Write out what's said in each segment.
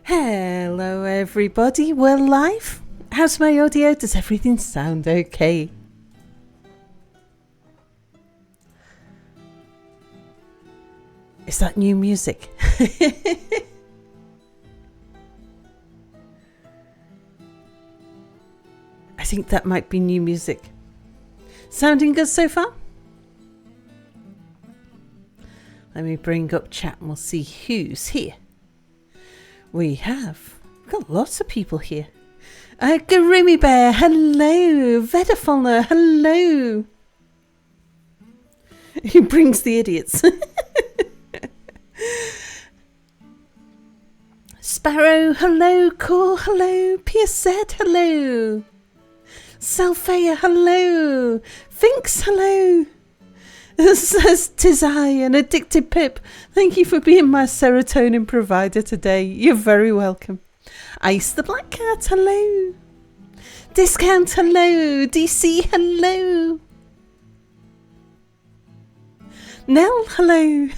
Hello everybody, we're live. How's my audio? Does everything sound okay? Is that new music? I think that might be new music. Sounding good so far? Let me bring up chat and we'll see who's here. We've got lots of people here. Garimi Bear, hello. Vedafalna, hello. He brings the idiots. Sparrow, hello. Core, hello. Pierced, hello. Salfea, hello. Finks, hello. Says "Tis I, an addicted Pip. Thank you for being my serotonin provider today. You're very welcome. Ice the Black Cat, hello. Discount, hello. DC, hello. Nell, hello.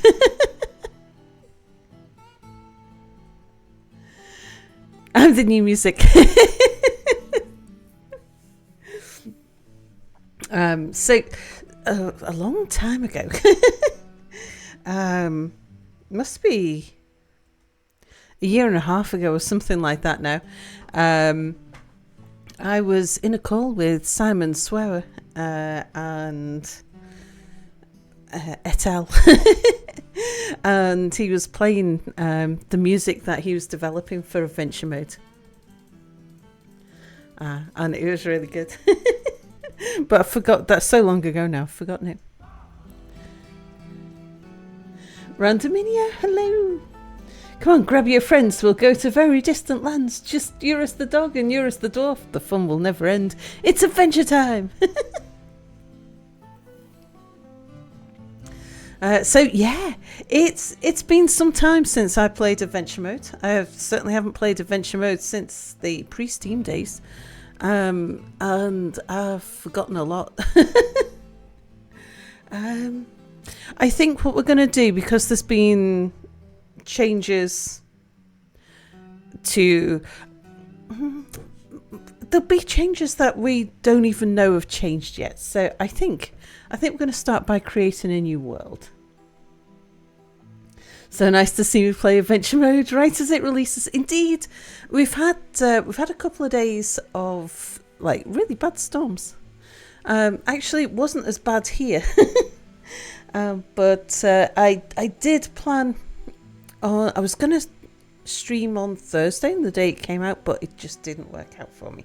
I'm the new music. A long time ago, must be a year and a half ago or something like that now, I was in a call with Simon Swearer and et al. And he was playing the music that he was developing for Adventure Mode, and it was really good. But I forgot, that's so long ago now, I've forgotten it. Randominia, hello. Come on, grab your friends, we'll go to very distant lands. Just you're as the dog and you're as the dwarf. The fun will never end. It's adventure time. So yeah, it's been some time since I played Adventure Mode. I certainly haven't played Adventure Mode since the pre-Steam days. And I've forgotten a lot. I think what we're going to do, because there's been changes to... There'll be changes that we don't even know have changed yet. So I think we're going to start by creating a new world. So nice to see you play Adventure Mode right as it releases. Indeed, we've had a couple of days of like really bad storms. Actually, it wasn't as bad here, but I did plan on. I was going to stream on Thursday, the day it came out, but it just didn't work out for me.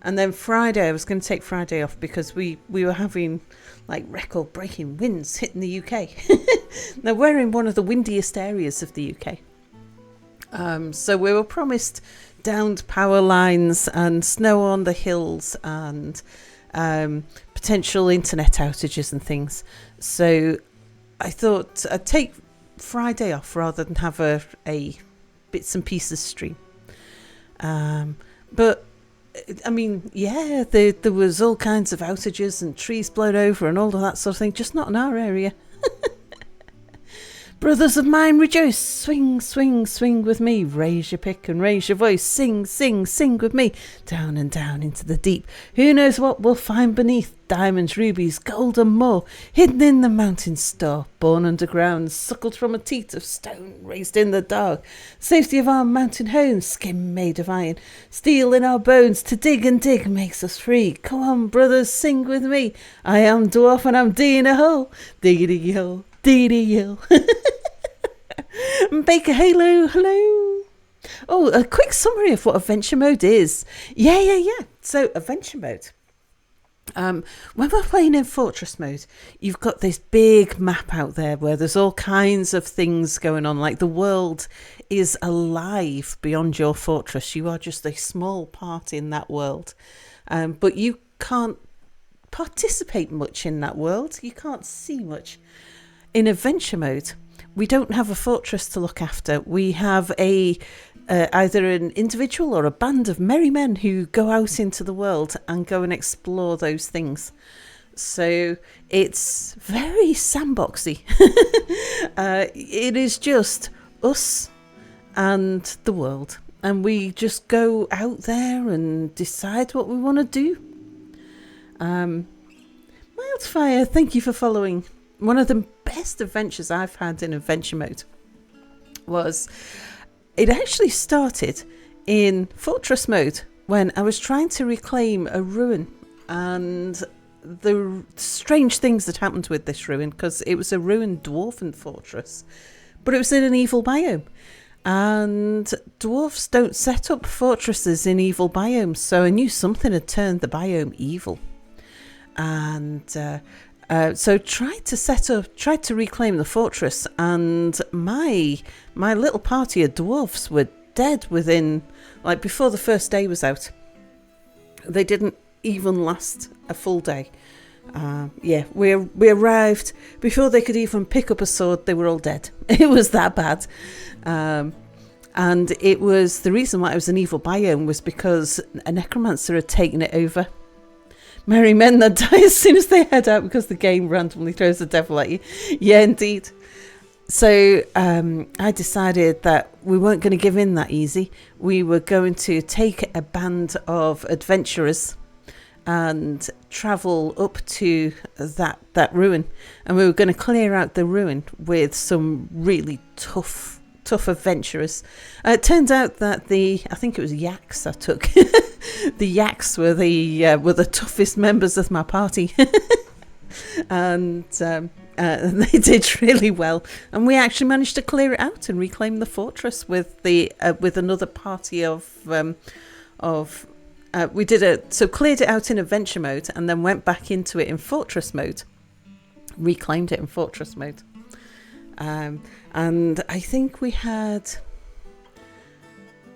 And then Friday, I was going to take Friday off because we were having like record-breaking winds hitting the UK. Now, we're in one of the windiest areas of the UK. So we were promised downed power lines and snow on the hills and potential internet outages and things. So I thought I'd take Friday off rather than have a bits and pieces stream. But I mean, yeah, there was all kinds of outages and trees blown over and all of that sort of thing, just not in our area. Brothers of mine, rejoice, swing, swing, swing with me, raise your pick and raise your voice, sing, sing, sing with me, down and down into the deep. Who knows what we'll find beneath? Diamonds, rubies, gold and more, hidden in the mountain store, born underground, suckled from a teat of stone, raised in the dark. Safety of our mountain home, skin made of iron, steel in our bones, to dig and dig makes us free. Come on, brothers, sing with me. I am dwarf and I'm digging a hole, diggity hole, diggity hole. Baker Halo, hello. Oh, a quick summary of what Adventure Mode is. Yeah. So, Adventure Mode. When we're playing in Fortress Mode, you've got this big map out there where there's all kinds of things going on. Like the world is alive beyond your fortress. You are just a small part in that world. But you can't participate much in that world. You can't see much. In Adventure Mode, we don't have a fortress to look after. We have either an individual or a band of merry men who go out into the world and go and explore those things. So it's very sandboxy. It is just us and the world. and we just go out there and decide what we want to do. Wildfire, thank you for following. One of the best adventures I've had in adventure mode was, it actually started in fortress mode when I was trying to reclaim a ruin, and the strange things that happened with this ruin, because it was a ruined dwarven fortress, but it was in an evil biome, and dwarves don't set up fortresses in evil biomes, so I knew something had turned the biome evil, and so tried to reclaim the fortress, and my little party of dwarves were dead within, like, before the first day was out. They didn't even last a full day. We arrived before they could even pick up a sword. They were all dead. It was that bad. And it was, the reason why it was an evil biome was because a necromancer had taken it over. Merry men that die as soon as they head out, because the game randomly throws the devil at you. Yeah, indeed. So I decided that we weren't going to give in that easy. We were going to take a band of adventurers and travel up to that ruin, and we were going to clear out the ruin with some really tough adventurers. It turned out that I think it was yaks I took. The yaks were the toughest members of my party. And they did really well, and we actually managed to clear it out and reclaim the fortress with another party of we cleared it out in adventure mode, and then went back into it in fortress mode, reclaimed it in fortress mode, and I think we had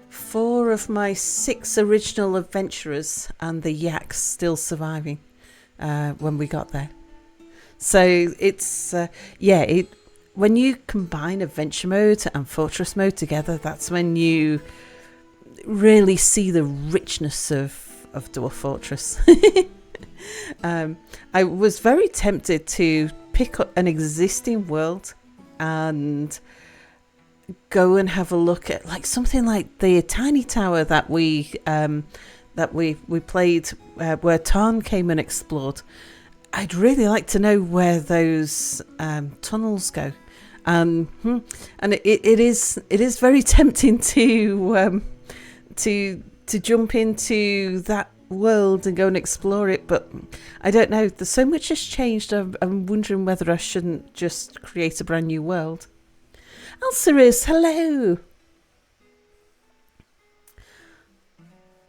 4 of my 6 original adventurers and the yaks still surviving when we got there. So it's when you combine adventure mode and fortress mode together, that's when you really see the richness of Dwarf Fortress. I was very tempted to pick up an existing world and go and have a look at, like, something like the tiny tower that we played, where Tarn came and explored. I'd really like to know where those tunnels go, and it is very tempting to jump into that world and go and explore it, but I don't know. There's so much has changed. I'm wondering whether I shouldn't just create a brand new world. Alcerus, hello.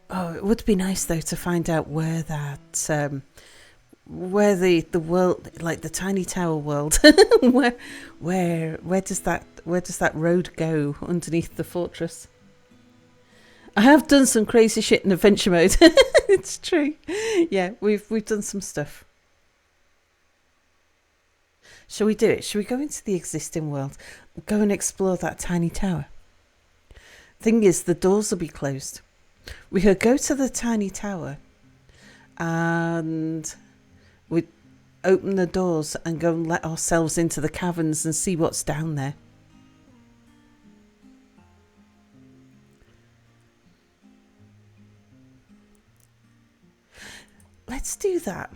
Oh, it would be nice though to find out where that. Where the world, like the tiny tower world, where does that road go underneath the fortress? I have done some crazy shit in adventure mode. It's true. Yeah, we've done some stuff. Shall we do it? Shall we go into the existing world, go and explore that tiny tower? Thing is, the doors will be closed. We could go to the tiny tower and we open the doors and go and let ourselves into the caverns and see what's down there. Let's do that.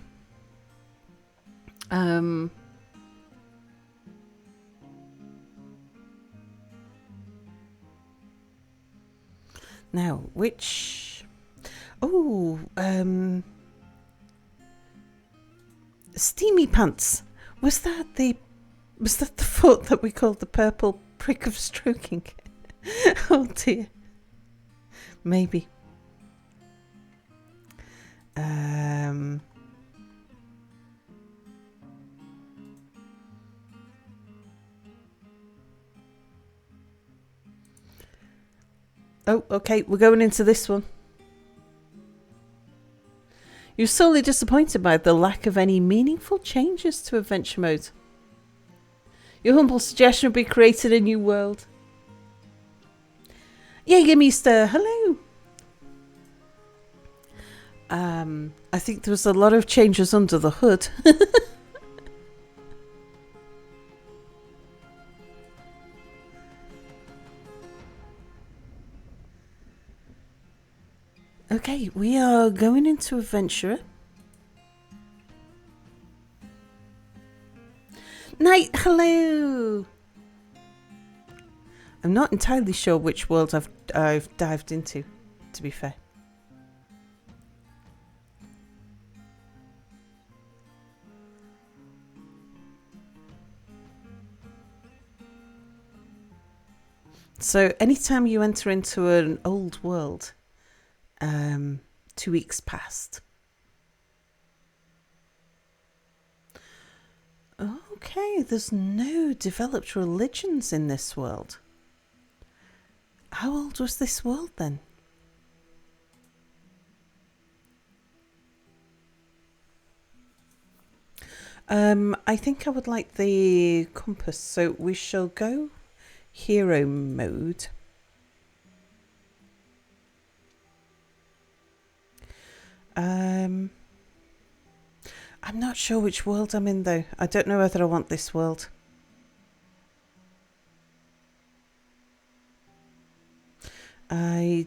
Now, which... Oh, Steamy Pants. Was that the foot that we called the purple prick of stroking? Oh dear. Maybe. Oh, okay, we're going into this one. You're sorely disappointed by the lack of any meaningful changes to adventure mode. Your humble suggestion would be created a new world. Jägermeister, hello. I think there was a lot of changes under the hood. Okay, we are going into Adventurer. Night, hello! I'm not entirely sure which world I've dived into, to be fair. So anytime you enter into an old world, 2 weeks past. Okay, there's no developed religions in this world. How old was this world then? I think I would like the compass, so we shall go hero mode. I'm not sure which world I'm in though. I don't know whether I want this world. Well,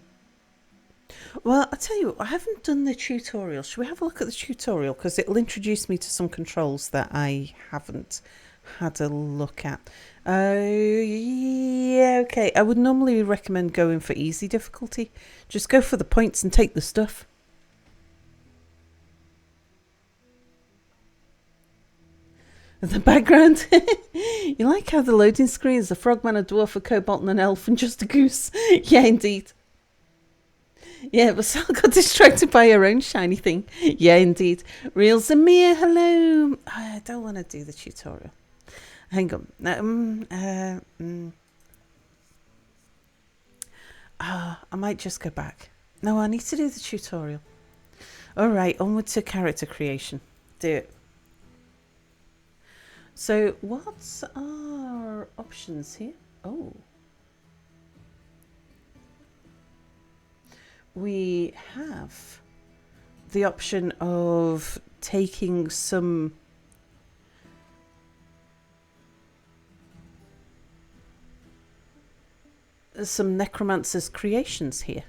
I'll tell you what, I haven't done the tutorial. Should we have a look at the tutorial? Because it'll introduce me to some controls that I haven't had a look at. Yeah, okay. I would normally recommend going for easy difficulty. Just go for the points and take the stuff. The background. You like how the loading screen is a frogman, a dwarf, a kobold, and an elf, and just a goose. Yeah, indeed. Yeah, but Sal got distracted by her own shiny thing. Yeah, indeed. Real Zamir, hello. I don't want to do the tutorial. Hang on. I might just go back. No, I need to do the tutorial. All right, onward to character creation. Do it. So, what's our options here? Oh. We have the option of taking some necromancer's creations here.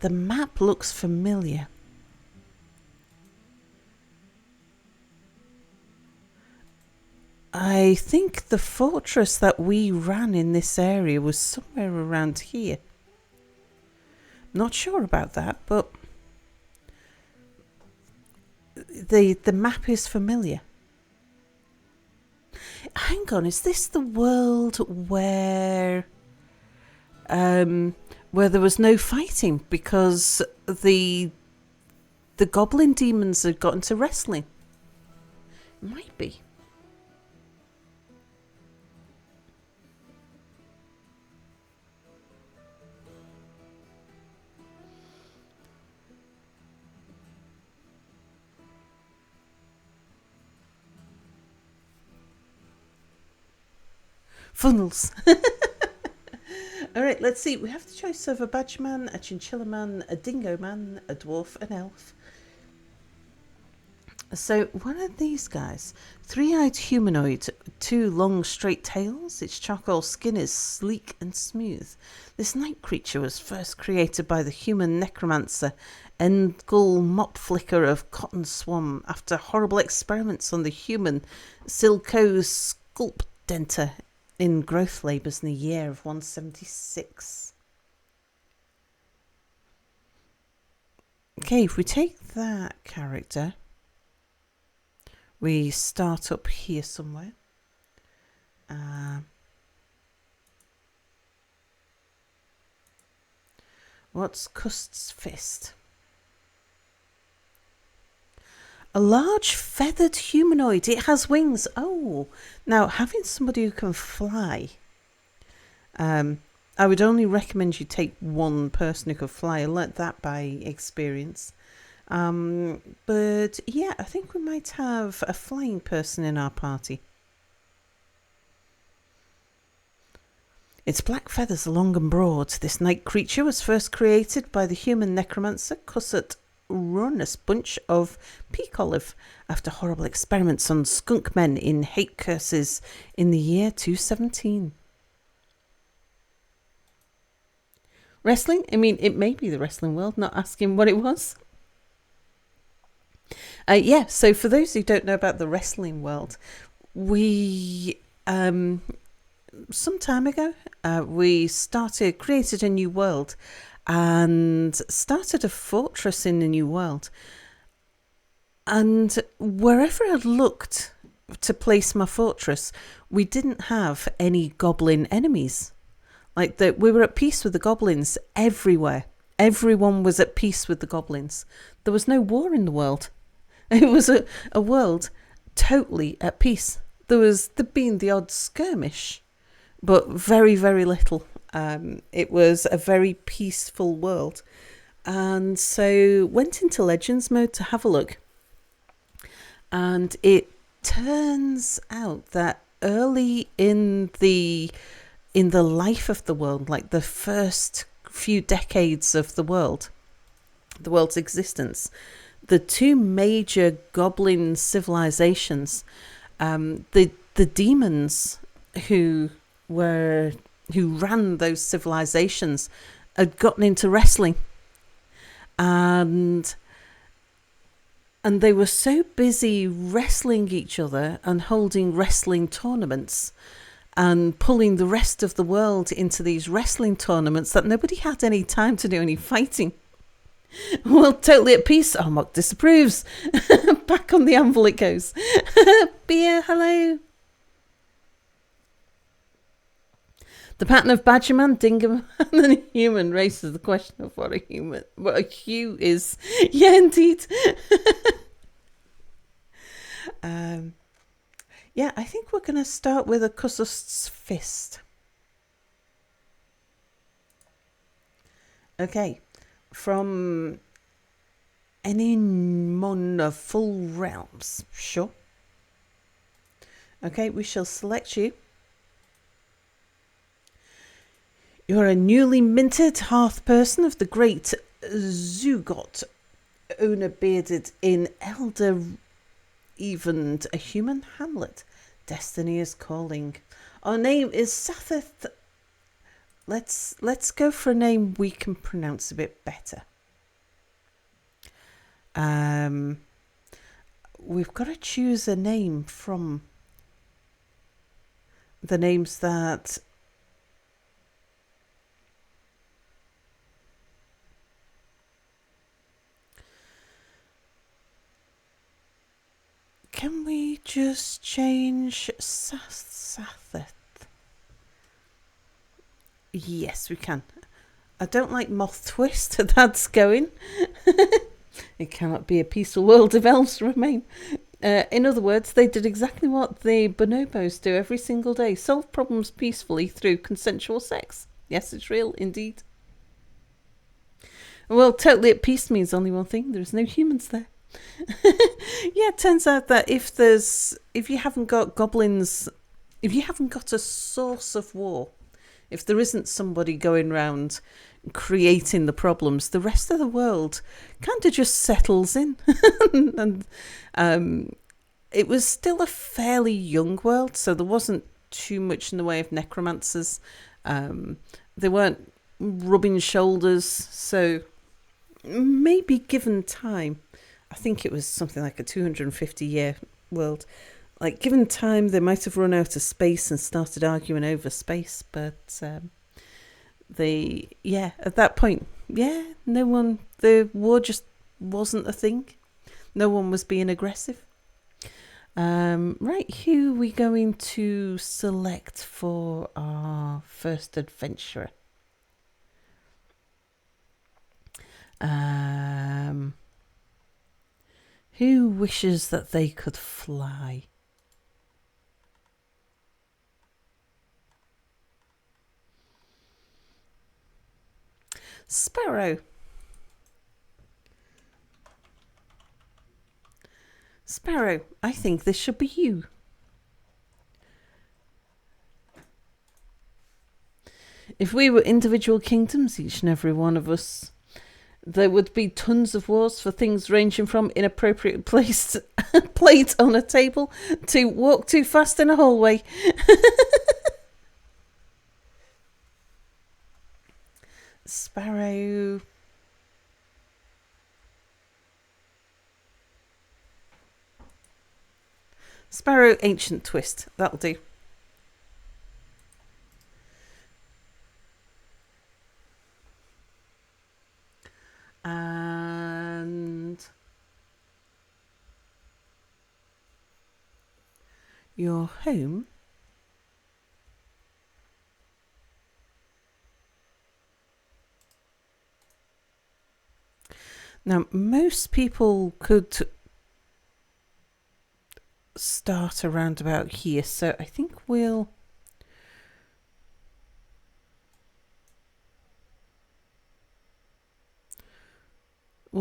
The map looks familiar. I think the fortress that we ran in this area was somewhere around here. Not sure about that, but the map is familiar. Hang on, is this the world where there was no fighting because the goblin demons had got into wrestling? Might be. Funnels. All right, let's see. We have the choice of a badge man, a chinchilla man, a dingo man, a dwarf, an elf. So what are these guys? 3-eyed humanoid, 2 long straight tails. Its charcoal skin is sleek and smooth. This night creature was first created by the human necromancer Endgul Mopflicker of Cotton Swamp after horrible experiments on the human Silco Sculpdenter in growth labours in the year of 176. Okay, if we take that character, we start up here somewhere. What's Cust's Fist? A large feathered humanoid. It has wings. Oh, now having somebody who can fly. I would only recommend you take one person who can fly. I learnt that by experience. But yeah, I think we might have a flying person in our party. Its black feathers are long and broad. This night creature was first created by the human necromancer Cusut Runus Bunch of Peak Olive after horrible experiments on skunk men in hate curses in the year 217. Wrestling? I mean, it may be the wrestling world, not asking what it was. Yeah, so for those who don't know about the wrestling world, we, some time ago, we created a new world and started a fortress in the new world. And wherever I looked to place my fortress, we didn't have any goblin enemies. Like we were at peace with the goblins everywhere. Everyone was at peace with the goblins. There was no war in the world. It was a world totally at peace. There'd been the odd skirmish, but very, very little. It was a very peaceful world. And so went into Legends mode to have a look. And it turns out that early in the life of the world, like the first few decades of the world's existence, the two major goblin civilizations, the demons who ran those civilizations, had gotten into wrestling, and they were so busy wrestling each other and holding wrestling tournaments and pulling the rest of the world into these wrestling tournaments that nobody had any time to do any fighting. Well, totally at peace. Oh, Mock disapproves. Back on the anvil it goes. Beer, hello. The pattern of Badgerman, Dingerman, and the human raises the question of what a hue is. Yeah, indeed. Yeah, I think we're going to start with a Kusust's Fist. Okay. From Enimon of Full Realms. Sure. Okay, we shall select you. You're a newly minted hearth person of the great Zugot, owner bearded in Elder Evened, a human hamlet. Destiny is calling. Our name is Sathith. Let's go for a name we can pronounce a bit better. We've got to choose a name from the names that can we just change Sathith? Yes, we can. I don't like Moth Twist. That's going. It cannot be a peaceful world if elves remain. In other words, they did exactly what the bonobos do every single day. Solve problems peacefully through consensual sex. Yes, it's real, indeed. Well, totally at peace means only one thing. There's no humans there. Yeah, it turns out that if you haven't got goblins, if you haven't got a source of war, if there isn't somebody going around creating the problems, the rest of the world kind of just settles in. And it was still a fairly young world, so there wasn't too much in the way of necromancers. They weren't rubbing shoulders, so maybe given time, I think it was something like a 250-year world. Like, given time, they might have run out of space and started arguing over space, but at that point, the war just wasn't a thing. No one was being aggressive. Right, who are we going to select for our first adventurer? Who wishes that they could fly? Sparrow. Sparrow, I think this should be you. If we were individual kingdoms, each and every one of us, there would be tons of wars for things ranging from inappropriate place plate on a table to walk too fast in a hallway. Sparrow. Sparrow Ancient Twist. That'll do. And your home. Now, most people could start around about here, so I think we'll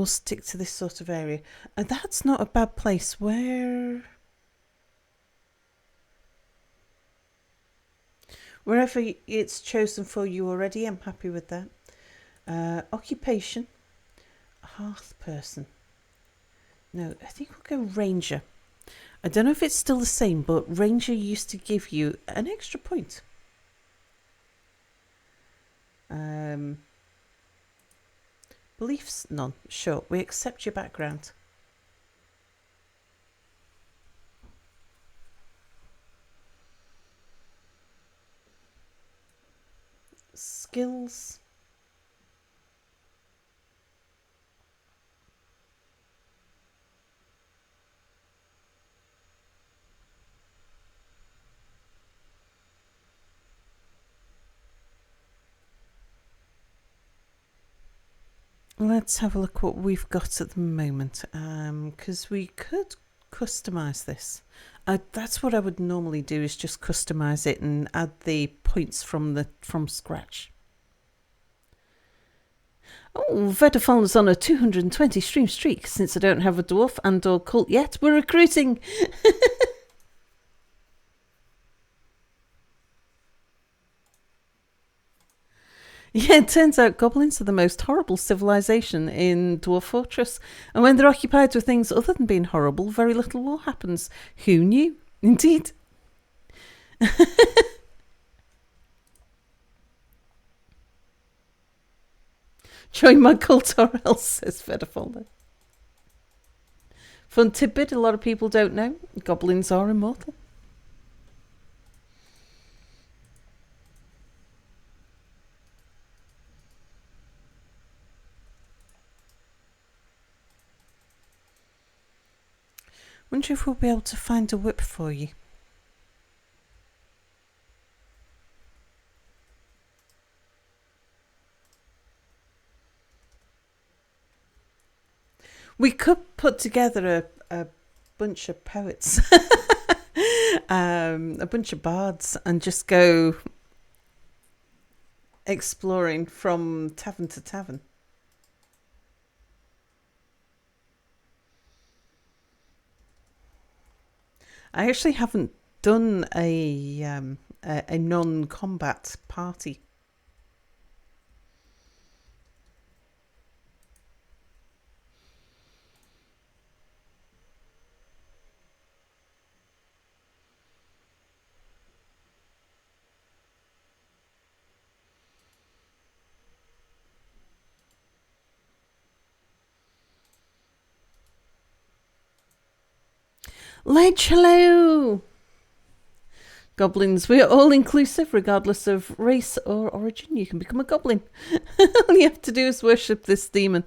stick to this sort of area. And that's not a bad place. Wherever it's chosen for you already, I'm happy with that. Occupation, hearth person. No, I think we'll go ranger. I don't know if it's still the same, but ranger used to give you an extra point. Beliefs, none. Sure, we accept your background. Skills. Let's have a look what we've got at the moment, because we could customize this. That's what I would normally do, is just customize it and add the points from scratch. Oh, Vedafal's on a 220 stream streak. Since I don't have a dwarf and or cult yet, we're recruiting. Yeah, it turns out goblins are the most horrible civilization in Dwarf Fortress. And when they're occupied with things other than being horrible, very little war happens. Who knew? Indeed. Join my cult or else, says Vedafalda. Fun tidbit, a lot of people don't know. Goblins are immortal. Wonder if we'll be able to find a whip for you. We could put together a bunch of poets, a bunch of bards, and just go exploring from tavern to tavern. I actually haven't done a non-combat party. Ledge, hello! Goblins, we're all inclusive regardless of race or origin. You can become a goblin. All you have to do is worship this demon,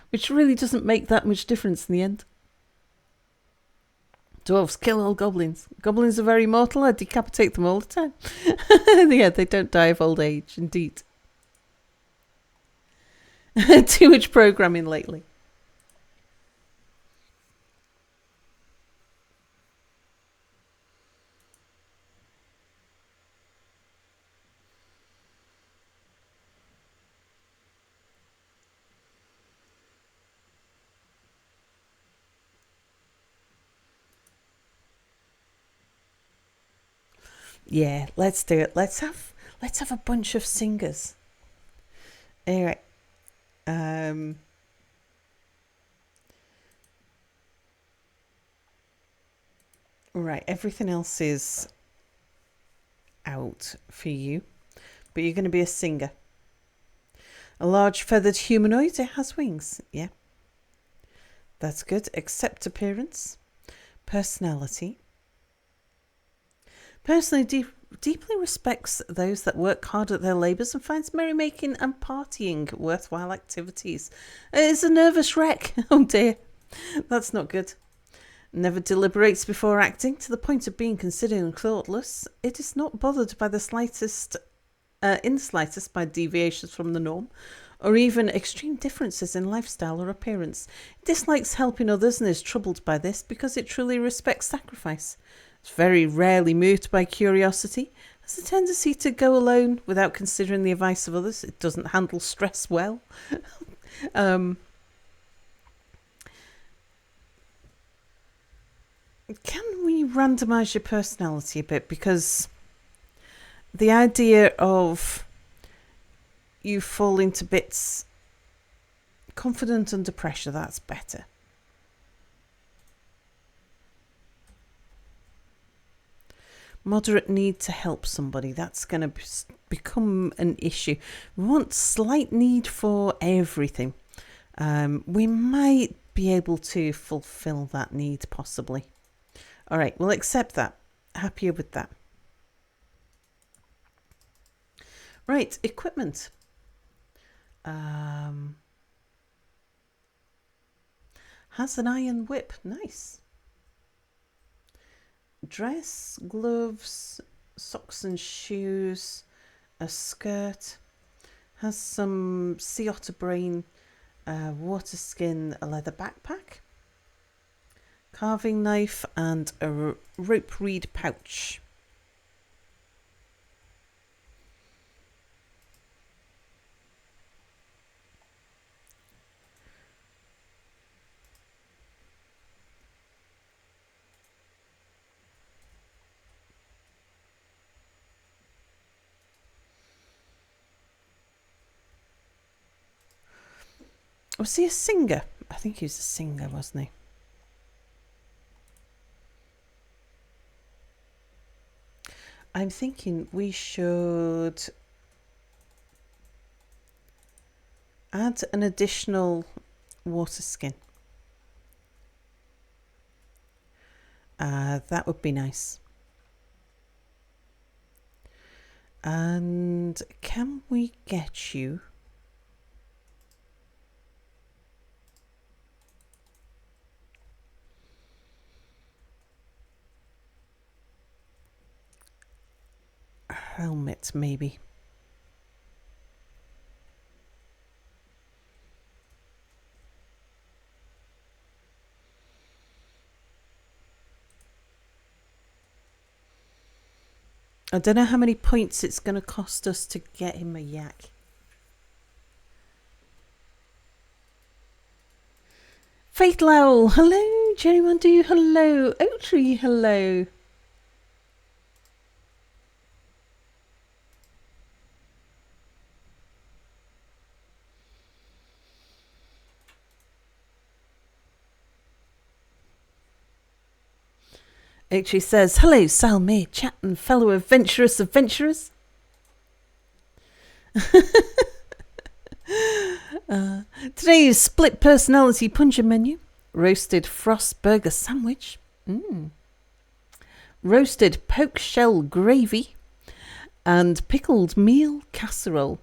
which really doesn't make that much difference in the end. Dwarves, kill all goblins. Goblins are very mortal. I decapitate them all the time. Yeah, they don't die of old age, indeed. Too much programming lately. Yeah, let's do it. Let's have a bunch of singers. Anyway, right, everything else is out for you, but you're going to be a singer. A large feathered humanoid. It has wings. Yeah. That's good. Accept appearance. Personality. Personally, deeply respects those that work hard at their labours and finds merrymaking and partying worthwhile activities. It is a nervous wreck. Oh dear. That's not good. Never deliberates before acting to the point of being considered and thoughtless. It is not bothered by the slightest by deviations from the norm, or even extreme differences in lifestyle or appearance. It dislikes helping others and is troubled by this because it truly respects sacrifice. It's very rarely moved by curiosity, has a tendency to go alone without considering the advice of others. It doesn't handle stress well. Can we randomise your personality a bit? Because the idea of you falling to bits, confident under pressure, that's better. Moderate need to help somebody, that's going to become an issue. We want slight need for everything. We might be able to fulfill that need, possibly. All right, we'll accept that. Happier with that. Right, equipment. Has an iron whip. Nice. Dress, gloves, socks and shoes, a skirt. Has some sea otter brain, water skin, a leather backpack, carving knife, and a rope reed pouch. Was he a singer? I think he was a singer, wasn't he? I'm thinking we should add an additional water skin. That would be nice. And can we get you a helmet, maybe? I don't know how many points it's going to cost us to get him a yak. Faith Lowell, hello. Jerry Mandu, hello. Oak Tree, hello. Oak Tree says, hello, Salmir, chat and fellow adventurous adventurers. Today's split personality puncher menu: roasted frost burger sandwich, roasted poke shell gravy, and pickled meal casserole.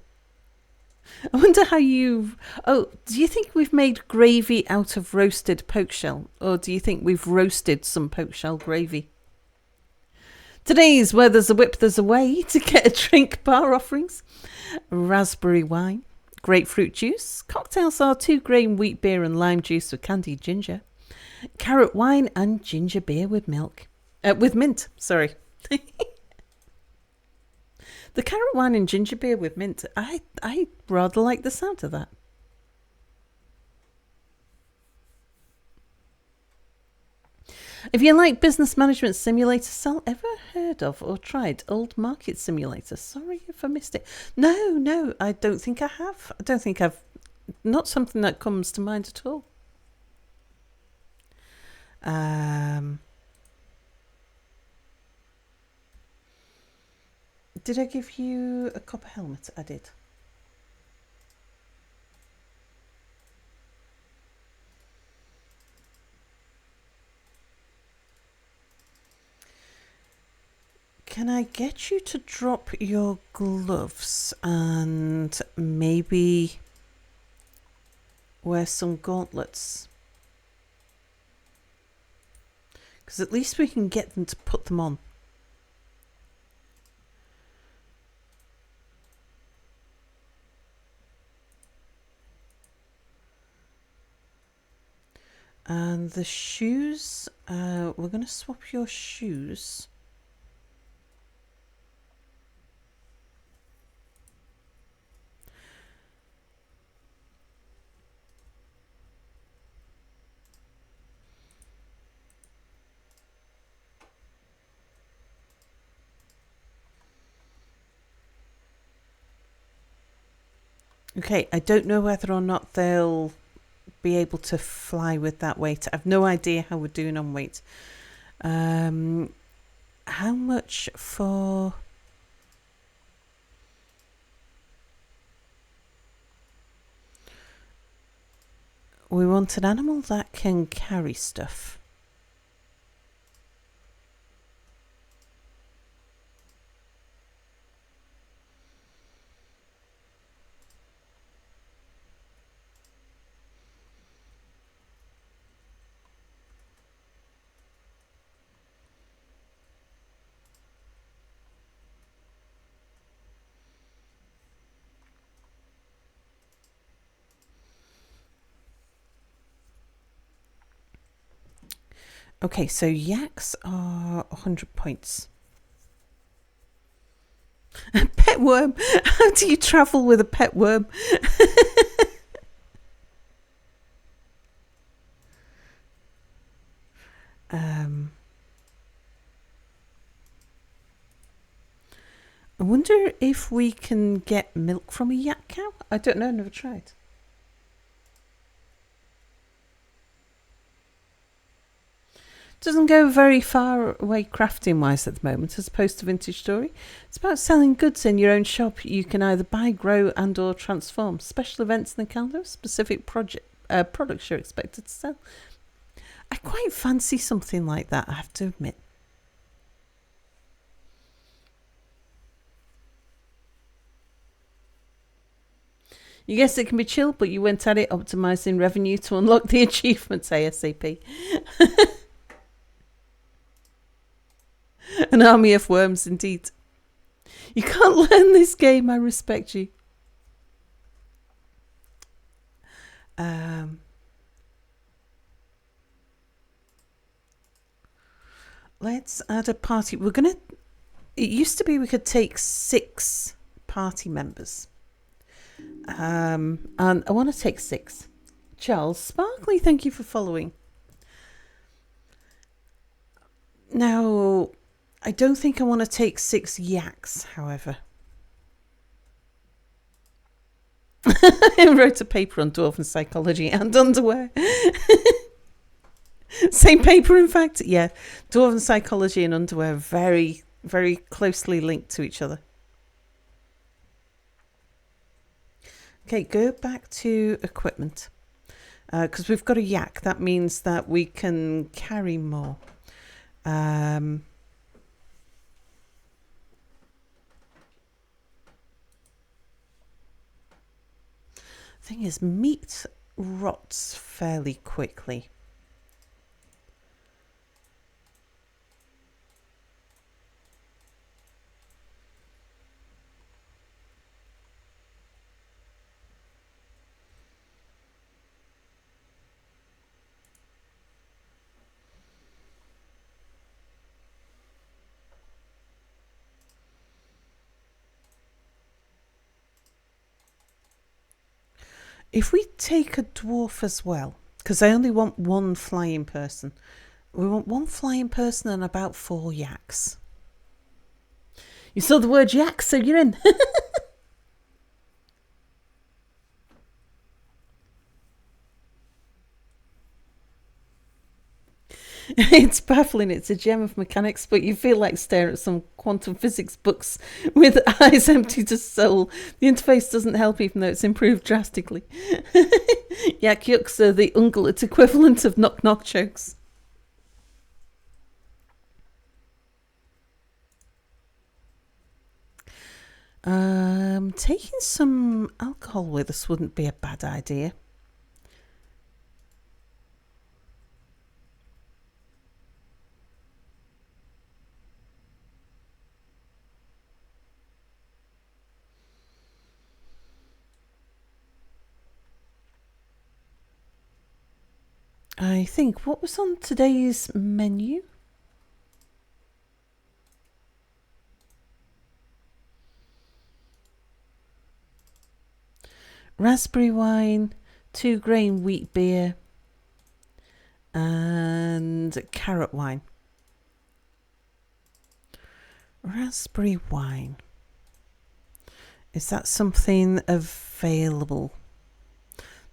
I wonder how you... Oh, do you think we've made gravy out of roasted poke shell? Or do you think we've roasted some poke shell gravy? Today's Where There's a Whip, There's a Way to get a drink bar offerings: raspberry wine, grapefruit juice. Cocktails are 2-grain wheat beer and lime juice with candied ginger, carrot wine, and ginger beer with milk. With mint, sorry. The carrot wine and ginger beer with mint, I rather like the sound of that. If you like Business Management Simulator, Sal, ever heard of or tried Old Market Simulator? Sorry if I missed it. No, I don't think I have. I don't think I've... Not something that comes to mind at all. Did I give you a copper helmet? I did. Can I get you to drop your gloves and maybe wear some gauntlets? Because at least we can get them to put them on. And the shoes, we're going to swap your shoes. Okay, I don't know whether or not they'll be able to fly with that weight. I've no idea how we're doing on weight. How much for... We want an animal that can carry stuff. Okay, so yaks are 100 points. A pet worm? How do you travel with a pet worm? I wonder if we can get milk from a yak cow? I don't know, never tried. Doesn't go very far away crafting wise at the moment as opposed to Vintage Story. It's about selling goods in your own shop. You can either buy, grow and or transform. Special events in the calendar, specific products you're expected to sell. I quite fancy something like that, I have to admit. You guess it can be chill, but you went at it optimizing revenue to unlock the achievements ASAP. An army of worms, indeed. You can't learn this game, I respect you. Let's add a party. It used to be we could take 6 party members. And I want to take 6. Charles Sparkley, thank you for following. Now, I don't think I want to take 6 yaks, however. I wrote a paper on dwarven psychology and underwear. Same paper, in fact. Yeah, dwarven psychology and underwear very, very closely linked to each other. Okay, go back to equipment. Because we've got a yak. That means that we can carry more. Thing is, meat rots fairly quickly. If we take a dwarf as well, because I only want 1 flying person. We want 1 flying person and about 4 yaks. You saw the word yak, so you're in. It's baffling. It's a gem of mechanics, but you feel like staring at some quantum physics books with eyes empty to soul. The interface doesn't help, even though it's improved drastically. Yak yucks are the ungulate equivalent of knock knock jokes. Taking some alcohol with us wouldn't be a bad idea. I think, what was on today's menu? Raspberry wine, 2-grain wheat beer, and carrot wine. Raspberry wine. Is that something available?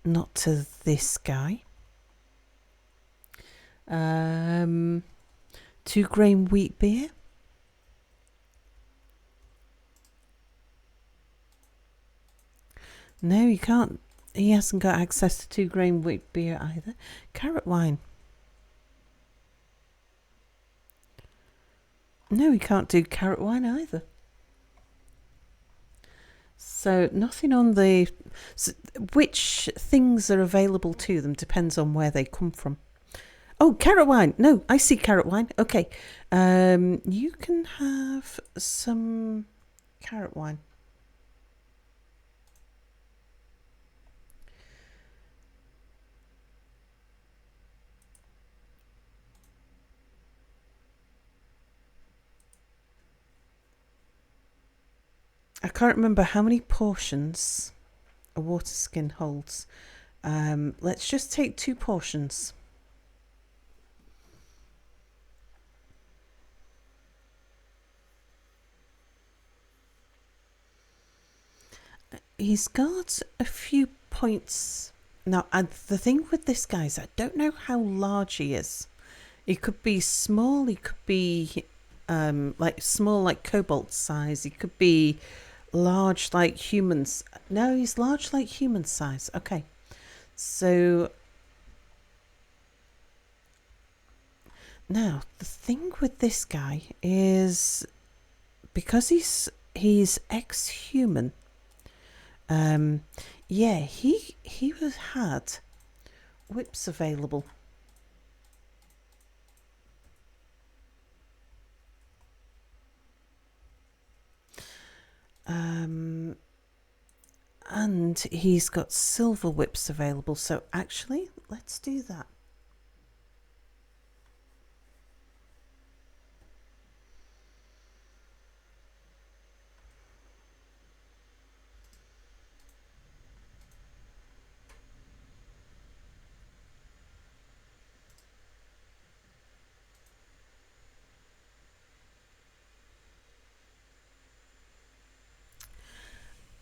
Not to this guy. 2-grain wheat beer. No, you can't. He hasn't got access to 2-grain wheat beer either. Carrot wine. No, he can't do carrot wine either. So nothing on the... which things are available to them depends on where they come from. Oh, carrot wine. No, I see carrot wine. Okay. You can have some carrot wine. I can't remember how many portions a water skin holds. Let's just take 2 portions. He's got a few points. Now, the thing with this guy is I don't know how large he is. He could be small. He could be like small, like cobalt size. He could be large, like humans. No, he's large, like human size. Okay, so now the thing with this guy is because he's ex-human. Yeah, he had whips available. And he's got silver whips available. So actually, let's do that.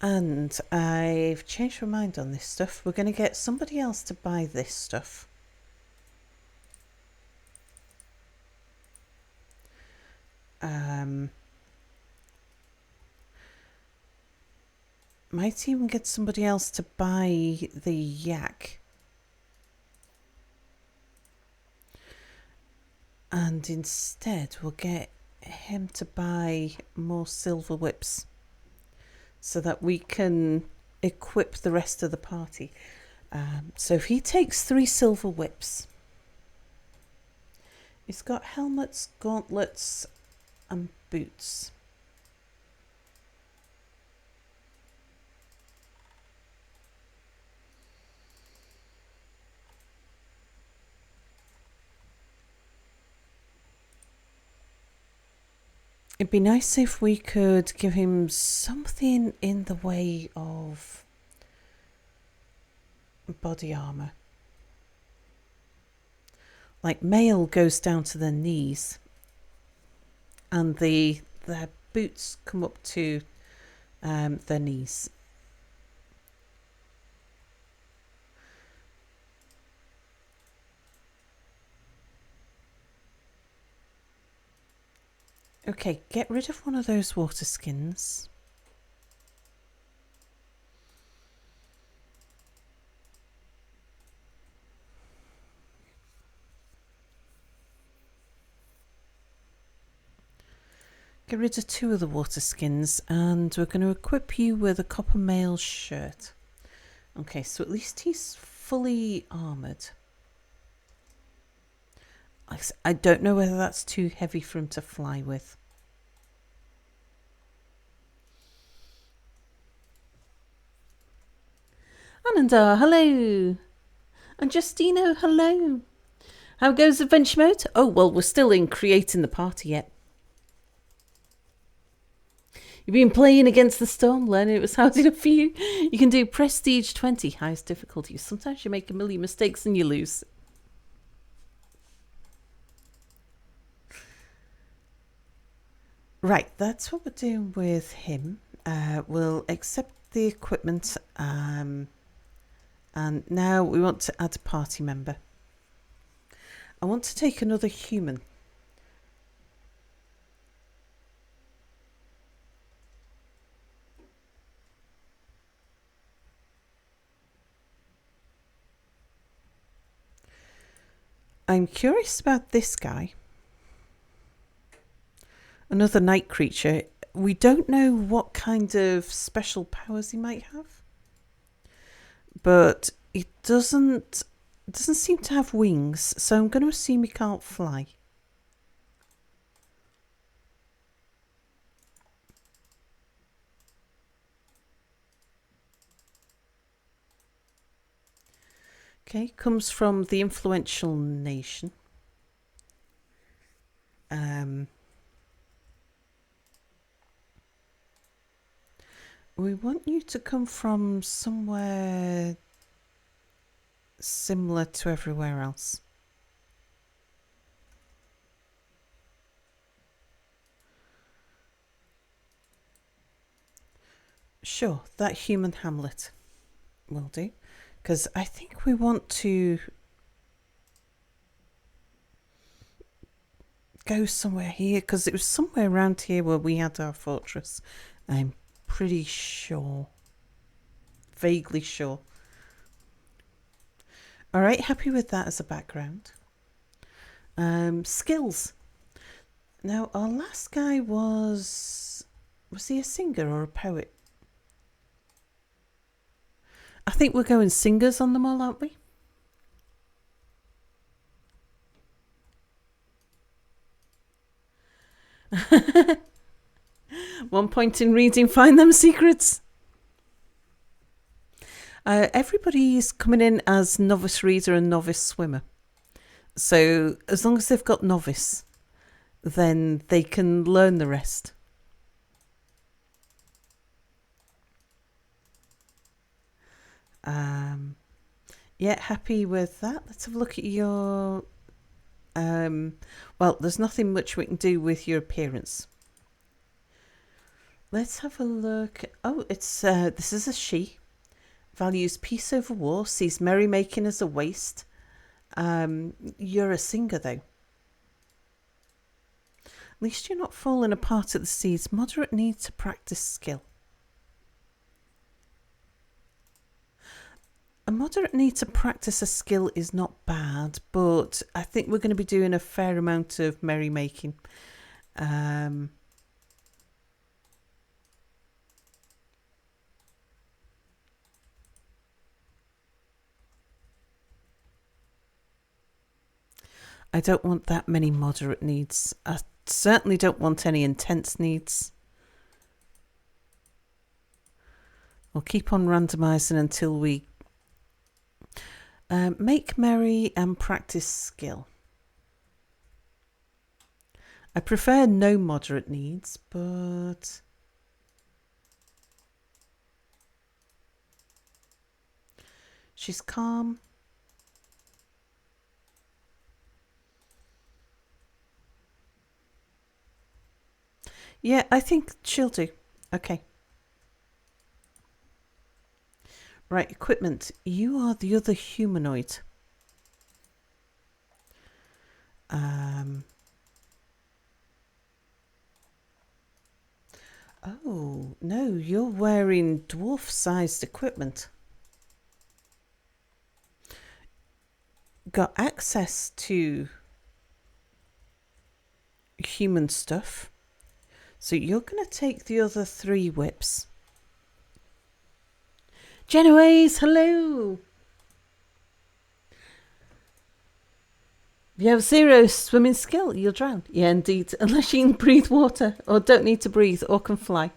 And I've changed my mind on this stuff. We're going to get somebody else to buy this stuff. Might even get somebody else to buy the yak. And instead we'll get him to buy more silver whips so that we can equip the rest of the party. So if he takes 3 silver whips, he's got helmets, gauntlets, and boots. It'd be nice if we could give him something in the way of body armor. Like mail goes down to their knees, and their boots come up to their knees. Okay, get rid of one of those water skins. Get rid of 2 of the water skins, and we're going to equip you with a copper mail shirt. Okay, so at least he's fully armoured. I don't know whether that's too heavy for him to fly with. Anandar, hello. And Justino, hello. How goes adventure mode? Oh, well, we're still in creating the party yet. You've been playing against the storm, learning it was hard enough for you. You can do Prestige 20, highest difficulty. Sometimes you make a million mistakes and you lose. Right, that's what we're doing with him. We'll accept the equipment. And now we want to add a party member. I want to take another human. I'm curious about this guy. Another night creature. We don't know what kind of special powers he might have. But he doesn't seem to have wings, so I'm going to assume he can't fly. Okay, comes from the influential nation. We want you to come from somewhere similar to everywhere else. Sure, that human hamlet will do. Because I think we want to go somewhere here, because it was somewhere around here where we had our fortress. I'm pretty sure. Vaguely sure. Alright, happy with that as a background. Skills. Now, our last guy was he a singer or a poet? I think we're going singers on them all, aren't we? One point in reading, find them secrets. Everybody's coming in as novice reader and novice swimmer. So as long as they've got novice, then they can learn the rest. Yeah, happy with that. Let's have a look at your... well, there's nothing much we can do with your appearance. Let's have a look. Oh, it's this is a she. Values peace over war, sees merrymaking as a waste. You're a singer, though. At least you're not falling apart at the seeds. Moderate need to practice skill. A moderate need to practice a skill is not bad, but I think we're going to be doing a fair amount of merrymaking. I don't want that many moderate needs. I certainly don't want any intense needs. We'll keep on randomising until we make merry and practice skill. I prefer no moderate needs, but she's calm. Yeah, I think she'll do. Okay. Right, equipment. You are the other humanoid. Oh, no, you're wearing dwarf-sized equipment. Got access to human stuff. So you're going to take the other 3 whips. Genoese, hello. If you have 0 swimming skill, you'll drown. Yeah, indeed. Unless you can breathe water, or don't need to breathe, or can fly.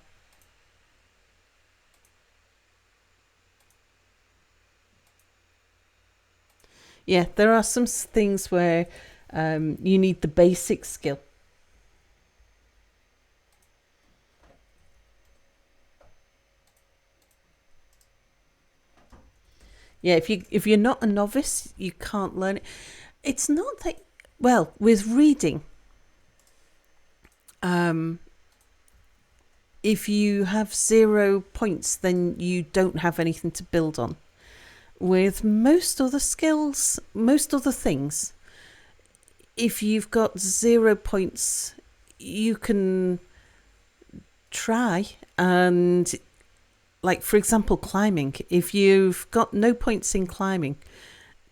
Yeah, there are some things where you need the basic skill. Yeah, if you're not a novice, you can't learn it. It's not that, well, with reading, if you have 0 points, then you don't have anything to build on. With most other skills, most other things, if you've got 0 points, you can try and, like, for example, climbing. If you've got no points in climbing,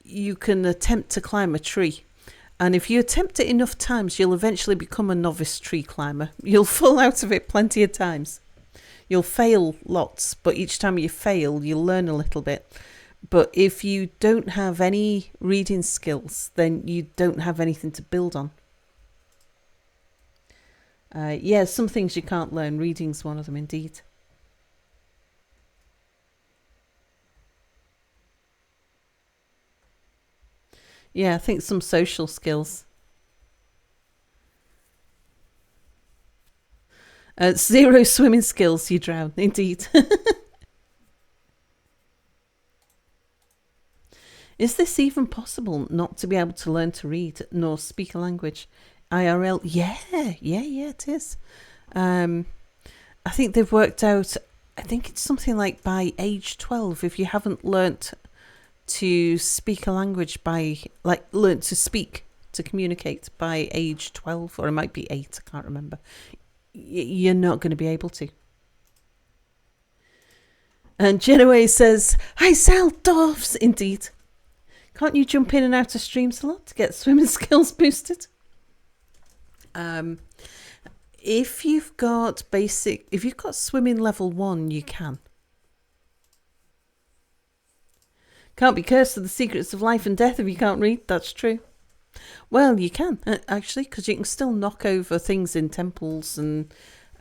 you can attempt to climb a tree. And if you attempt it enough times, you'll eventually become a novice tree climber. You'll fall out of it plenty of times. You'll fail lots, but each time you fail, you'll learn a little bit. But if you don't have any reading skills, then you don't have anything to build on. Yeah, some things you can't learn. Reading's one of them, indeed. Yeah, I think some social skills. 0 swimming skills, you drown, indeed. Is this even possible, not to be able to learn to read nor speak a language? IRL, yeah, it is. I think they've worked out, I think it's something like by age 12, if you haven't learnt to speak a language by, like, learn to speak, to communicate by age 12, or it might be 8, I can't remember, you're not going to be able to. And Genoese says, "Hi, Sal, dwarfs." Indeed. Can't you jump in and out of streams a lot to get swimming skills boosted? If you've got swimming level 1, you can. Can't be cursed with the secrets of life and death if you can't read. That's true. Well, you can, actually, because you can still knock over things in temples, and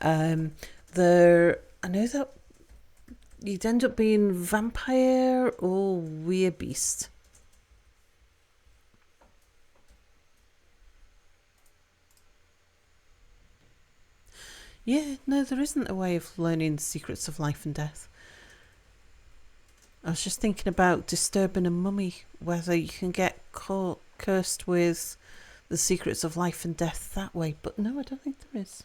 I know that you'd end up being vampire or werebeast. Yeah, no, there isn't a way of learning the secrets of life and death. I was just thinking about disturbing a mummy, whether you can get cursed with the secrets of life and death that way, but no, I don't think there is.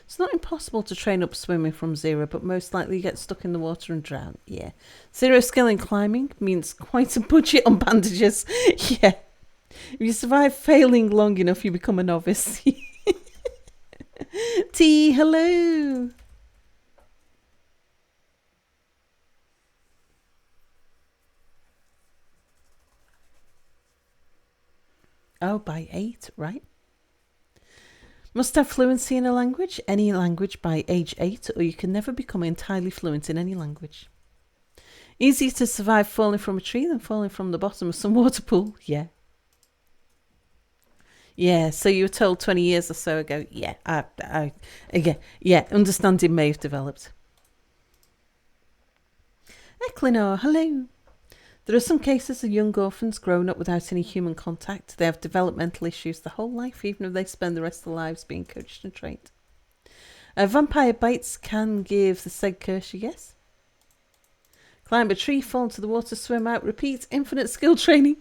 It's not impossible to train up swimming from 0, but most likely you get stuck in the water and drown. Yeah. 0 skill in climbing means quite a budget on bandages. Yeah. If you survive failing long enough, you become a novice. T, hello. Oh, by 8, right? Must have fluency in a language, any language, by age 8, or you can never become entirely fluent in any language. Easier to survive falling from a tree than falling from the bottom of some water pool. Yeah. Yeah, so you were told 20 years or so ago. Yeah, understanding may have developed. Equinor, hello. There are some cases of young orphans grown up without any human contact. They have developmental issues their whole life, even if they spend the rest of their lives being coached and trained. Vampire bites can give the said curse, yes. Climb a tree, fall into the water, swim out, repeat, infinite skill training.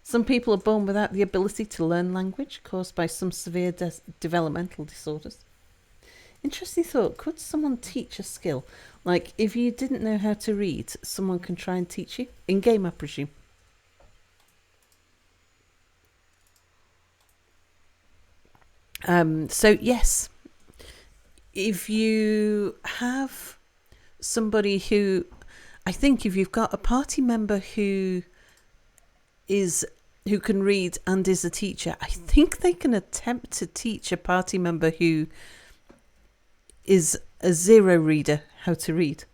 Some people are born without the ability to learn language, caused by some severe developmental disorders. Interesting thought. Could someone teach a skill? Like, if you didn't know how to read, someone can try and teach you? In-game, I presume. So, yes. If you have somebody who... I think if you've got a party member who is who can read and is a teacher, I think they can attempt to teach a party member who is a zero reader how to read.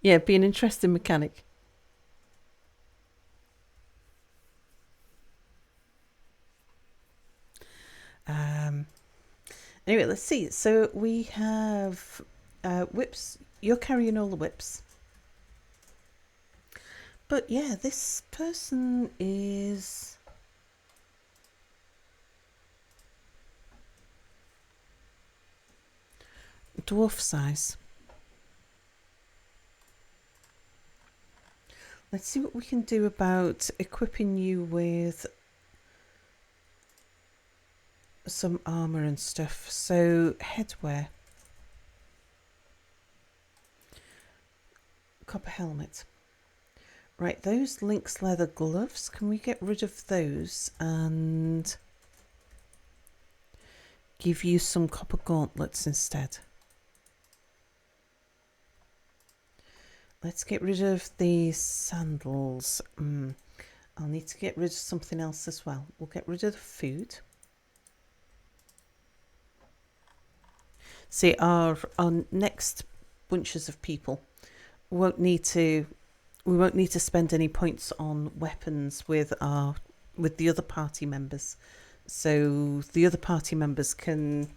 Yeah, be an interesting mechanic. Anyway, let's see. So we have whips. You're carrying all the whips. But yeah, this person is... dwarf size. Let's see what we can do about equipping you with some armour and stuff. So, headwear. Copper helmet. Right, those lynx leather gloves, can we get rid of those and give you some copper gauntlets instead? Let's get rid of the sandals. I'll need to get rid of something else as well. We'll get rid of the food. See, our next bunches of people won't need to... we won't need to spend any points on weapons with the other party members. So the other party members can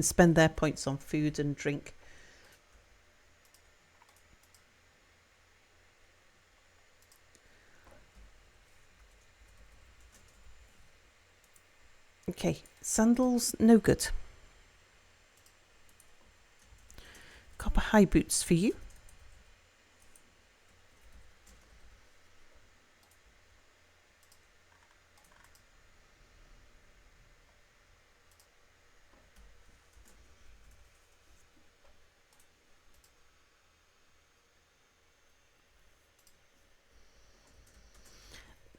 spend their points on food and drink. Okay, sandals, no good. Copper high boots for you.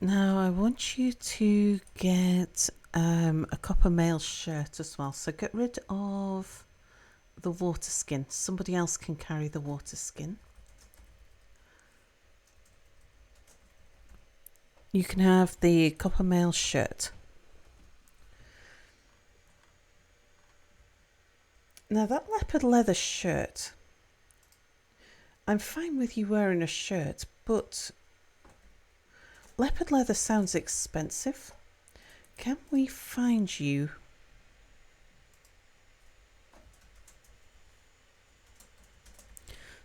Now I want you to get a copper mail shirt as well. So get rid of the water skin. Somebody else can carry the water skin. You can have the copper mail shirt. Now that leopard leather shirt, I'm fine with you wearing a shirt, but leopard leather sounds expensive. Can we find you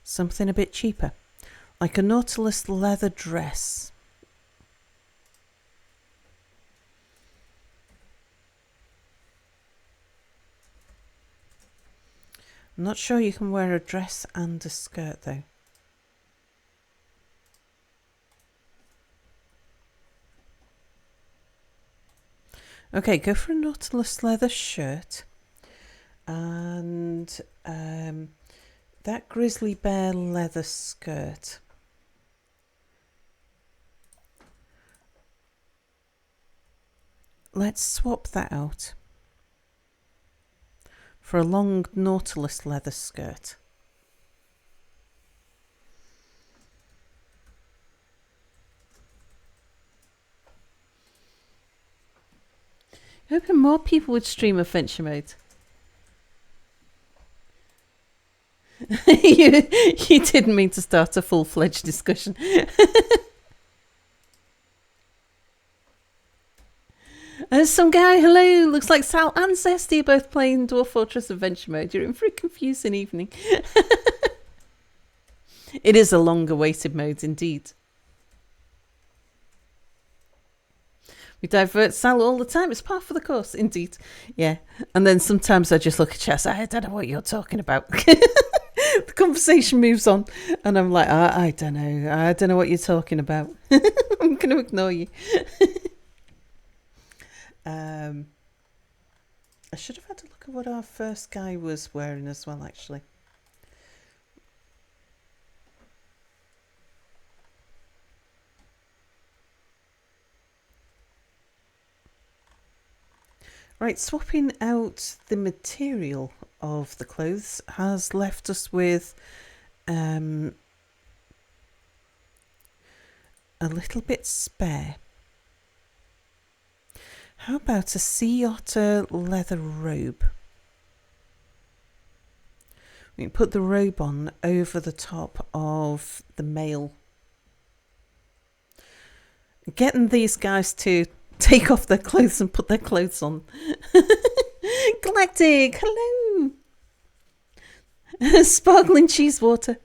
something a bit cheaper? Like a Nautilus leather dress. I'm not sure you can wear a dress and a skirt though. Okay, go for a Nautilus leather shirt and that grizzly bear leather skirt. Let's swap that out for a long Nautilus leather skirt. Hoping more people would stream Adventure Mode. you didn't mean to start a full-fledged discussion. Some guy, hello, looks like Sal and Zesty are both playing Dwarf Fortress Adventure Mode. You're in for a confusing evening. It is a long-awaited mode indeed. We divert Sal all the time. It's part of the course, indeed. Yeah. And then sometimes I just look at Chess. I don't know what you're talking about. The conversation moves on. And I'm like, I don't know. I don't know what you're talking about. I'm going to ignore you. I should have had a look at what our first guy was wearing as well, actually. Right, swapping out the material of the clothes has left us with a little bit spare. How about a sea otter leather robe? We can put the robe on over the top of the male. Getting these guys to take off their clothes and put their clothes on. Galactic, hello. Sparkling cheese water.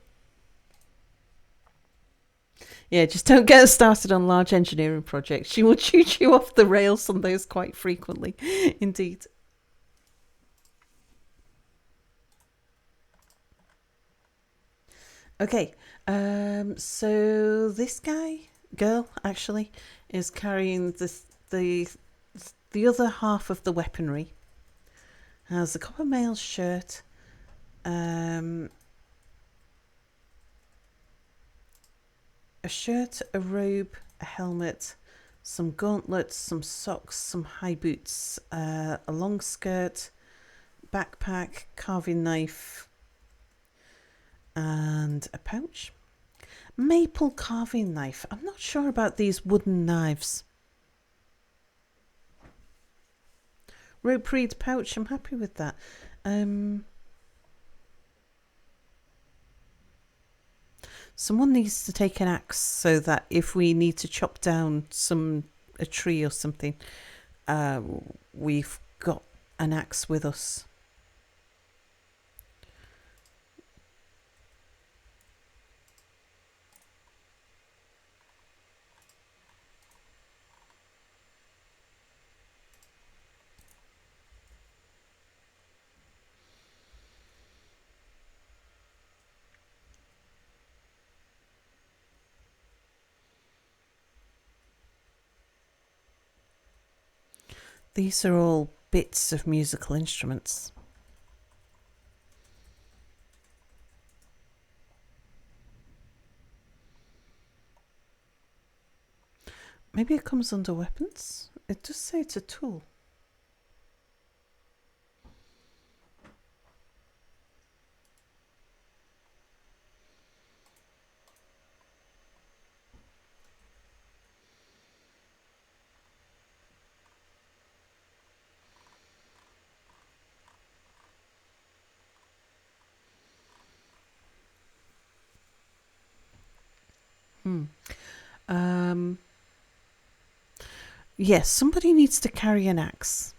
Yeah, just don't get us started on large engineering projects. She will choo you off the rails on those quite frequently. Indeed. Okay, so this girl actually, is carrying the other half of the weaponry. Has a copper mail shirt, a shirt, a robe, a helmet, some gauntlets, some socks, some high boots, a long skirt, backpack, carving knife, and a pouch. Maple carving knife. I'm not sure about these wooden knives. Rope reed pouch. I'm happy with that. Someone needs to take an axe so that if we need to chop down a tree or something, we've got an axe with us. These are all bits of musical instruments. Maybe it comes under weapons. It does say it's a tool. Yes, somebody needs to carry an axe.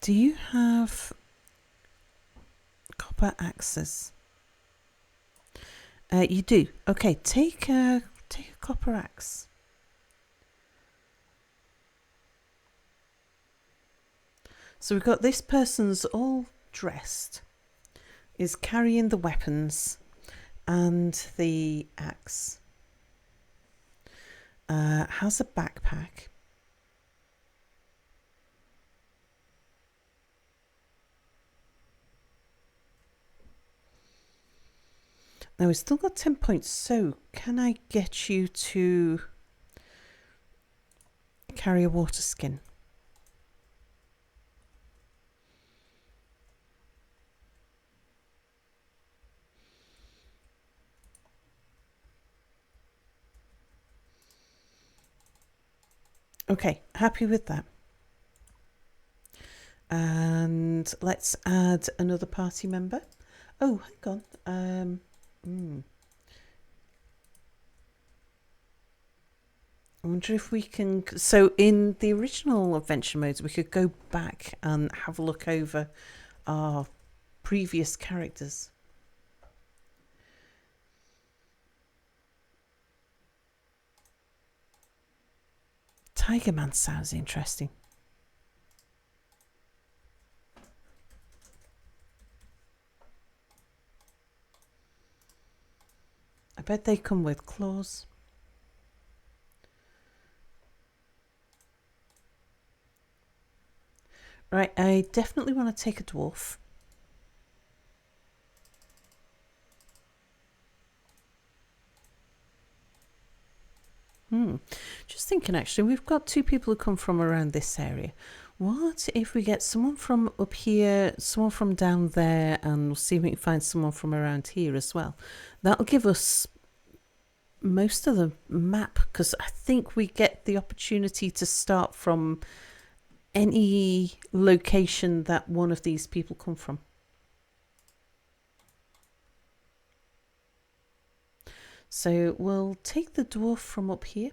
Do you have copper axes? You do. Okay, take a copper axe. So we've got this person's all dressed, is carrying the weapons and the axe. Has a backpack. Now we've still got 10 points, so can I get you to carry a water skin? Okay, happy with that. And let's add another party member. Oh, hang on. I wonder if we can... So in the original adventure modes, we could go back and have a look over our previous characters. Tiger Man sounds interesting. I bet they come with claws. Right, I definitely want to take a dwarf. Just thinking, actually, we've got 2 people who come from around this area. What if we get someone from up here, someone from down there, and we'll see if we can find someone from around here as well. That'll give us most of the map, because I think we get the opportunity to start from any location that one of these people come from. So we'll take the dwarf from up here.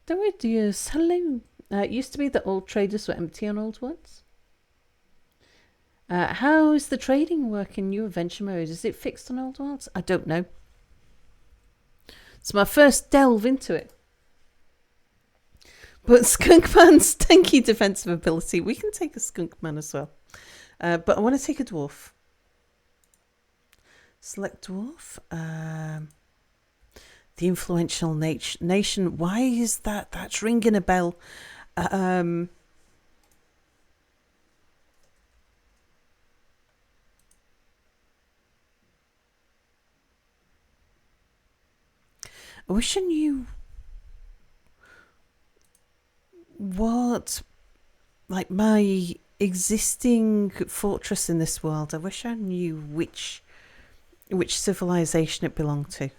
Doridius, hello. It used to be that all traders were empty on Old Worlds. How is the trading work in new adventure mode? Is it fixed on Old Worlds? I don't know. It's my first delve into it. But Skunkman's tanky defensive ability. We can take a Skunkman as well. But I want to take a dwarf. Select dwarf. The influential nation. Why is that? That's ringing a bell. I wish I knew what, like, my existing fortress in this world. I wish I knew which civilization it belonged to.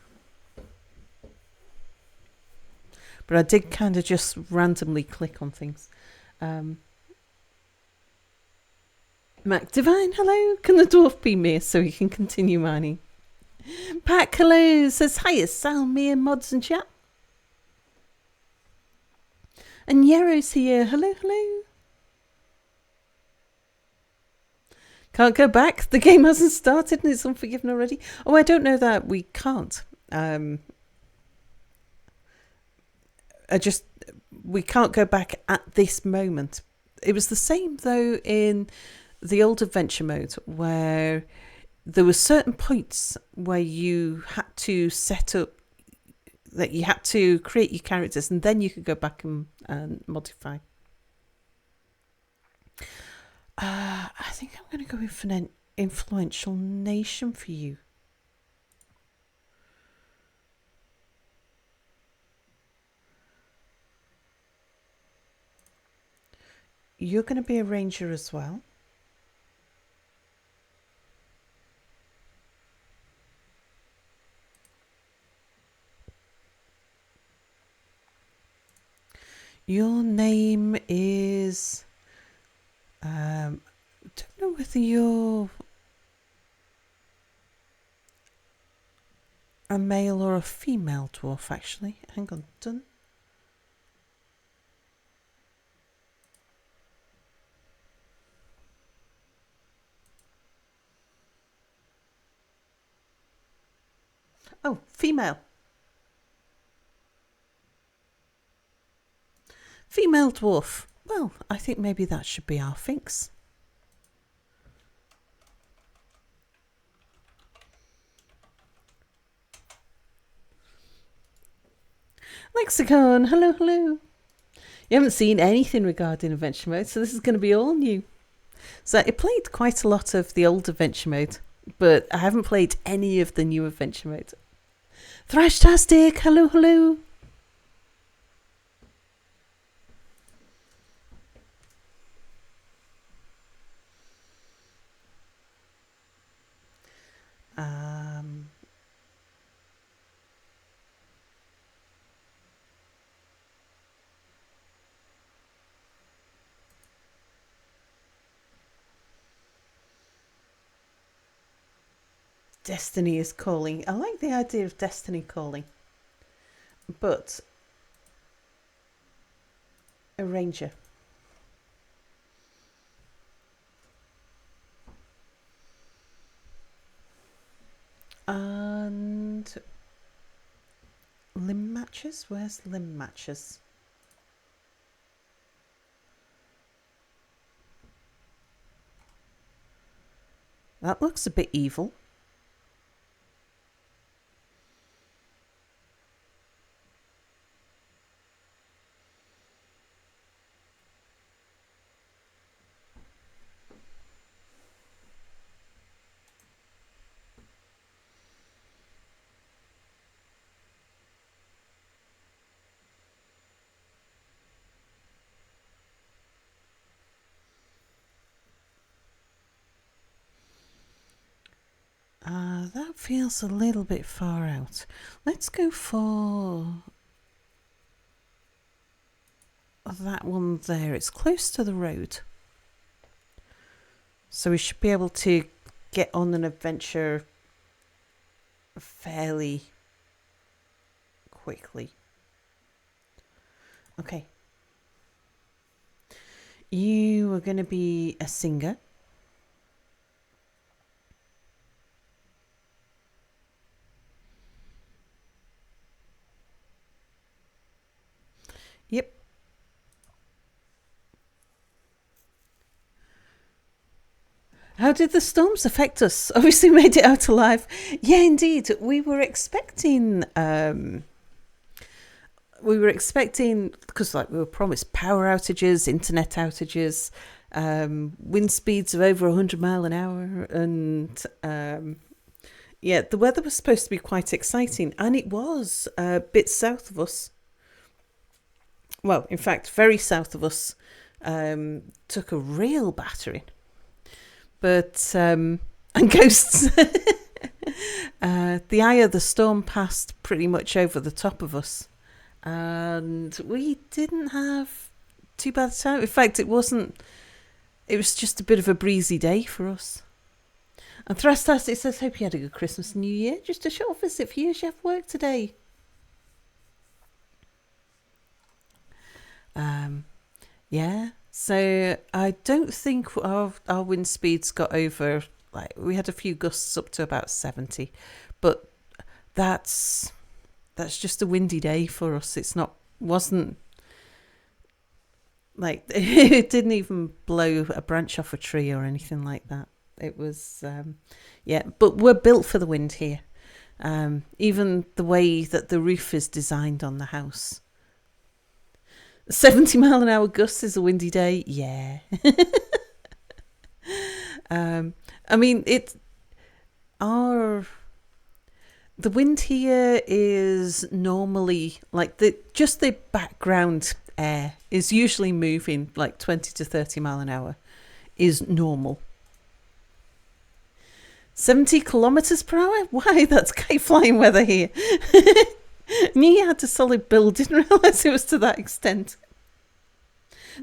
But I did kind of just randomly click on things. Mac Divine, hello. Can the dwarf be me so he can continue mining? Pat, hello. Says, hiya, Salmir mods and chat. And Yero's here. Hello, hello. Can't go back. The game hasn't started and it's Unforgiven already. Oh, I don't know that we can't. We can't go back at this moment. It was the same though in the old adventure mode, where there were certain points where you had to set up, that you had to create your characters, and then you could go back and modify. I think I'm going to go with an influential nation for you. You're going to be a ranger as well. Your name is... I don't know whether you're a male or a female dwarf, actually. Hang on, done. Oh, female. Female dwarf. Well, I think maybe that should be our Finks. Lexicon, hello, hello. You haven't seen anything regarding adventure mode, so this is going to be all new. So I played quite a lot of the old adventure mode, but I haven't played any of the new adventure mode. Thrashtastic, hello, hello. Destiny is calling. I like the idea of destiny calling. But a ranger. And limb matches? Where's limb matches? That looks a bit evil. feels a little bit far out. Let's go for that one there. It's close to the road. So we should be able to get on an adventure fairly quickly. Okay. You are going to be a singer. Yep. How did the storms affect us? Obviously made it out alive. Yeah, indeed. We were expecting, because like we were promised power outages, internet outages, wind speeds of over 100 mile an hour. And yeah, the weather was supposed to be quite exciting. And it was a bit south of us. Well, in fact, very south of us. Took a real battering. But, and ghosts. The eye of the storm passed pretty much over the top of us. And we didn't have too bad a time. In fact, it was just a bit of a breezy day for us. And Thrastas, it says, hope you had a good Christmas and New Year. Just a short visit for you as you have work today. Yeah. So I don't think our wind speeds got over, like we had a few gusts up to about 70, but that's just a windy day for us. Wasn't like, it didn't even blow a branch off a tree or anything like that. It was, yeah, but we're built for the wind here. Even the way that the roof is designed on the house. 70 mile an hour gusts is a windy day. Yeah. I mean, the wind here is normally like the background air is usually moving like 20 to 30 mile an hour is normal. 70 kilometers per hour? Why? That's kite flying weather here. Knew you had a solid build, didn't realise it was to that extent.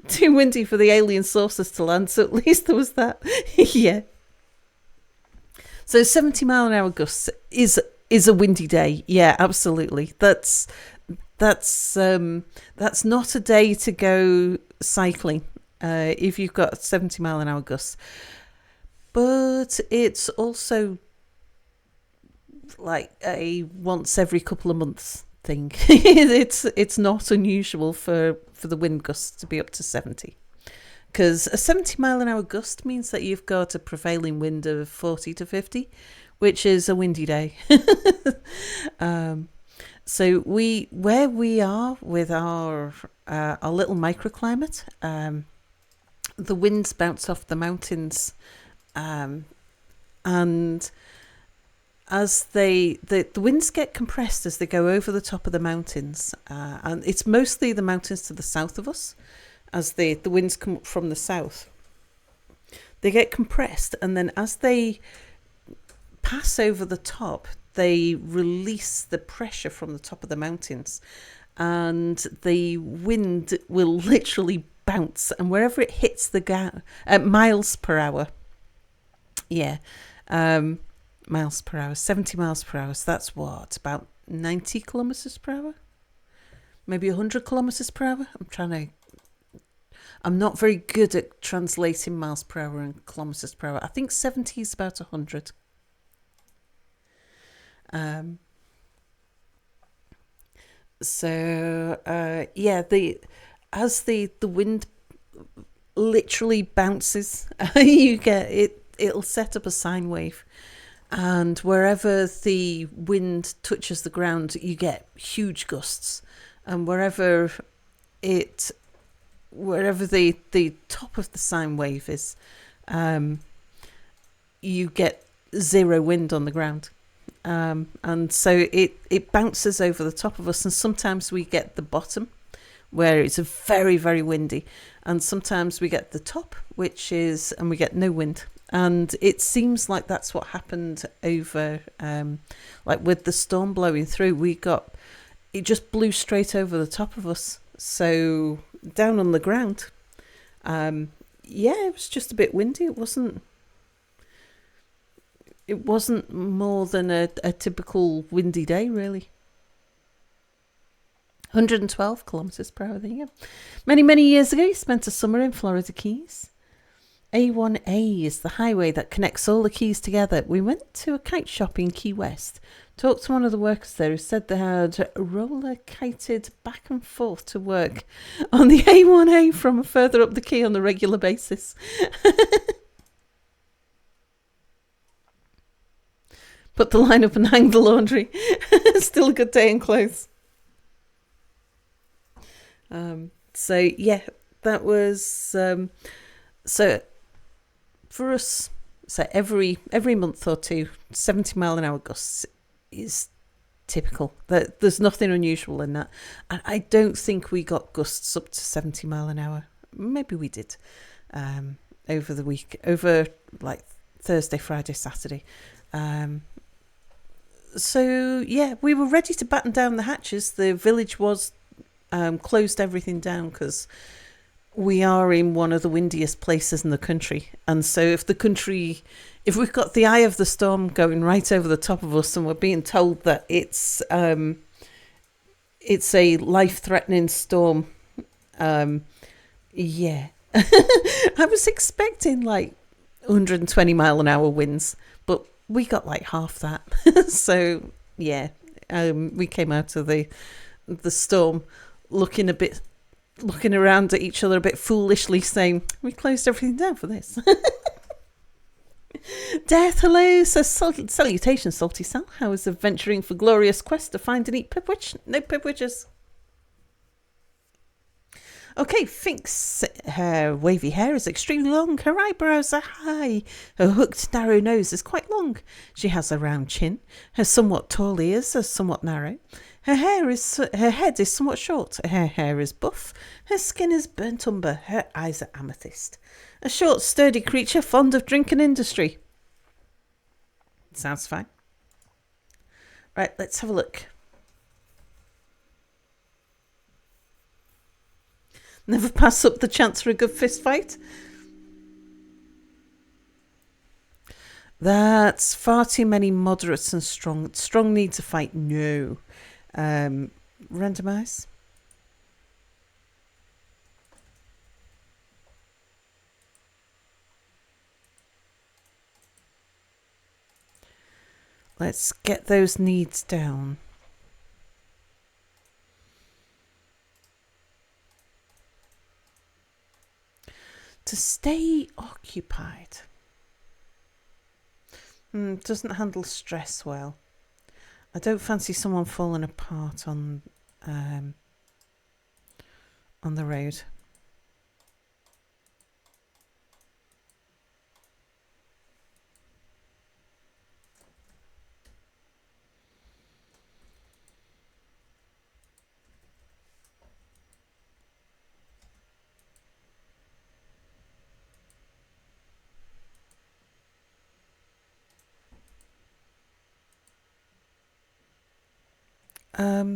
Too windy for the alien saucers to land, so at least there was that. Yeah. So 70 mile an hour gusts is a windy day. Yeah, absolutely. That's not a day to go cycling if you've got 70 mile an hour gusts. But it's also like a once every couple of months thing. It's not unusual for the wind gusts to be up to 70, because a 70 mile an hour gust means that you've got a prevailing wind of 40 to 50, which is a windy day. So where we are with our little microclimate, the winds bounce off the mountains, and as the winds get compressed as they go over the top of the mountains, and it's mostly the mountains to the south of us. As the winds come up from the south, they get compressed, and then as they pass over the top, they release the pressure from the top of the mountains, and the wind will literally bounce, and wherever it hits the miles per hour, miles per hour, 70 miles per hour. So that's what, about 90 kilometers per hour? Maybe 100 kilometers per hour? I'm not very good at translating miles per hour and kilometers per hour. I think 70 is about 100. As the wind literally bounces, you get it. It'll set up a sine wave, and wherever the wind touches the ground, you get huge gusts, and wherever the top of the sine wave is, you get zero wind on the ground. And so it bounces over the top of us, and sometimes we get the bottom where it's very, very windy, and sometimes we get the top, and we get no wind. And it seems like that's what happened over, like with the storm blowing through. It just blew straight over the top of us. So down on the ground, it was just a bit windy. It wasn't more than a typical windy day, really. 112 kilometres per hour, there you go. Many, many years ago, he spent a summer in Florida Keys. A1A is the highway that connects all the keys together. We went to a kite shop in Key West, talked to one of the workers there who said they had roller kited back and forth to work on the A1A from further up the key on a regular basis. Put the line up and hang the laundry. Still a good day in clothes. That was so for us. So every month or two, 70 mile an hour gusts is typical. There's nothing unusual in that. And I don't think we got gusts up to 70 mile an hour. Maybe we did over the week, over like Thursday, Friday, Saturday. We were ready to batten down the hatches. The village was closed everything down because we are in one of the windiest places in the country. And so if we've got the eye of the storm going right over the top of us and we're being told that it's a life-threatening storm, I was expecting like 120 mile an hour winds, but we got like half that. So we came out of the storm looking around at each other a bit foolishly, saying, we closed everything down for this. Death, hello, says salutations, Salty Sal. How is adventuring for glorious quest to find and eat pipwitch? No pipwitches. Okay, Finks, her wavy hair is extremely long, her eyebrows are high, her hooked narrow nose is quite long, she has a round chin, her somewhat tall ears are somewhat narrow, her head is somewhat short, her hair is buff, her skin is burnt umber, her eyes are amethyst. A short, sturdy creature fond of drink and industry. Sounds fine. Right, let's have a look. Never pass up the chance for a good fist fight. That's far too many moderates and strong. Strong need to fight. No. Randomize. Let's get those needs down. To stay occupied. Doesn't handle stress well. I don't fancy someone falling apart on the road.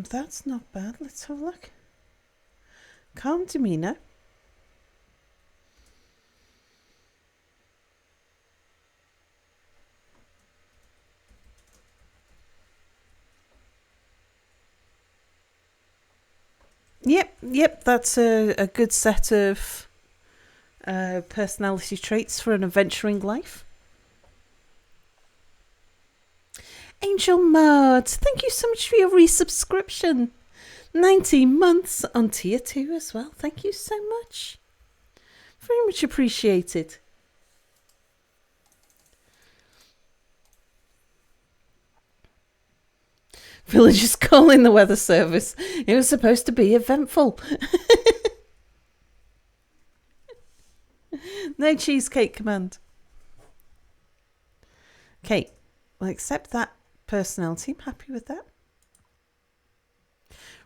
That's not bad. Let's have a look. Calm demeanor. Yep, that's a good set of personality traits for an adventuring life. Angel Mud, thank you so much for your resubscription. 19 months on tier 2 as well. Thank you so much. Very much appreciated. Villagers calling the weather service. It was supposed to be eventful. No cheesecake command. Okay, we'll accept that personality. I'm happy with that.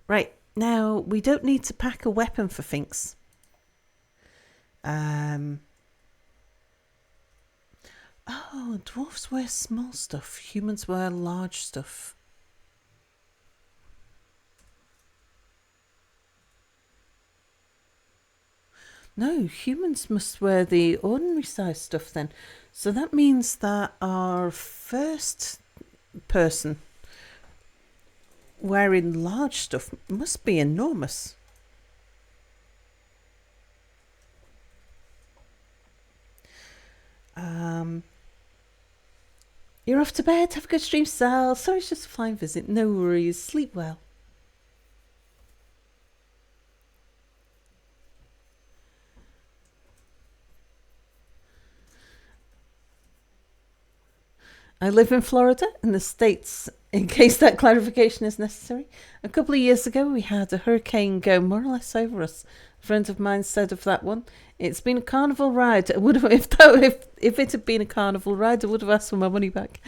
Right, now we don't need to pack a weapon for Finks. Oh, dwarves wear small stuff. Humans wear large stuff. No, humans must wear the ordinary size stuff then. So that means that our first person wearing large stuff must be enormous. You're off to bed. Have a good stream, Sal. Sorry, it's just a fine visit. No worries. Sleep well. I live in Florida, in the States, in case that clarification is necessary. A couple of years ago, we had a hurricane go more or less over us. A friend of mine said of that one, it's been a carnival ride. I would have, if it had been a carnival ride, I would have asked for my money back.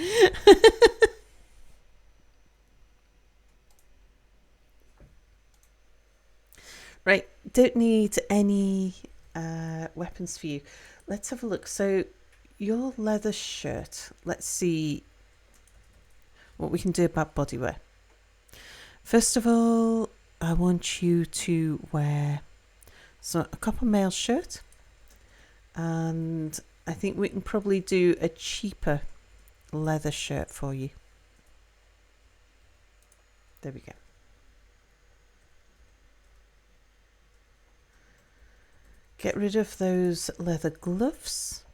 Right, don't need any weapons for you. Let's have a look. So, your leather shirt. Let's see what we can do about bodywear. First of all, I want you to wear a copper mail shirt, and I think we can probably do a cheaper leather shirt for you. There we go. Get rid of those leather gloves.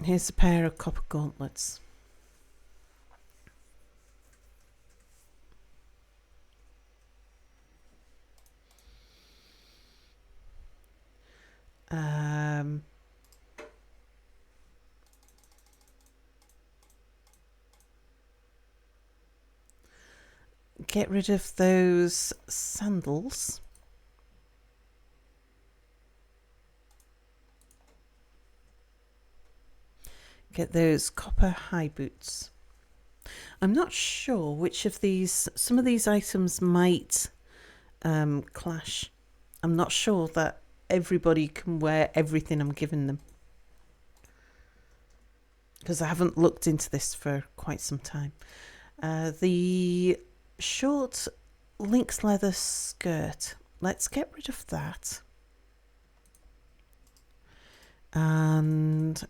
Here's a pair of copper gauntlets. Get rid of those sandals. Get those copper high boots. I'm not sure which of these, some of these items might clash. I'm not sure that everybody can wear everything I'm giving them, because I haven't looked into this for quite some time. The short lynx leather skirt, let's get rid of that. And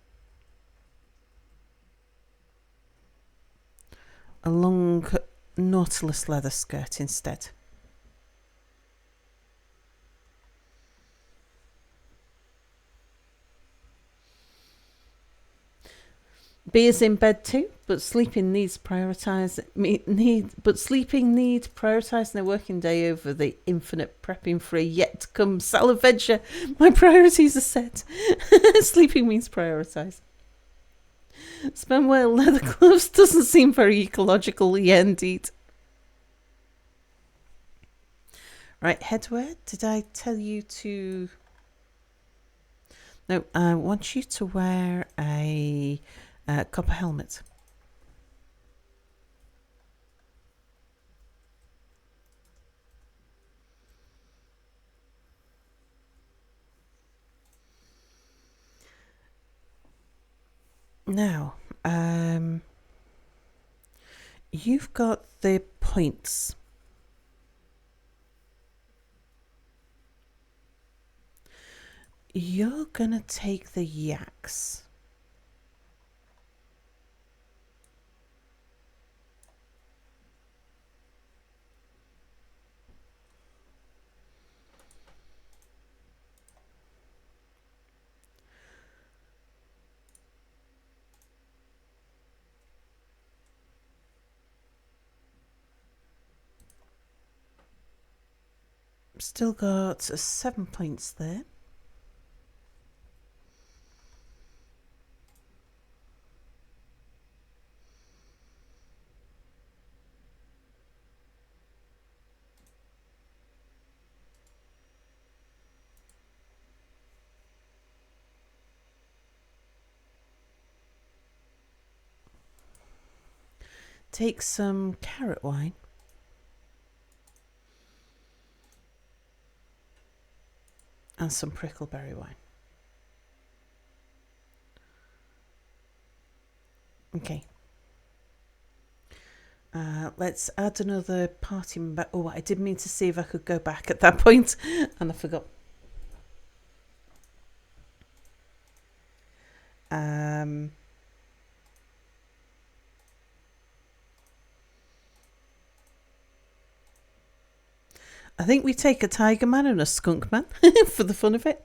a long nautilus leather skirt instead. B is in bed too, but sleeping needs prioritising their working day over the infinite prepping for a yet to come Sal adventure. My priorities are set. Sleeping means prioritise. Sperm whale leather gloves doesn't seem very ecological. Yeah, indeed. Right, headwear. Did I tell you to? No, I want you to wear a copper helmet. Now, you've got the points. You're gonna take the yaks. Still got 7 points there. Take some carrot wine. and some prickleberry wine. Okay. Let's add another party member. Oh, I did mean to see if I could go back at that point, and I forgot. I think we take a tiger man and a skunk man for the fun of it.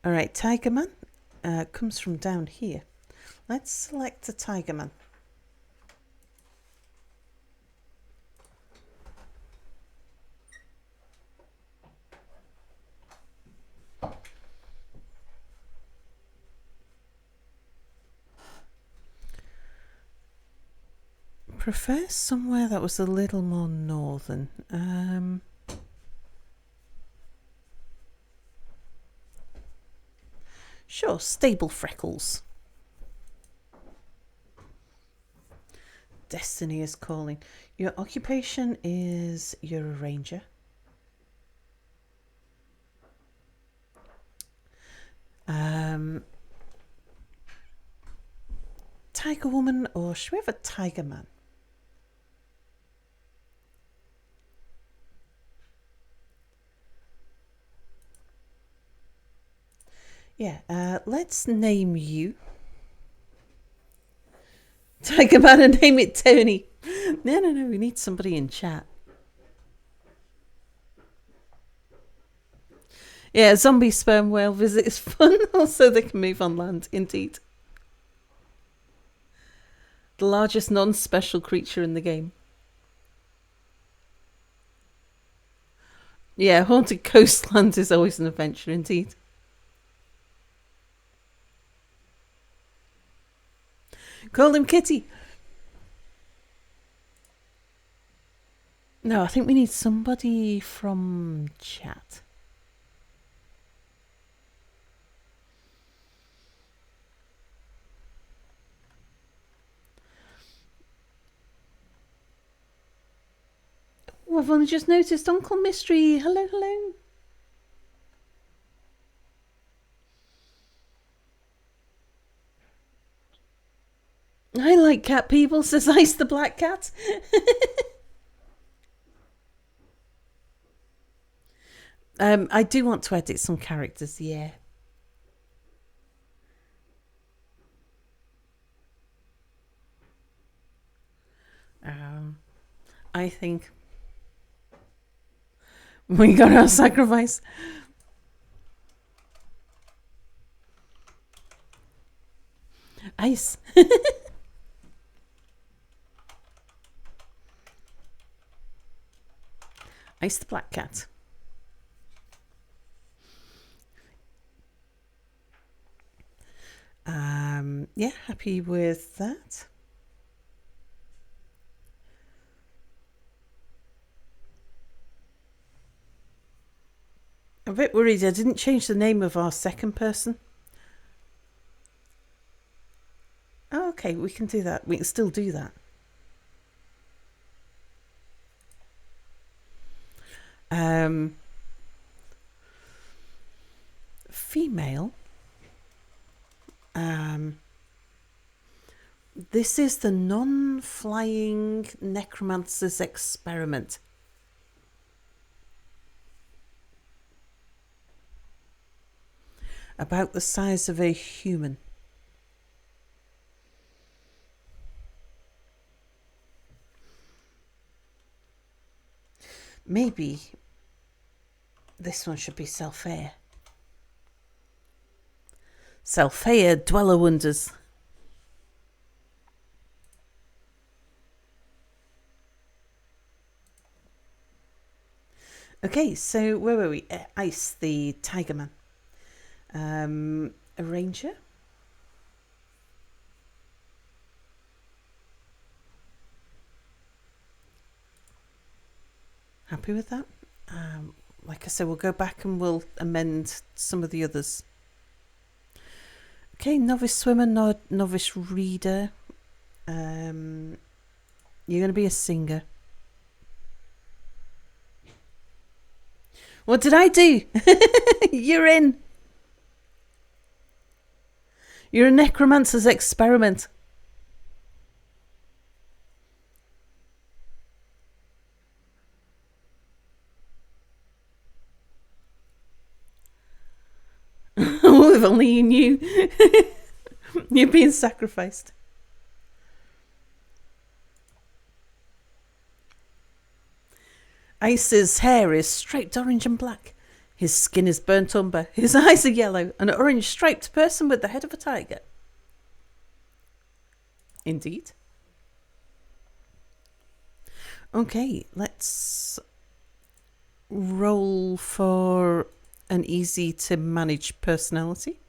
All right, tiger man comes from down here. Let's select a tiger man. Prefer somewhere that was a little more northern. Sure, Stable Freckles. Destiny is calling. Your occupation is you're a ranger. Tiger woman, or should we have a tiger man? Yeah, let's name you Tiger Man and name it Tony. No, we need somebody in chat. Yeah, zombie sperm whale visit is fun. Also, they can move on land, indeed. The largest non-special creature in the game. Yeah, haunted coastland is always an adventure, indeed. Call him Kitty. No, I think we need somebody from chat. Oh, I've only just noticed Uncle Mystery. Hello. I like cat people, says Ice the Black Cat. I do want to edit some characters, yeah. I think we got our sacrifice. Ice. Ice the Black Cat. Yeah, happy with that. I'm a bit worried I didn't change the name of our second person. Oh, okay, we can do that. We can still do that. Female. This is the non-flying necromancer's experiment. About the size of a human. Maybe this one should be Selphia. Selphia, Dweller Wonders. Okay, so where were we? Ice, the Tiger Man. A ranger. Happy with that? Like I said, we'll go back and we'll amend some of the others. Okay, novice swimmer, novice reader. You're going to be a singer. What did I do? You're in. You're a necromancer's experiment. Oh, if only you knew. You're being sacrificed. Ace's hair is striped orange and black. His skin is burnt umber. His eyes are yellow. An orange striped person with the head of a tiger. Indeed. Okay, let's roll for an easy to manage personality.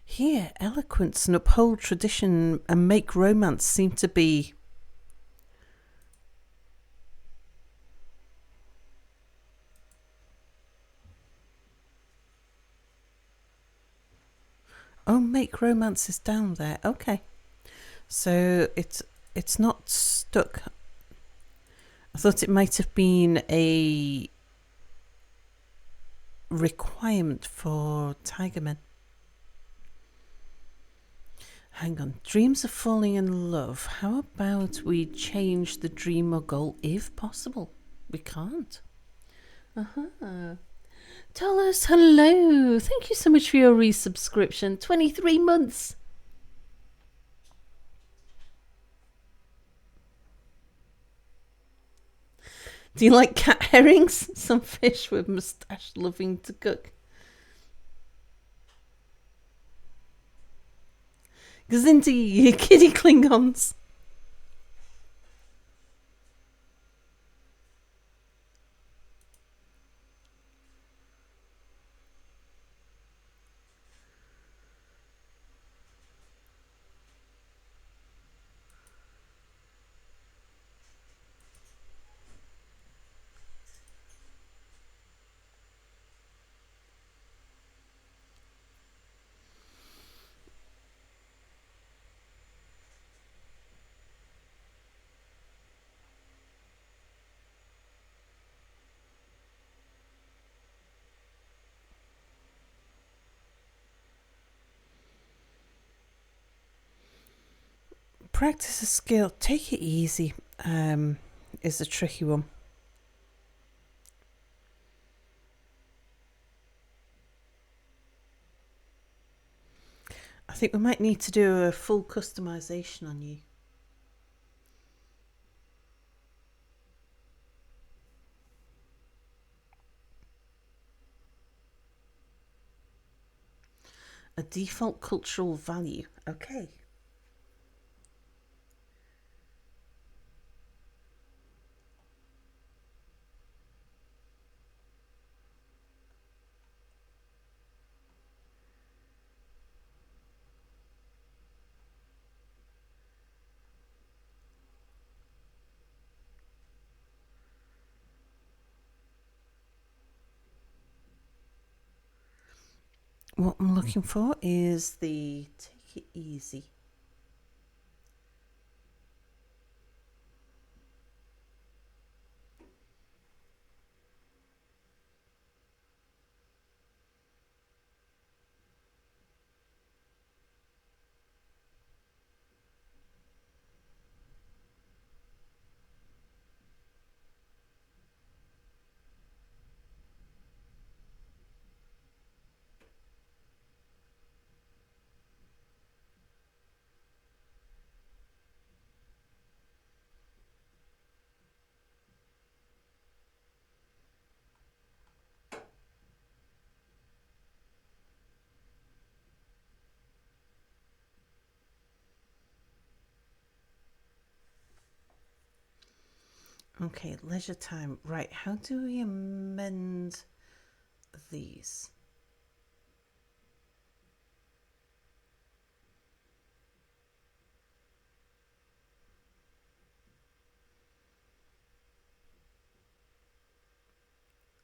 Here, eloquence and uphold tradition and make romance seem to be oh, make romance is down there. Okay. So it's not stuck. I thought it might have been a requirement for Tigermen. Hang on. Dreams of falling in love. How about we change the dream or goal if possible? We can't. Dollars, hello. Thank you so much for your resubscription. 23 months. Do you like cat herrings? Some fish with moustache loving to cook. Gazinti, kitty Klingons. Practice a skill. Take it easy. Is a tricky one. I think we might need to do a full customization on you. A default cultural value. Okay. What I'm looking for is the take it easy. Okay, leisure time. Right, how do we amend these?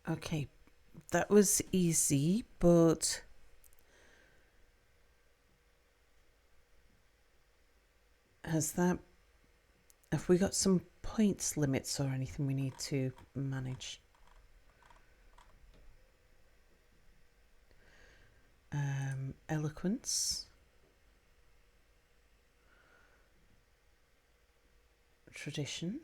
Okay, that was easy, but have we got some points limits or anything we need to manage? Eloquence, tradition.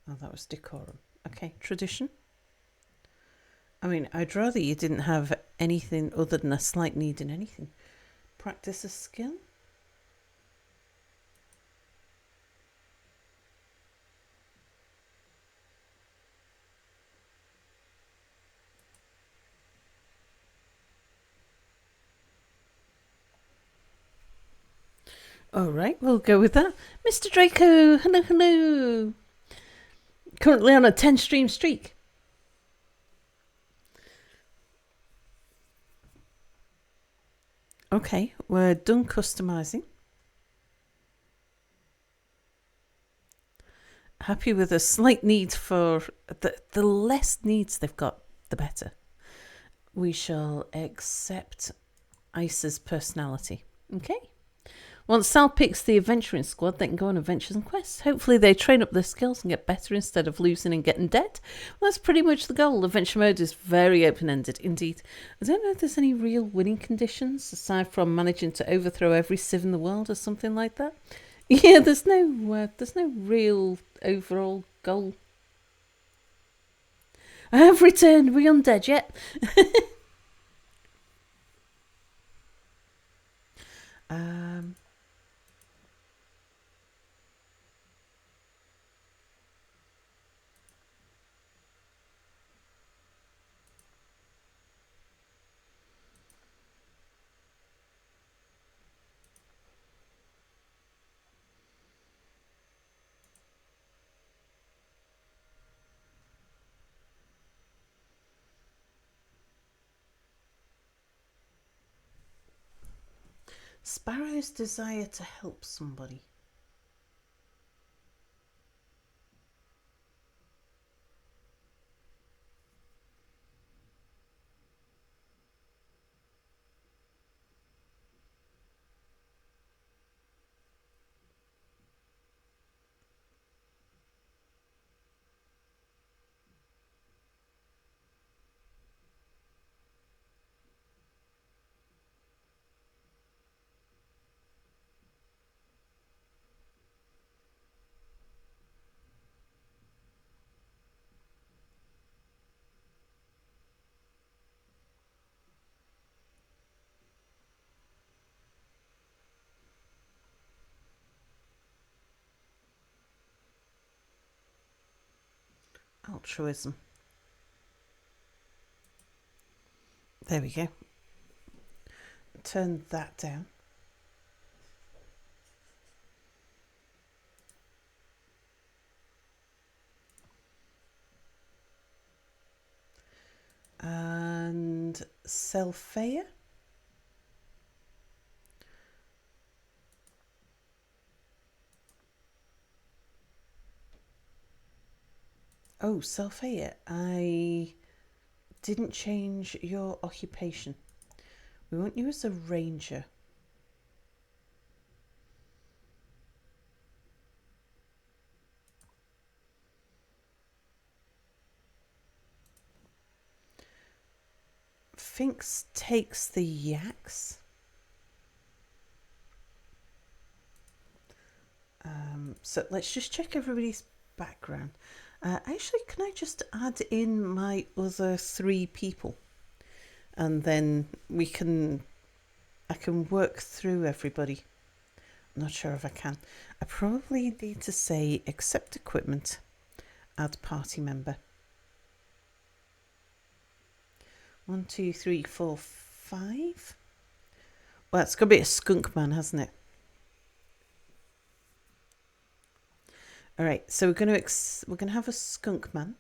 Oh, that was decorum. Okay, tradition. I mean, I'd rather you didn't have anything other than a slight need in anything. Practice a skill. All right, we'll go with that. Mr. Draco, hello, hello. Currently on a 10 stream streak. Okay, we're done customizing. Happy with a slight need for the less needs they've got, the better. We shall accept Isa's personality. Okay. Once Sal picks the adventuring squad, they can go on adventures and quests. Hopefully they train up their skills and get better instead of losing and getting dead. Well, that's pretty much the goal. Adventure mode is very open-ended indeed. I don't know if there's any real winning conditions aside from managing to overthrow every civ in the world or something like that. Yeah, there's no real overall goal. I have returned. We undead yet? Sparrow's desire to help somebody. Altruism. There we go. Turn that down. And Selphia. Oh, Selphia, I didn't change your occupation. We want you as a ranger. Finks takes the yaks. So let's just check everybody's background. Actually, can I just add in my other 3 people? And then I can work through everybody. I'm not sure if I can. I probably need to say accept equipment, add party member. 1, 2, 3, 4, 5. Well, it's got to be a skunk man, hasn't it? All right, so we're going to have a skunk man.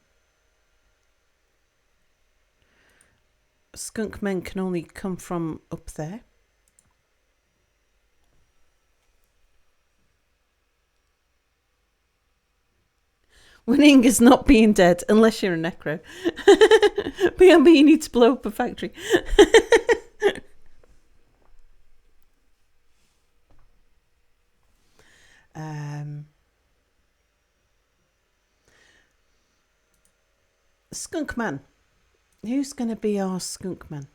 Skunk men can only come from up there. Winning is not being dead, unless you're a necro. But you need to blow up a factory. Skunk Man. Who's going to be our skunk man?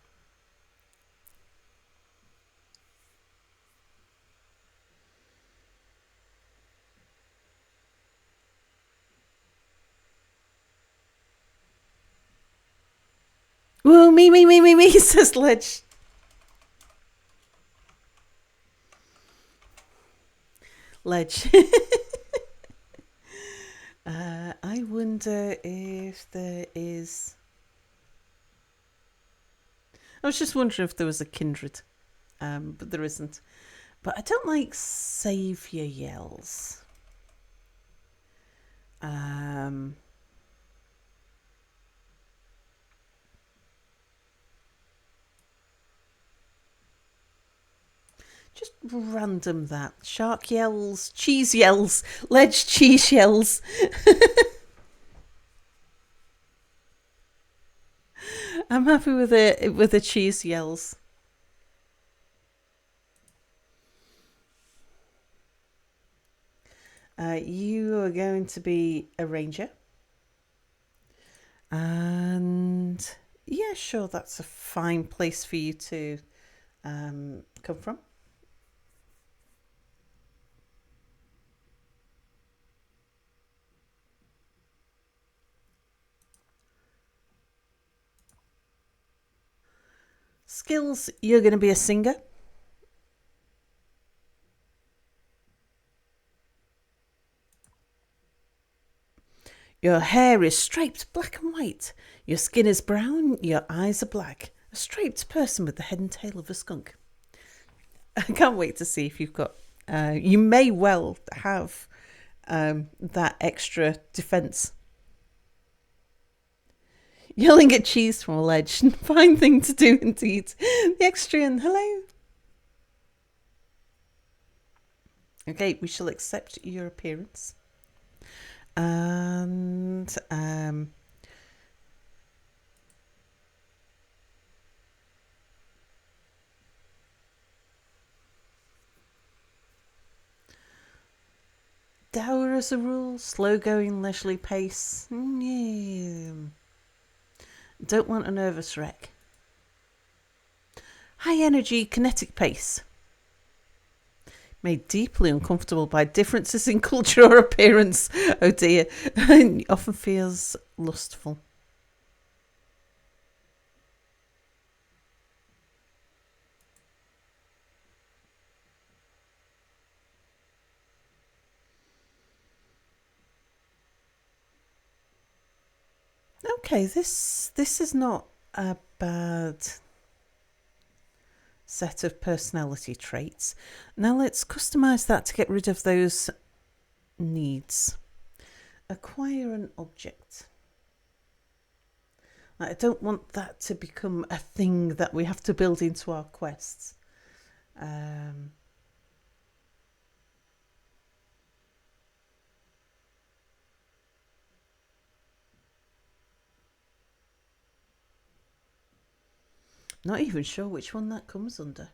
Whoa, me, says Ledge. Ledge. I wonder if there is... I was just wondering if there was a kindred, but there isn't. But I don't like saviour yells. Just random that. Shark yells, cheese yells, Ledge cheese yells. I'm happy with the cheese yells. You are going to be a ranger. And yeah, sure, that's a fine place for you to come from. Skills, you're going to be a singer. Your hair is striped black and white. Your skin is brown. Your eyes are black. A striped person with the head and tail of a skunk. I can't wait to see if you've got... you may well have that extra defence. Yelling at cheese from a ledge. Fine thing to do indeed. The Extrian, hello. Okay, we shall accept your appearance. And dour as a rule, slow going, leisurely pace. Don't want a nervous wreck. High energy, kinetic pace. Made deeply uncomfortable by differences in culture or appearance. Oh dear. Often feels lustful. Okay, this is not a bad set of personality traits. Now let's customize that to get rid of those needs. Acquire an object. I don't want that to become a thing that we have to build into our quests. Not even sure which one that comes under.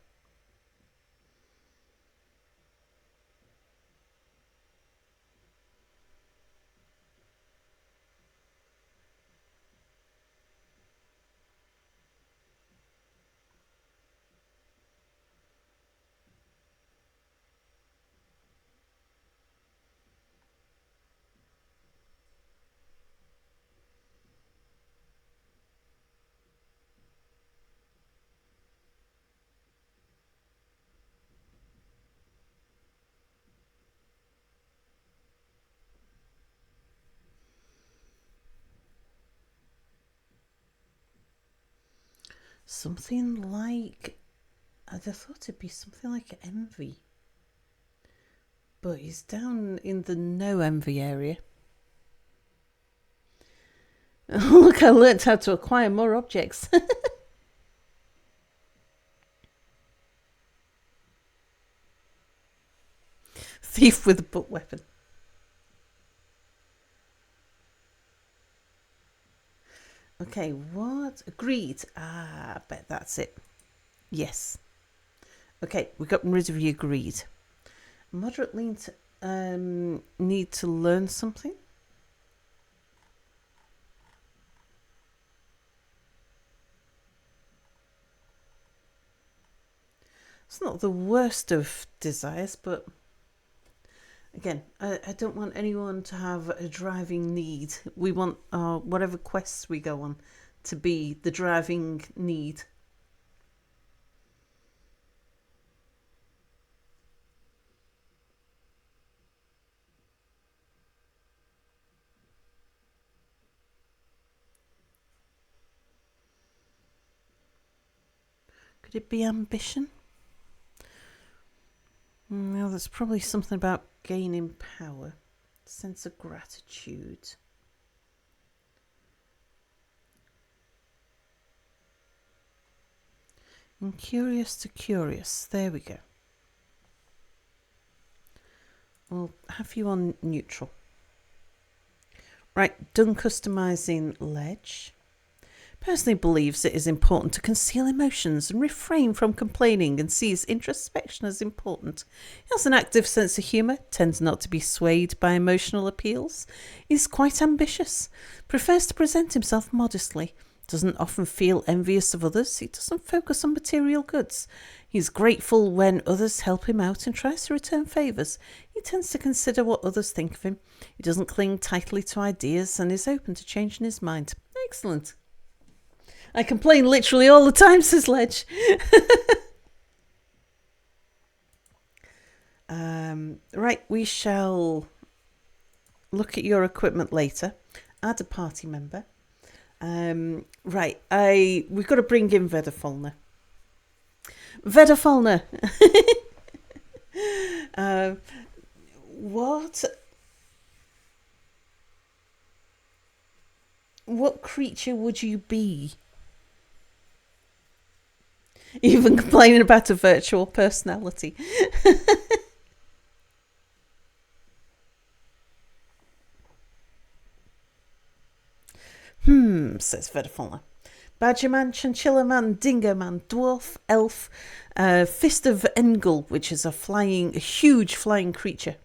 Something like... I'd have thought it'd be something like envy. But he's down in the no envy area. Look, I learnt how to acquire more objects. Thief with a butt weapon. Okay, what? Greed. Ah, I bet that's it. Yes. Okay, we got rid of your greed. Moderate need to learn something. It's not the worst of desires, but again, I don't want anyone to have a driving need. We want whatever quests we go on to be the driving need. Could it be ambition? No, that's probably something about gaining power. Sense of gratitude. And curious to curious. There we go. We'll have you on neutral. Right, done customising Ledge. Personally believes it is important to conceal emotions and refrain from complaining and sees introspection as important. He has an active sense of humour, tends not to be swayed by emotional appeals. He is quite ambitious, prefers to present himself modestly, doesn't often feel envious of others, he doesn't focus on material goods. He's grateful when others help him out and tries to return favours. He tends to consider what others think of him. He doesn't cling tightly to ideas and is open to changing his mind. Excellent. I complain literally all the time, says Ledge. Right, we shall look at your equipment later. Add a party member. Right, we've got to bring in Vedafalna. Vedafalna! What creature would you be? Even complaining about a virtual personality. Says Vedafalna. Badger Man, Chinchilla Man, Dingo Man, Dwarf, Elf, Fist of Engel, which is a huge flying creature,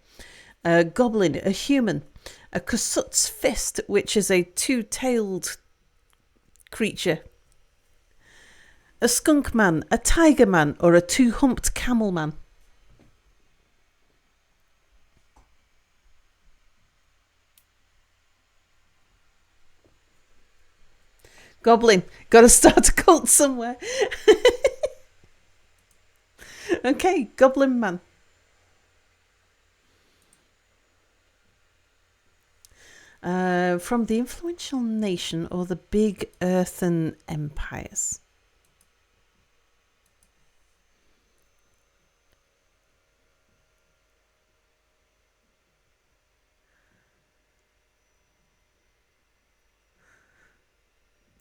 a Goblin, a Human, a Kusut's Fist, which is a two-tailed creature, a Skunk Man, a Tiger Man, or a two-humped Camel Man. Goblin, gotta start a cult somewhere. Okay, Goblin Man. From the influential nation or the big earthen empires?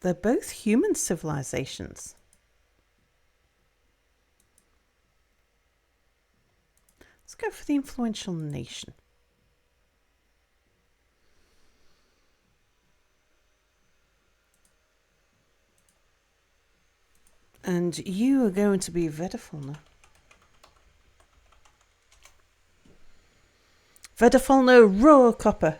They're both human civilizations. Let's go for the influential nation. And you are going to be Vedafalna. Vedafalna Raw Copper.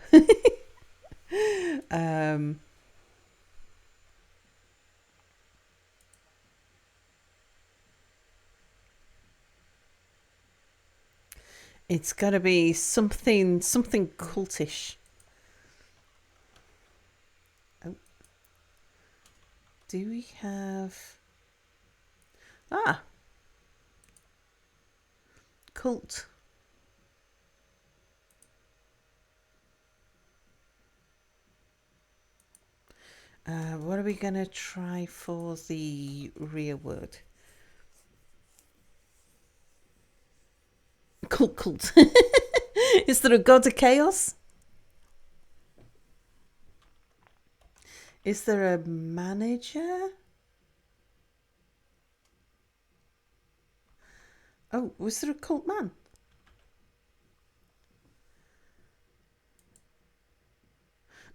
It's got to be something cultish. Oh. Do we have... Cult. What are we going to try for the rear word? Cult. Is there a god of chaos? Is there a manager? Oh, was there a cult man?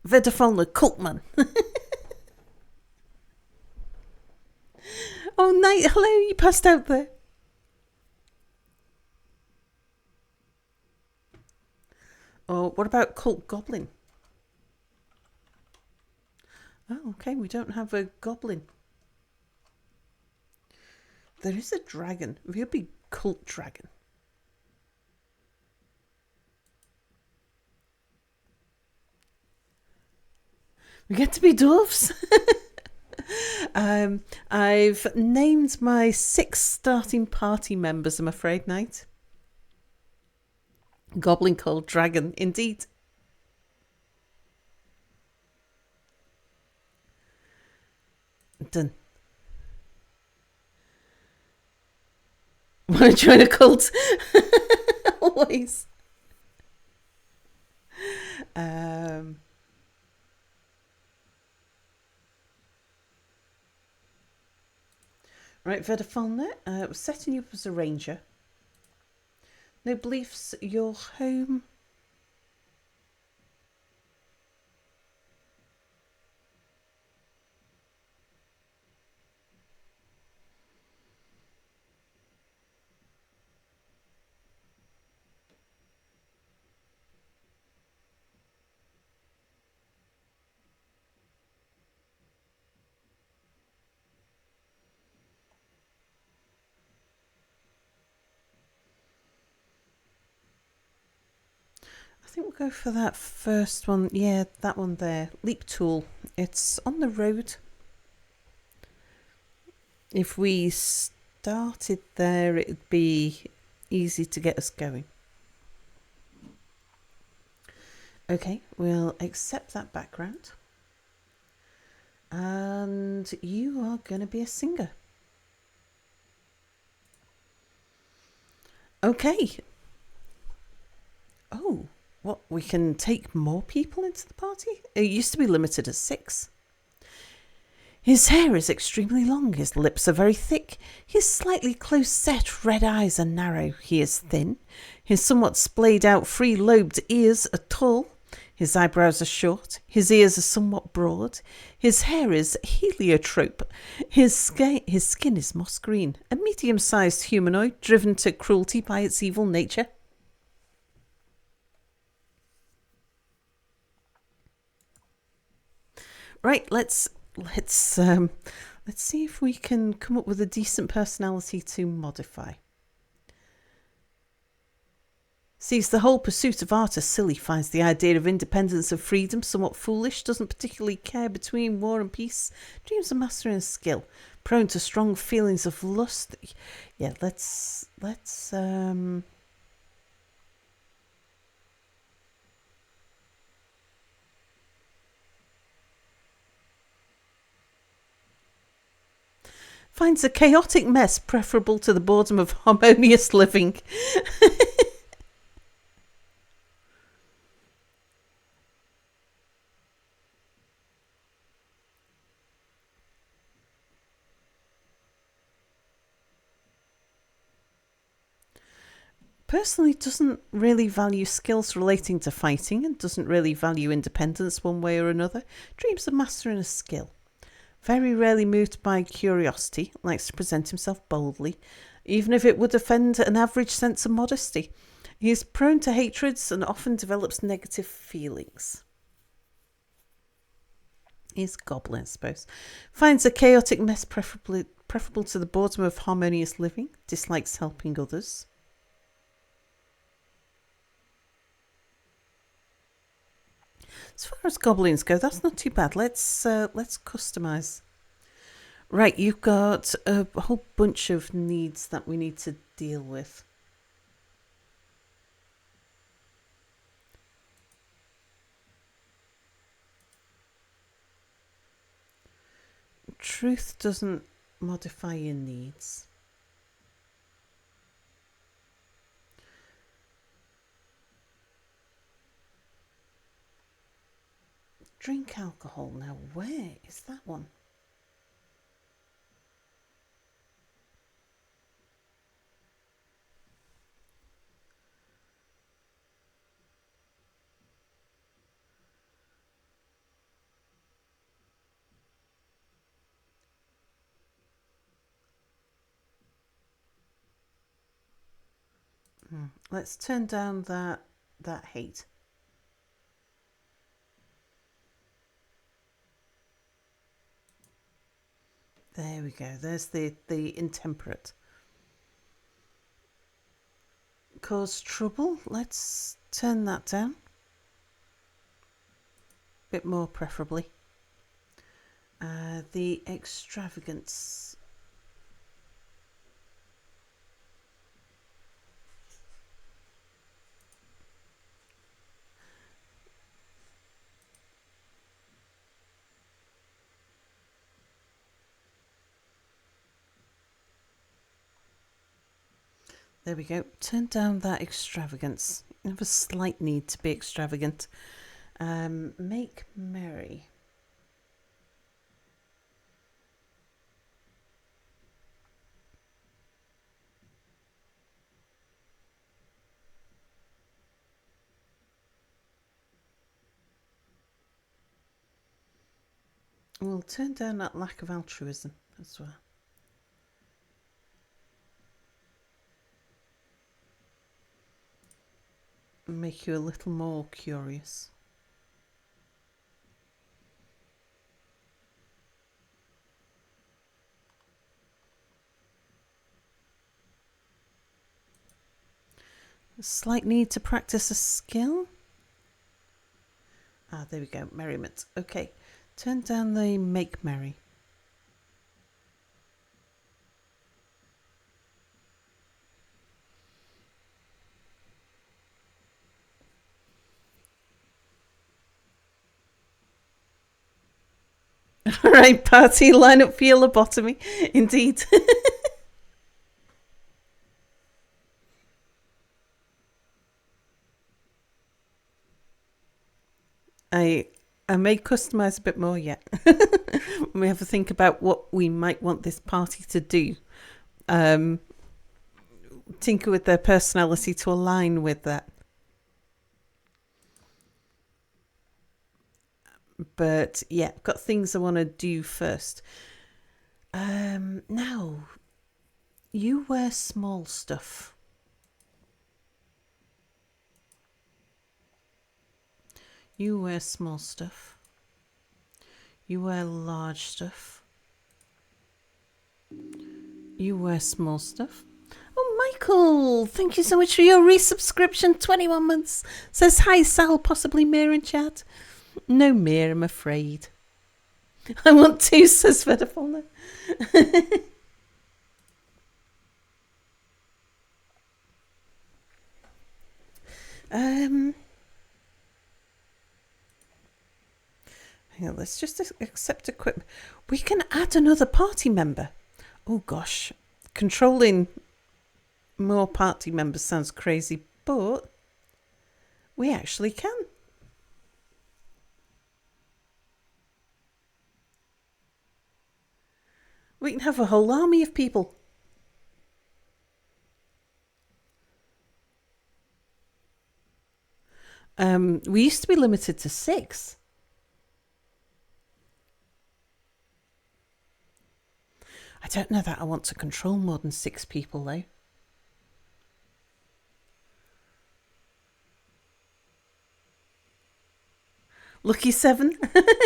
Vedafalna cult man. Oh, night. Hello, you passed out there. Oh, what about Cult Goblin? Oh, okay, we don't have a goblin. There is a dragon. It would be Cult Dragon. We get to be dwarves. I've named my 6 starting party members, I'm afraid, Knight. Goblin, Cult, Dragon, indeed. Done. Want to join a cult? Always. Right, Vedafalna, we're setting you up as a ranger. No beliefs, your home. I think we'll go for that first one. Yeah, that one there. Leap Tool. It's on the road. If we started there, it'd be easy to get us going. Okay, we'll accept that background. And you are going to be a singer. Okay. Oh, what? We can take more people into the party? It used to be limited at 6. His hair is extremely long, his lips are very thick, his slightly close-set red eyes are narrow, he is thin, his somewhat splayed-out free-lobed ears are tall, his eyebrows are short, his ears are somewhat broad, his hair is heliotrope, his skin is moss green, a medium-sized humanoid driven to cruelty by its evil nature. Right, let's see if we can come up with a decent personality to modify. Sees the whole pursuit of art as silly, finds the idea of independence and freedom somewhat foolish, doesn't particularly care between war and peace, dreams of mastering a skill, prone to strong feelings of lust. Yeah, let's finds a chaotic mess preferable to the boredom of harmonious living. Personally doesn't really value skills relating to fighting and doesn't really value independence one way or another. Dreams of mastering a skill. Very rarely moved by curiosity, likes to present himself boldly, even if it would offend an average sense of modesty. He is prone to hatreds and often develops negative feelings. He's a goblin, I suppose. Finds a chaotic mess preferable to the boredom of harmonious living, dislikes helping others. As far as goblins go, that's not too bad. Let's customize. Right, you've got a whole bunch of needs that we need to deal with. Truth doesn't modify your needs. Drink alcohol. Now, where is that one? Let's turn down that heat. There we go. There's the intemperate. Cause trouble. Let's turn that down. Bit more preferably. The extravagance. There we go. Turn down that extravagance. You have a slight need to be extravagant. Make merry. We'll turn down that lack of altruism as well. Make you a little more curious. A slight need to practice a skill. There we go. Merriment. Okay. Turn down the make merry. All right, party, line up for your lobotomy. Indeed. I may customise a bit more yet. We have to think about what we might want this party to do. Tinker with their personality to align with that. But yeah, I've got things I want to do first. Now, you wear small stuff. You wear small stuff. You wear large stuff. You wear small stuff. Oh, Michael, thank you so much for your resubscription. 21 months. Says hi, Sal, possibly Mir in chat. No Mir, I'm afraid. I want to, says Vedafona. Hang on, let's just accept equipment. We can add another party member. Oh gosh, controlling more party members sounds crazy, but we actually can. We can have a whole army of people. We used to be limited to 6. I don't know that I want to control more than 6 people, though. Lucky 7,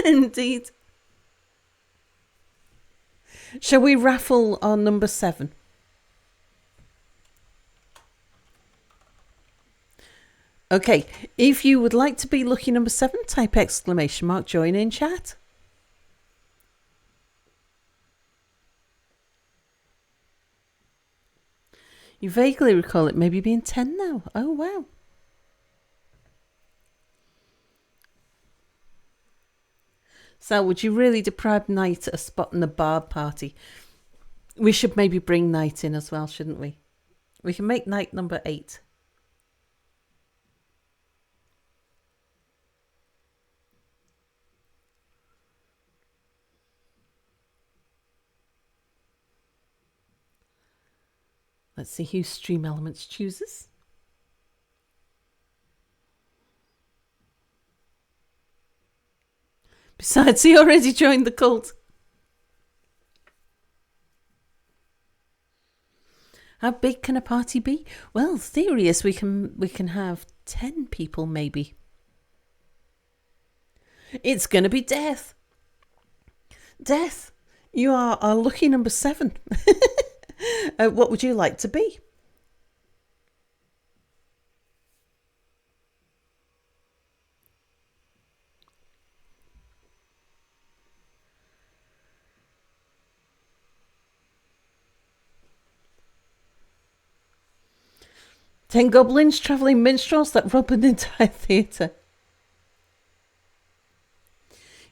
indeed. Shall we raffle on number 7? Okay, if you would like to be lucky number 7, type exclamation mark, join in chat. You vaguely recall it maybe being 10 now. Oh, wow. So, would you really deprive Knight a spot in the bar party? We should maybe bring Knight in as well, shouldn't we? We can make Knight number 8. Let's see who Stream Elements chooses. Besides, he already joined the cult. How big can a party be? Well, the theory is we can have 10 people maybe. It's going to be Death. Death, you are our lucky number 7. What would you like to be? Ten goblins, travelling minstrels that rob an entire theatre.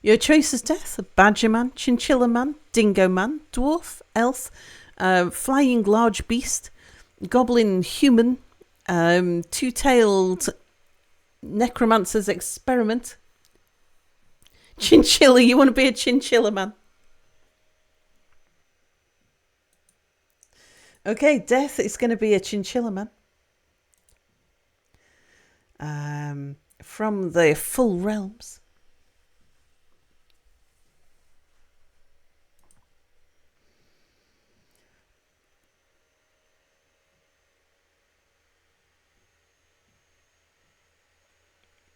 Your choice is Death: Badger Man, Chinchilla Man, Dingo Man, Dwarf, Elf, Flying Large Beast, Goblin Human, Two-Tailed Necromancer's Experiment. Chinchilla, you want to be a Chinchilla Man? Okay, Death is going to be a Chinchilla Man. From the Full Realms.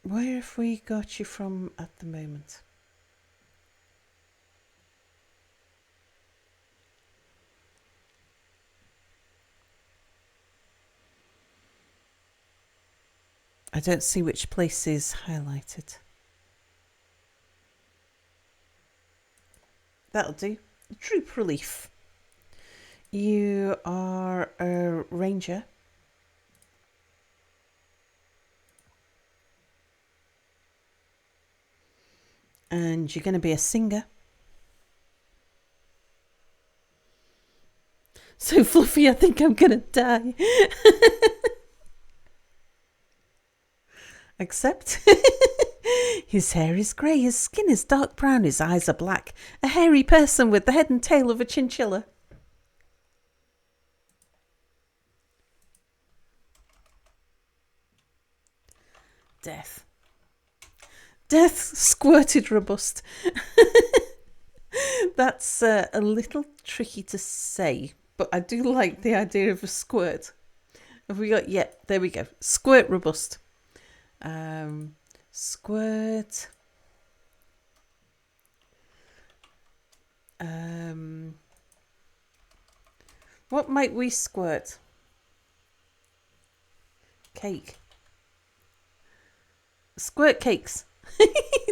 Where have we got you from at the moment? I don't see which place is highlighted. That'll do. Troop Relief. You are a ranger. And you're going to be a singer. So fluffy, I think I'm going to die. Except his hair is grey, his skin is dark brown, his eyes are black. A hairy person with the head and tail of a chinchilla. Death. Death squirted robust. That's a little tricky to say, but I do like the idea of a squirt. Have we got? Yeah, there we go. Squirt robust. Squirt. What might we squirt? Cake. Squirt cakes.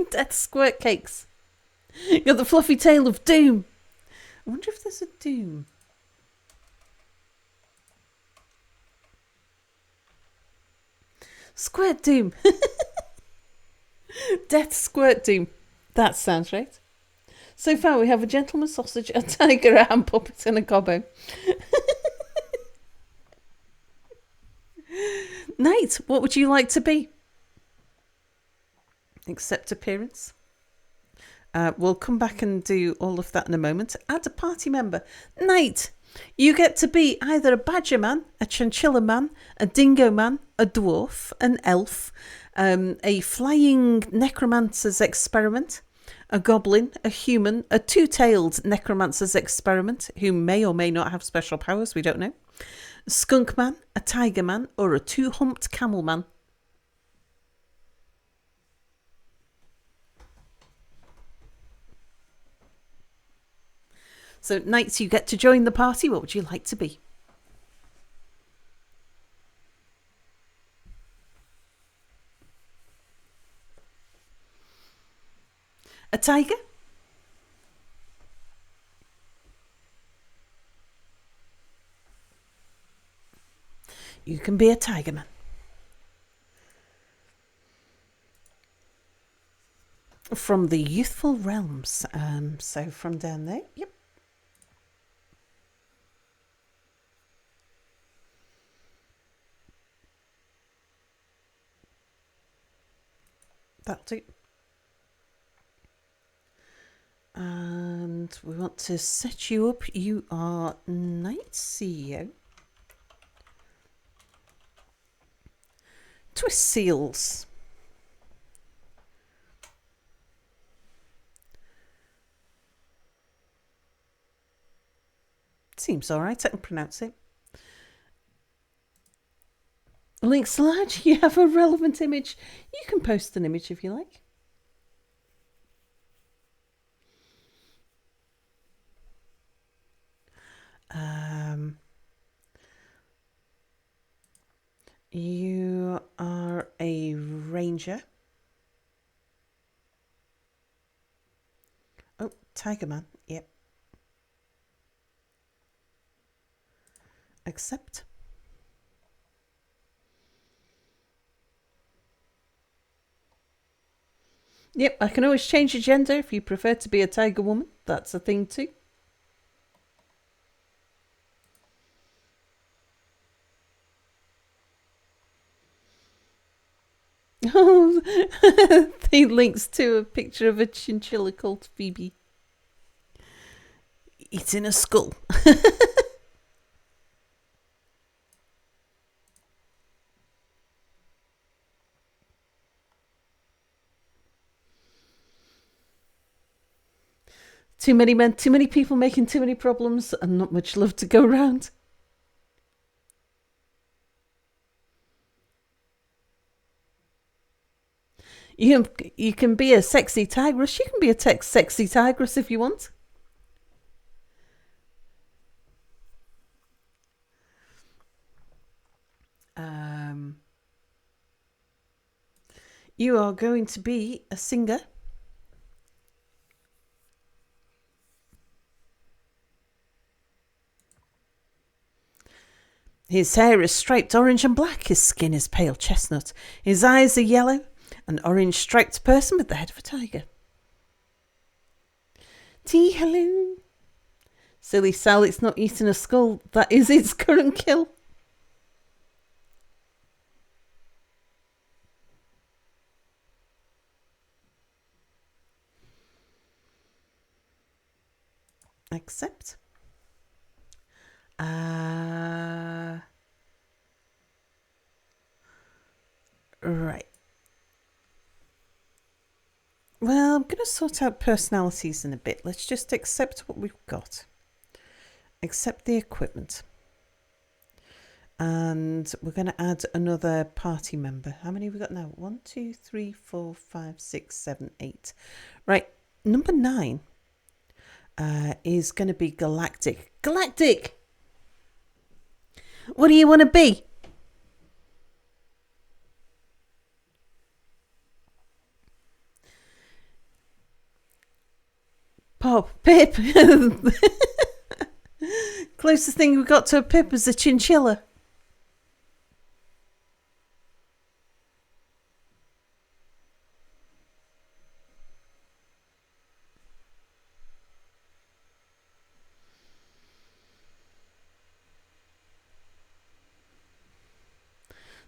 Death squirt cakes. You got the fluffy tail of doom. I wonder if there's a doom. Squirt doom. Death squirt doom. That sounds right. So far we have a gentleman sausage, a tiger, a hand puppet and a gobbo. Knight, what would you like to be? Accept appearance. We'll come back and do all of that in a moment. Add a party member. Knight, you get to be either a badger man, a chinchilla man, a dingo man, a dwarf, an elf, a flying necromancer's experiment, a goblin, a human, a two-tailed necromancer's experiment, who may or may not have special powers, we don't know, a skunk man, a tiger man, or a two-humped camel man. So, knights, you get to join the party. What would you like to be? A tiger? You can be a tiger man. From the Youthful Realms. So from down there. Yep. That'll do. And we want to set you up. You are Knight CEO. Twist seals. Seems all right. I can pronounce it. Links large. You have a relevant image. You can post an image if you like. You are a ranger. Oh, Tiger Man. Yep. Accept. Yep, I can always change your gender if you prefer to be a tiger woman. That's a thing too. Oh, he links to a picture of a chinchilla called Phoebe. Eating a skull. Too many men, too many people making too many problems, and not much love to go around. You can be a sexy tigress. You can be a sexy tigress if you want. You are going to be a singer. His hair is striped orange and black. His skin is pale chestnut. His eyes are yellow. An orange striped person with the head of a tiger. Tea, hello. Silly Sal, it's not eating a skull. That is its current kill. Accept. Right. Well, I'm going to sort out personalities in a bit. Let's just accept what we've got. Accept the equipment. And we're going to add another party member. How many have we got now? 1, 2, 3, 4, 5, 6, 7, 8. Right. Number 9 is going to be Galactic. Galactic! What do you want to be? Pop, Pip. Closest thing we got to a Pip is a chinchilla.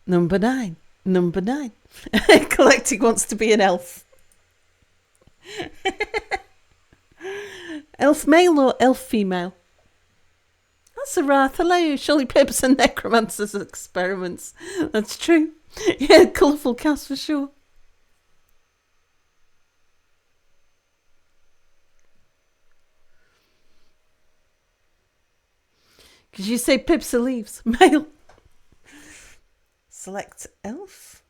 Number 9. Number 9. Galactic wants to be an elf. Elf male or elf female? That's a wrath. Hello, Shirley Pips and Necromancer's experiments. That's true. Yeah, colourful cast for sure. Because you say Pips are leaves. Male. Select elf.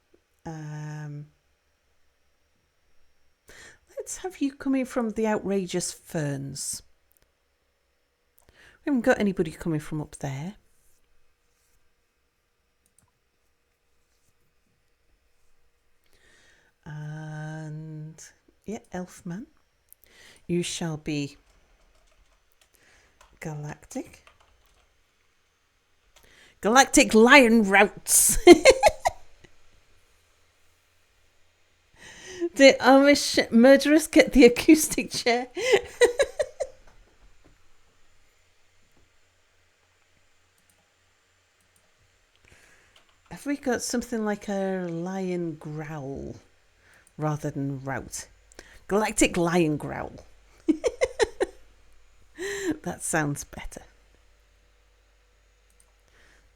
Let's have you coming from the outrageous ferns. We haven't got anybody coming from up there. And yeah, Elfman. You shall be Galactic. Galactic Lion Routes. Did Amish murderers get the acoustic chair? Have we got something like a lion growl rather than route? Galactic lion growl. That sounds better.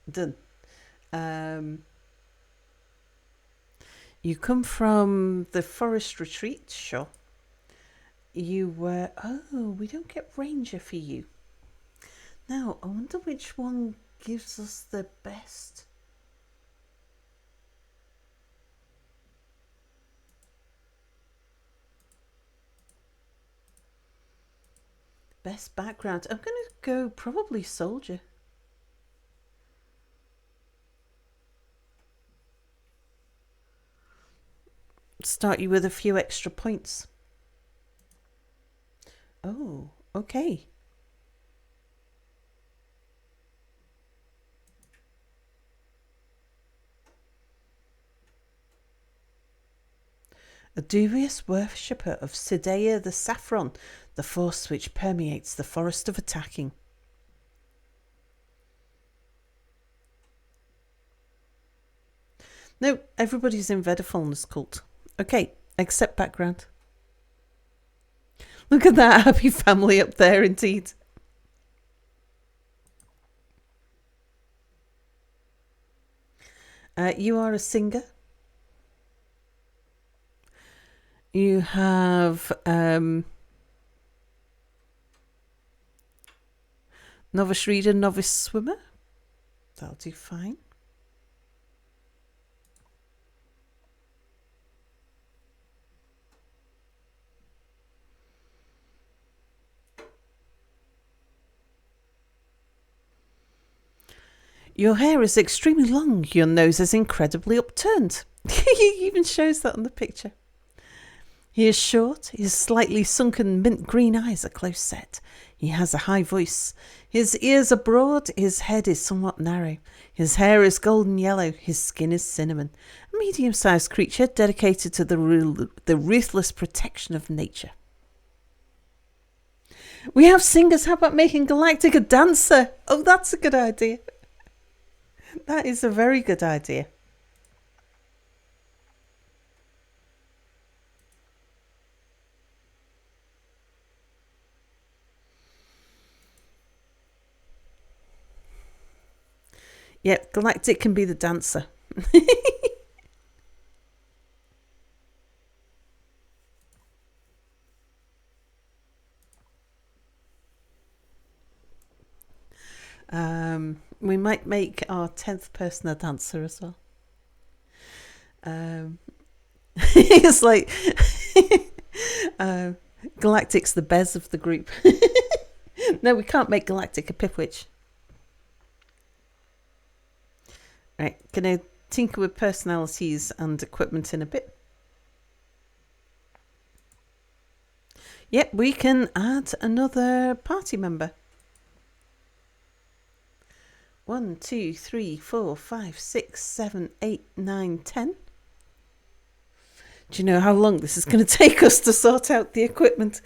Done. You come from the forest retreat, sure. You were... Oh, we don't get ranger for you. Now, I wonder which one gives us the best. Best background. I'm going to go probably soldier. Start you with a few extra points. Oh, okay. A dubious worshipper of Sidea the Saffron, the force which permeates the forest of attacking. No, everybody's in Vedafalna's cult. Okay, accept background. Look at that happy family up there, indeed. You are a singer. You have novice reader, novice swimmer. That'll do fine. Your hair is extremely long. Your nose is incredibly upturned. He even shows that on the picture. He is short. His slightly sunken mint green eyes are close set. He has a high voice. His ears are broad. His head is somewhat narrow. His hair is golden yellow. His skin is cinnamon. A medium-sized creature dedicated to the ruthless protection of nature. We have singers. How about making Galactic a dancer? Oh, that's a good idea. That is a very good idea. Yep, Galactic can be the dancer. We might make our 10th person a dancer as well. It's like Galactic's the Bez of the group. No, we can't make Galactic a Pipwitch. Right, gonna tinker with personalities and equipment in a bit. Yep, we can add another party member. 1, 2, 3, 4, 5, 6, 7, 8, 9, 10. Do you know how long this is going to take us to sort out the equipment?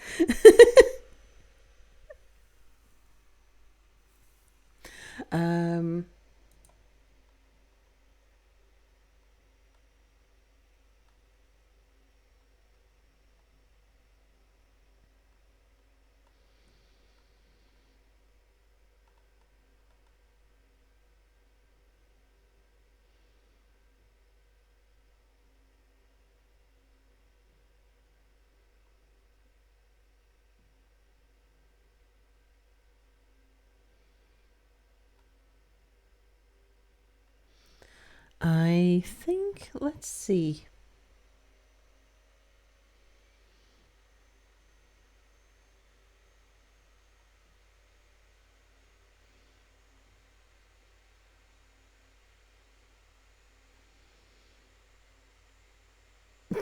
I think, let's see.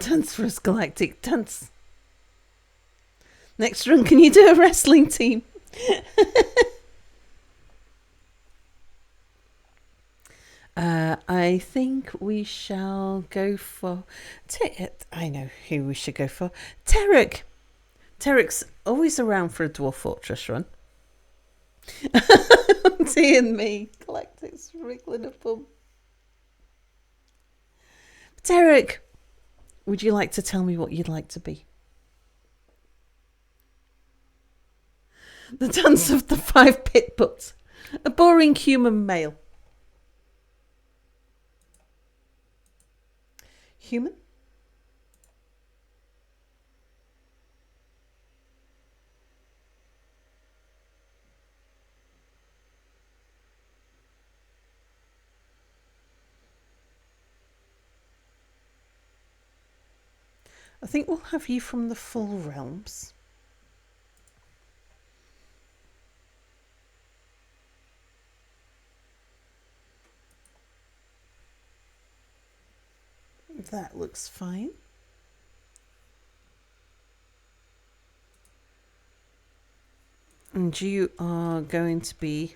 Dance for us, Galactic, dance. Next run, can you do a wrestling team? I think we shall go for... I know who we should go for. Terek. Terek's always around for a Dwarf Fortress run. Dear me. Galactic's wriggling a bum. Terek, would you like to tell me what you'd like to be? The Dance of the Five Pit Butts. A boring human male. Human? I think we'll have you from the Full Realms. That looks fine. And you are going to be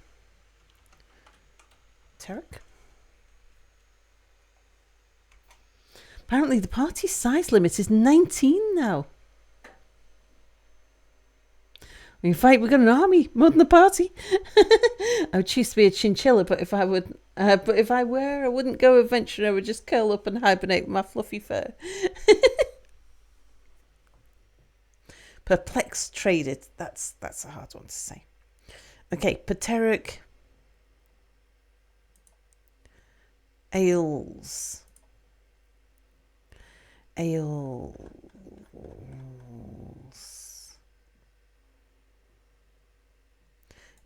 Tarek. Apparently the party size limit is 19 now. In fact, we've got an army more than the party. I would choose to be a chinchilla, but if I were, I wouldn't go adventure. I would just curl up and hibernate with my fluffy fur. Perplexed traded. That's a hard one to say. Okay, Pateric Ales.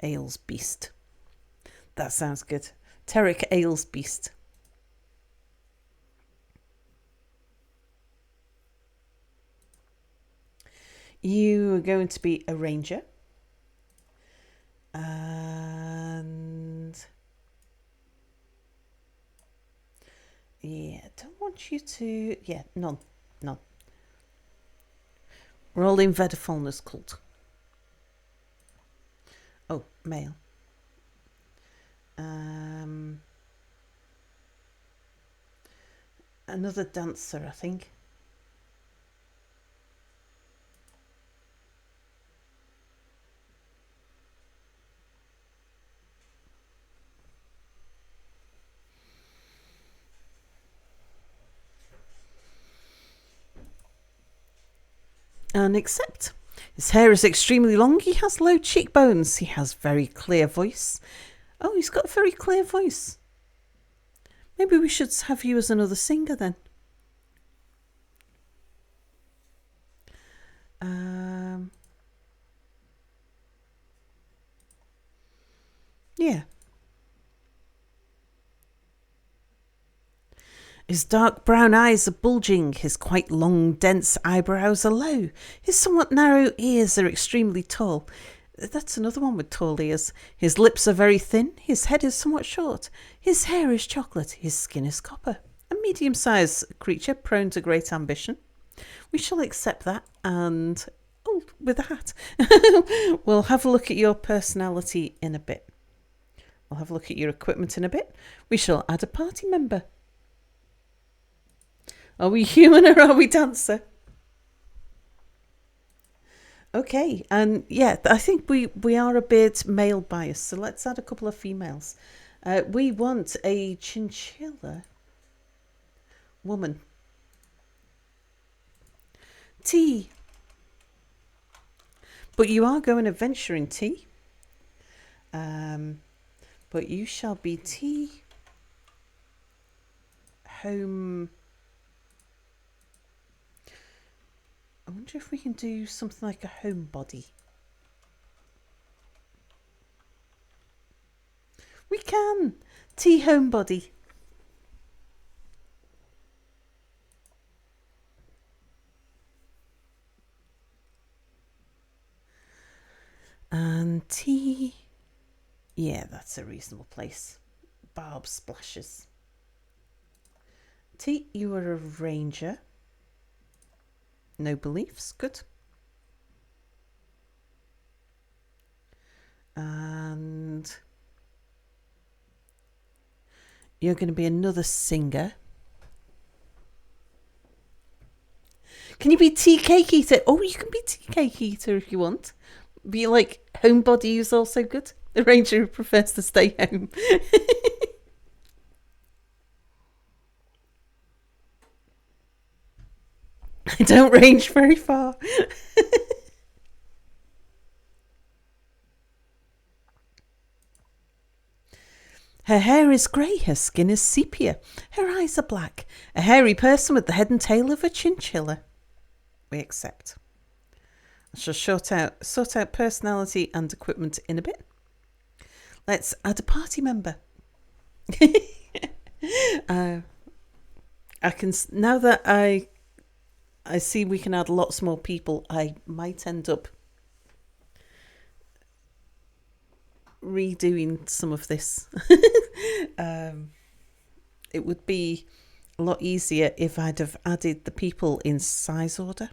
Ales Beast. That sounds good. Terric Ales Beast. You are going to be a ranger. And yeah, don't want you to. Yeah, none. We're all in Vedafalna's cult. Oh, male. Another dancer, I think. And accept. His hair is extremely long. He has low cheekbones. He has very clear voice. Oh, he's got a very clear voice. Maybe we should have you as another singer then. Yeah. His dark brown eyes are bulging, his quite long, dense eyebrows are low, his somewhat narrow ears are extremely tall. That's another one with tall ears. His lips are very thin, his head is somewhat short, his hair is chocolate, his skin is copper. A medium-sized creature prone to great ambition. We shall accept that, and with a hat. We'll have a look at your personality in a bit. We'll have a look at your equipment in a bit. We shall add a party member. Are we human or are we dancer? Okay, and yeah, I think we are a bit male biased, so let's add a couple of females. We want a chinchilla woman. T. But you are going adventuring, T. But you shall be T. Home. I wonder if we can do something like a homebody. We can! T homebody. And T. Yeah, that's a reasonable place. Barb splashes. T, you are a ranger. No beliefs, good. And you're going to be another singer. Can you be tea cake eater? Oh, you can be tea cake eater if you want. Be like homebody is also good. The ranger who prefers to stay home. I don't range very far. Her hair is grey, her skin is sepia, her eyes are black. A hairy person with the head and tail of a chinchilla. We accept. I shall sort out personality and equipment in a bit. Let's add a party member. I can now that I see we can add lots more people. I might end up redoing some of this. It would be a lot easier if I'd have added the people in size order.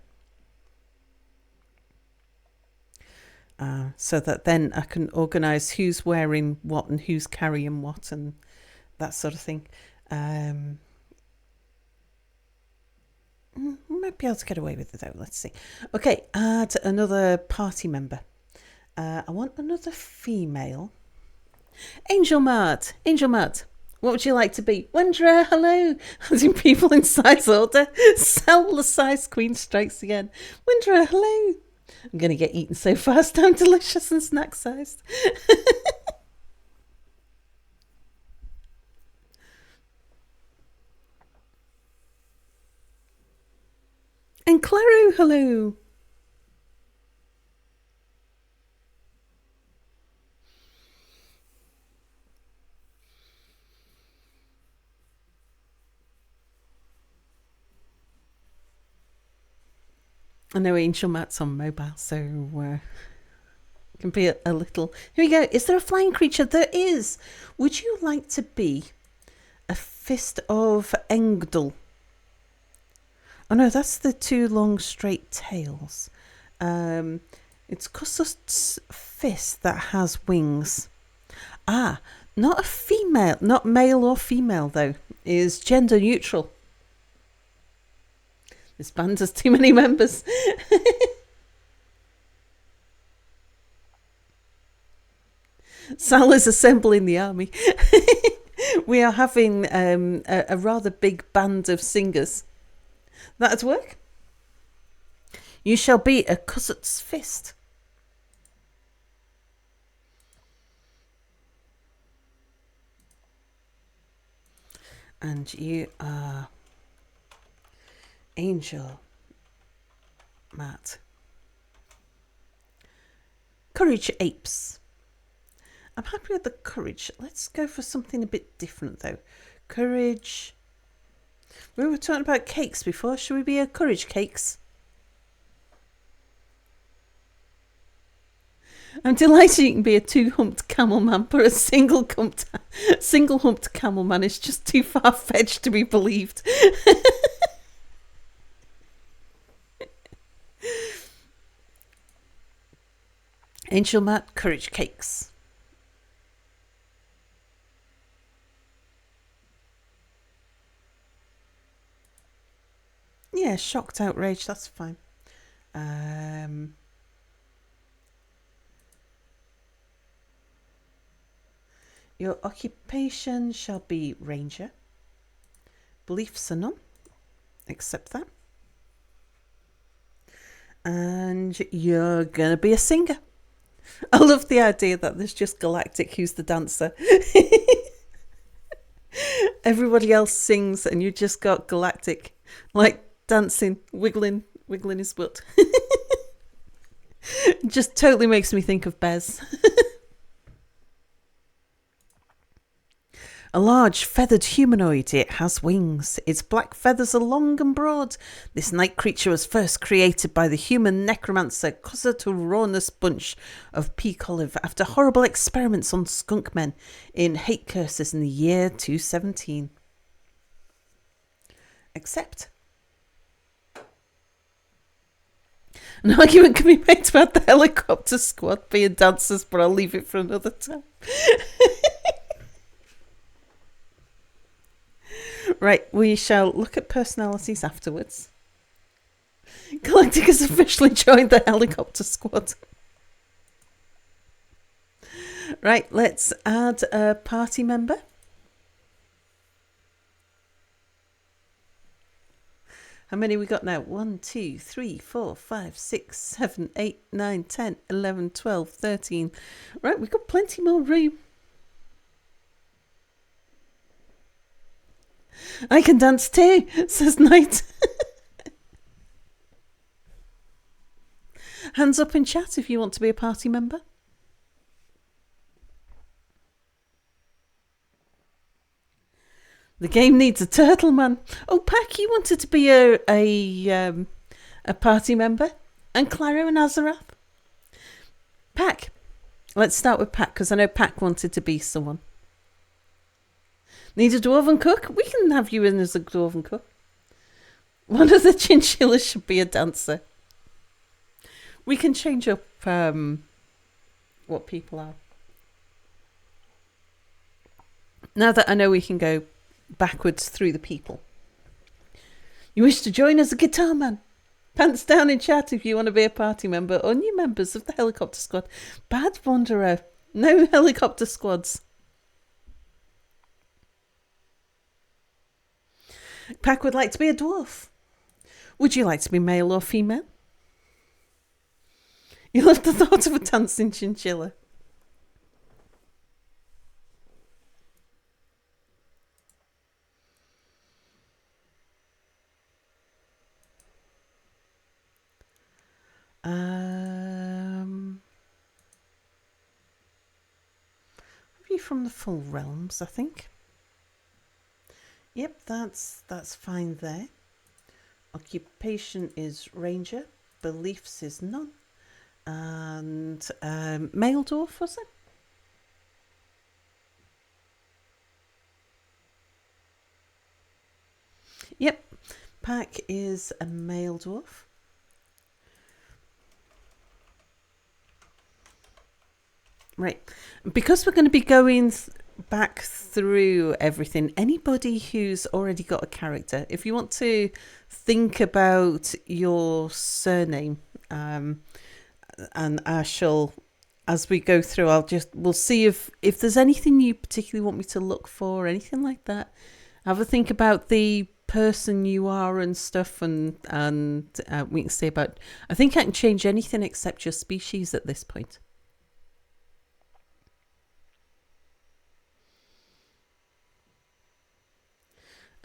So that then I can organise who's wearing what and who's carrying what and that sort of thing. Might be able to get away with it though. Let's see. Okay, add another party member. I want another female. Angel Mart. What would you like to be? Wondra, hello. Adding people in size order. Sell the size queen strikes again. Wondra, hello. I'm going to get eaten so fast. I'm delicious and snack sized. And Claro, hello. I know Angel Matt's on mobile, so it can be a little... Here we go. Is there a flying creature? There is. Would you like to be a Fist of Engdal? Oh no, that's the two long straight tails. It's Kusut's fist that has wings. Not a female, not male or female though. Is gender neutral. This band has too many members. Sal is assembling the army. We are having a rather big band of singers. That'd work. You shall be a Kusut's fist. And you are Angel Matt. Courage apes. I'm happy with the courage. Let's go for something a bit different though. Courage. We were talking about cakes before. Should we be a courage cakes? I'm delighted you can be a two-humped camel man, but a single-humped camel man is just too far-fetched to be believed. Angel Matt, courage cakes. Yeah, shocked, outraged, that's fine. Your occupation shall be ranger. Beliefs are none. Accept that. And you're going to be a singer. I love the idea that there's just Galactic who's the dancer. Everybody else sings and you just got Galactic, like dancing, wiggling his butt. Just totally makes me think of Bez. A large feathered humanoid, it has wings. Its black feathers are long and broad. This night creature was first created by the human necromancer Kosaturornus Bunch of Peak Olive after horrible experiments on skunk men in Hate Curses in the year 217. Accept. An argument can be made about the helicopter squad being dancers, but I'll leave it for another time. Right, we shall look at personalities afterwards. Galactic has officially joined the helicopter squad. Right, let's add a party member. How many we got now? 1, 2, 3, 4, 5, 6, 7, 8, 9, 10, 11, 12, 13. Right, we've got plenty more room. I can dance too, says Knight. Hands up in chat if you want to be a party member. The game needs a turtle man. Oh, Pack, you wanted to be a party member? And Claro and Azarath? Pack. Let's start with Pack, because I know Pack wanted to be someone. Need a dwarven cook? We can have you in as a dwarven cook. One of the chinchillas should be a dancer. We can change up what people are. Now that I know we can go backwards through the people. You wish to join as a guitar man? Pants down in chat if you want to be a party member or new members of the helicopter squad. Bad wanderer. No helicopter squads. Pack would like to be a dwarf. Would you like to be male or female? You love the thought of a dancing chinchilla. Maybe from the full realms, I think. Yep, that's fine there. Occupation is ranger. Beliefs is none. And male dwarf, was it? Yep, Pack is a male dwarf. Right, because we're going to be going back through everything, anybody who's already got a character, if you want to think about your surname, and I shall, as we go through, we'll see if there's anything you particularly want me to look for, anything like that. Have a think about the person you are and stuff, and we can say about, I think I can change anything except your species at this point.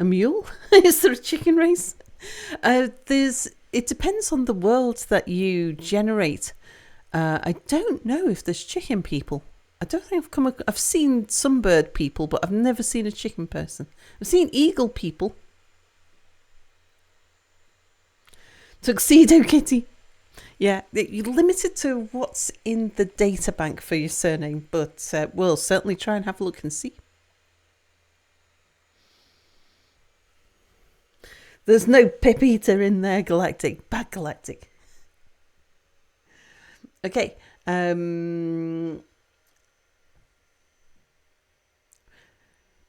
A mule? Is there a chicken race? It depends on the world that you generate. I don't know if there's chicken people. I don't think I've seen some bird people, but I've never seen a chicken person. I've seen eagle people. Tuxedo Kitty. Yeah, you're limited to what's in the data bank for your surname, but we'll certainly try and have a look and see. There's no Pepita in there, Galactic. Bad Galactic. Okay.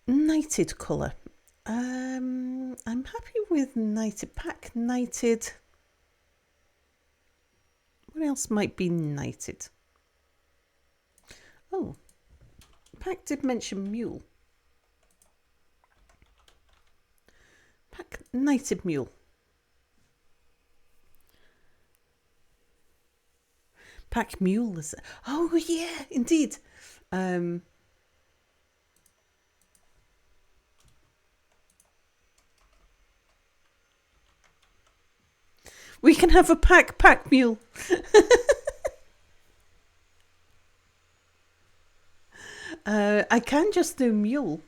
Knighted colour. I'm happy with knighted. Pack knighted. What else might be knighted? Oh. Pack did mention mule. Pack knighted mule. Pack mule is. Oh yeah, indeed. We can have a pack mule. I can just do mule.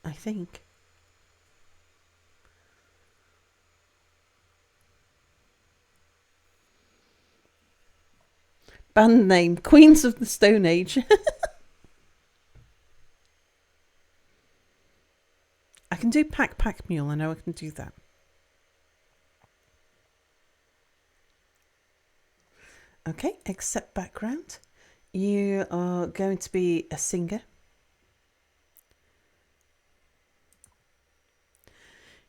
I think. Band name, Queens of the Stone Age. I can do pack mule. I know I can do that. Okay, accept background. You are going to be a singer.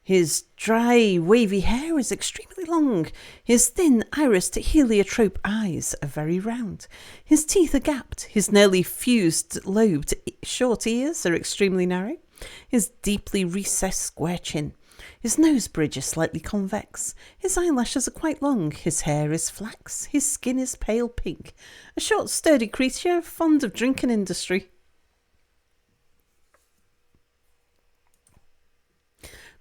His dry, wavy hair is extremely long. His thin, irised, heliotrope eyes are very round. His teeth are gapped. His nearly fused, lobed, short ears are extremely narrow. His deeply recessed square chin. His nose bridge is slightly convex. His eyelashes are quite long. His hair is flax. His skin is pale pink. A short, sturdy creature, fond of drink and industry.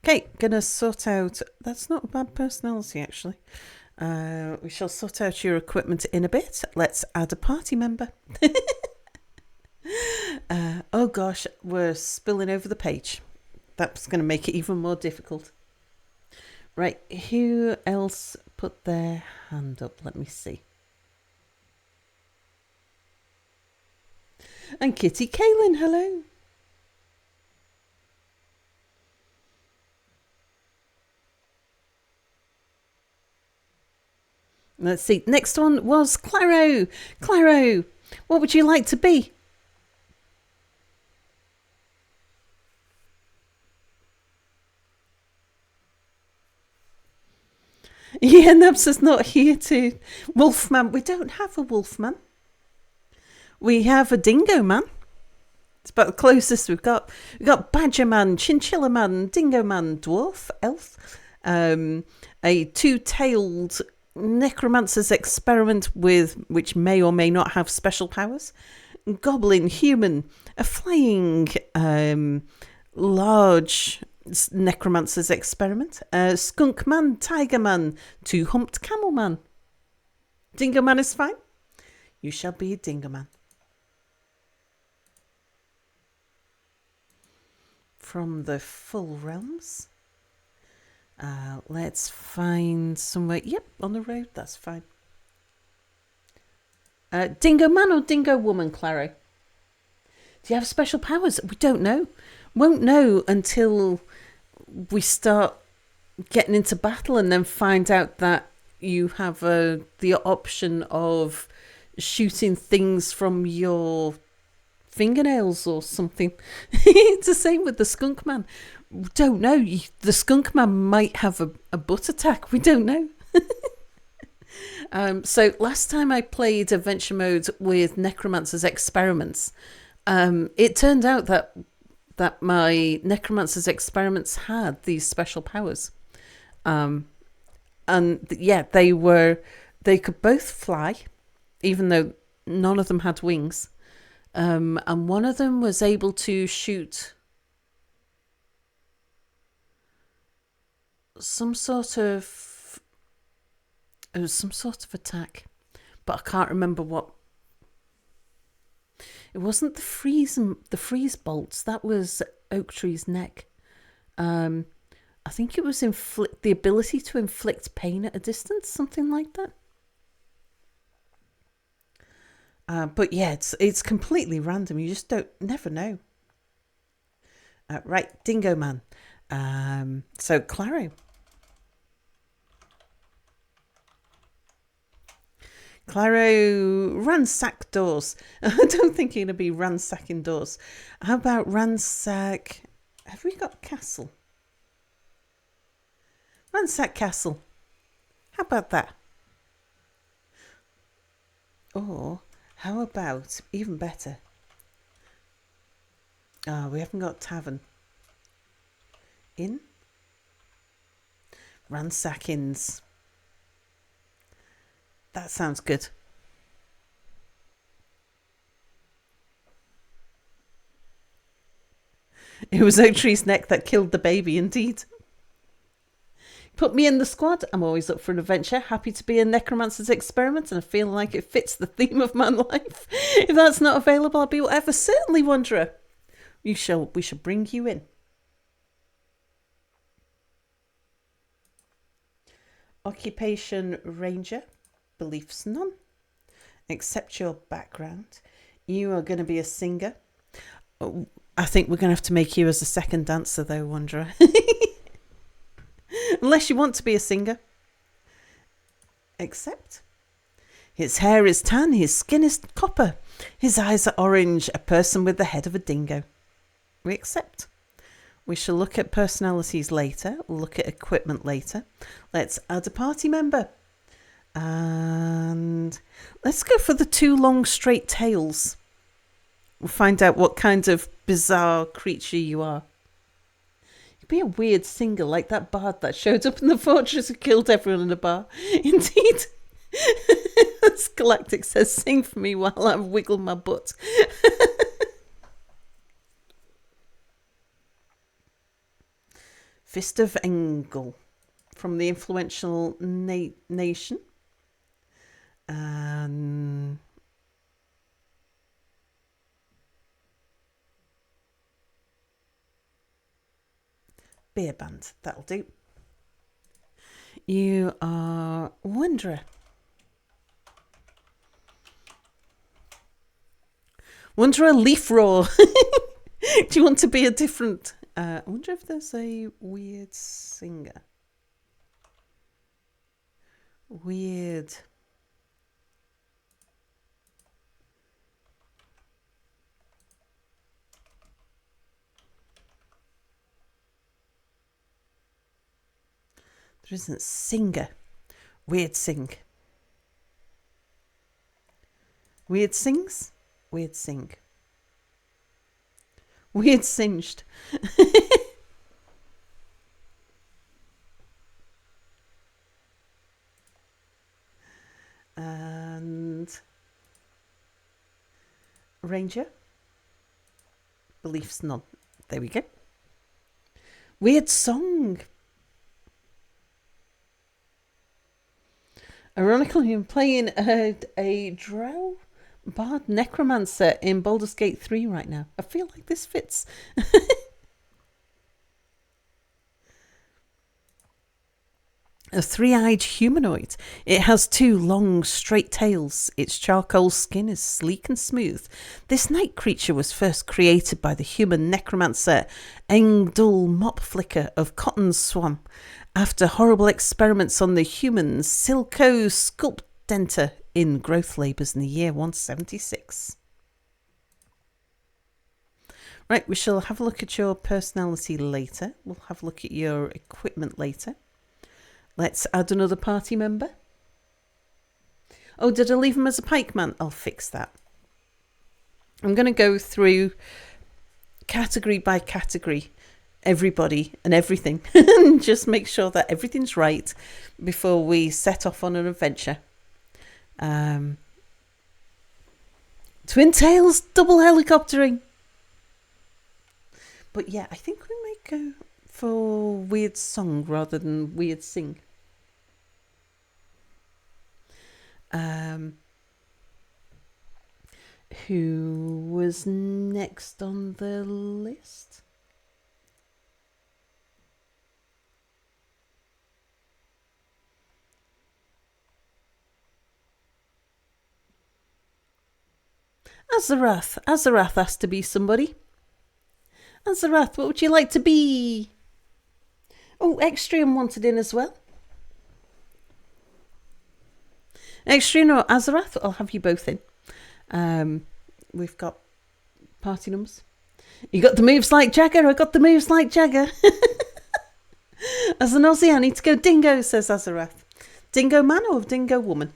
Okay, gonna sort out. That's not a bad personality, actually. We shall sort out your equipment in a bit. Let's add a party member. Oh gosh, we're spilling over the page. That's going to make it even more difficult. Right, who else put their hand up? Let me see. And Kitty Kaylin, hello. Let's see. Next one was Claro. Claro, what would you like to be? Yeah, Nabsa's not here to. Wolfman. We don't have a Wolfman. We have a Dingo Man. It's about the closest we've got. We've got Badger Man, Chinchilla Man, Dingo Man, Dwarf, Elf, a two-tailed Necromancer's Experiment with which may or may not have special powers, Goblin, Human, a flying large Necromancer's Experiment, Skunk Man, Tiger Man, two-humped Camel Man. Dingo Man is fine. You shall be a Dingo Man. From the full realms. Let's find somewhere. Yep, on the road. That's fine. Dingo Man or Dingo Woman, Claro? Do you have special powers? We don't know. Won't know until we start getting into battle and then find out that you have the option of shooting things from your fingernails or something. It's the same with the Skunk Man. We don't know. The Skunk Man might have a butt attack. We don't know. So last time I played Adventure Mode with Necromancer's Experiments, it turned out that my Necromancer's Experiments had these special powers. And yeah, they could both fly, even though none of them had wings. And one of them was able to shoot some sort of attack, but I can't remember what. It wasn't the freeze bolts. That was Oak Tree's neck. I think it was the ability to inflict pain at a distance, something like that. But yeah, it's completely random. You just never know. Right, Dingo Man. So Claro. Claro, ransack doors. I don't think you're going to be ransacking doors. How about ransack? Have we got castle? Ransack castle. How about that? Or how about, even better? We haven't got tavern. Inn? Ransack inns. That sounds good. It was Oak Tree's neck that killed the baby, indeed. Put me in the squad. I'm always up for an adventure. Happy to be a Necromancer's Experiment, and I feel like it fits the theme of my life. If that's not available, I'll be whatever. Certainly, Wanderer. We shall bring you in. Occupation Ranger. Beliefs none. Accept your background. You are going to be a singer. Oh, I think we're going to have to make you as a second dancer, though, Wanderer. Unless you want to be a singer. Accept. His hair is tan, his skin is copper, his eyes are orange, a person with the head of a dingo. We accept. We shall look at personalities later, we'll look at equipment later. Let's add a party member. And let's go for the two long straight tails. We'll find out what kind of bizarre creature you are. You'd be a weird singer like that bard that showed up in the fortress and killed everyone in the bar. Indeed. Galactic says, sing for me while I wiggle my butt. Fist of Engel from the influential nation. beer band. That'll do. You are Wanderer. Wanderer Leaf Roar. Do you want to be a different... I wonder if there's a weird singer. Weird. There isn't singer. Weird sing. Weird sings? Weird sing. Weird singed. And Ranger. Beliefs none. There we go. Weird song. Ironically, I'm playing a drow bard necromancer in Baldur's Gate 3 right now. I feel like this fits. A three-eyed humanoid. It has two long, straight tails. Its charcoal skin is sleek and smooth. This night creature was first created by the human necromancer Engdul Mopflicker of Cotton Swamp after horrible experiments on the human Silco Sculptenter in growth labours in the year 176. Right, we shall have a look at your personality later. We'll have a look at your equipment later. Let's add another party member. Oh, did I leave him as a pikeman? I'll fix that. I'm going to go through category by category, everybody and everything, and just make sure that everything's right before we set off on an adventure. Twin tails, double helicoptering. But yeah, I think we might go for weird song rather than weird sing. Who was next on the list? Azarath. Azarath has to be somebody. Azarath, what would you like to be? Oh, Extrium wanted in as well. Extrium or Azarath, I'll have you both in. We've got party numbers. You got the moves like Jagger, I got the moves like Jagger. As an Aussie, I need to go dingo, says Azarath. Dingo man or dingo woman?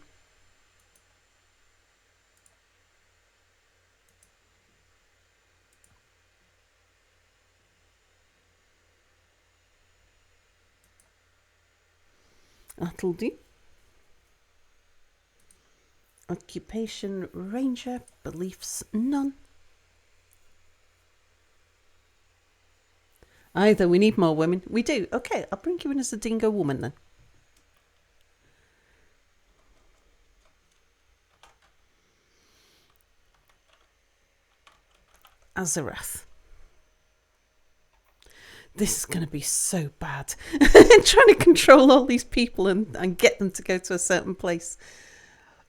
That'll do. Occupation Ranger, beliefs none. Either we need more women. We do. Okay, I'll bring you in as a dingo woman then. Azarath. This is going to be so bad. Trying to control all these people and get them to go to a certain place.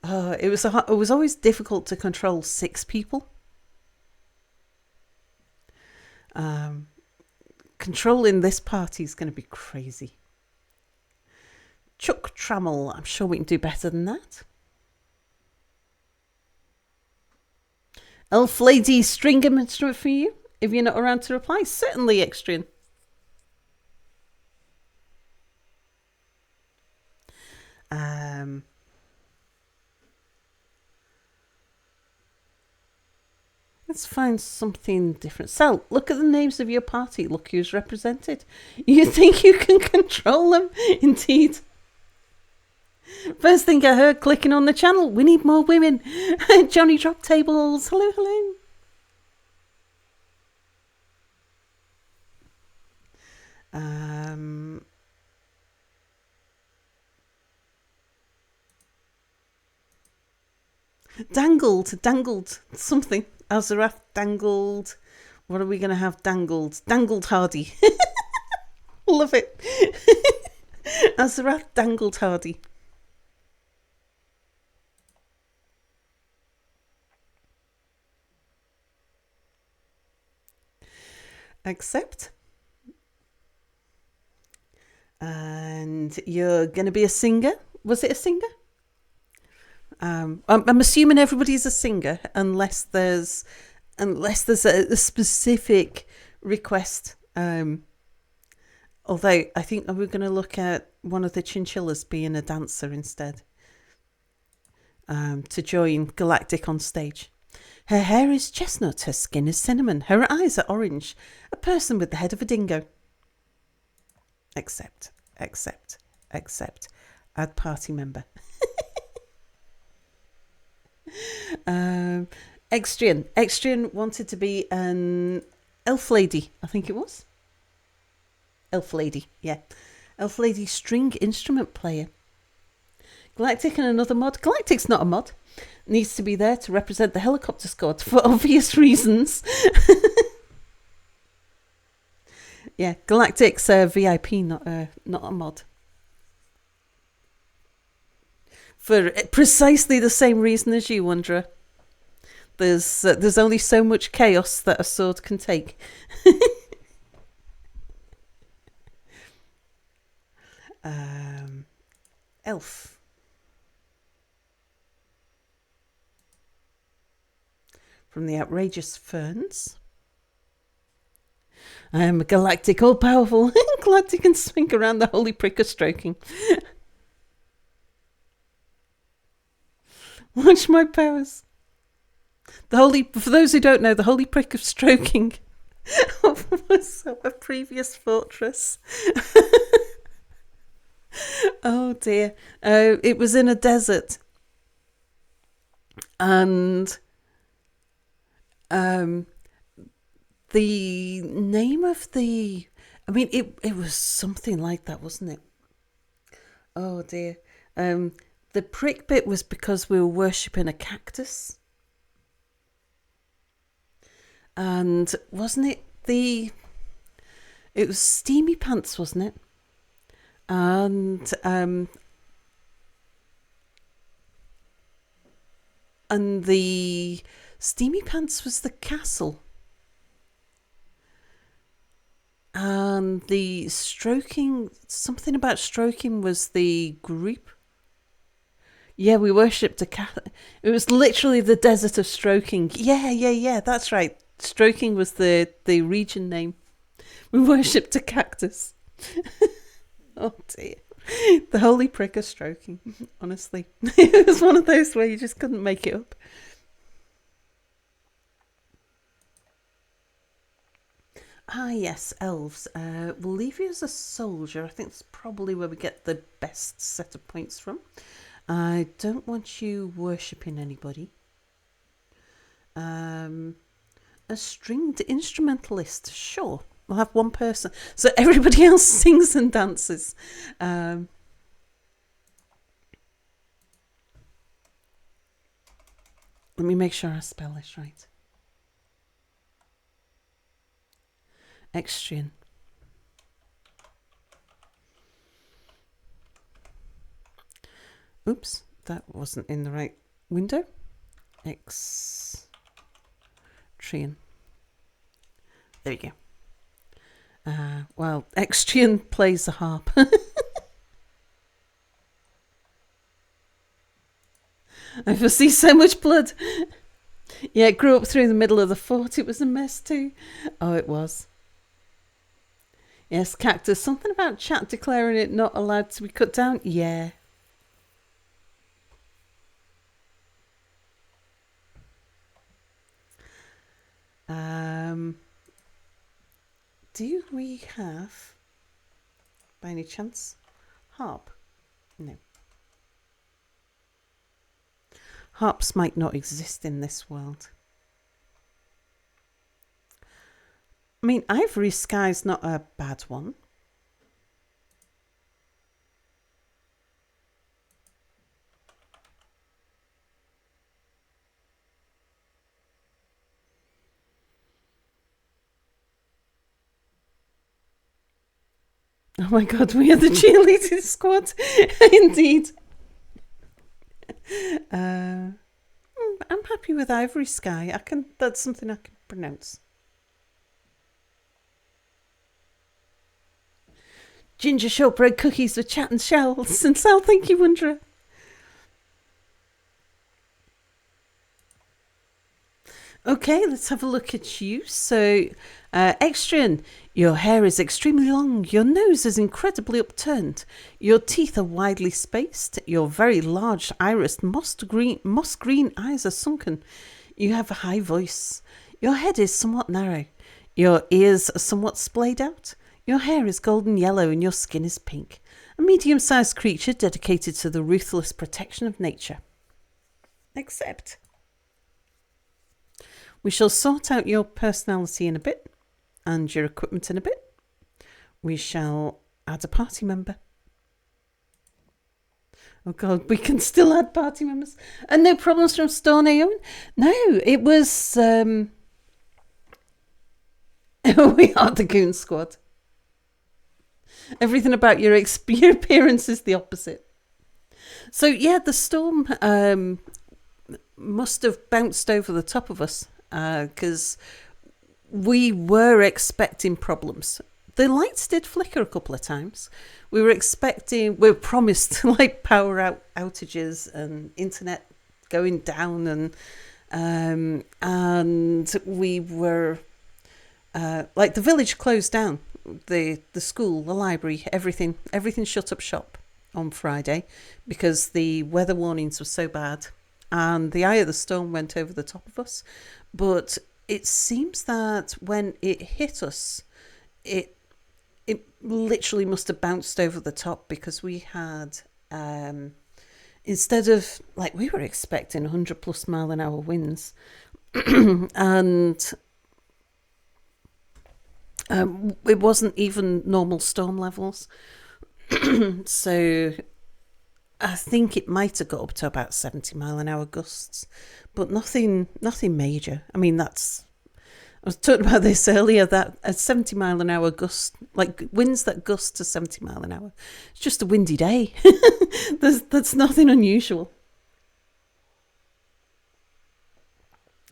It was always difficult to control 6 people. Controlling this party is going to be crazy. Chuck Trammel, I'm sure we can do better than that. Elf Lady Stringham instrument for you, if you're not around to reply. Certainly, Extrian. Let's find something different. Sal, look at the names of your party. Look who's represented. You think you can control them? Indeed. First thing I heard clicking on the channel, we need more women. Johnny Drop Tables. Hello, hello. Dangled something. Azarath dangled. What are we going to have dangled? Dangled Hardy. Love it. Azarath dangled hardy. Accept. And you're going to be a singer. Was it a singer? I'm assuming everybody's a singer unless there's a specific request. Although I think we're going to look at one of the chinchillas being a dancer instead, to join Galactic on stage. Her hair is chestnut, her skin is cinnamon, her eyes are orange. A person with the head of a dingo. Accept. Add party member. Extrian wanted to be an elf lady, I think it was. Elf lady, yeah. Elf lady string instrument player. Galactic and another mod. Galactic's not a mod. Needs to be there to represent the helicopter squad for obvious reasons. Yeah, Galactic's a VIP, not a mod. For precisely the same reason as you, Wanderer. There's only so much chaos that a sword can take. Elf. From the Outrageous Ferns. I am a galactic, all-powerful. Galactic can swing around the holy prick of stroking. Watch my powers. For those who don't know, the holy prick of stroking was a previous fortress. Oh dear. It was in a desert. And the name of it was something like that, wasn't it? Oh dear. The prick bit was because we were worshipping a cactus. And wasn't it it was Steamy Pants, wasn't it? And the Steamy Pants was the castle. And the something about stroking was the group. Yeah, we worshipped a cat. It was literally the desert of stroking. Yeah, that's right. Stroking was the region name. We worshipped a cactus. Oh dear. The holy prick of stroking, honestly. It was one of those where you just couldn't make it up. Ah, yes, elves. We'll leave you as a soldier. I think that's probably where we get the best set of points from. I don't want you worshipping anybody. A stringed instrumentalist, sure. We'll have one person. So everybody else sings and dances. Let me make sure I spell this right. Extrian. Oops, that wasn't in the right window. Extrian. There you go. Well, Extrian plays the harp. I foresee so much blood. Yeah, it grew up through the middle of the fort. It was a mess too. Oh, it was. Yes, cactus. Something about chat declaring it not allowed to be cut down. Yeah. Do we have, by any chance, harp? No. Harps might not exist in this world. I mean, Ivory Sky's not a bad one. Oh my God, we are the cheerleading squad. Indeed. I'm happy with Ivory Sky. That's something I can pronounce. Ginger shortbread cookies with chat and shells. And Sal, thank you, Wondra. Okay, let's have a look at you. So, Extrian, your hair is extremely long. Your nose is incredibly upturned. Your teeth are widely spaced. Your very large iris moss green eyes are sunken. You have a high voice. Your head is somewhat narrow. Your ears are somewhat splayed out. Your hair is golden yellow and your skin is pink. A medium-sized creature dedicated to the ruthless protection of nature. Except... we shall sort out your personality in a bit and your equipment in a bit. We shall add a party member. Oh God, we can still add party members. And no problems from Storm Aeon? No, it was... we are the Goon Squad. Everything about your appearance is the opposite. So yeah, the storm must have bounced over the top of us because we were expecting problems. The lights did flicker a couple of times. We were promised like power outages and internet going down, and we were like the village closed down, the school, the library, everything shut up shop on Friday because the weather warnings were so bad, and the eye of the storm went over the top of us. But it seems that when it hit us, it literally must have bounced over the top because we had, instead of, like, we were expecting 100 plus mile an hour winds, and it wasn't even normal storm levels. So I think it might have got up to about 70 mile an hour gusts, but nothing major. I mean, I was talking about this earlier, that a 70 mile an hour gust, like winds that gust to 70 mile an hour, it's just a windy day. That's nothing unusual.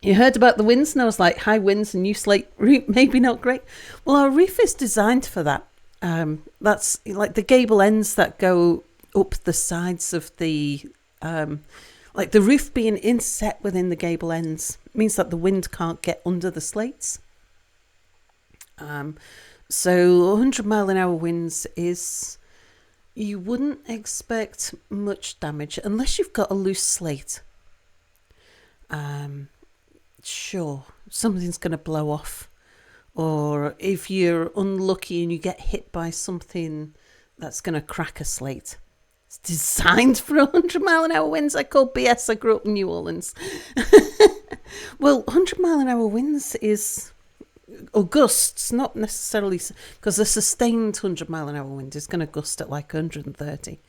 You heard about the winds, and I was like, high winds and new slate roof, maybe not great. Well, our roof is designed for that. That's like the gable ends that go up the sides of the, like the roof being inset within the gable ends means that the wind can't get under the slates. So 100 mile an hour winds is, you wouldn't expect much damage unless you've got a loose slate. Sure, something's going to blow off, or if you're unlucky and you get hit by something that's going to crack a slate. It's designed for 100 mile an hour winds. I call BS. I grew up in New Orleans. Well, 100 mile an hour winds is, or gusts, not necessarily, because a sustained 100 mile an hour wind is going to gust at like 130.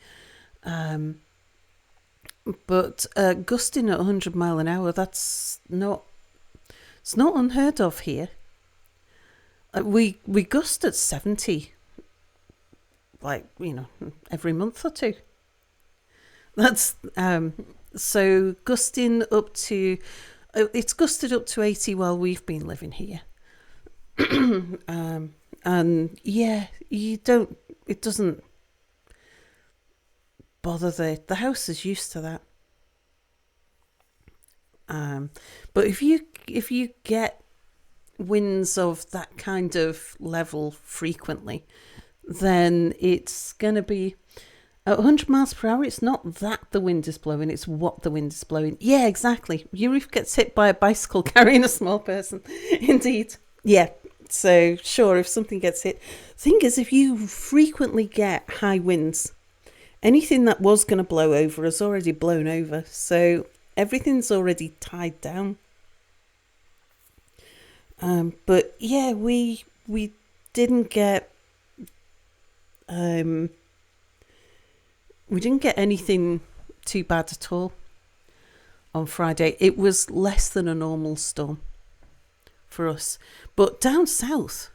But gusting at 100 mile an hour, it's not unheard of here. We gust at 70, like, every month or two. That's so gusting up to, it's gusted up to 80 while we've been living here. And yeah, it doesn't bother the house is used to that. But if you get winds of that kind of level frequently, then it's going to be at 100 miles per hour. It's not that the wind is blowing, it's what the wind is blowing. Yeah, exactly. Your roof gets hit by a bicycle carrying a small person. Indeed. Yeah. So sure, if something gets hit. Thing is, if you frequently get high winds, anything that was going to blow over has already blown over. So everything's already tied down. But yeah, we didn't get anything too bad at all on Friday. It was less than a normal storm for us. But down south,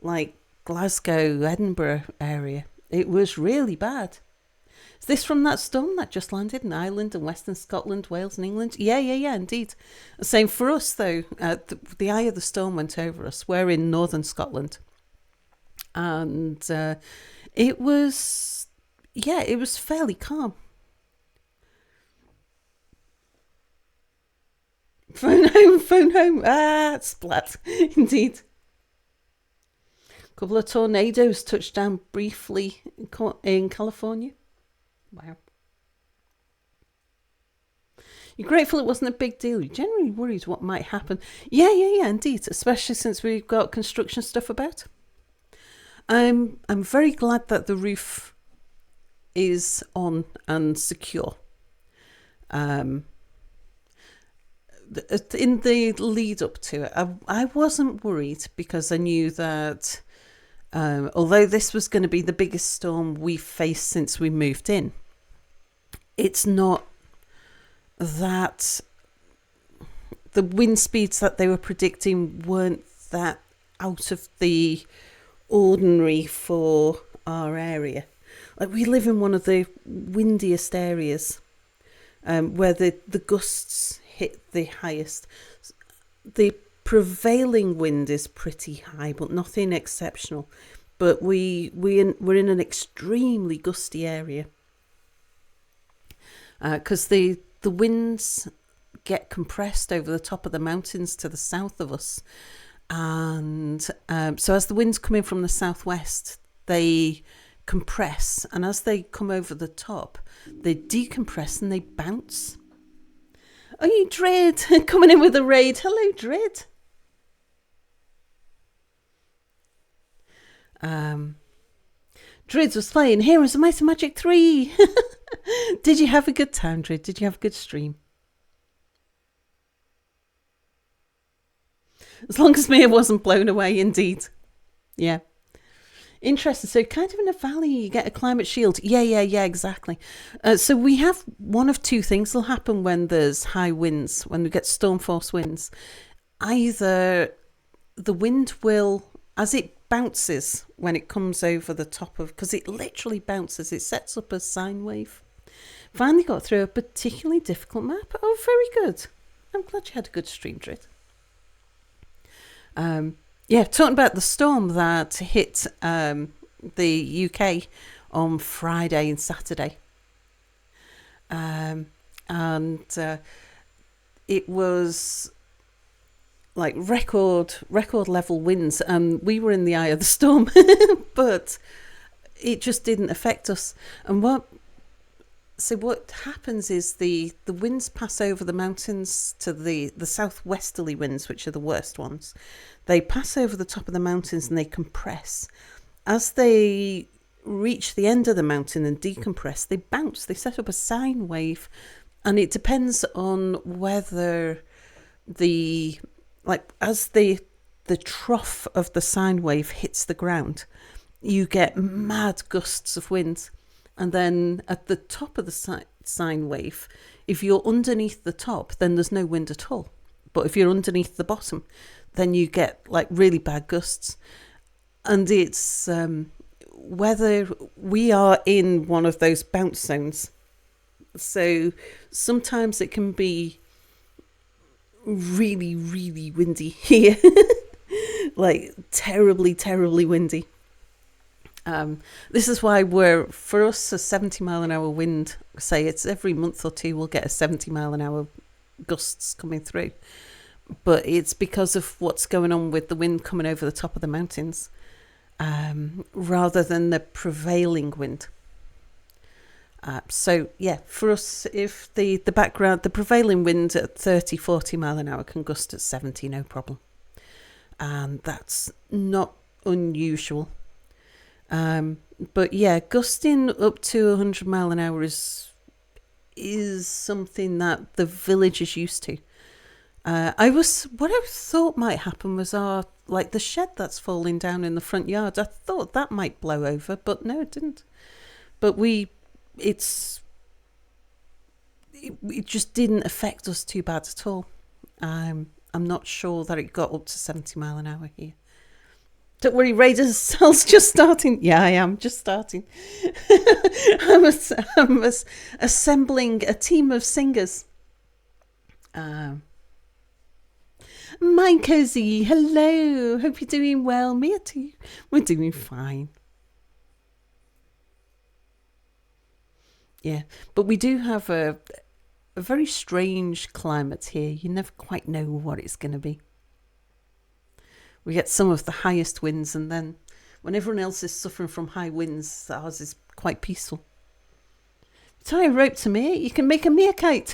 like Glasgow, Edinburgh area. It was really bad. Is this from that storm that just landed in Ireland and Western Scotland, Wales and England? Yeah, indeed. Same for us, though. The eye of the storm went over us. We're in northern Scotland. And it was fairly calm. Phone home. Splat. Indeed. A couple of tornadoes touched down briefly in California. Wow. You're grateful it wasn't a big deal. You're generally worried what might happen. Yeah, indeed. Especially since we've got construction stuff about. I'm very glad that the roof is on and secure. In the lead up to it, I wasn't worried because I knew that although this was going to be the biggest storm we've faced since we moved in, it's not that the wind speeds that they were predicting weren't that out of the ordinary for our area. Like, we live in one of the windiest areas where the gusts hit the highest. The prevailing wind is pretty high, but nothing exceptional. But we're in an extremely gusty area because the winds get compressed over the top of the mountains to the south of us. And so as the winds come in from the southwest, they compress. And as they come over the top, they decompress and they bounce. Oh, you Dred, coming in with a raid. Hello, Dred. Dred was playing Heroes of Might and Magic 3. Did you have a good time, Dred? Did you have a good stream? As long as Mia wasn't blown away, indeed. Yeah. Interesting. So kind of in a valley, you get a climate shield. Yeah, exactly. So we have one of two things will happen when there's high winds, when we get storm force winds. Either the wind will, as it bounces when it comes over the top of, because it literally bounces, it sets up a sine wave. Finally got through a particularly difficult map. Oh, very good. I'm glad you had a good stream, Dred. Talking about the storm that hit the UK on Friday and Saturday. It was like record level winds, and we were in the eye of the storm, but it just didn't affect us. And what happens is the winds pass over the mountains to the southwesterly winds, which are the worst ones. They pass over the top of the mountains and they compress. As they reach the end of the mountain and decompress, they bounce. They set up a sine wave, and it depends on whether as the trough of the sine wave hits the ground, you get mad gusts of wind. And then at the top of the sine wave, if you're underneath the top, then there's no wind at all. But if you're underneath the bottom, then you get like really bad gusts. And it's whether we are in one of those bounce zones. So sometimes it can be really, really windy here. Like terribly, terribly windy. This is why for us, a 70 mile an hour wind, say it's every month or two we'll get a 70 mile an hour gusts coming through. But it's because of what's going on with the wind coming over the top of the mountains, rather than the prevailing wind. For us, if the prevailing wind at 30, 40 mile an hour can gust at 70, no problem. And that's not unusual. But yeah, gusting up to 100 mile an hour is something that the village is used to. What I thought might happen was the shed that's falling down in the front yard. I thought that might blow over, but no, it didn't. But it just didn't affect us too bad at all. I'm not sure that it got up to 70 mile an hour here. Don't worry, Raiders Cell's just starting. Yeah, I am just starting. I'm assembling a team of singers. Mine Cozy, hello. Hope you're doing well. Mia too. We're doing fine. Yeah, but we do have a very strange climate here. You never quite know what it's going to be. We get some of the highest winds, and then when everyone else is suffering from high winds, ours is quite peaceful. Tie a rope to me, you can make a meerkite.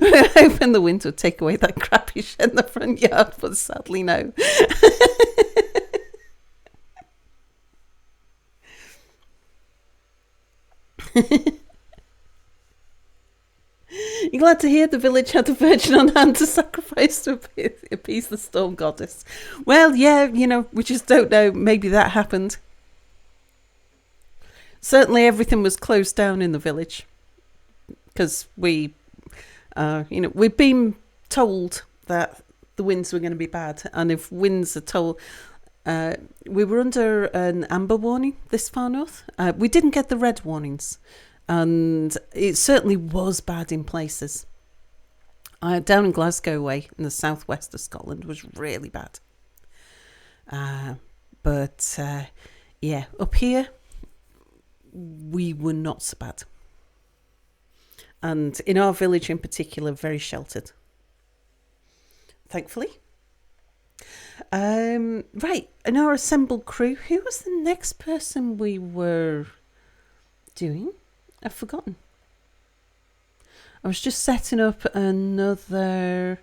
We're hoping the wind would take away that crappy shed in the front yard, but sadly no. You're glad to hear the village had a virgin on hand to sacrifice to appease the storm goddess. Well, yeah, we just don't know. Maybe that happened. Certainly everything was closed down in the village because we've been told that the winds were going to be bad. And if winds are told... we were under an amber warning this far north. We didn't get the red warnings. And it certainly was bad in places. Down in Glasgow way, in the southwest of Scotland, was really bad. But up here, we were not so bad. And in our village in particular, very sheltered. Thankfully. Right, in our assembled crew, who was the next person we were doing? I've forgotten. I was just setting up another...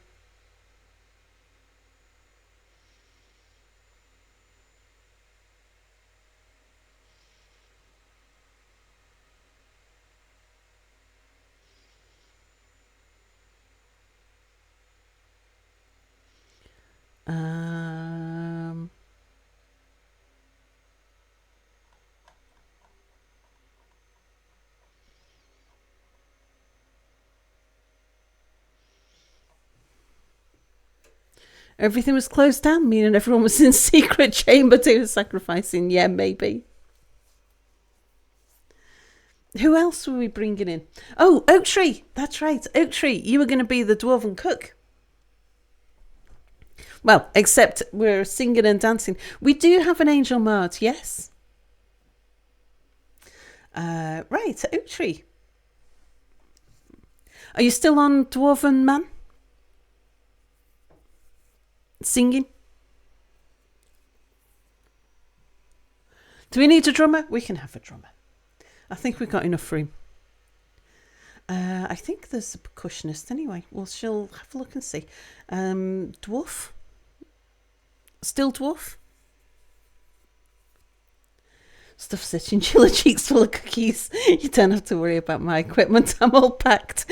Everything was closed down, meaning everyone was in secret chamber doing sacrificing. Yeah, maybe. Who else were we bringing in? Oh, Oak Tree. That's right. Oak Tree. You were going to be the dwarven cook. Well, except we're singing and dancing. We do have an angel mart, yes. Right, Oak Tree. Are you still on Dwarven Man? Singing? Do we need a drummer? We can have a drummer. I think we've got enough room. I think there's a percussionist anyway. Well, she'll have a look and see. Dwarf? Still dwarf? Stuff such chinchilla cheeks full of cookies. You don't have to worry about my equipment. I'm all packed.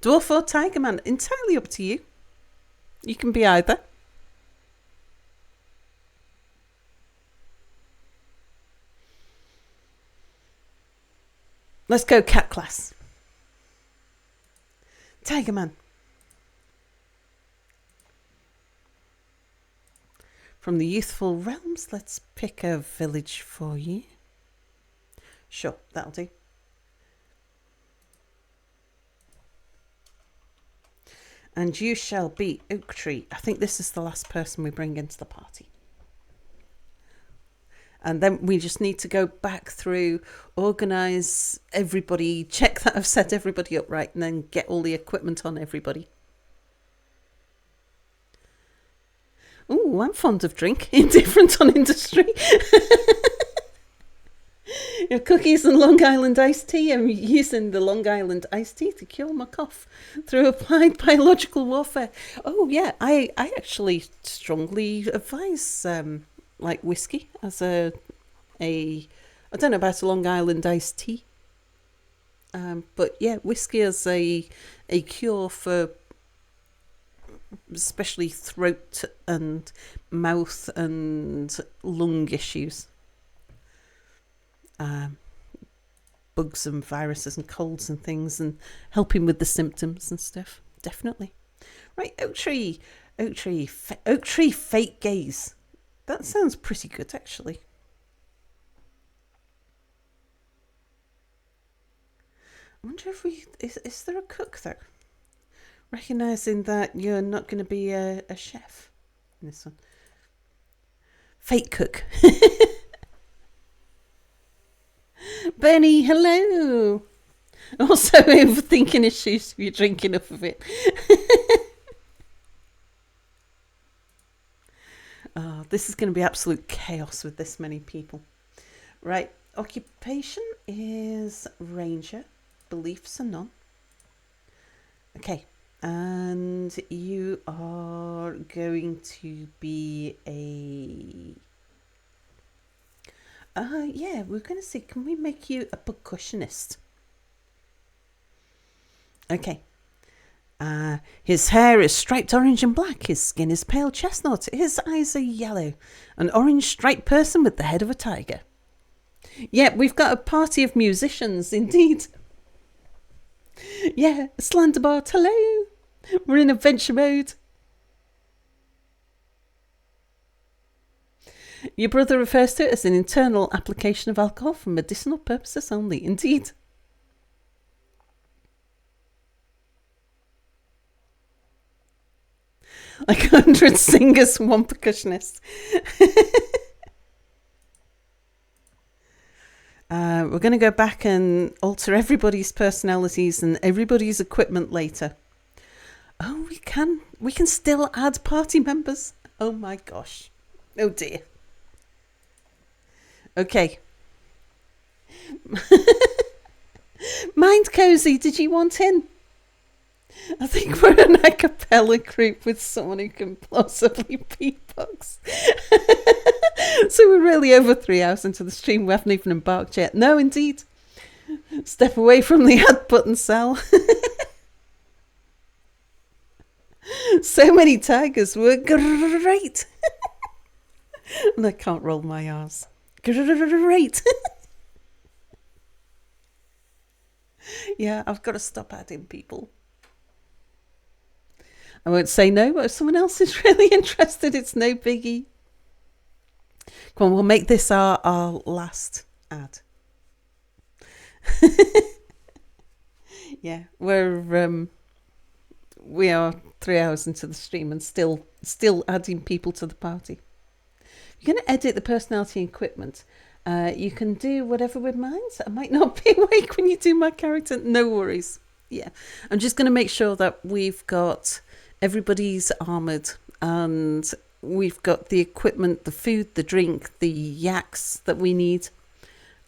Dwarf or Tiger Man? Entirely up to you. You can be either. Let's go cat class. Tiger Man. From the youthful realms, let's pick a village for you. Sure, that'll do. And you shall be Oak Tree. I think this is the last person we bring into the party. And then we just need to go back through, organise everybody, check that I've set everybody up right, and then get all the equipment on everybody. Oh, I'm fond of drink. Indifferent on industry. Your cookies and Long Island iced tea. I'm using the Long Island iced tea to cure my cough through applied biological warfare. Oh, yeah. I actually strongly advise like whiskey as a I don't know about a Long Island iced tea. But yeah, whiskey as a cure for especially throat and mouth and lung issues. Bugs and viruses and colds and things, and helping with the symptoms and stuff. Definitely. Right, oak tree, oak tree fake gaze. That sounds pretty good, actually. I wonder if is there a cook though? Recognising that you're not going to be a chef in this one. Fake cook. Bernie, hello. Also overthinking issues if you drink enough of it. Oh, this is going to be absolute chaos with this many people. Right, occupation is ranger. Beliefs are none. Okay, and you are going to be a... yeah, we're going to see, can we make you a percussionist? Okay. His hair is striped orange and black. His skin is pale chestnut. His eyes are yellow. An orange striped person with the head of a tiger. Yeah, we've got a party of musicians, indeed. Yeah, Slenderbart, hello. We're in adventure mode. Your brother refers to it as an internal application of alcohol for medicinal purposes only, indeed. Like 100 singers, one percussionist. We're going to go back and alter everybody's personalities and everybody's equipment later. Oh, we can still add party members. Oh my gosh. Oh dear. Okay. Mind Cozy, did you want in? I think we're an a cappella group with someone who can plausibly beatbox. So we're really over 3 hours into the stream. We haven't even embarked yet. No, indeed. Step away from the add button, Sal. So many tigers were great. And I can't roll my R's. Great. Yeah, I've got to stop adding people. I won't say no, but if someone else is really interested, it's no biggie. Come on, we'll make this our last ad. Yeah, we are 3 hours into the stream and still adding people to the party. You're going to edit the personality and equipment. You can do whatever with mine. So I might not be awake when you do my character. No worries. Yeah, I'm just going to make sure that we've got everybody's armoured and we've got the equipment, the food, the drink, the yaks that we need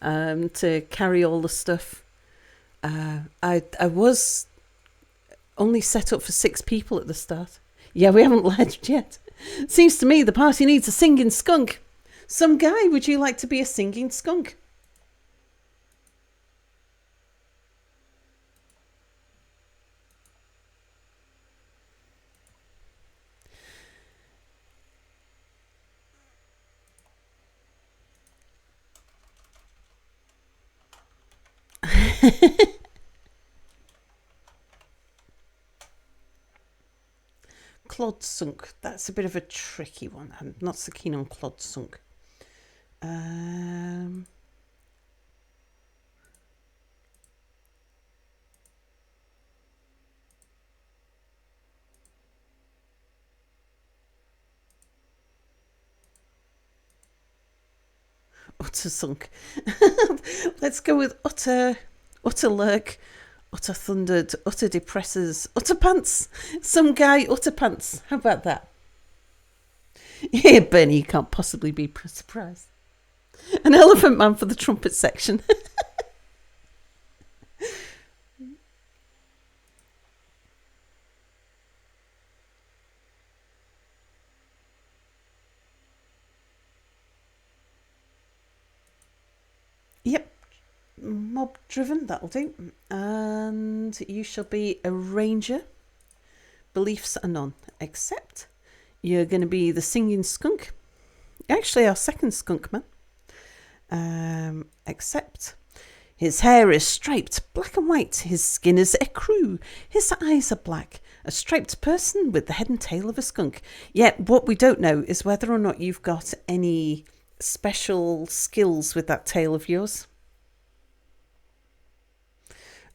to carry all the stuff. I was only set up for 6 people at the start. Yeah, we haven't led yet. Seems to me the party needs a singing skunk. Some guy, would you like to be a singing skunk? Clod sunk. That's a bit of a tricky one. I'm not so keen on clod sunk. Utter sunk. Let's go with utter lurk, utter thundered, utter depressors, utter pants. Some guy utter pants. How about that? Yeah, Bernie, you can't possibly be surprised. An elephant man for the trumpet section. Yep. Mob driven, that'll do. And you shall be a ranger. Beliefs are none, except you're going to be the singing skunk. Actually, our second skunk man. Except his hair is striped black and white. His skin is ecru. His eyes are black. A striped person with the head and tail of a skunk. Yet what we don't know is whether or not you've got any special skills with that tail of yours.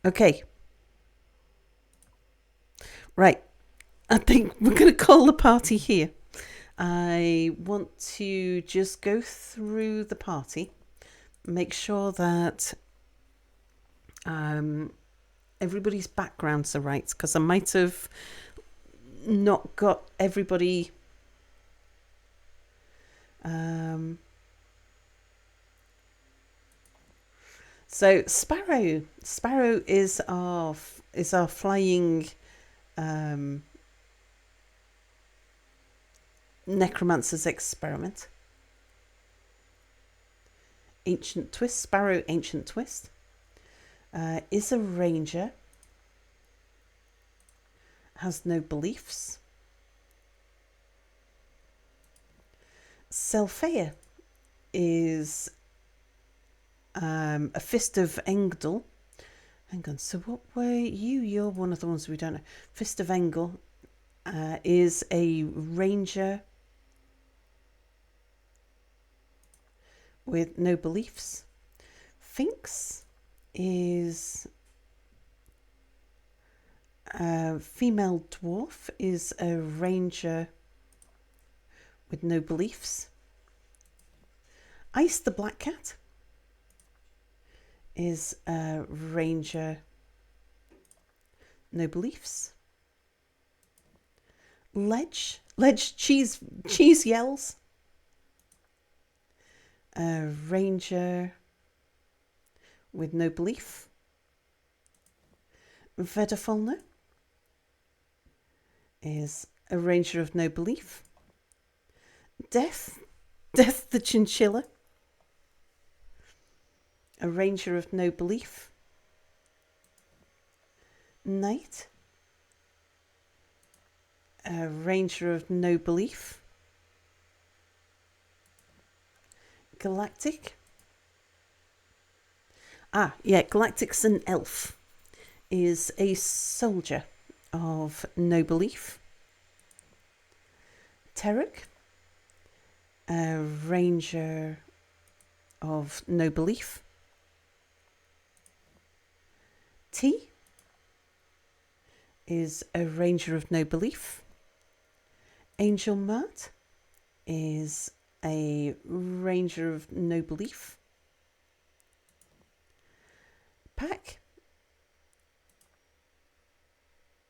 Okay. Right. I think we're going to call the party here. I want to just go through the party, make sure that everybody's backgrounds are right, because I might have not got everybody. So Sparrow is our flying necromancer's experiment. Ancient Twist, Sparrow Ancient Twist, is a ranger, has no beliefs. Selphia is a Fist of Engel. Hang on, so what were you? You're one of the ones we don't know. Fist of Engel is a ranger with no beliefs. Finks is a female dwarf, is a ranger with no beliefs. Ice the Black Cat is a ranger, no beliefs. Ledge cheese yells, a ranger with no belief. Vedafalna is a ranger of no belief. Death the Chinchilla, a ranger of no belief. Night, a ranger of no belief. Galactic. Galactic's an elf, is a soldier of no belief. Terek, a ranger of no belief. T is a ranger of no belief. Angel Mart is a ranger of no belief. Pack,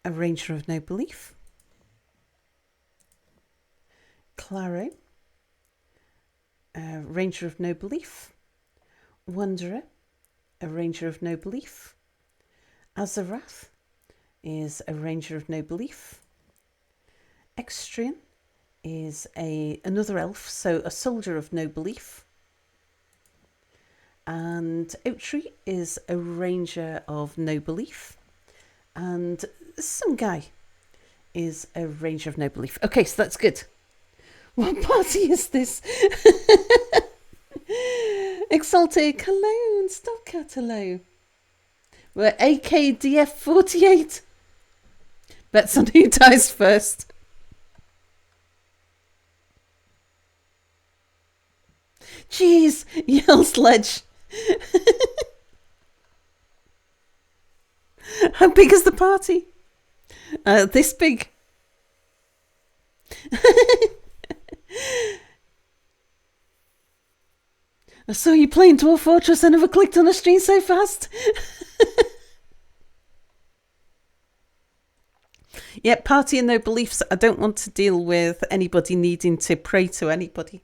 a ranger of no belief. Claro, a ranger of no belief. Wanderer, a ranger of no belief. Azarath is a ranger of no belief. Extrian is another elf, so a soldier of no belief. And Outtree is a ranger of no belief. And some guy is a ranger of no belief. Okay, so that's good. What party is this? Exalted Cologne, stop Catalow. We're AKDF48. Bets on who dies first. Jeez, yells Ledge. How big is the party? This big. I saw you playing Dwarf Fortress. I never clicked on the screen so fast. Yeah, party and no beliefs. I don't want to deal with anybody needing to pray to anybody.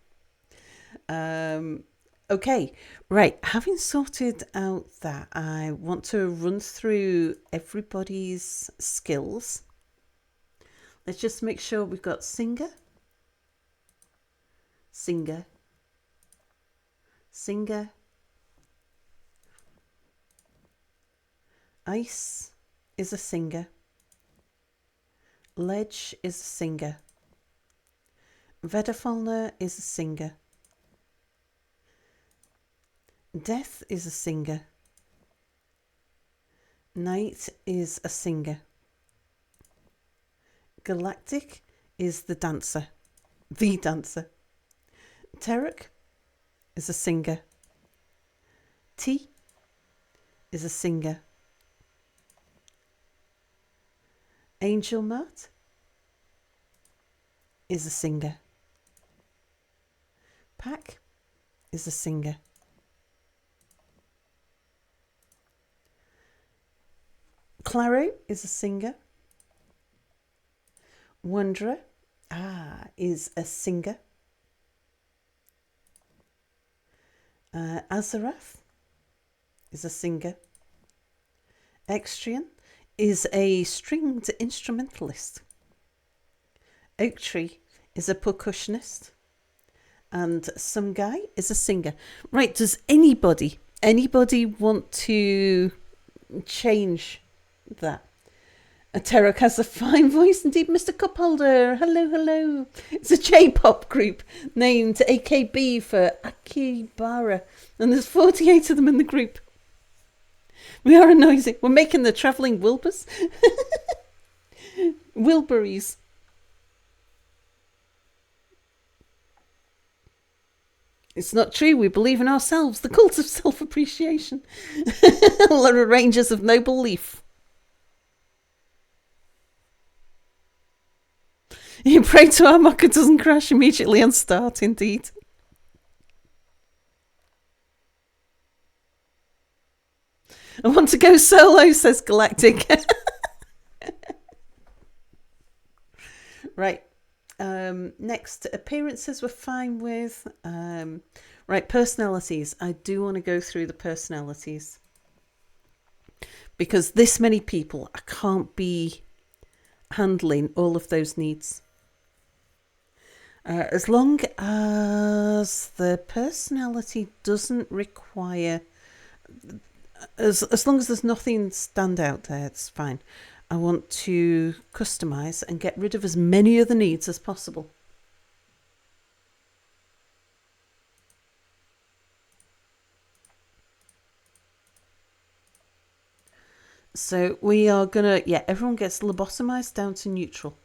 Okay, right. Having sorted out that, I want to run through everybody's skills. Let's just make sure we've got Singer, Ice is a singer. Ledge is a singer. Vedafalna is a singer. Death is a singer. Night is a singer. Galactic is the dancer. The dancer. Terek is a singer. T is a singer. Angel Matt is a singer. Pack is a singer. Claro is a singer. Wanderer is a singer. Azarath is a singer. Extrian is a stringed instrumentalist. Oak Tree is a percussionist. And some guy is a singer. Right, does anybody want to change that? Terok has a fine voice indeed, Mr. Cupholder. Hello, hello. It's a J-pop group named AKB for Akibara. And there's 48 of them in the group. We are noisy. We're making the travelling Wilburs. Wilburys. It's not true. We believe in ourselves. The cult of self-appreciation. Rangers of noble leaf. You pray to our mocker doesn't crash immediately and start, indeed. I want to go solo, says Galactic. Right. Next, appearances we're fine with. Right, personalities. I do want to go through the personalities. Because this many people, I can't be handling all of those needs. As long as the personality doesn't require... As long as there's nothing stand out there, it's fine. I want to customize and get rid of as many of the needs as possible. So we are gonna, everyone gets lobotomized down to neutral.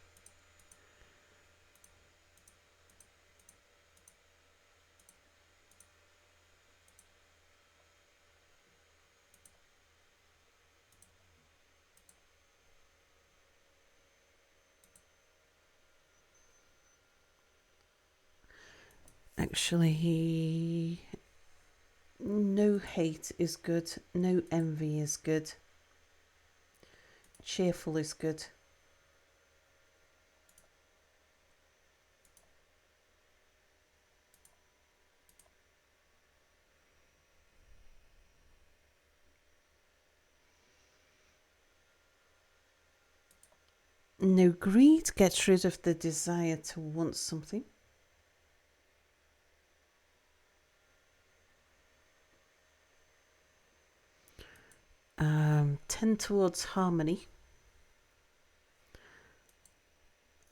Actually, no hate is good. No envy is good. Cheerful is good. No greed gets rid of the desire to want something. Tend towards harmony.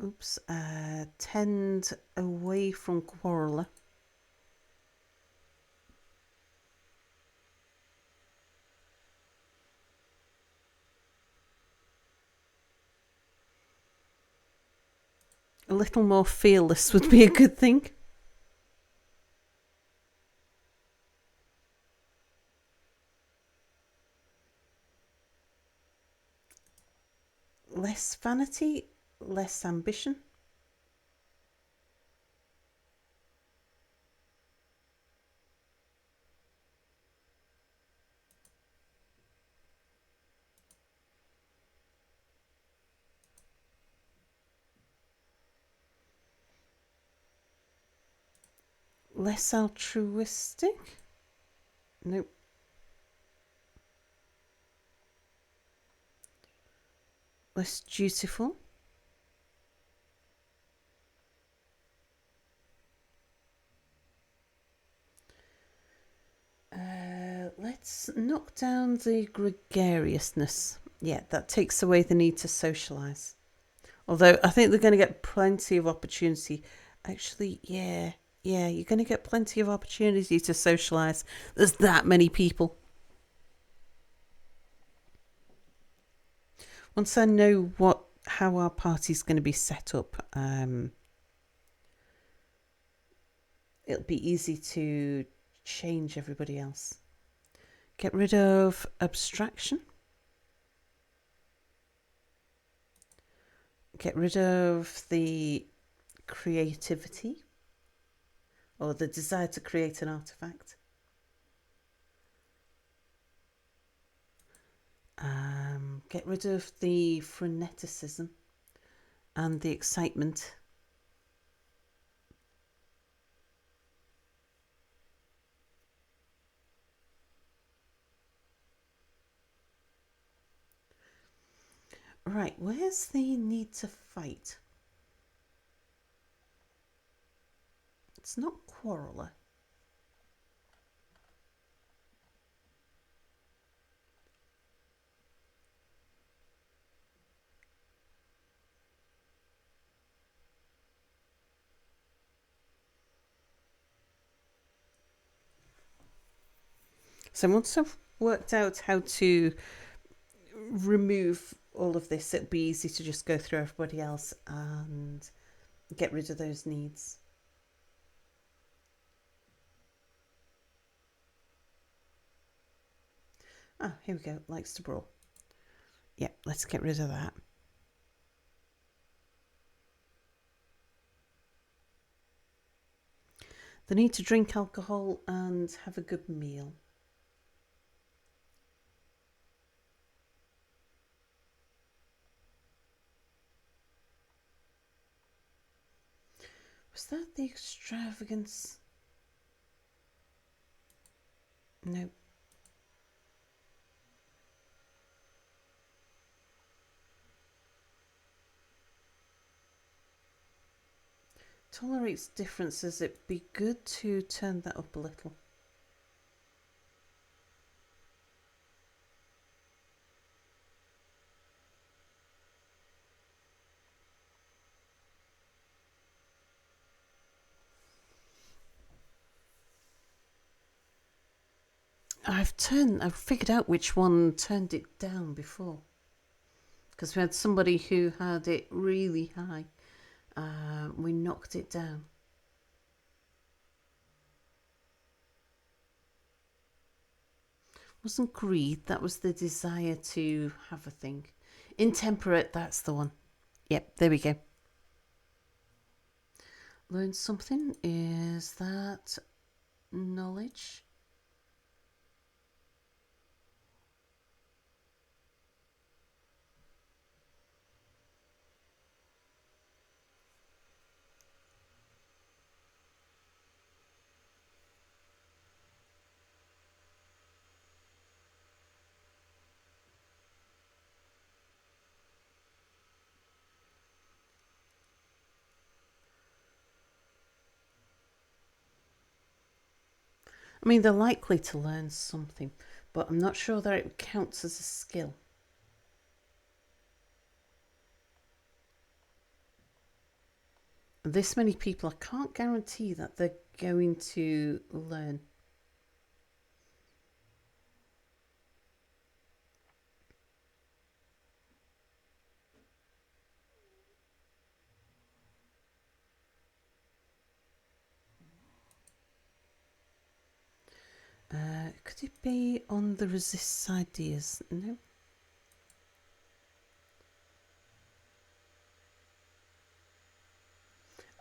Oops. Tend away from quarreler. A little more fearless would be a good thing. Less vanity, less ambition. Less altruistic. Nope. Less dutiful. Let's knock down the gregariousness. Yeah, that takes away the need to socialise. Although I think they're going to get plenty of opportunity. Actually, yeah, you're going to get plenty of opportunity to socialise. There's that many people. Once I know what how our party's going to be set up. It'll be easy to change everybody else. Get rid of abstraction. Get rid of the creativity or the desire to create an artifact. Get rid of the freneticism and the excitement. Right, where's the need to fight? It's not quarreler. So once I've worked out how to remove all of this, it'll be easy to just go through everybody else and get rid of those needs. Ah, here we go. Likes to brawl. Yep, let's get rid of that. The need to drink alcohol and have a good meal. Was that the extravagance? No. Tolerates differences. It'd be good to turn that up a little. I've figured out which one turned it down before. Because we had somebody who had it really high. We knocked it down. Wasn't greed, that was the desire to have a thing. Intemperate, that's the one. Yep, there we go. Learn something, is that knowledge? I mean, they're likely to learn something, but I'm not sure that it counts as a skill. This many people, I can't guarantee that they're going to learn. Could it be on the resists ideas? No.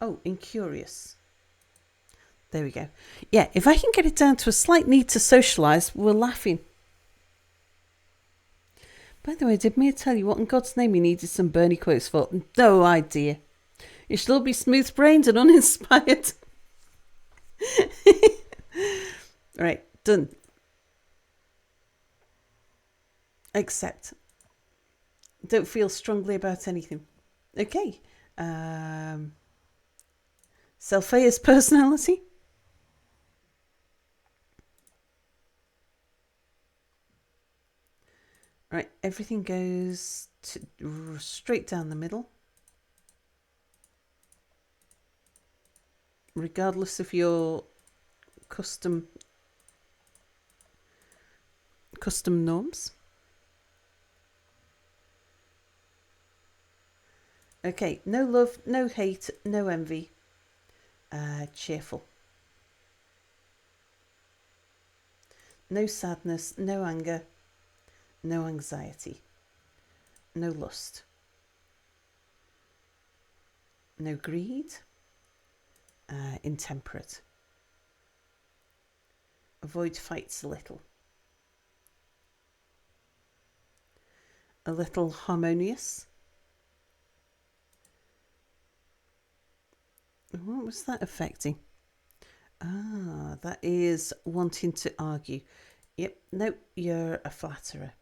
Oh, incurious. There we go. Yeah, if I can get it down to a slight need to socialise, we're laughing. By the way, did Mia tell you what in God's name he needed some Bernie quotes for? No idea. You should all be smooth-brained and uninspired. Right, done. Accept. Don't feel strongly about anything. Okay. Selphea's personality. Right, everything goes straight down the middle. Regardless of your custom norms. Okay, no love, no hate, no envy. Cheerful. No sadness, no anger, no anxiety. No lust. No greed. Intemperate. Avoid fights a little. A little harmonious. What was that affecting? That is wanting to argue. Yep, nope, you're a flatterer.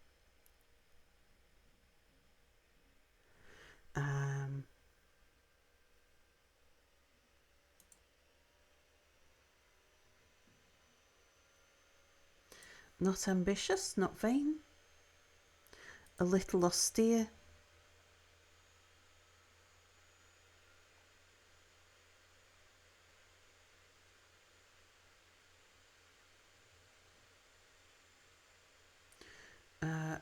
Not ambitious, not vain. A little austere.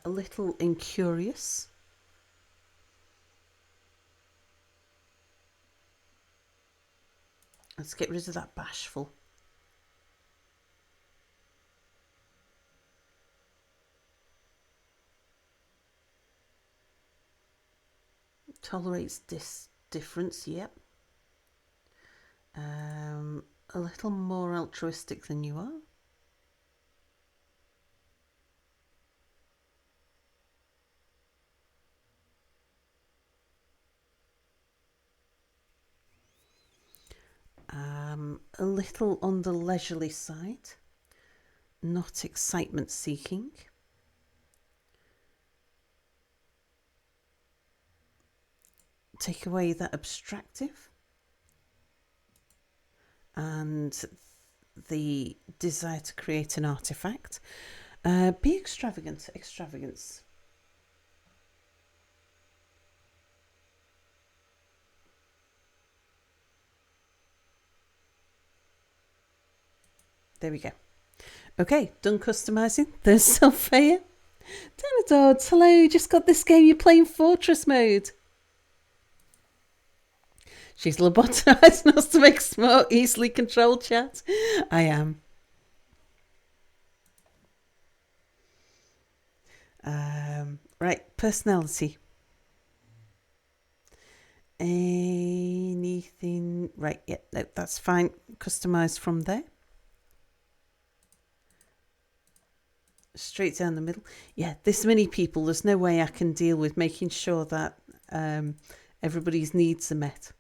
A little incurious. Let's get rid of that bashful. Tolerates difference, yep. A little more altruistic than you are. A little on the leisurely side, not excitement seeking. Take away that abstractive and the desire to create an artifact. Be extravagant, extravagance. There we go. Okay, done customising. There's Sylphia. Danadods, hello, just got this game. You're playing Fortress mode. She's lobotomizing us to make smart, easily controlled chat. I am. Right, personality. Anything? Right, yeah, no, that's fine. Customised from there. Straight down the middle. Yeah, this many people, there's no way I can deal with making sure that everybody's needs are met.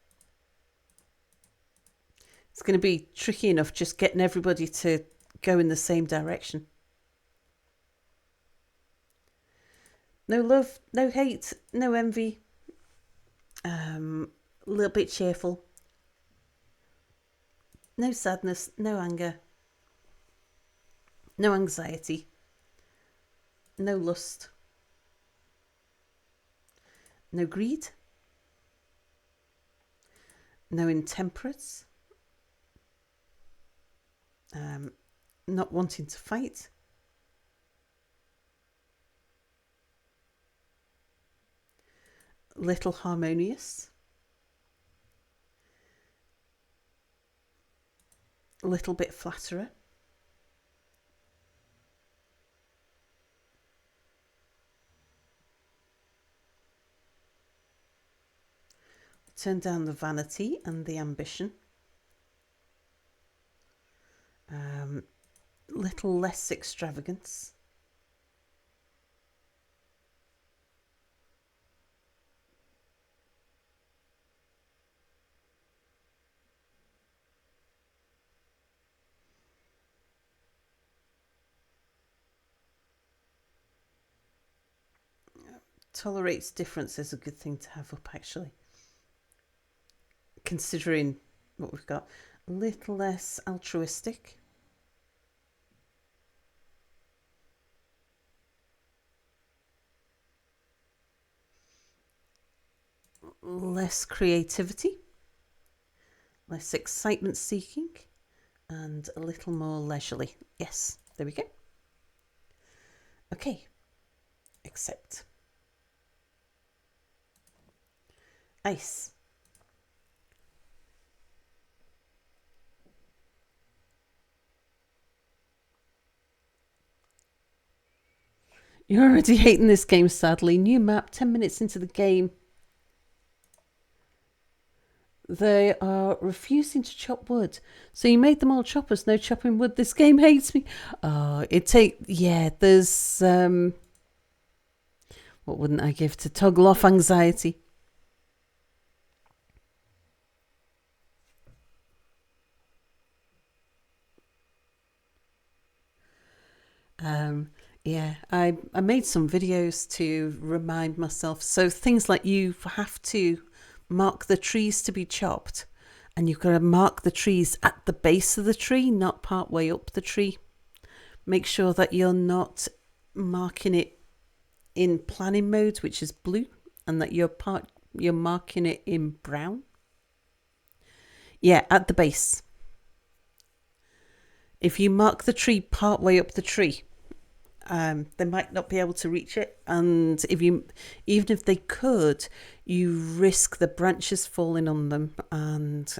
It's going to be tricky enough just getting everybody to go in the same direction. No love, no hate, no envy. A little bit cheerful. No sadness, no anger. No anxiety. No lust. No greed. No intemperance. Not wanting to fight. Little harmonious. A little bit flatterer. Turn down the vanity and the ambition. Little less extravagance. Tolerates difference is a good thing to have up, actually. Considering what we've got. A little less altruistic. Less creativity. Less excitement seeking. And a little more leisurely. Yes, there we go. Okay. Accept. Ice. You're already hating this game, sadly. New map, 10 minutes into the game. They are refusing to chop wood. So you made them all choppers, no chopping wood. This game hates me. Oh, there's what wouldn't I give to toggle off anxiety? Yeah, I made some videos to remind myself. So things like you have to mark the trees to be chopped, and you've got to mark the trees at the base of the tree, not part way up the tree. Make sure that you're not marking it in planning mode, which is blue, and that you're marking it in brown. Yeah, at the base. If you mark the tree part way up the tree, they might not be able to reach it, and even if they could, you risk the branches falling on them and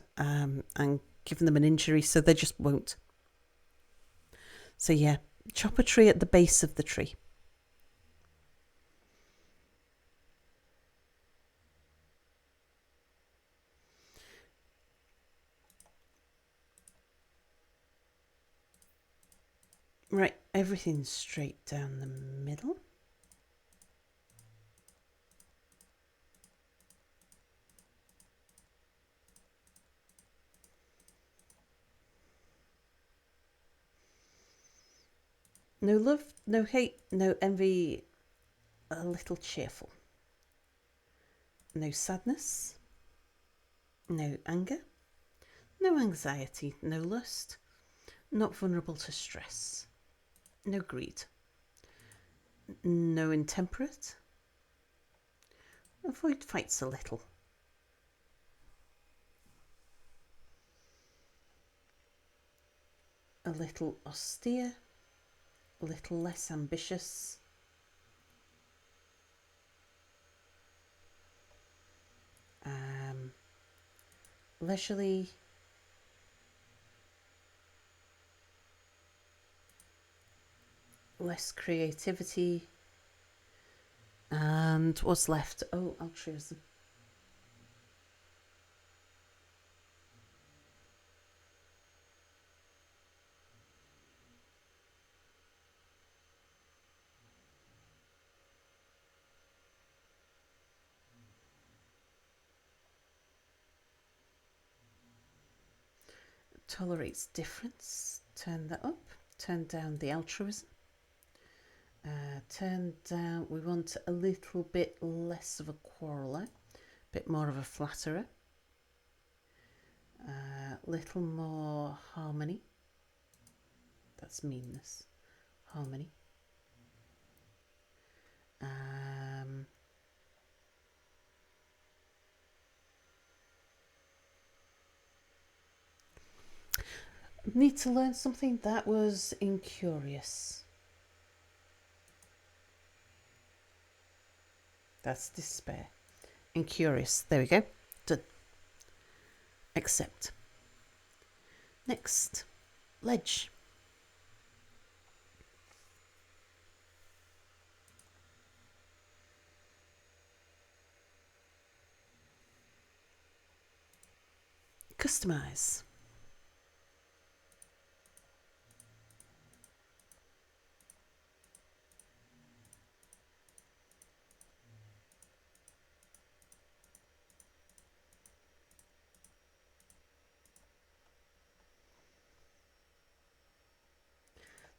giving them an injury, so they just won't. So yeah, chop a tree at the base of the tree. Right, everything's straight down the middle. No love, no hate, no envy, a little cheerful. No sadness, no anger, no anxiety, no lust, not vulnerable to stress, no greed, no intemperate. Avoid fights a little. A little austere, a little less ambitious. Leisurely, less creativity, and what's left? Oh, altruism. Tolerates difference. Turn that up. Turn down the altruism. Turn down, we want a little bit less of a quarreler, a bit more of a flatterer, little more harmony. That's meanness. Harmony. Need to learn something. That was incurious. That's despair. Incurious. There we go. Done. Accept. Next. Ledge. Customize.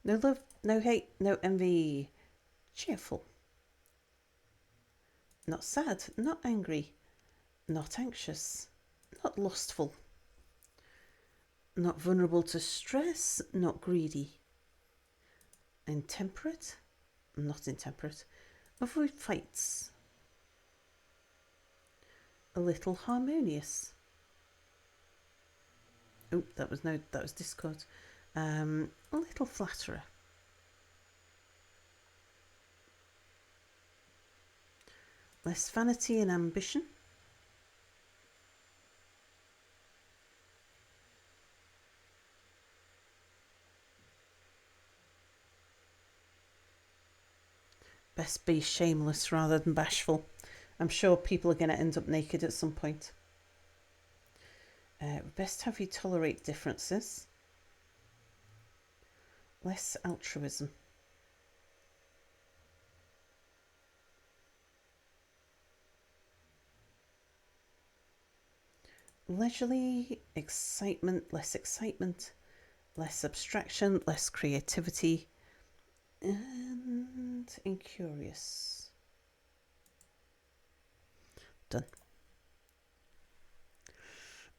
No love, no hate, no envy. Cheerful. Not sad, not angry, not anxious, not lustful, not vulnerable to stress, not greedy. Intemperate, not intemperate. Avoid fights. A little harmonious. Oh, that was discord. A little flatterer. Less vanity and ambition. Best be shameless rather than bashful. I'm sure people are going to end up naked at some point. Best have you tolerate differences. Less altruism. Leisurely, excitement, less abstraction, less creativity, and incurious. Done.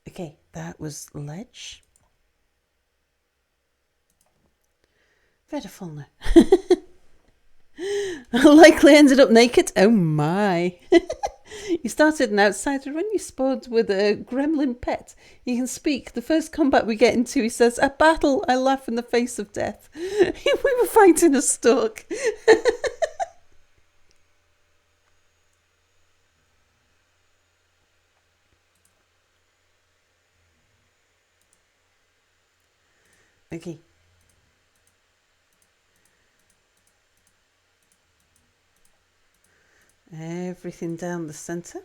Okay, that was Ledge. Fauna. Likely ended up naked. Oh my. You started an outsider when you spawned with a gremlin pet. You can speak. The first combat we get into, he says, "A battle. I laugh in the face of death." We were fighting a stork. Okay. Everything down the centre.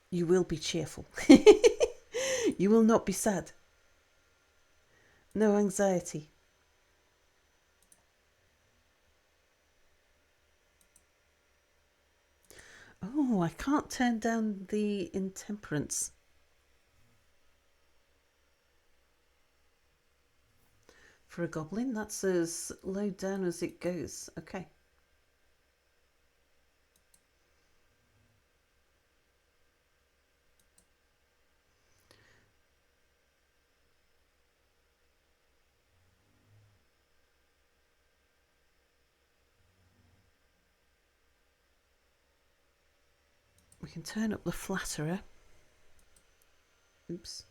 You will be cheerful. You will not be sad. No anxiety. Oh, I can't turn down the intemperance. For a goblin, that's as low down as it goes. Okay. We can turn up the flatterer. Oops.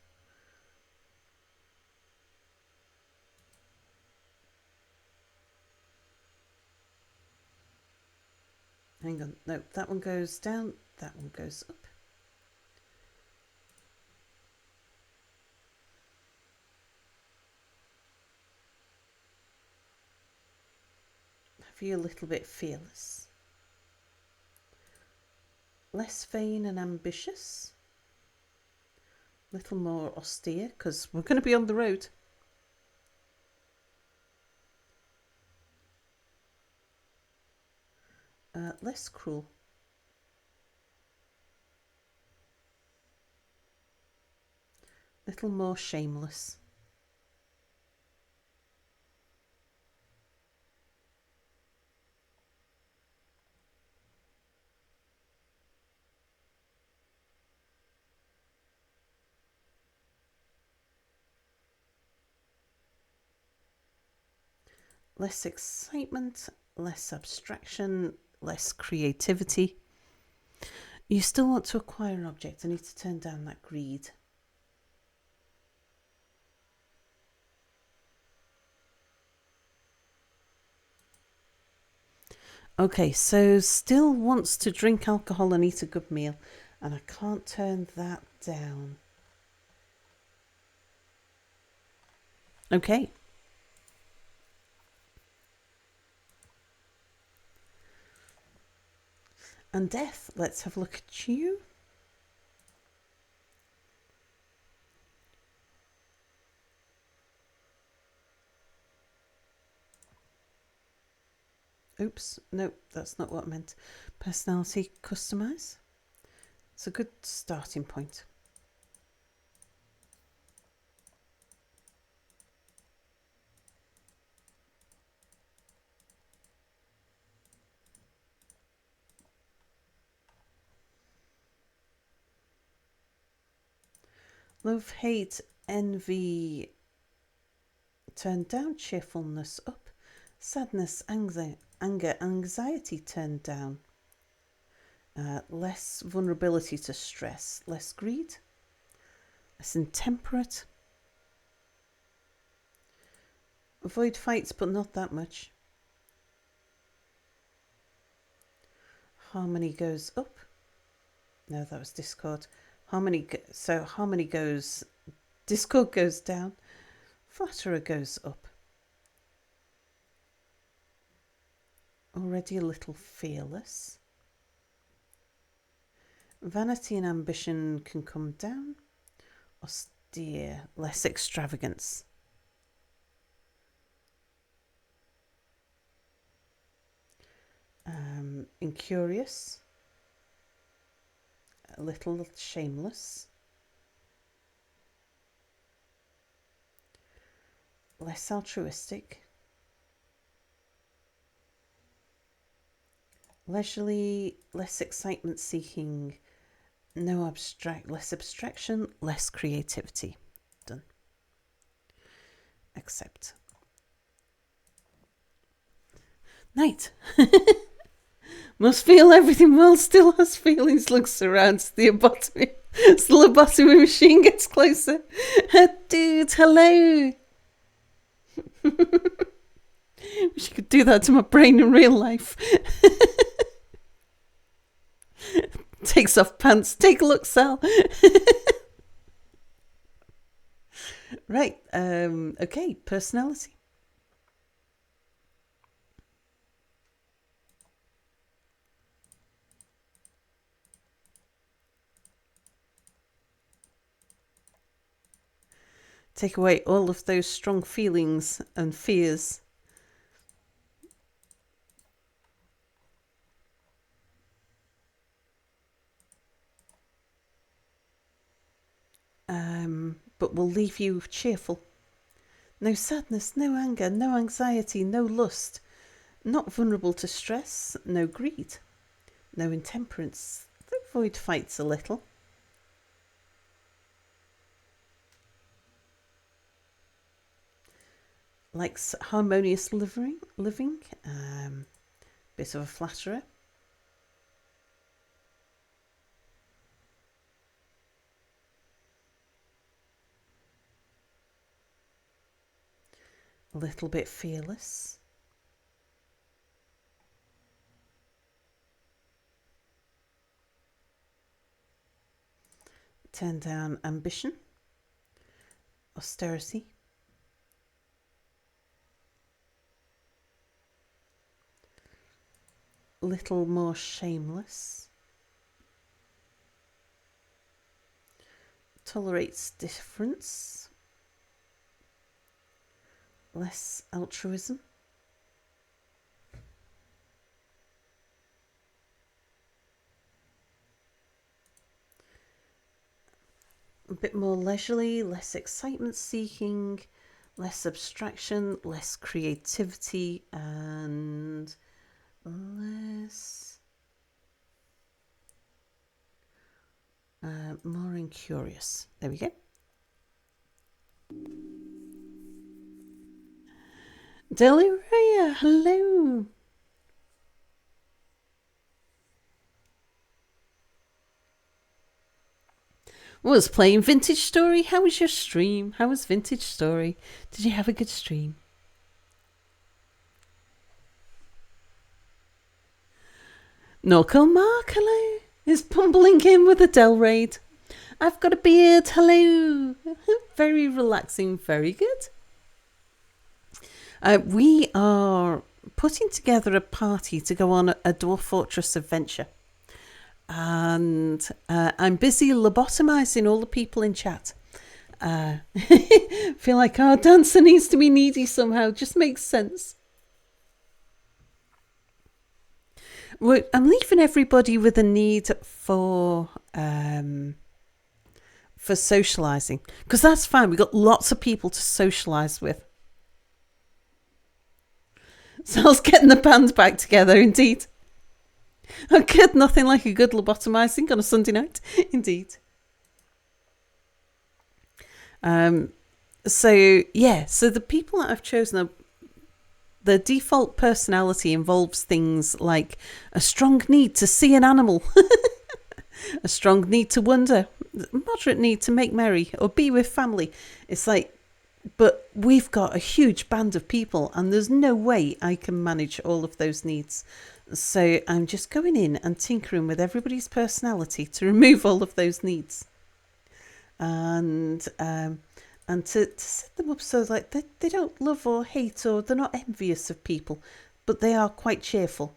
Hang on. No, that one goes down. That one goes up. Have you a little bit fearless? Less vain and ambitious. Little more austere, because we're going to be on the road. Less cruel. Little more shameless. Less excitement, less abstraction, less creativity. You still want to acquire an object. I need to turn down that greed. Okay, so still wants to drink alcohol and eat a good meal, and I can't turn that down. Okay. And death, let's have a look at you. Oops, no, that's not what I meant. Personality, customize. It's a good starting point. Love, hate, envy, turned down. Cheerfulness up. Sadness, anger, anxiety turned down. Less vulnerability to stress. Less greed. Less intemperate. Avoid fights, but not that much. Harmony goes up. No, that was Discord. So harmony goes. Discord goes down. Flatterer goes up. Already a little fearless. Vanity and ambition can come down. Austere, less extravagance. Incurious. A little shameless. Less altruistic. Leisurely, less excitement seeking. Less abstraction, less creativity. Done. Accept. Night. Must feel everything well, still has feelings, looks around to the lobotomy. The lobotomy machine gets closer. Dude, hello. Wish you could do that to my brain in real life. Takes off pants. Take a look, Sal. Right. Okay. Personality. Take away all of those strong feelings and fears. But will leave you cheerful. No sadness, no anger, no anxiety, no lust. Not vulnerable to stress, no greed. No intemperance. Avoid fights a little. Likes harmonious living. Bit of a flatterer. A little bit fearless. Turn down ambition. Austerity. A little more shameless. Tolerates difference. Less altruism. A bit more leisurely, less excitement seeking, less abstraction, less creativity, and less more incurious. There we go. Deliria, hello. Was playing Vintage Story. How was your stream? How was Vintage Story? Did you have a good stream? Knuckle Mark, hello. Is bumbling in with a Del raid. I've got a beard, hello. Very relaxing, very good. We are putting together a party to go on a Dwarf Fortress adventure. And I'm busy lobotomizing all the people in chat. Feel like our dancer needs to be needy somehow. Just makes sense. I'm leaving everybody with a need for socializing, because that's fine. We've got lots of people to socialize with. Sal's getting the band back together, indeed. Oh, good. Nothing like a good lobotomizing on a Sunday night, indeed. So the people that I've chosen, the default personality involves things like a strong need to see an animal, a strong need to wonder, moderate need to make merry or be with family. It's like, but we've got a huge band of people and there's no way I can manage all of those needs. So I'm just going in and tinkering with everybody's personality to remove all of those needs. And to set them up so like they don't love or hate, or they're not envious of people, but they are quite cheerful.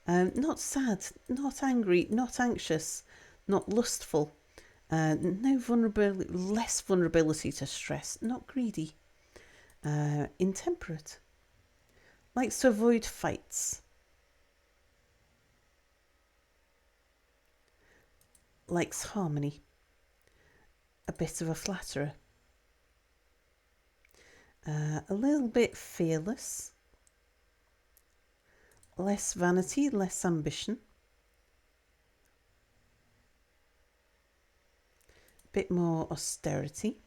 Not sad, not angry, not anxious, not lustful. No vulnerability, less vulnerability to stress, not greedy. Intemperate. Likes to avoid fights. Likes harmony. A bit of a flatterer. A little bit fearless. Less vanity, less ambition. A bit more austerity.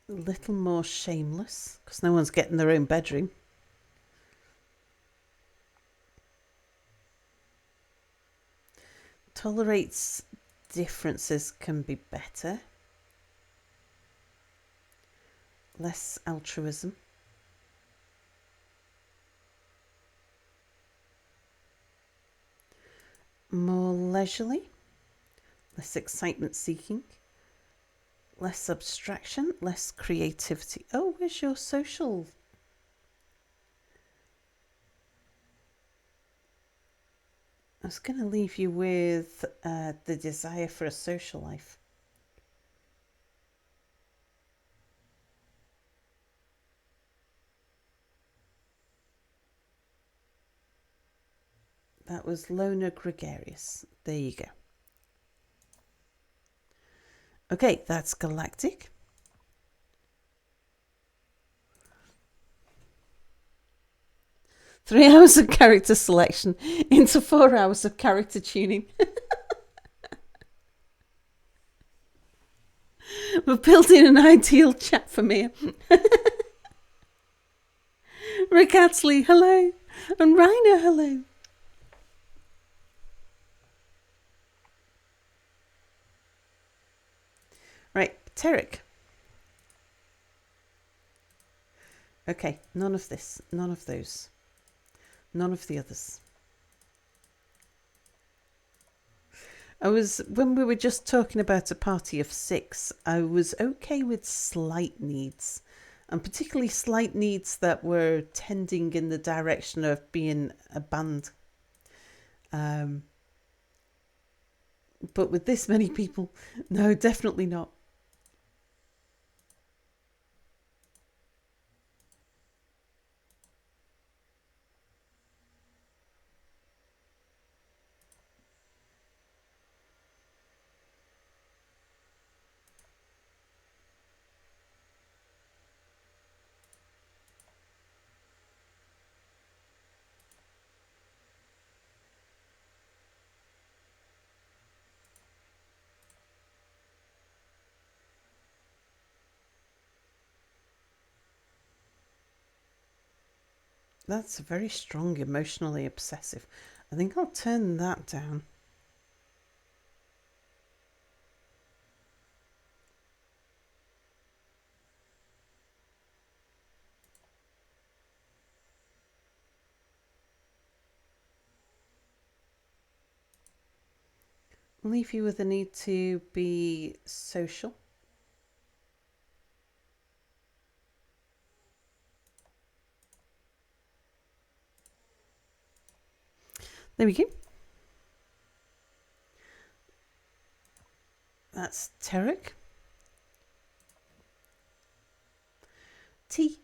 A little more shameless, because no one's getting their own bedroom. Tolerates differences, can be better. Less altruism. More leisurely. Less excitement seeking. Less abstraction, less creativity. Oh, where's your social? I was going to leave you with the desire for a social life. That was loner gregarious. There you go. Okay, that's galactic. Three hours of character selection into 4 hours of character tuning. We're building an ideal chat for me. Rick Atsley, hello. And Rainer, hello. Right, Terek. Okay, none of this, none of those, none of the others. When we were just talking about a party of 6, I was okay with slight needs, and particularly slight needs that were tending in the direction of being a band. But with this many people, no, definitely not. That's very strong, emotionally obsessive. I think I'll turn that down. I'll leave you with the need to be social. There we go. That's Terek. T.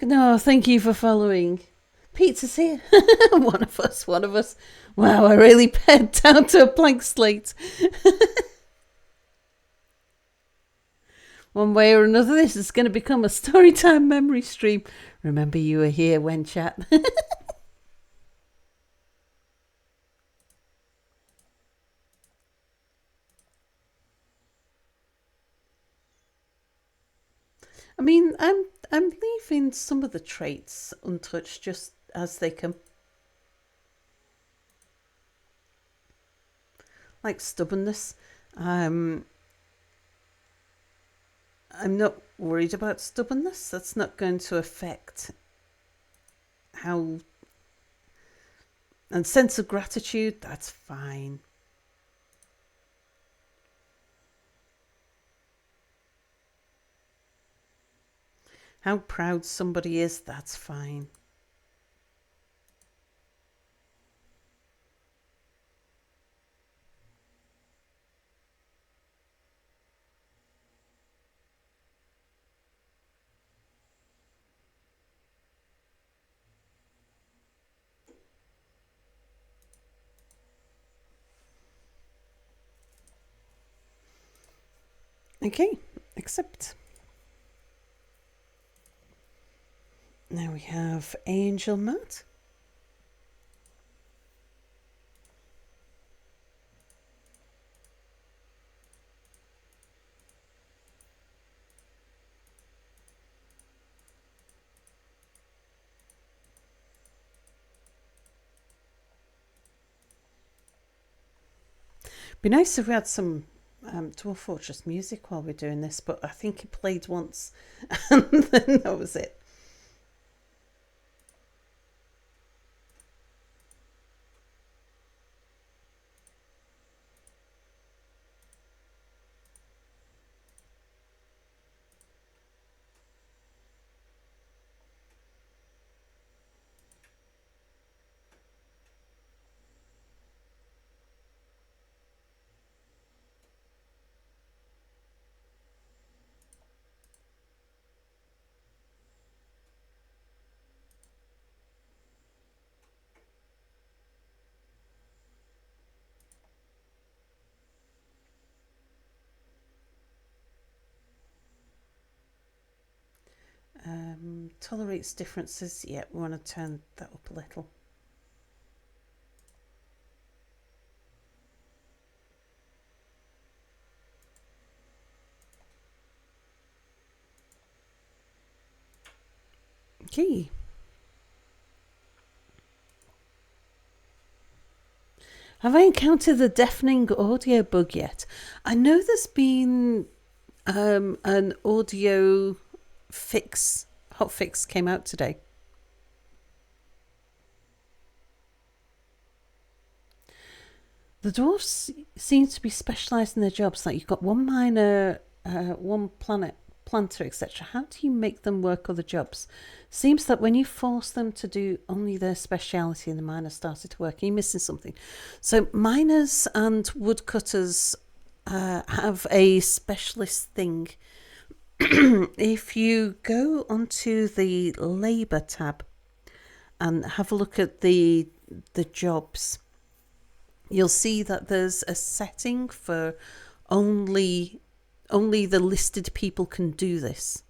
No, thank you for following. Pizza's here. One of us. Wow, I really pared down to a blank slate. One way or another, this is going to become a storytime memory stream. Remember, you were here when chat. I mean, I'm leaving some of the traits untouched just as they come. Like stubbornness. I'm not worried about stubbornness. That's not going to affect how. And sense of gratitude, that's fine. How proud somebody is, that's fine. Okay, accept. Now we have Angel Matt. Be nice if we had some Dwarf Fortress music while we're doing this, but I think it played once and then that was it. Tolerates differences. Yeah, we want to turn that up a little. Okay. Have I encountered the deafening audio bug yet? I know there's been an audio fix, hot fix came out today. The dwarfs seem to be specialised in their jobs. Like you've got one miner, one planter, etc. How do you make them work other jobs? Seems that when you force them to do only their speciality and the miner started to work, you're missing something. So miners and woodcutters have a specialist thing. If you go onto the labour tab and have a look at the jobs, you'll see that there's a setting for only the listed people can do this.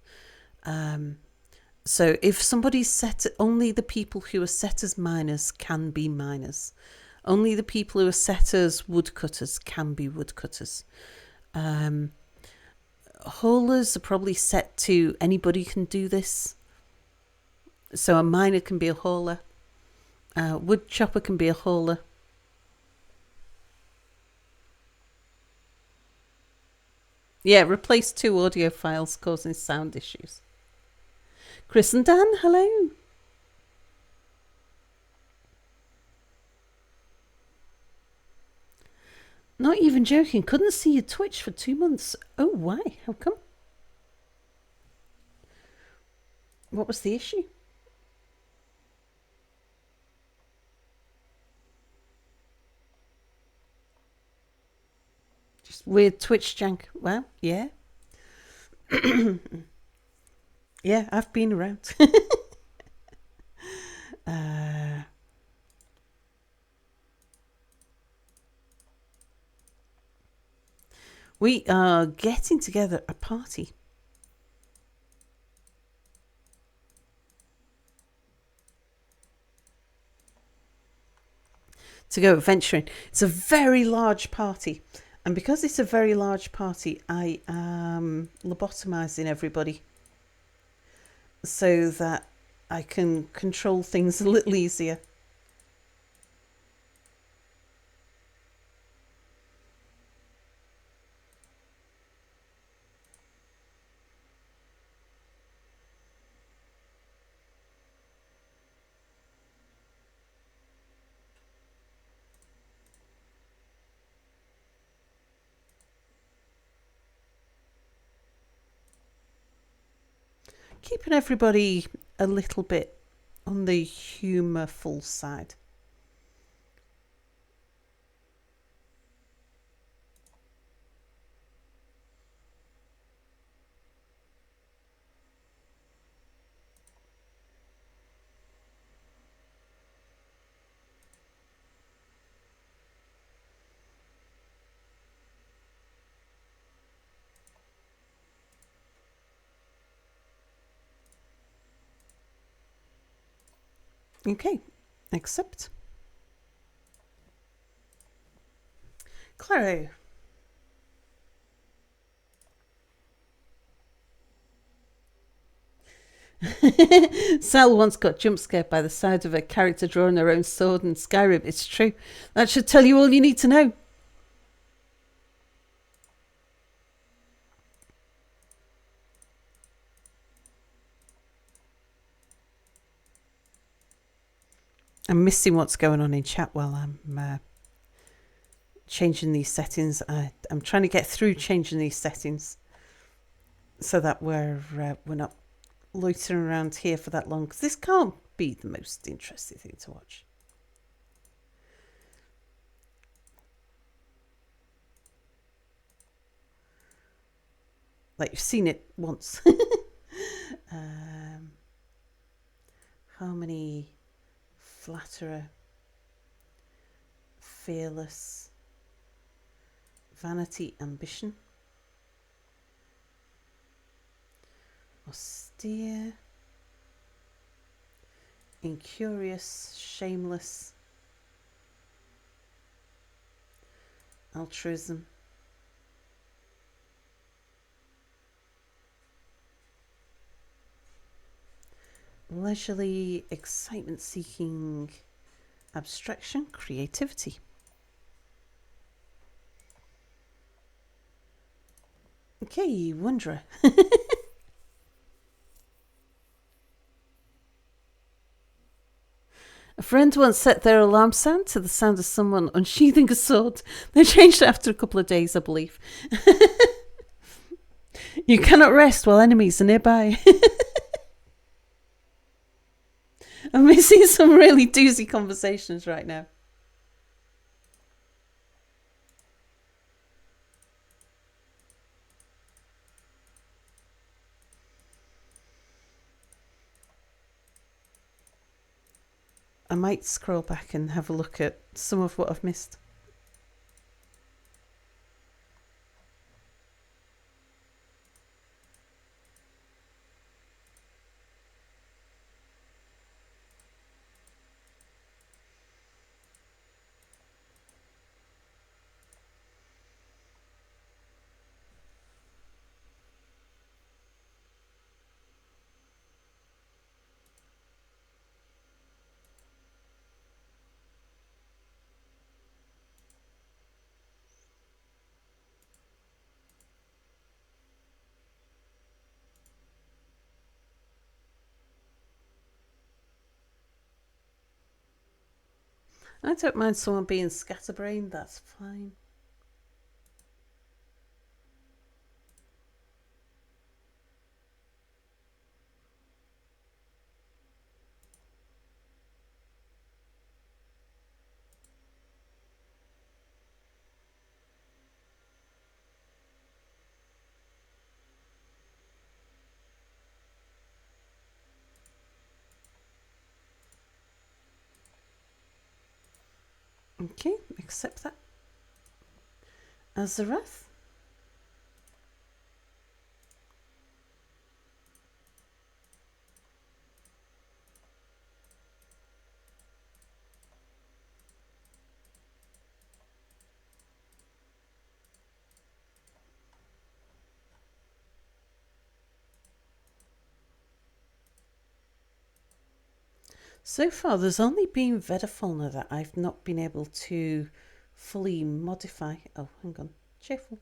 So if somebody's set, only the people who are set as miners can be miners. Only the people who are set as woodcutters can be woodcutters. Haulers are probably set to anybody can do this. So a miner can be a hauler. Wood chopper can be a hauler. Yeah, replace 2 audio files causing sound issues. Chris and Dan, hello. Not even joking. Couldn't see your Twitch for 2 months. Oh, why? How come? What was the issue? Just weird Twitch jank. Well, yeah. Yeah, I've been around. We are getting together a party. to go adventuring. It's a very large party. And because it's a very large party, I am lobotomizing everybody so that I can control things a little easier. Keeping everybody a little bit on the humourful side. Okay, accept. Claro. Sal once got jump scared by the sight of a character drawing her own sword in Skyrim. It's true. That should tell you all you need to know. I'm missing what's going on in chat while I'm changing these settings. I'm trying to get through changing these settings so that we're not loitering around here for that long, because this can't be the most interesting thing to watch. Like, you've seen it once. Harmony, flatterer, fearless, vanity, ambition, austere, incurious, shameless, altruism, leisurely, excitement-seeking, abstraction, creativity. Okay, Wanderer. A friend once set their alarm sound to the sound of someone unsheathing a sword. They changed it after a couple of days, I believe. You cannot rest while enemies are nearby. I'm missing some really doozy conversations right now. I might scroll back and have a look at some of what I've missed. I don't mind someone being scatterbrained, that's fine. Okay, accept that. Azarath. So far, there's only been Vedafolna that I've not been able to fully modify. Oh, hang on. Cheerful.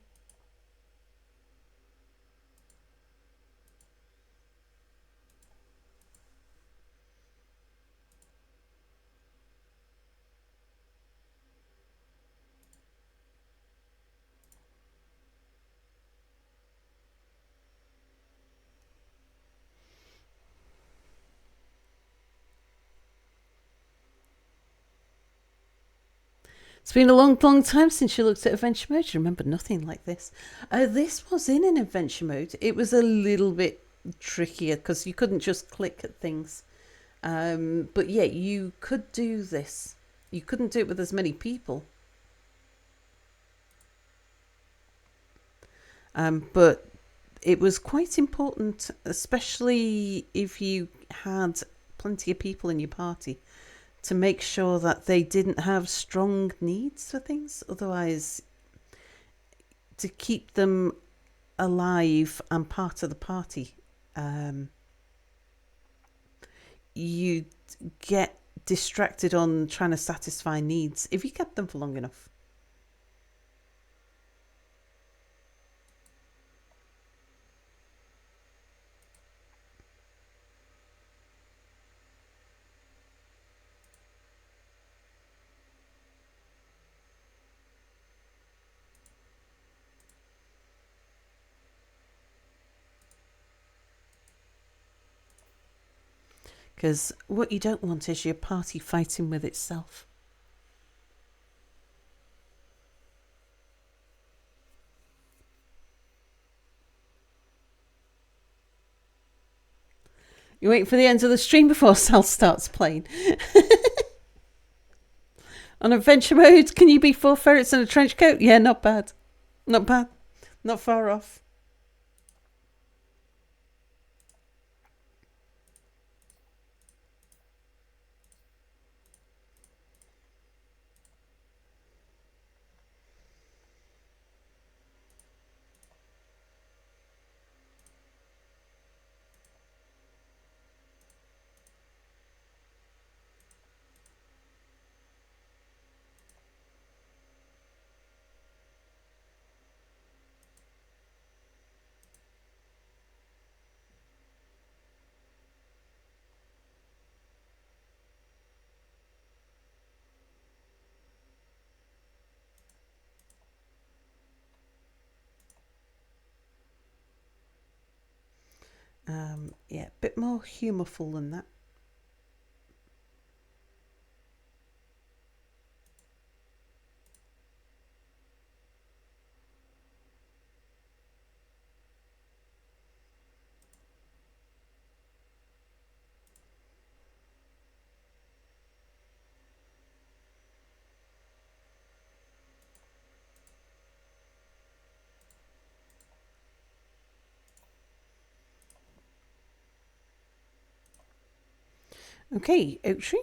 It's been a long, long time since you looked at adventure mode. You remember nothing like this. This was in an adventure mode. It was a little bit trickier because you couldn't just click at things. But yeah, you could do this. You couldn't do it with as many people. But it was quite important, especially if you had plenty of people in your party, to make sure that they didn't have strong needs for things. Otherwise, to keep them alive and part of the party, you get distracted on trying to satisfy needs if you kept them for long enough. Because what you don't want is your party fighting with itself. You wait for the end of the stream before Sal starts playing. On adventure mode, can you be 4 ferrets in a trench coat? Yeah, not bad. Not bad. Not far off. Yeah, a bit more humourful than that. Okay, oak tree.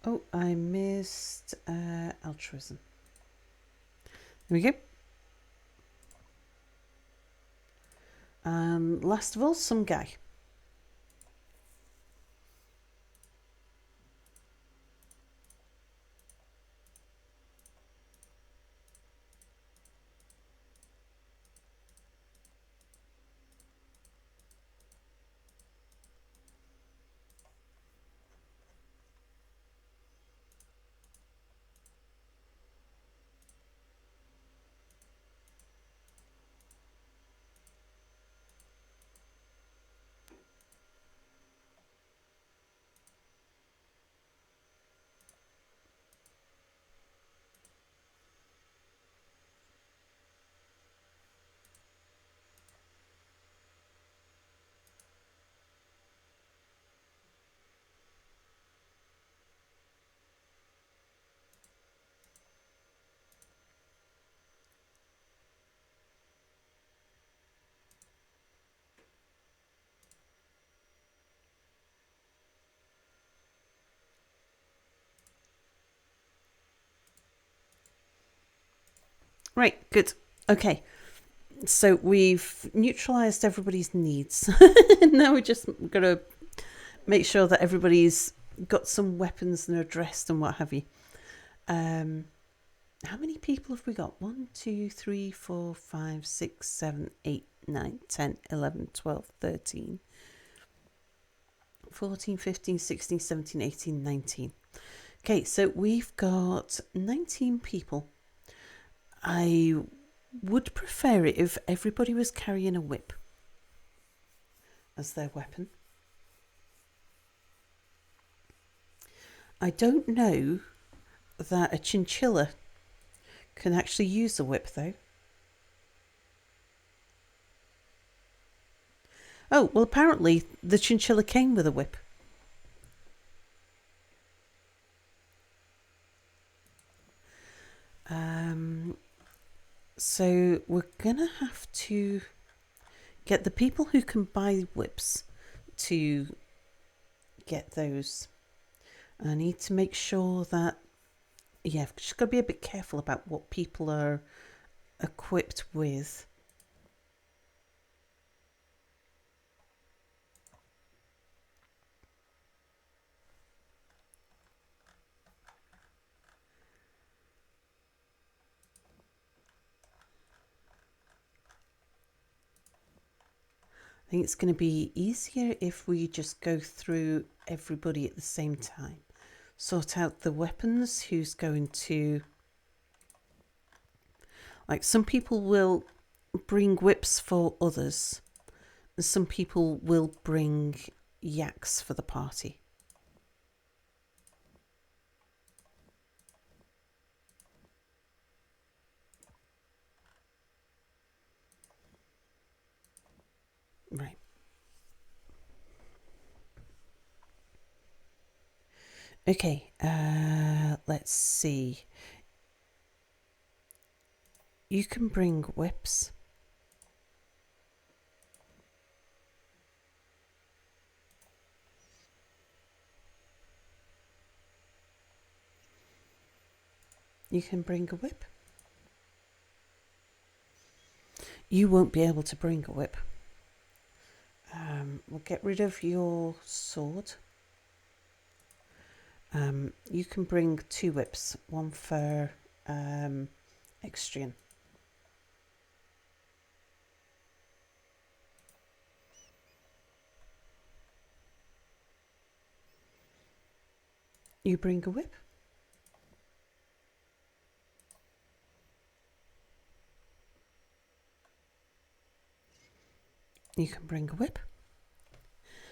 Oh, I missed altruism. There we go. And last of all, some guy. Right, good. Okay, so we've neutralised everybody's needs. Now we're just going to make sure that everybody's got some weapons and are dressed and what have you. How many people have we got? 1, 2, 3, 4, 5, 6, 7, 8, 9, 10, 11, 12, 13, 14, 15, 16, 17, 18, 19. Okay, so we've got 19 people. I would prefer it if everybody was carrying a whip as their weapon. I don't know that a chinchilla can actually use a whip, though. Oh, well, apparently the chinchilla came with a whip. So we're going to have to get the people who can buy whips to get those. I need to make sure that, I've just got to be a bit careful about what people are equipped with. I think it's going to be easier if we just go through everybody at the same time. Sort out the weapons, who's going to... Like, some people will bring whips for others, and some people will bring yaks for the party. Right. Okay, let's see. You can bring whips. You can bring a whip. You won't be able to bring a whip. We'll get rid of your sword. You can bring 2 whips, one for Extrian. You bring a whip. You can bring a whip.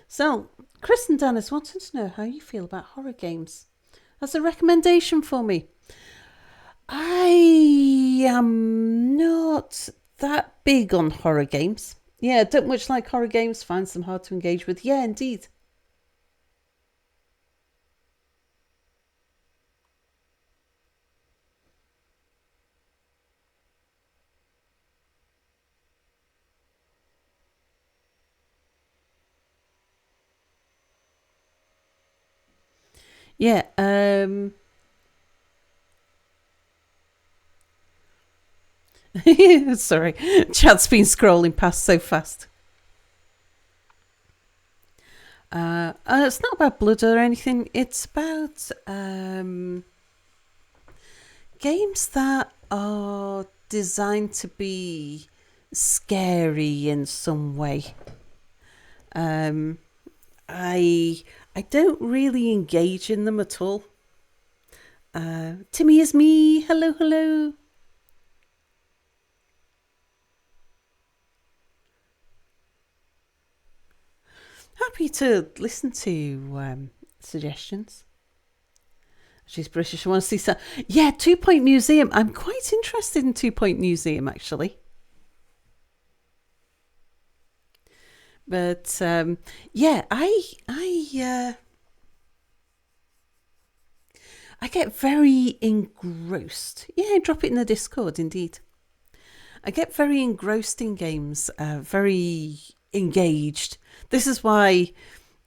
So, Chris and Dennis wanted to know how you feel about horror games. That's a recommendation for me. I am not that big on horror games. Yeah, don't much like horror games, find them hard to engage with. Yeah, indeed. Yeah, sorry, chat's been scrolling past so fast. It's not about blood or anything. It's about games that are designed to be scary in some way. I don't really engage in them at all. Timmy is me. Hello, hello. Happy to listen to suggestions. She's British. I want to see some. Yeah, 2 Point Museum. I'm quite interested in 2 Point Museum, actually. But yeah, I get very engrossed. Yeah, drop it in the Discord, indeed. I get very engrossed in games, very engaged. This is why,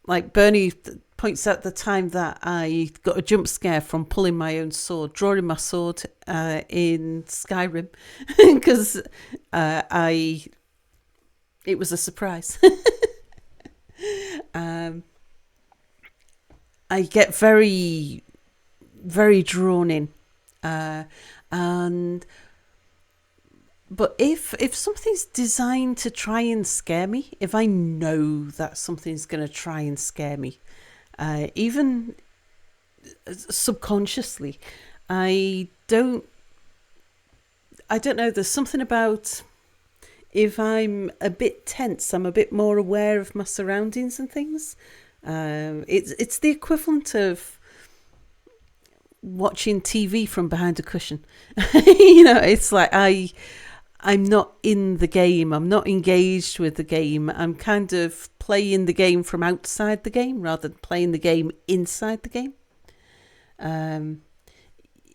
like, Bernie points out the time that I got a jump scare from pulling my own sword, drawing my sword in Skyrim, because it was a surprise. I get very, very drawn in, and but if something's designed to try and scare me, if I know that something's going to try and scare me, even subconsciously, I don't know. There's something about, if I'm a bit tense, I'm a bit more aware of my surroundings and things. It's the equivalent of watching TV from behind a cushion. It's like I'm not in the game. I'm not engaged with the game. I'm kind of playing the game from outside the game rather than playing the game inside the game.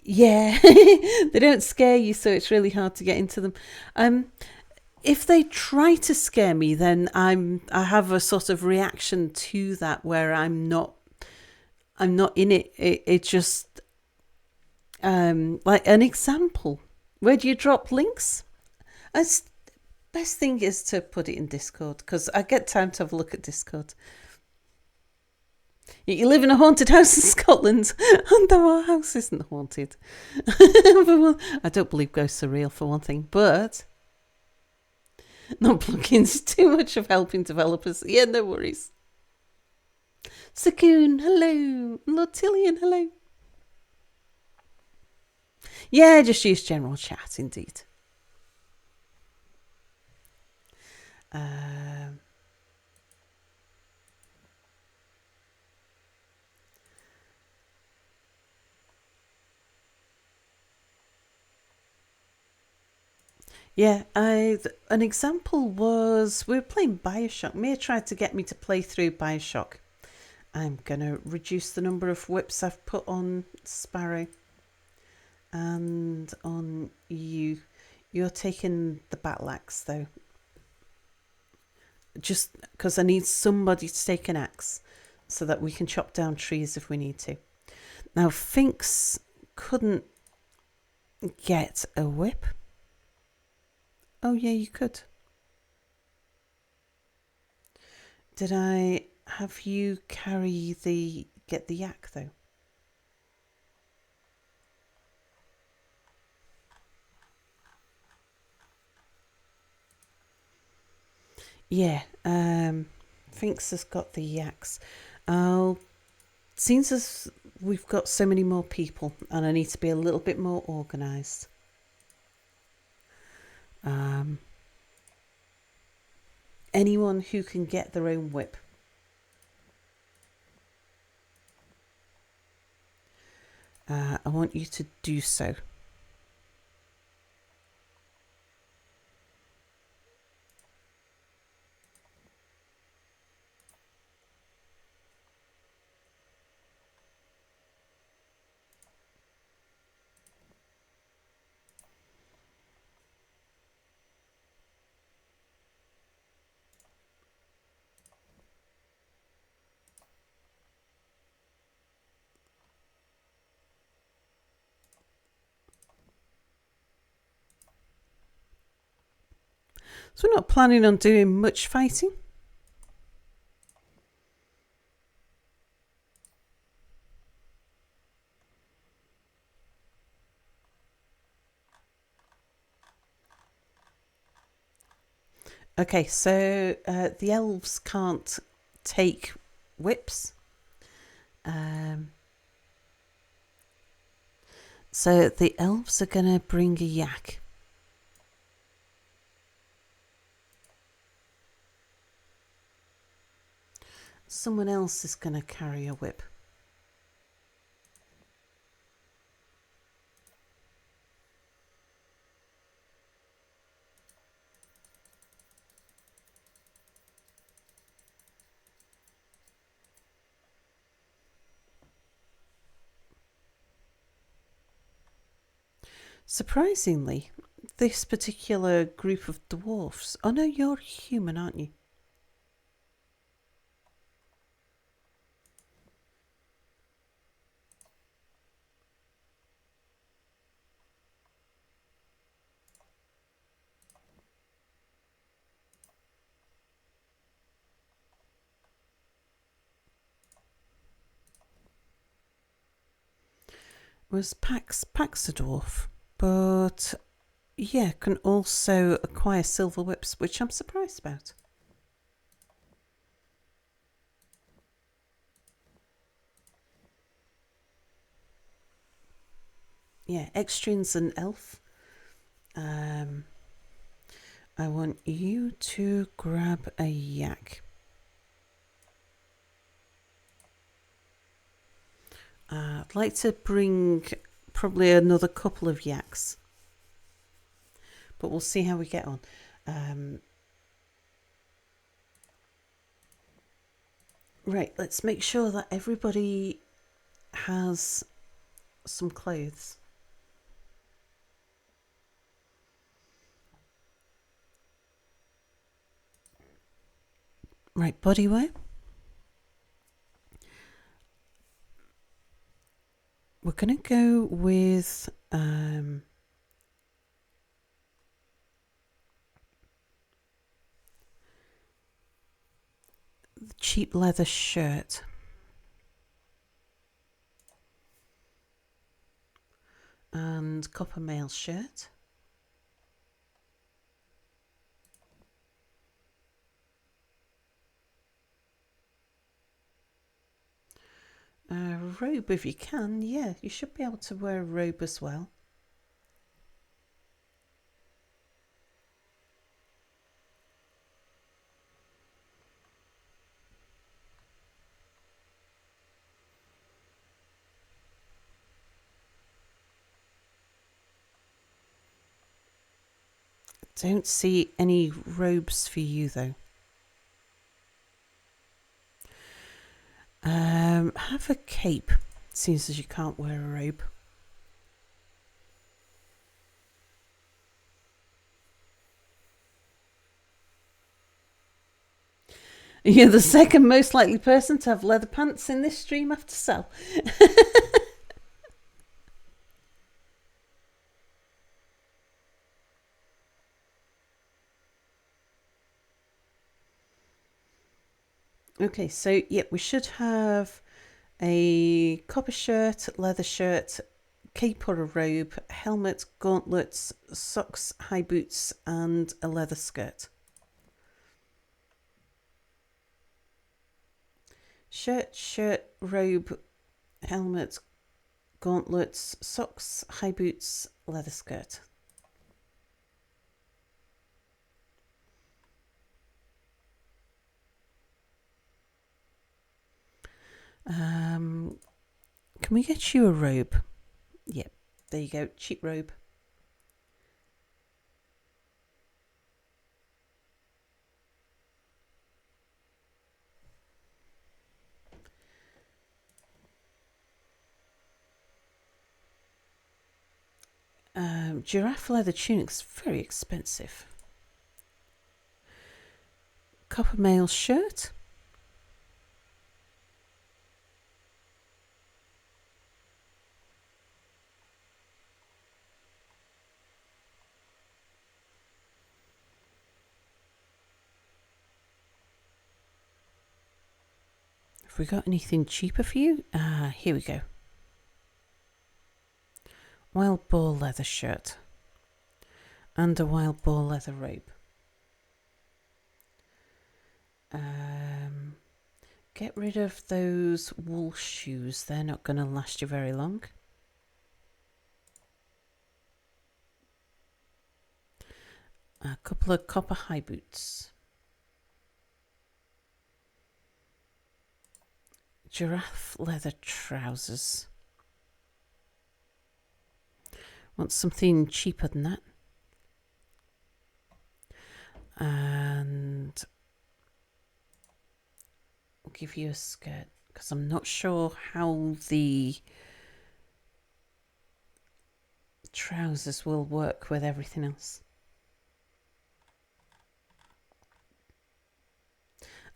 Yeah, they don't scare you, so it's really hard to get into them. If they try to scare me, then I have a sort of reaction to that where I'm not in it. It just like an example. Where do you drop links? Best thing is to put it in Discord, because I get time to have a look at Discord. You live in a haunted house in Scotland, and our house isn't haunted. I don't believe ghosts are real, for one thing, but not plugins. Too much of helping developers. Yeah, no worries. Sakoon, hello. Lortillian, hello. Yeah, just use general chat, indeed. Yeah, an example was, we were playing Bioshock. Mia tried to get me to play through Bioshock. I'm going to reduce the number of whips I've put on Sparrow and on you. You're taking the battle axe, though. Just because I need somebody to take an axe so that we can chop down trees if we need to. Now, Finks couldn't get a whip. Oh, yeah, you could. Did I have you get the yak, though? Yeah, Finks has got the yaks. Seems as we've got so many more people and I need to be a little bit more organised. Anyone who can get their own whip. I want you to do so. So we're not planning on doing much fighting. Okay, so the elves can't take whips. So the elves are going to bring a yak. Someone else is going to carry a whip. Surprisingly, this particular group of dwarfs... Oh no, you're human, aren't you? was Paxadorf, but yeah, can also acquire silver whips, which I'm surprised about. Yeah, Extrin's an elf. I want you to grab a yak. I'd like to bring probably another couple of yaks, but we'll see how we get on. Right, let's make sure that everybody has some clothes. Right, bodywear. We're going to go with the cheap leather shirt. And copper mail shirt. A robe if you can. Yeah, you should be able to wear a robe as well. Don't see any robes for you though. Have a cape, seems as you can't wear a robe. You're the second most likely person to have leather pants in this stream after Sel. Okay, so yeah, we should have a copper shirt, leather shirt, cape or a robe, helmet, gauntlets, socks, high boots, and a leather skirt. Shirt, robe, helmet, gauntlets, socks, high boots, leather skirt. Can we get you a robe? Yep, there you go, cheap robe. Giraffe leather tunic's very expensive. Copper mail shirt. Have we got anything cheaper for you? Here we go. Wild boar leather shirt. And a wild boar leather robe. Get rid of those wool shoes. They're not going to last you very long. A couple of copper high boots. Giraffe leather trousers. Want something cheaper than that? And I'll give you a skirt because I'm not sure how the trousers will work with everything else.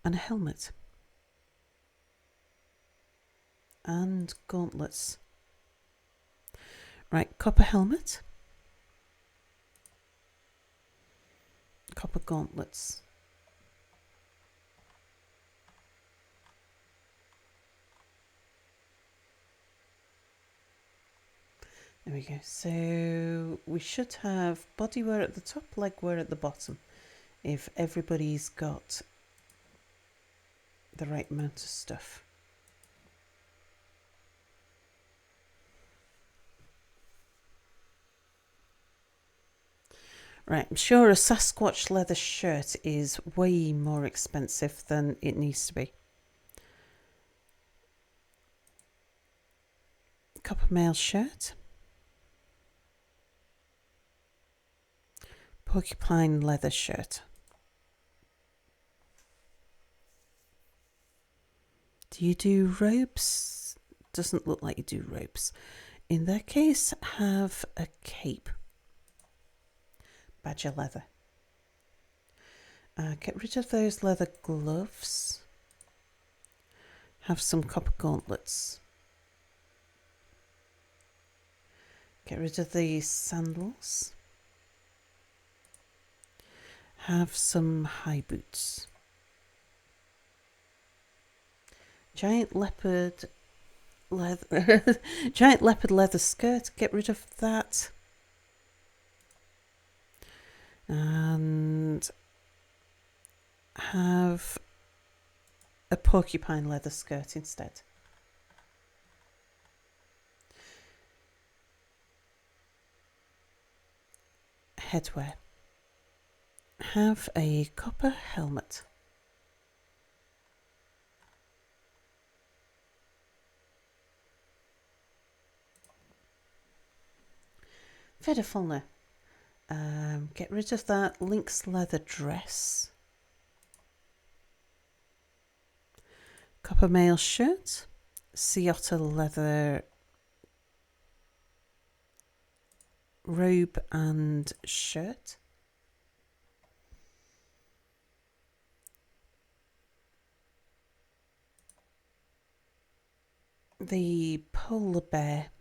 And a helmet. And gauntlets. Right, copper helmet. Copper gauntlets. There we go. So we should have bodywear at the top, legwear at the bottom, if everybody's got the right amount of stuff. Right, I'm sure a Sasquatch leather shirt is way more expensive than it needs to be. Copper mail shirt. Porcupine leather shirt. Do you do robes? Doesn't look like you do robes. In that case, have a cape. Badger leather. Get rid of those leather gloves. Have some copper gauntlets. Get rid of the sandals. Have some high boots. Giant leopard leather giant leopard leather skirt. Get rid of that. And have a porcupine leather skirt instead. Headwear. Have a copper helmet. Feather fuller. Get rid of that lynx leather dress. Copper mail shirt. Sea otter leather robe and shirt. The polar bear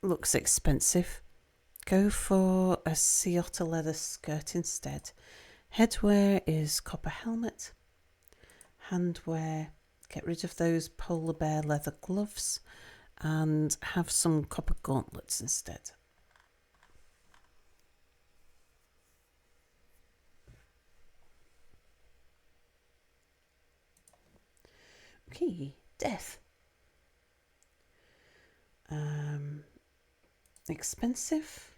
looks expensive. Go for a sea otter leather skirt instead. Headwear is copper helmet. Handwear, get rid of those polar bear leather gloves and have some copper gauntlets instead. Okay, death. Expensive.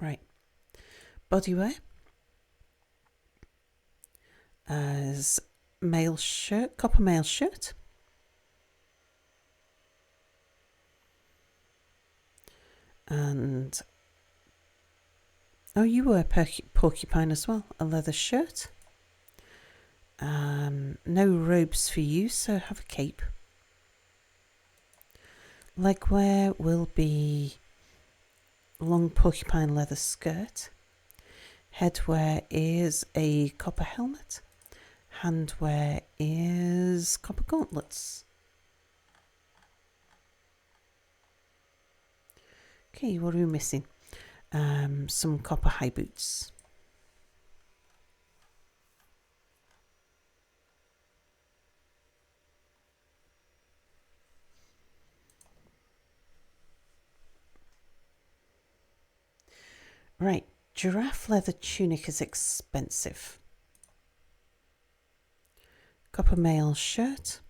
Right. Bodywear. As mail shirt, copper mail shirt. And oh, you were porcupine as well. A leather shirt. No robes for you, so have a cape. Legwear will be long porcupine leather skirt. Headwear is a copper helmet. Handwear is copper gauntlets. Okay, what are we missing? Some copper high boots. Right, giraffe leather tunic is expensive. Copper mail shirt.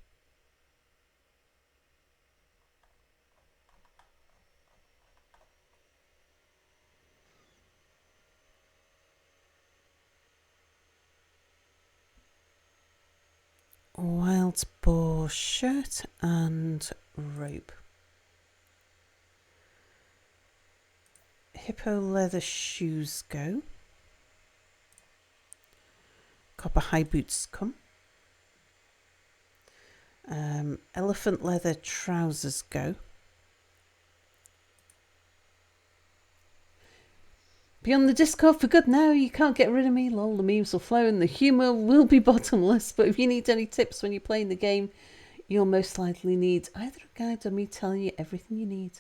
Wild boar shirt and robe. Hippo leather shoes go. Copper high boots come. Elephant leather trousers go. Be on the Discord for good now. You can't get rid of me. Lol, the memes will flow and the humour will be bottomless. But if you need any tips when you're playing the game, you'll most likely need either a guide or me telling you everything you need.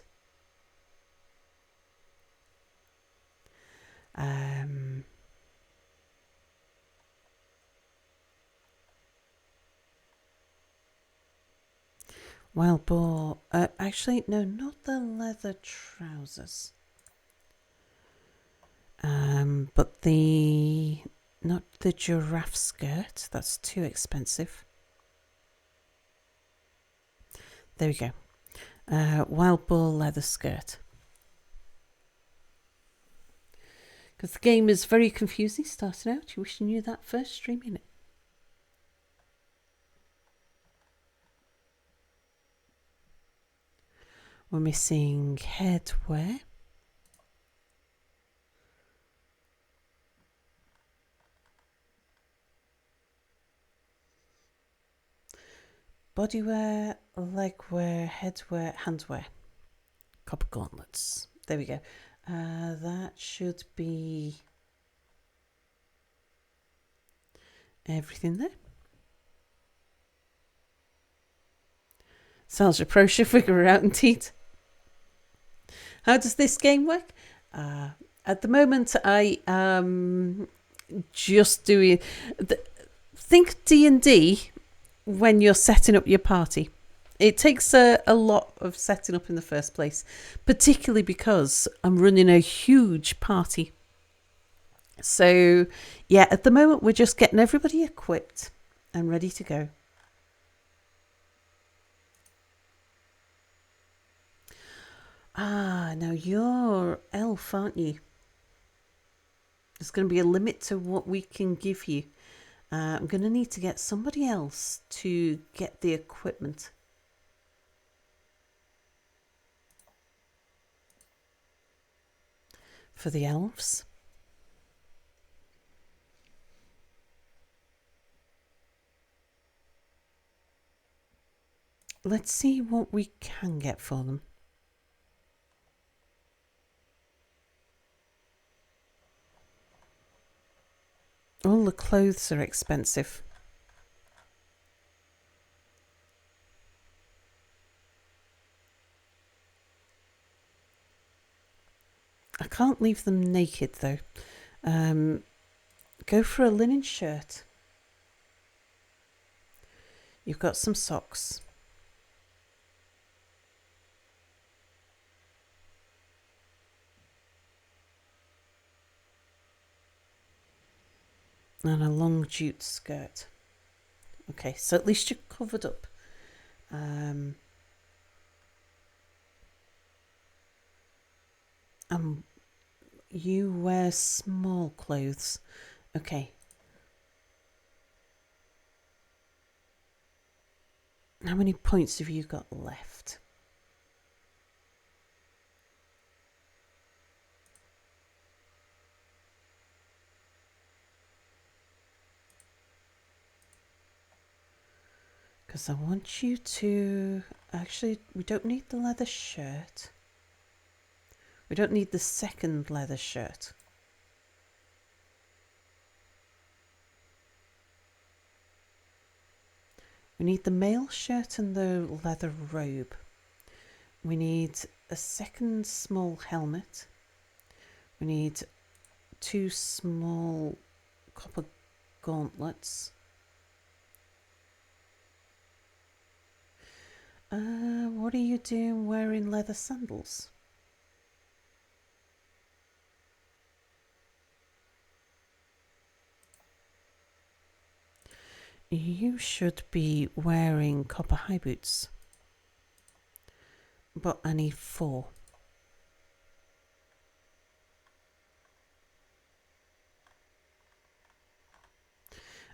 Wild boar. Actually, no, not the leather trousers. But not the giraffe skirt. That's too expensive. There we go. Wild boar leather skirt. Because the game is very confusing starting out. You wish you knew that first streaming it. We're missing headwear. Bodywear, legwear, headwear, handwear. Copper gauntlets. There we go. That should be everything there. Salja Pro should figure it out indeed. How does this game work? At the moment, I am just doing... Think D&D when you're setting up your party. It takes a lot of setting up in the first place, particularly because I'm running a huge party. So, yeah, at the moment, we're just getting everybody equipped and ready to go. Now you're elf, aren't you? There's going to be a limit to what we can give you. I'm going to need to get somebody else to get the equipment. For the elves. Let's see what we can get for them. All the clothes are expensive. I can't leave them naked though. Go for a linen shirt. You've got some socks. And a long jute skirt. Okay, so at least you're covered up. You wear small clothes. Okay. How many points have you got left? Because I want you to... Actually, we don't need the leather shirt. We don't need the second leather shirt. We need the mail shirt and the leather robe. We need a second small helmet. We need 2 small copper gauntlets. What are you doing wearing leather sandals? You should be wearing copper high boots. But I need 4.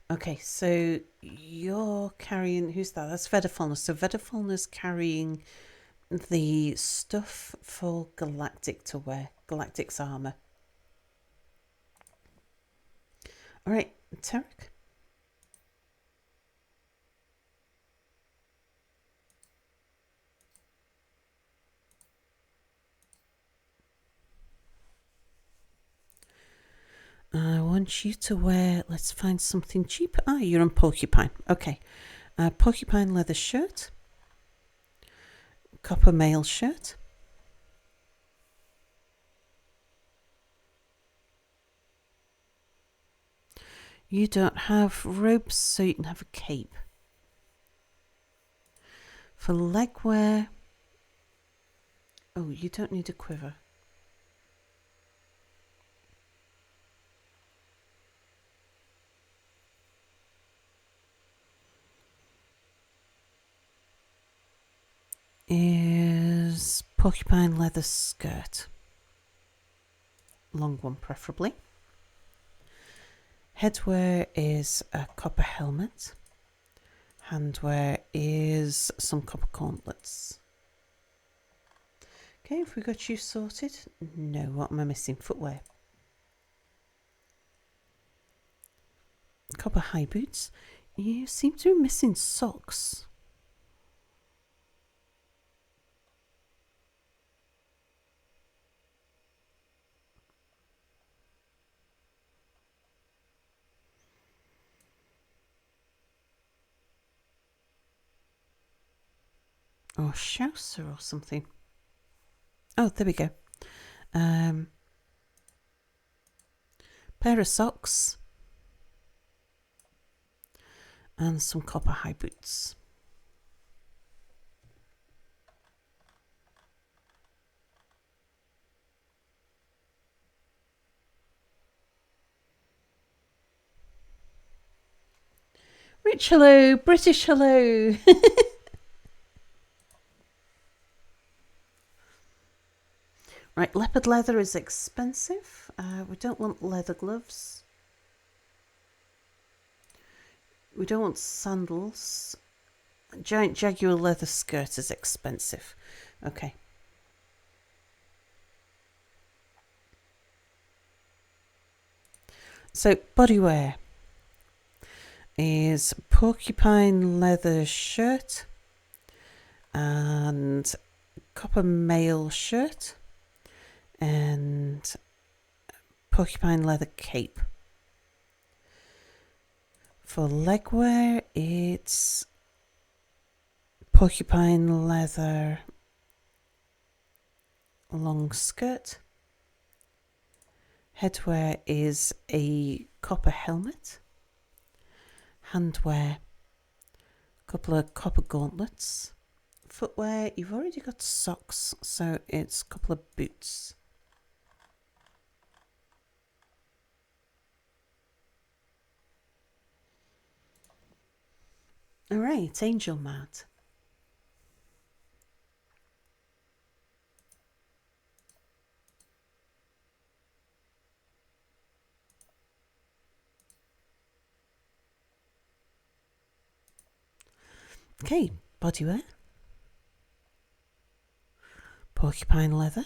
Okay, so you're carrying... Who's that? That's Vedafalna. So Vedafalna's carrying the stuff for Galactic to wear. Galactic's armour. Alright, Tarek. I want you to wear... Let's find something cheap. You're on Porcupine. Okay. Porcupine leather shirt. Copper mail shirt. You don't have robes, so you can have a cape. For legwear, oh, you don't need a quiver. Is porcupine leather skirt. Long one preferably. Headwear is a copper helmet. Handwear is some copper gauntlets. Okay, have we got you sorted? No, what am I missing? Footwear. Copper high boots. You seem to be missing socks. Or Schnauzer or something. Oh, there we go. Pair of socks. And some copper high boots. Rich hello, British hello. Right, leopard leather is expensive. We don't want leather gloves. We don't want sandals. Giant jaguar leather skirt is expensive. Okay. So bodywear is porcupine leather shirt and copper mail shirt and porcupine leather cape. For legwear, it's porcupine leather long skirt. Headwear is a copper helmet. Handwear, a couple of copper gauntlets. Footwear, you've already got socks, so it's a couple of boots. All right, angel mat. Okay, bodywear. Porcupine leather.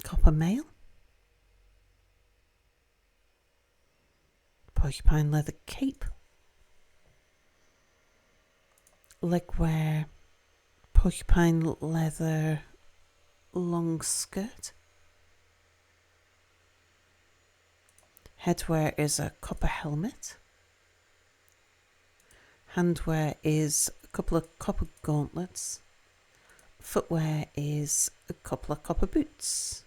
Copper mail. Porcupine leather cape. Legwear. Porcupine leather long skirt. Headwear is a copper helmet. Handwear is a couple of copper gauntlets. Footwear is a couple of copper boots.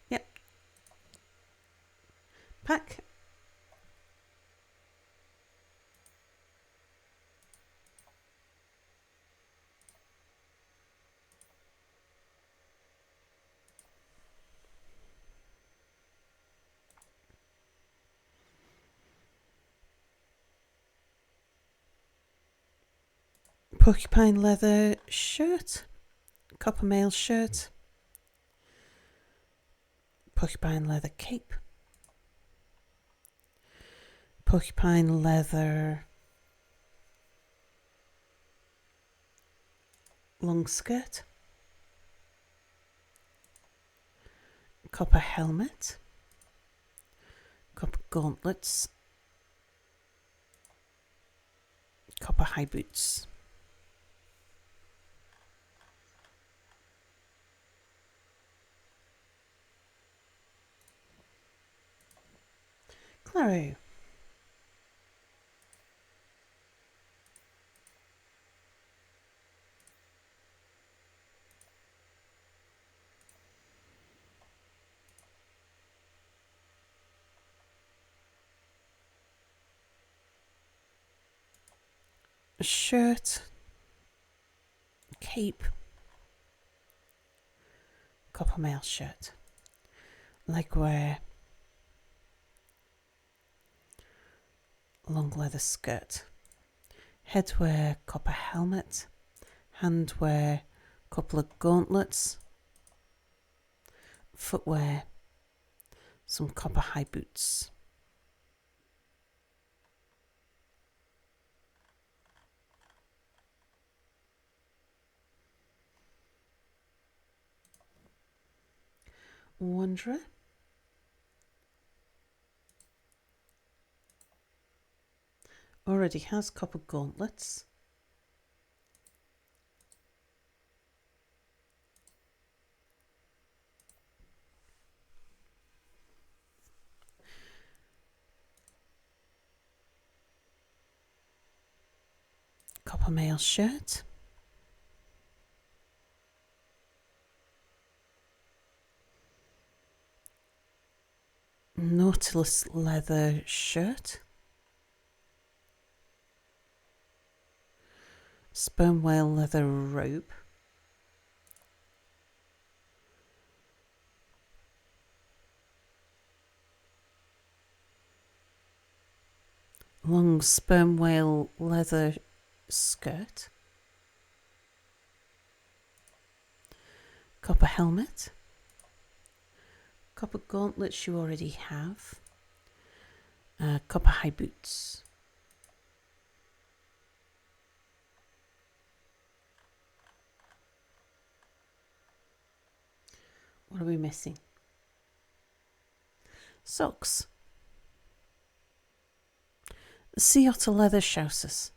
Yep. Pack. Porcupine leather shirt, copper mail shirt, porcupine leather cape, porcupine leather long skirt, copper helmet, copper gauntlets, copper high boots. Claro. shirt, cape, copper mail shirt, legwear, long leather skirt, headwear, copper helmet, handwear, couple of gauntlets, footwear, some copper high boots. Wanderer, already has copper gauntlets. Copper mail shirt. Nautilus leather shirt. Sperm whale leather robe. Long sperm whale leather skirt. Copper helmet. Copper gauntlets you already have. Copper high boots. What are we missing? Socks. Sea otter leather trousers.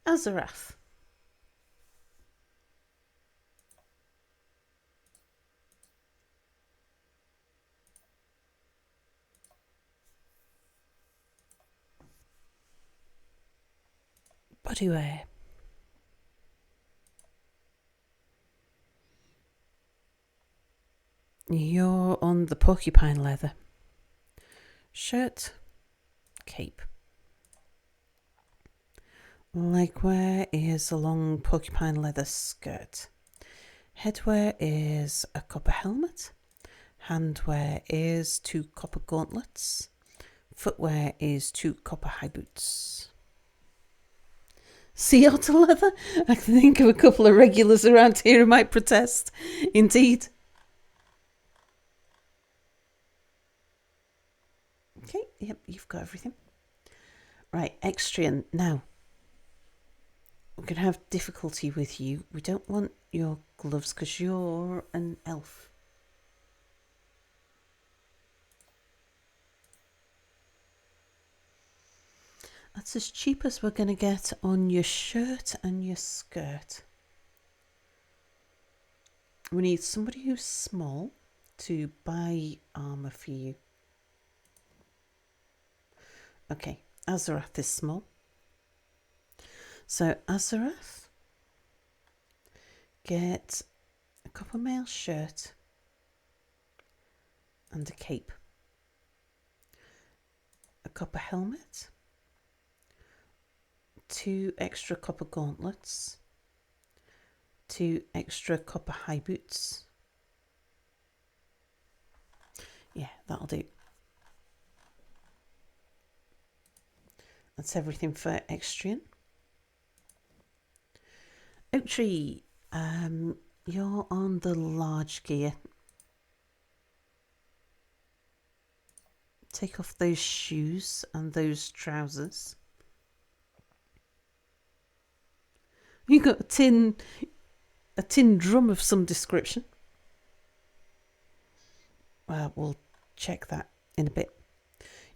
Azarath. Bodywear. You're on the porcupine leather. Shirt, cape. Legwear is a long porcupine leather skirt. Headwear is a copper helmet. Handwear is 2 copper gauntlets. Footwear is 2 copper high boots. Sea otter leather? I can think of a couple of regulars around here who might protest. Indeed. Okay, yep, you've got everything. Right, Extrian. Now, we're going to have difficulty with you. We don't want your gloves because you're an elf. That's as cheap as we're going to get on your shirt and your skirt. We need somebody who's small to buy armour for you. Okay, Azarath is small. So Azarath, get a copper mail shirt and a cape, a copper helmet, 2 extra copper gauntlets, 2 extra copper high boots. Yeah, that'll do. That's everything for Extrian. Oak Tree, you're on the large gear. Take off those shoes and those trousers. You got a tin drum of some description. We'll check that in a bit.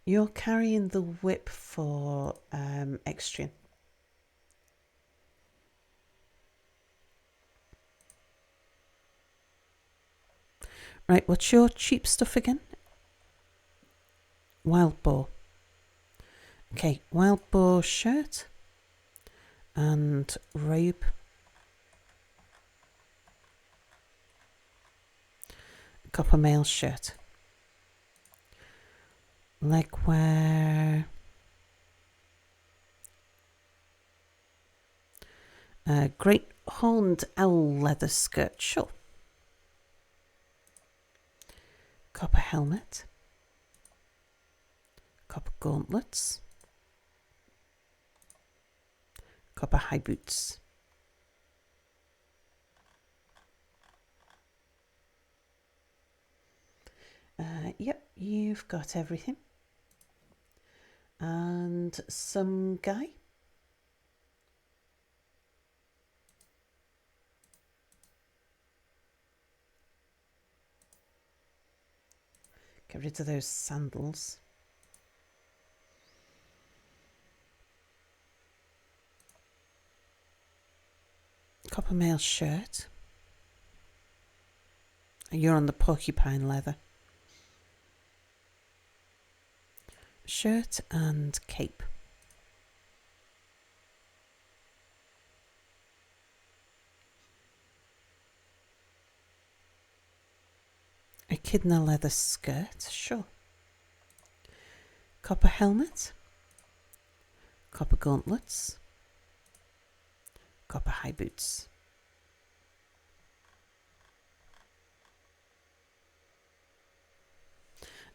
You're carrying the whip for Extrian. Right, what's your cheap stuff again? Wild boar. Okay, wild boar shirt and robe. copper mail shirt, legwear, great horned owl leather skirt, sure, copper helmet, copper gauntlets, copper high boots. Yep, you've got everything. And some guy. Get rid of those sandals. Copper mail shirt. You're on the porcupine leather. Shirt and cape. Echidna leather skirt, sure. Copper helmet. Copper gauntlets. Copper high boots.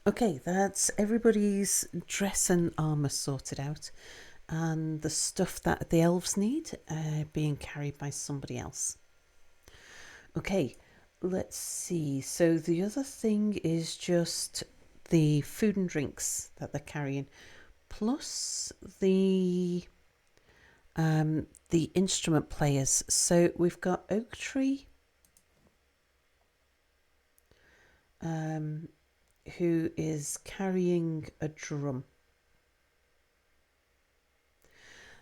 Okay, that's everybody's dress and armour sorted out, and the stuff that the elves need being carried by somebody else. Okay, let's see. So the other thing is just the food and drinks that they're carrying, plus the instrument players. So we've got Oak Tree, who is carrying a drum.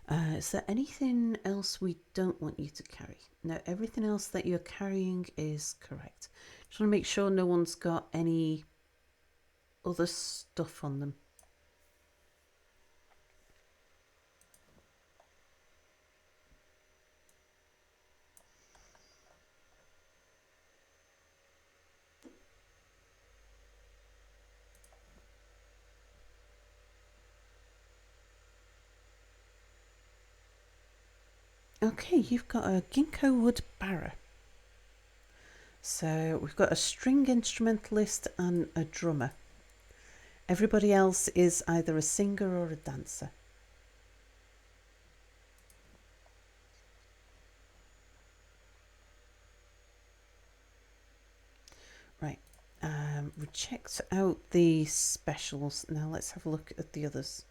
Is there anything else we don't want you to carry? No, everything else that you're carrying is correct. Just want to make sure no one's got any other stuff on them. Okay, you've got a ginkgo wood barra. So we've got a string instrumentalist and a drummer. Everybody else is either a singer or a dancer. Right, we checked out the specials. Now let's have a look at the others.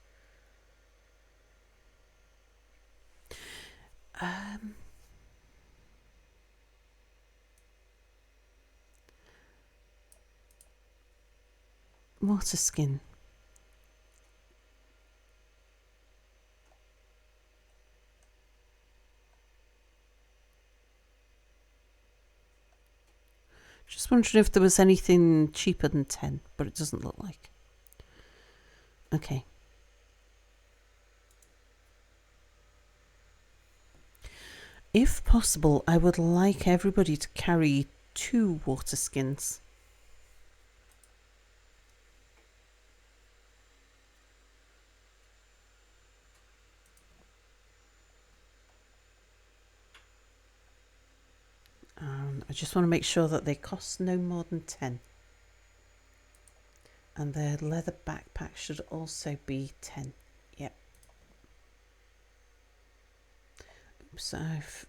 Water skin. Just wondering if there was anything cheaper than 10, but it doesn't look like. Okay. If possible, I would like everybody to carry 2 water skins. I just want to make sure that they cost no more than 10. And their leather backpack should also be 10. Yep. Oops, I've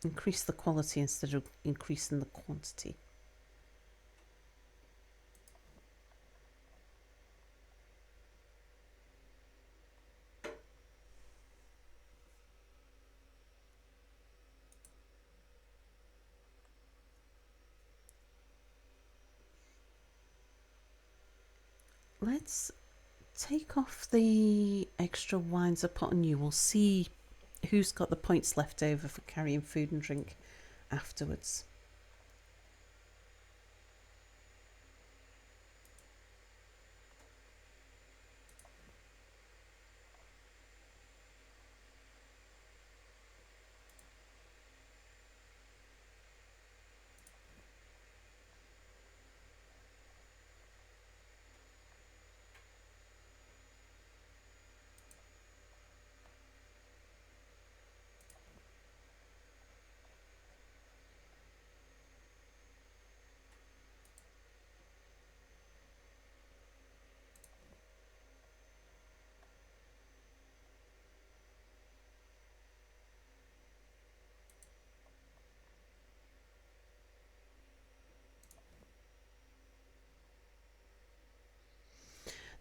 increased the quality instead of increasing the quantity. Let's take off the extra wines I put on you. We'll see who's got the points left over for carrying food and drink afterwards.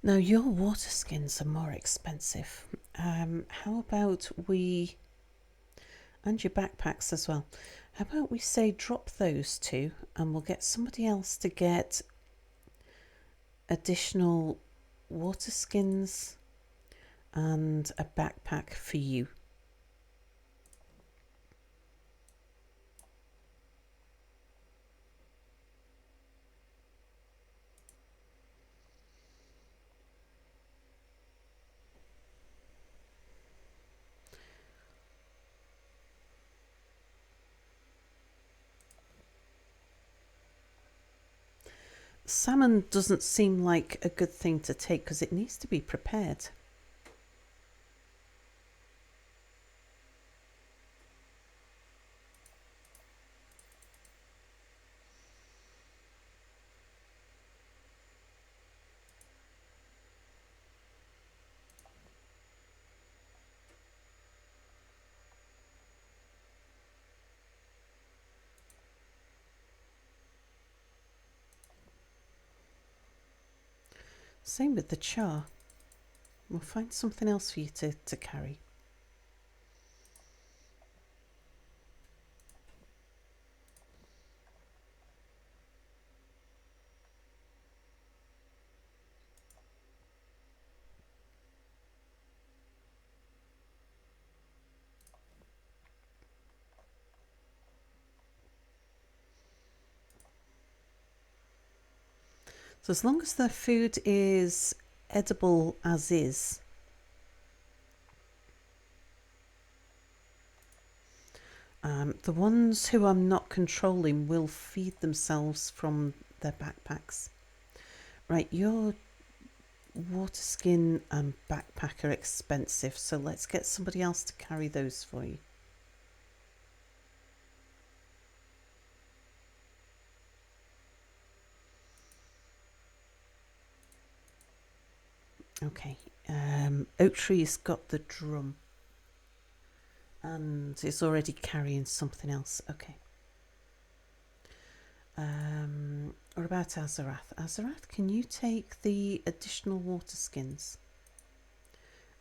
Now, your water skins are more expensive. How about we, and your backpacks as well, how about we say drop those two and we'll get somebody else to get additional water skins and a backpack for you. Salmon doesn't seem like a good thing to take because it needs to be prepared. Same with the char. We'll find something else for you to carry. So as long as the food is edible as is, the ones who I'm not controlling will feed themselves from their backpacks. Right, your water skin and backpack are expensive, so let's get somebody else to carry those for you. Okay, Oak Tree's got the drum and is already carrying something else. Okay. What about Azarath? Azarath, can you take the additional water skins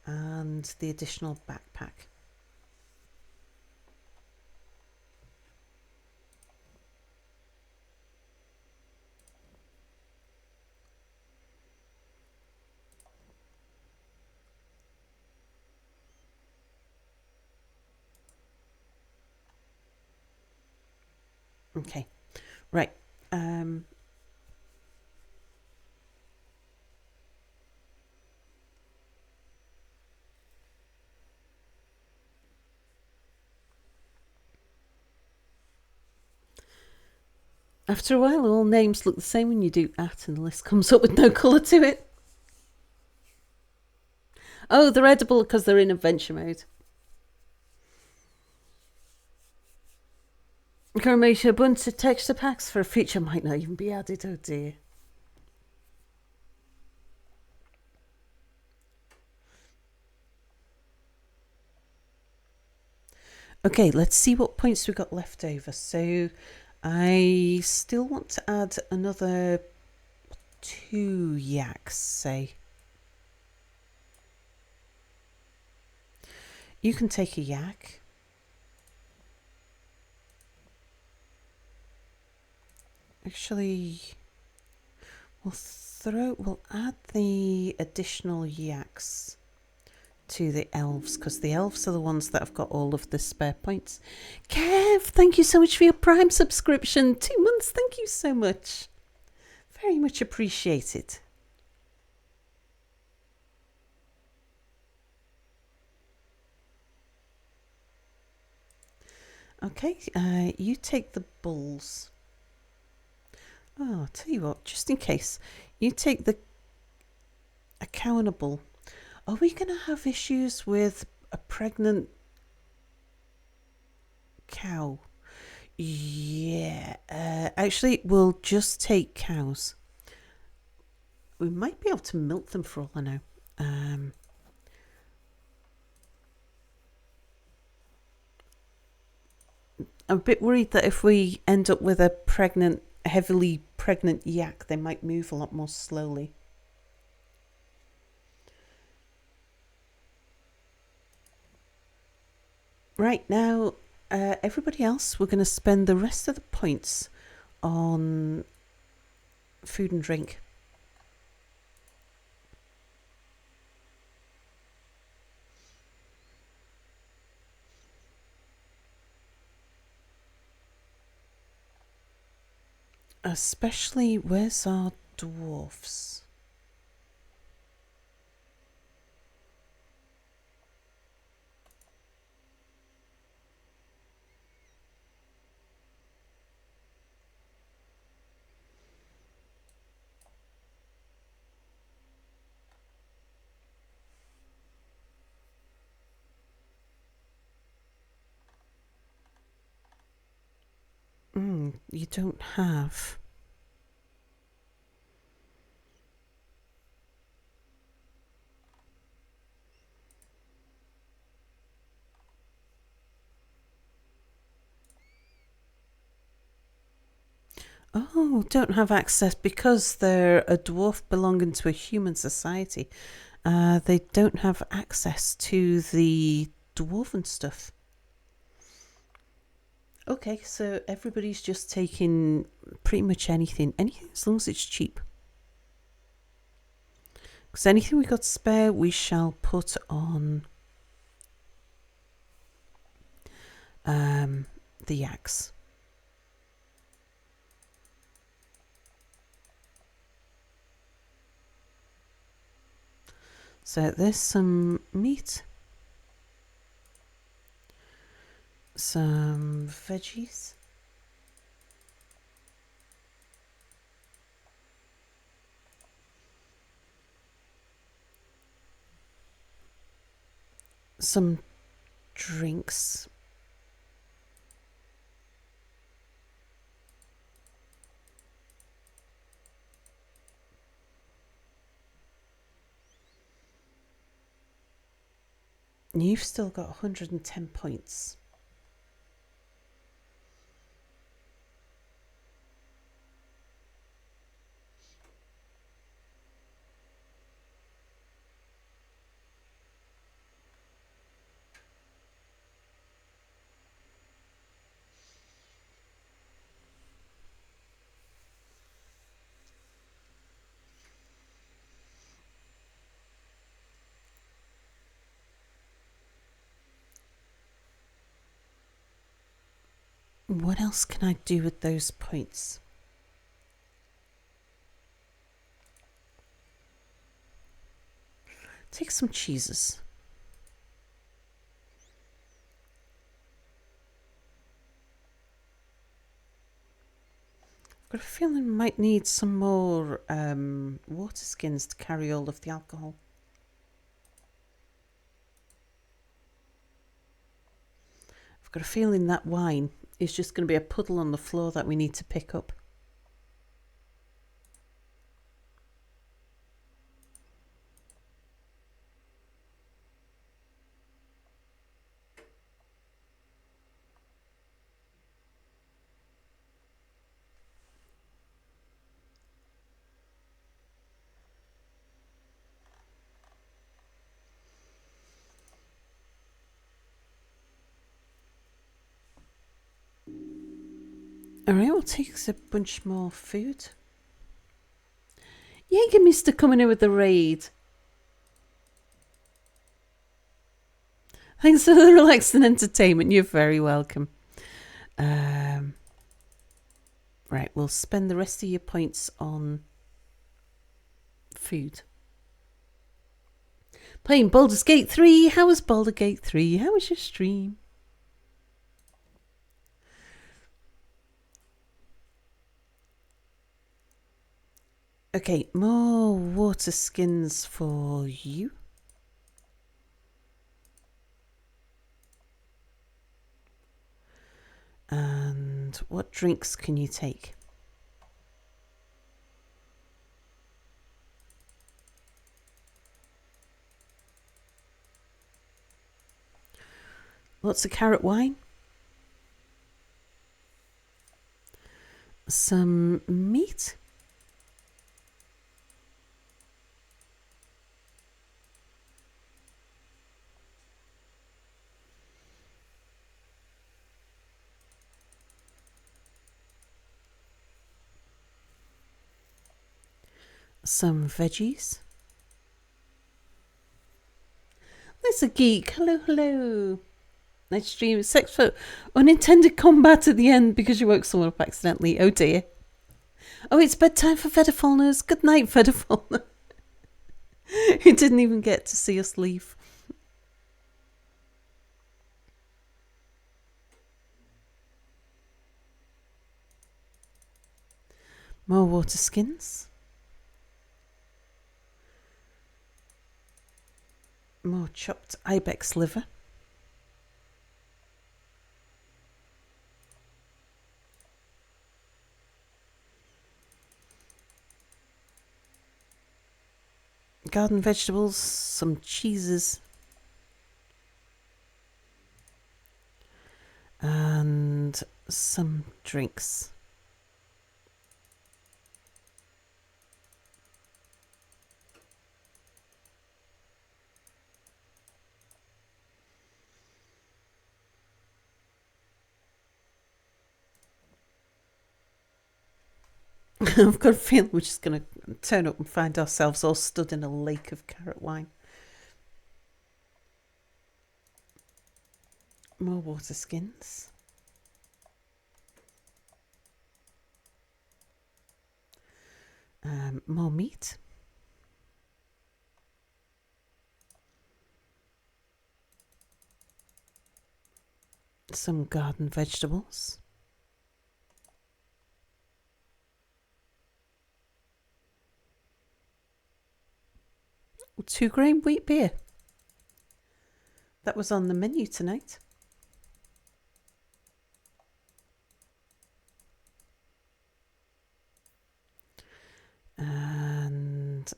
and the additional backpack? Okay, right. After a while, all names look the same when you do at and the list comes up with no colour to it. Oh, they're edible because they're in adventure mode. Can make a bunch of texture packs for a feature might not even be added. Oh dear. Okay, let's see what points we've got left over. So I still want to add another 2 yaks, say. You can take a yak. Actually, we'll add the additional yaks to the elves because the elves are the ones that have got all of the spare points. Kev, thank you so much for your Prime subscription. 2 months, thank you so much. Very much appreciated. Okay, you take the bulls. Oh, I'll tell you what, just in case, you take a cow and a bull. Are we going to have issues with a pregnant cow? Yeah, actually, we'll just take cows. We might be able to milk them for all I know. I'm a bit worried that if we end up with a heavily pregnant yak, they might move a lot more slowly. Right now, everybody else, we're going to spend the rest of the points on food and drink. Especially, where's our dwarfs? You don't have. Oh, don't have access because they're a dwarf belonging to a human society. They don't have access to the dwarven stuff. Okay, so everybody's just taking pretty much anything as long as it's cheap. Because anything we got spare, we shall put on the yaks. So there's some meat, some veggies, some drinks. You've still got 110 points. What else can I do with those points? Take some cheeses. I've got a feeling I might need some more water skins to carry all of the alcohol. I've got a feeling that wine is just going to be a puddle on the floor that we need to pick up. Alright, we'll take a bunch more food. Yeah, get Mr. coming in with the raid. Thanks for the relaxing entertainment. You're very welcome. Right, we'll spend the rest of your points on food. Playing Baldur's Gate 3. How was Baldur's Gate 3? How was your stream? Okay, more water skins for you. And what drinks can you take? Lots of carrot wine. Some meat. some veggies. There's a geek. Hello, hello. Nice stream. Sex for unintended combat at the end because you woke someone up accidentally. Oh dear. Oh, it's bedtime for Vedafalners. Good night, Vedafalner. Who didn't even get to see us leave. More water skins. More chopped ibex liver. Garden vegetables, some cheeses, and some drinks. I've got a feeling we're just going to turn up and find ourselves all stood in a lake of carrot wine. More water skins. More meat. Some garden vegetables. 2-grain wheat beer. That was on the menu tonight. And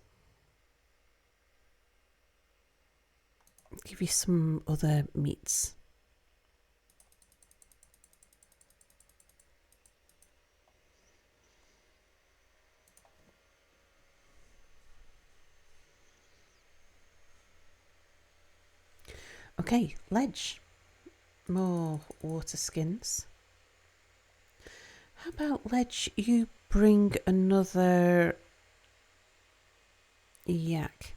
I'll give you some other meats. Okay, Ledge. More water skins. How about, Ledge, you bring another yak?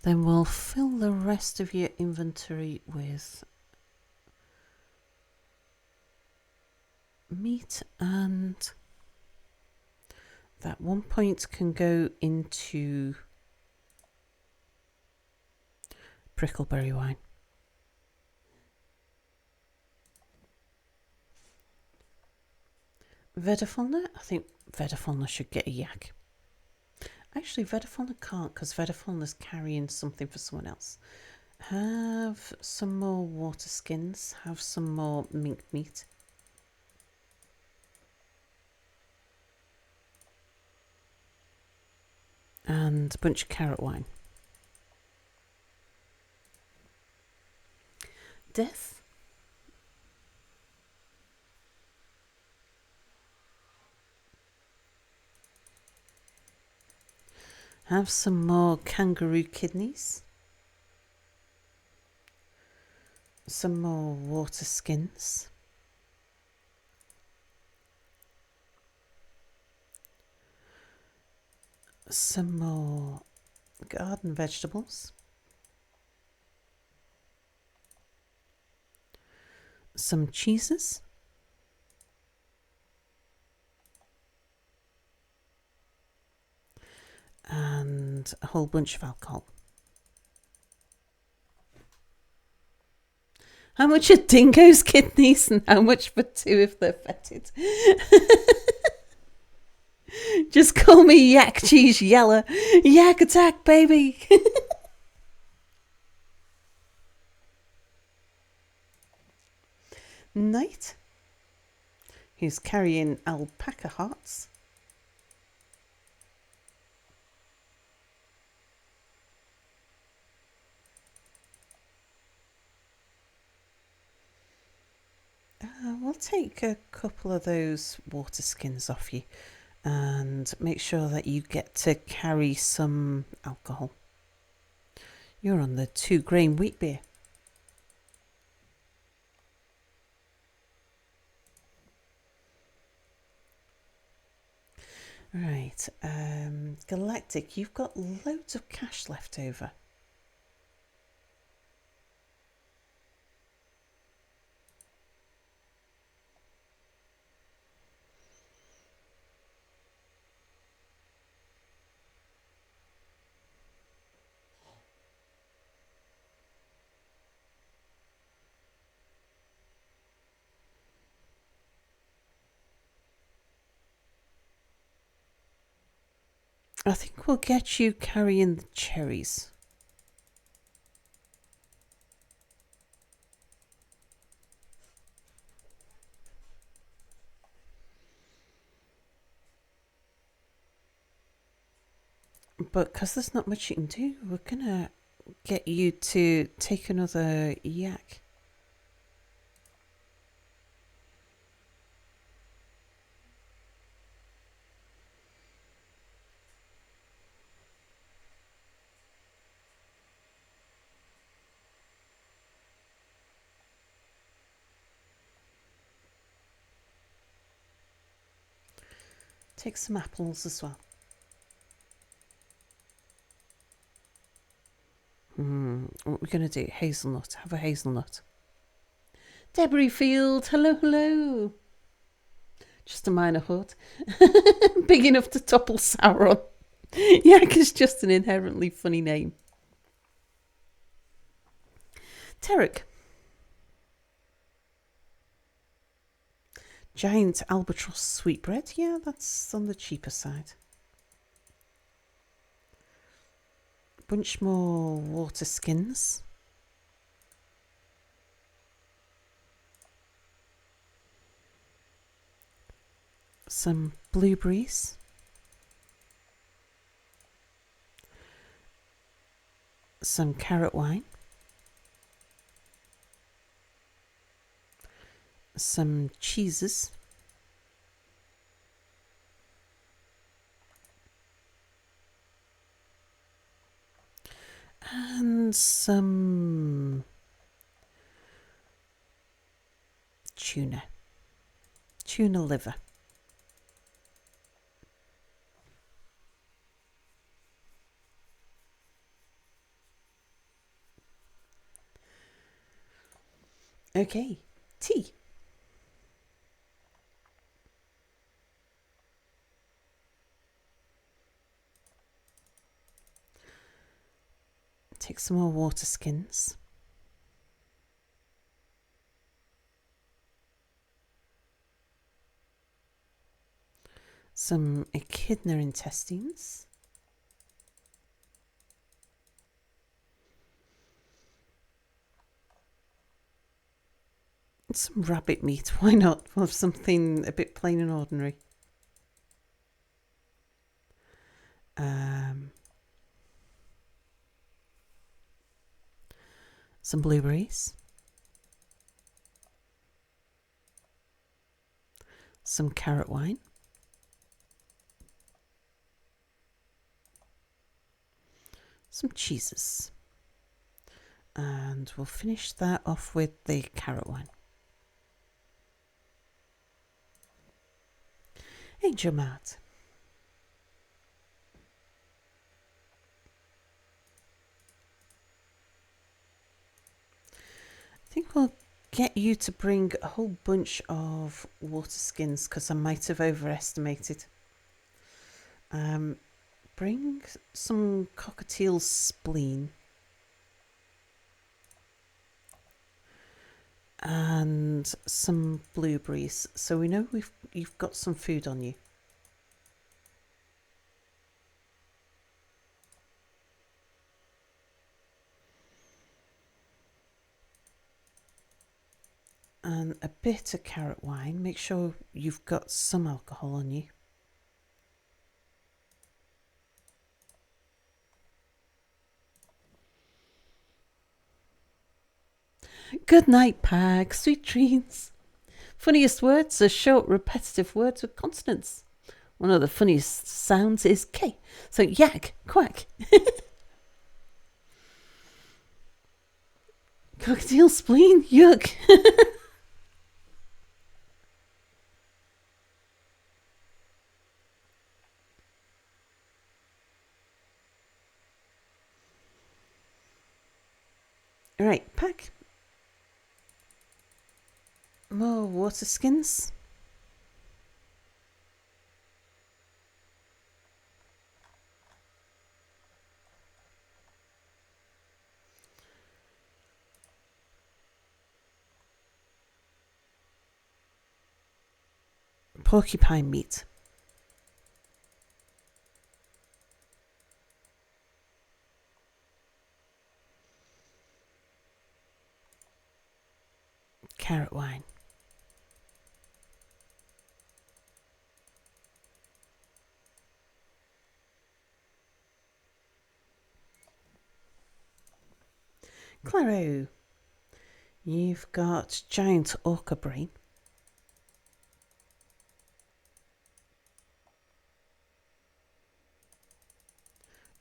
Then we'll fill the rest of your inventory with meat, and that 1 point can go into prickleberry wine. Vedafalner? I think Vedafalner should get a yak. Actually, Vedafalner can't because Vedafalner's carrying something for someone else. Have some more water skins. Have some more mink meat. And a bunch of carrot wine. Death. Have some more kangaroo kidneys. Some more water skins. Some more garden vegetables. Some cheeses. And a whole bunch of alcohol. How much are dingo's kidneys and how much for 2 if they're fetid? Just call me Yak Cheese Yeller. Yak attack, baby. Knight, who's carrying alpaca hearts. We'll take a couple of those water skins off you. And make sure that you get to carry some alcohol. You're on the 2-grain wheat beer. Right, Galactic, you've got loads of cash left over. I think we'll get you carrying the cherries. But because there's not much you can do, we're going to get you to take another yak. Take some apples as well. What we're going to do, hazelnut. Have a hazelnut. Debris Field, hello, hello. Just a minor hut. Big enough to topple Sauron. Yak is just an inherently funny name. Terek. Giant albatross sweetbread. Yeah, that's on the cheaper side. Bunch more water skins. Some blueberries. Some carrot wine. Some cheeses. And some tuna. Tuna liver. Okay, tea. Take some more water skins. Some echidna intestines. Some rabbit meat, why not? We'll have something a bit plain and ordinary. Some blueberries. Some carrot wine. Some cheeses. And we'll finish that off with the carrot wine. Angel Mart. I think we'll get you to bring a whole bunch of water skins because I might have overestimated. Bring some cockatiel spleen. And some blueberries, so we know you've got some food on you. And a bit of carrot wine. Make sure you've got some alcohol on you. Good night, Pag. Sweet dreams. Funniest words are short, repetitive words with consonants. One of the funniest sounds is K. So yak, quack. Cockatiel spleen, yuck. Right, pack. More water skins. Porcupine meat. Carrot wine. Claro. You've got giant orca brain.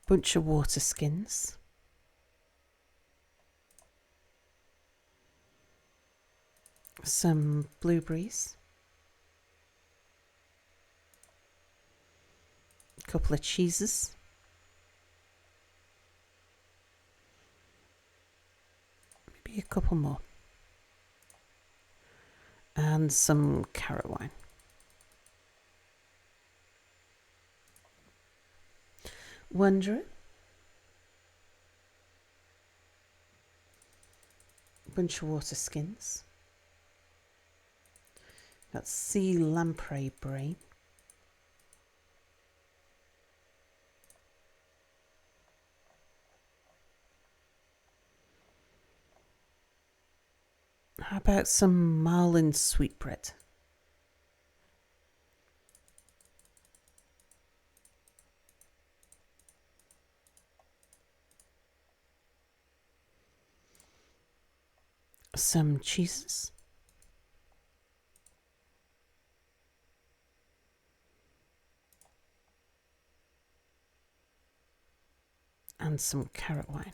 Bunch of water skins. Some blueberries. A couple of cheeses. Maybe a couple more. And some carrot wine. Wanderer. Bunch of water skins. Got sea lamprey brain. How about some marlin sweetbread? Some cheeses. And some carrot wine.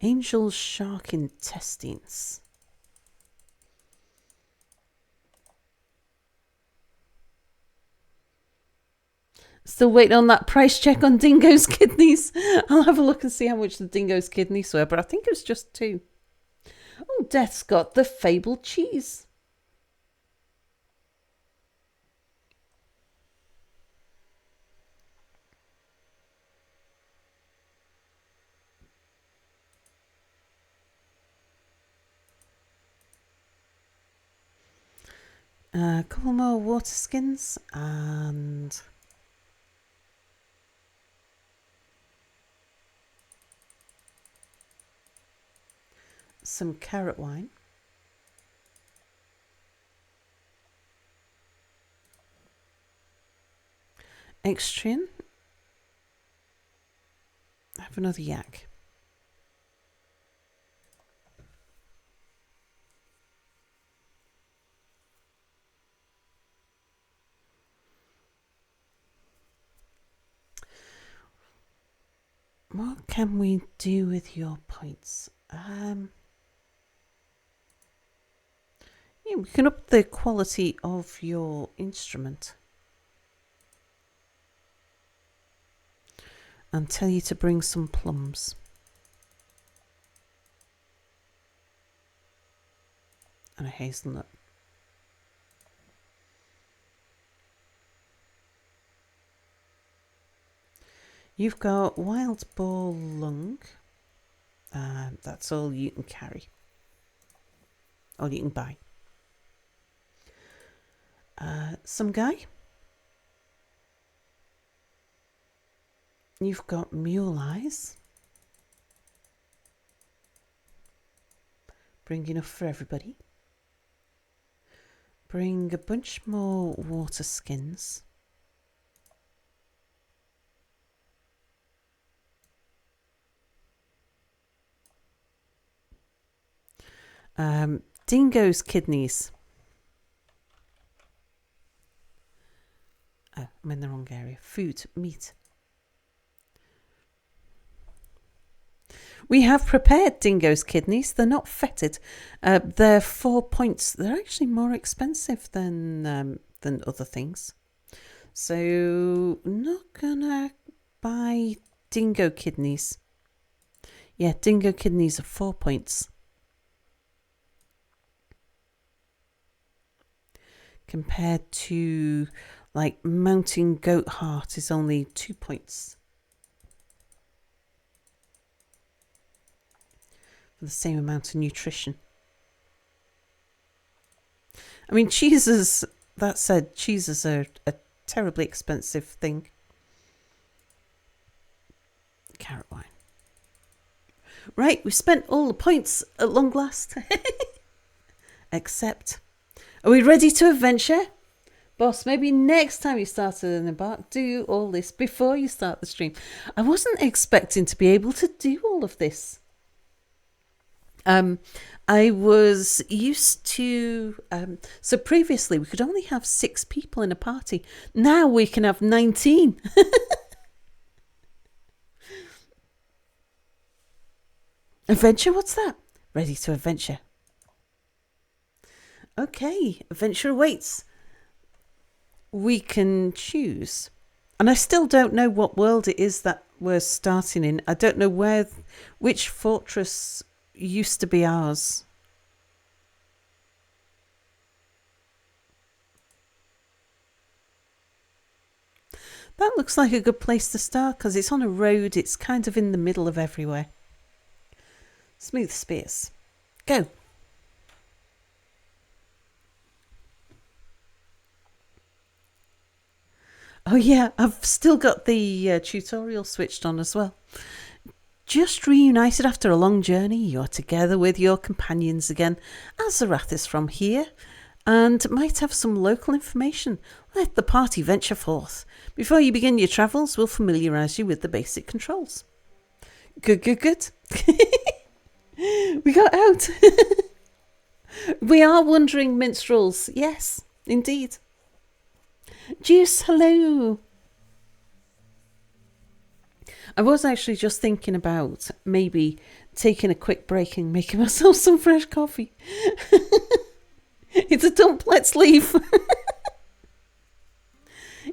Angel shark intestines. Still waiting on that price check on dingo's kidneys. I'll have a look and see how much the dingo's kidneys were, but I think it was just 2. Oh, Death's got the fabled cheese. A couple more water skins and some carrot wine. Extrian. Have another yak. What can we do with your points? Yeah, we can up the quality of your instrument and tell you to bring some plums and a hazelnut. You've got wild boar lung. That's all you can carry. All you can buy. Some guy. You've got mule eyes. Bring enough for everybody. Bring a bunch more water skins. dingo's kidneys. Oh, I'm in the wrong area. Food, meat. We have prepared dingo's kidneys. They're not fetid. They're 4 points. They're actually more expensive than other things. So, not gonna buy dingo kidneys. Yeah, dingo kidneys are 4 points. Compared to, like, mountain goat heart is only 2 points. For the same amount of nutrition. I mean, cheeses, that said, cheeses are a terribly expensive thing. Carrot wine. Right, we've spent all the points at long last. Except, are we ready to adventure? Boss, maybe next time you start an embark, do all this before you start the stream. I wasn't expecting to be able to do all of this. I was used to... so previously we could only have 6 people in a party. Now we can have 19. Adventure, what's that? Ready to adventure. Okay, adventure awaits. We can choose. And I still don't know what world it is that we're starting in. I don't know which fortress used to be ours. That looks like a good place to start because it's on a road. It's kind of in the middle of everywhere. Smooth spears. Go. Oh yeah, I've still got the tutorial switched on as well. Just reunited after a long journey, you're together with your companions again. Azarath is from here and might have some local information. Let the party venture forth. Before you begin your travels, we'll familiarise you with the basic controls. Good. We got out. We are wandering minstrels. Yes, indeed. Juice, hello. I was actually just thinking about maybe taking a quick break and making myself some fresh coffee. It's a dump, let's leave.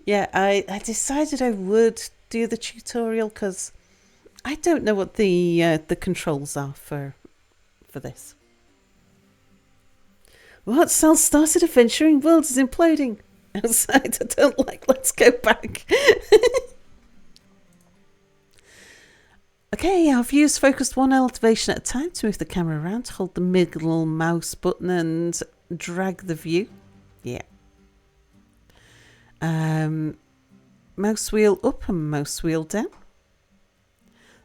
Yeah, I decided I would do the tutorial because I don't know what the controls are for this. What? Sal started adventuring, world is imploding. Outside, I don't like, let's go back. Okay, our view's focused one elevation at a time to move the camera around. Hold the middle mouse button and drag the view. Yeah. Mouse wheel up and mouse wheel down.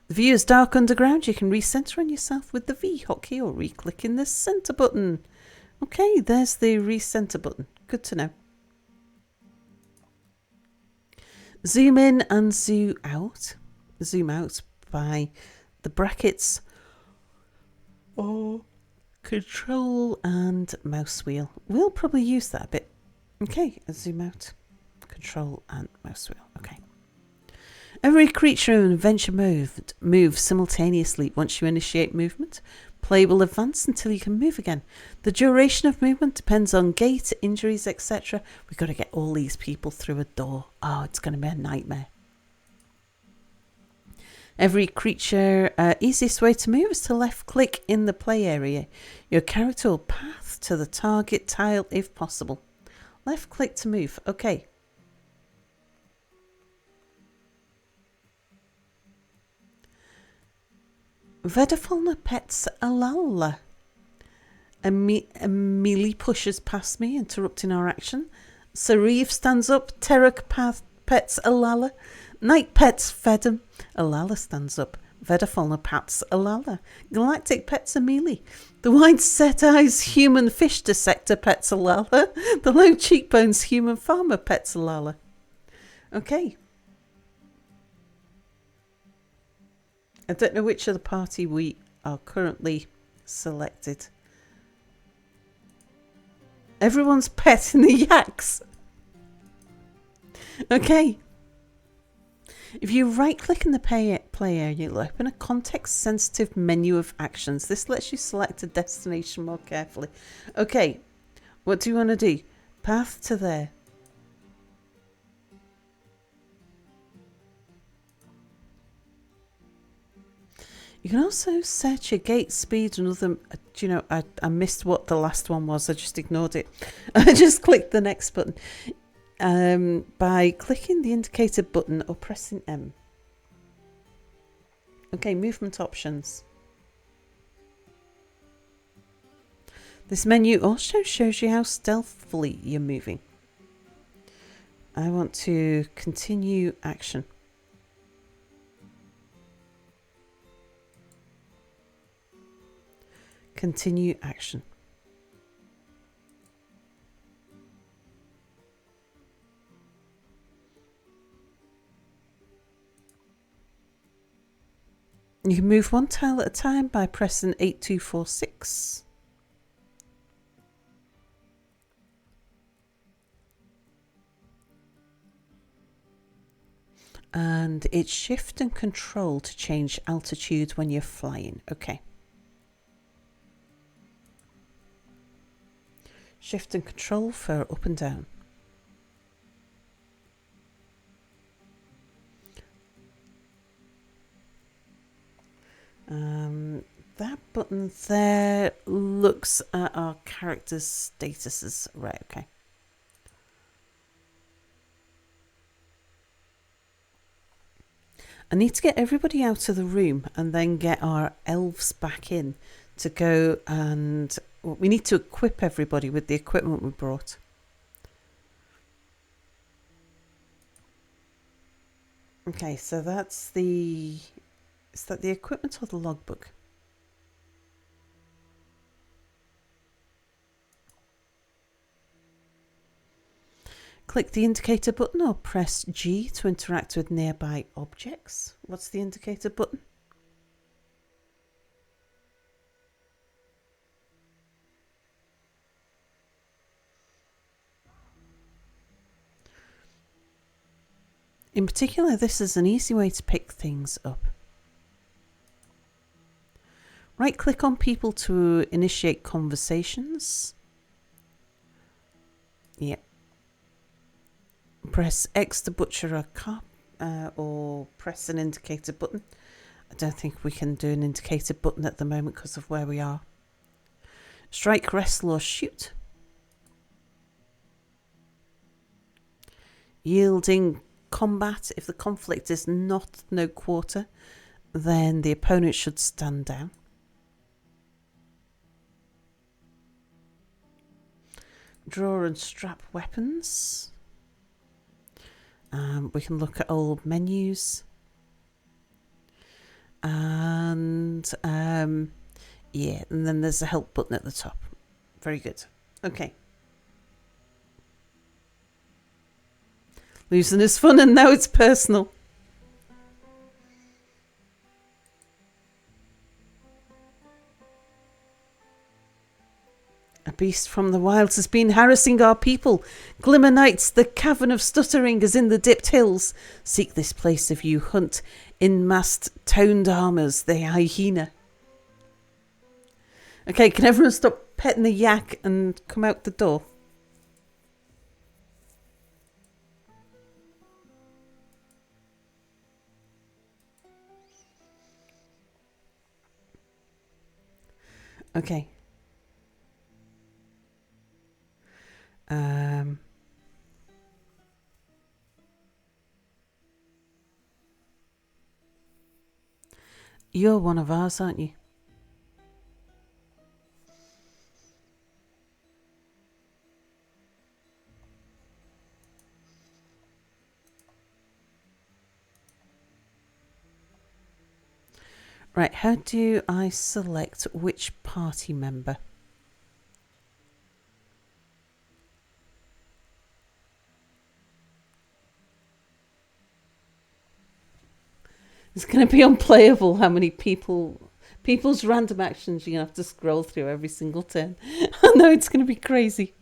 The view is dark underground. You can recenter on yourself with the V hotkey or re-clicking the center button. Okay, there's the recenter button. Good to know. Zoom in and zoom out. Zoom out by the brackets or control and mouse wheel. We'll probably use that a bit. Okay, zoom out, control and mouse wheel. Okay. Every creature in adventure mode moves simultaneously. Once you initiate movement, play will advance until you can move again. The duration of movement depends on gait, injuries, etc. We've got to get all these people through a door. Oh, it's going to be a nightmare. Every creature, easiest way to move is to left click in the play area. Your character will path to the target tile if possible. Left click to move. Okay. Vedafalna pets Alala. Amelie pushes past me, interrupting our action. Sarif stands up. Terek pets Alala. Night pets Fedem. Alala stands up. Vedafalna pets Alala. Galactic pets Amelie. The wide set eyes human fish dissector pets Alala. The low cheekbones human farmer pets Alala. Okay. I don't know which of the party we are currently selected. Everyone's petting the yaks. Okay. If you right-click in the play area, you'll open a context-sensitive menu of actions. This lets you select a destination more carefully. Okay, what do you want to do? Path to there. You can also set your gate speed and other... Do you know, I missed what the last one was. I just ignored it. I just clicked the next button. By clicking the indicator button or pressing M. Okay, movement options. This menu also shows you how stealthily you're moving. I want to continue action. Continue action. You can move one tile at a time by pressing 8246. And it's shift and control to change altitude when you're flying. Okay. Shift and control for up and down. That button there looks at our characters' statuses. Right, okay. I need to get everybody out of the room and then get our elves back in to go, and we need to equip everybody with the equipment we brought. Okay, so that's the... Is that the equipment or the logbook? Click the indicator button or press G to interact with nearby objects. What's the indicator button? In particular, this is an easy way to pick things up. Right-click on people to initiate conversations. Yep. Press X to butcher a cop, or press an indicator button. I don't think we can do an indicator button at the moment because of where we are. Strike, wrestle or shoot. Yielding combat. If the conflict is not no quarter, then the opponent should stand down. Draw and strap weapons. We can look at old menus. And yeah, and then there's a help button at the top. Very good. Okay. Losing is fun and now it's personal. A beast from the wilds has been harassing our people. Glimmer Knights, the cavern of stuttering is in the dipped hills. Seek this place if you hunt in massed toned armours, the hyena. Okay, can everyone stop petting the yak and come out the door? Okay. You're one of ours, aren't you? Right, how do I select which party member? It's going to be unplayable how many people's random actions you're going to have to scroll through every single turn. I know it's going to be crazy.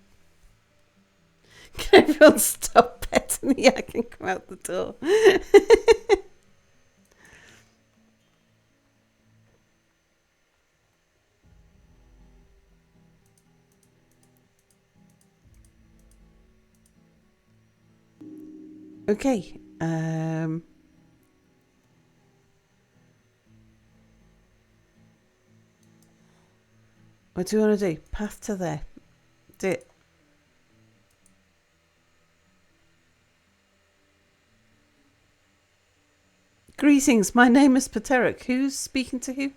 Can everyone stop petting the yak and come out the door? Okay. What do you want to do? Path to there. Do it. Greetings, my name is Pateric. Who's speaking to who?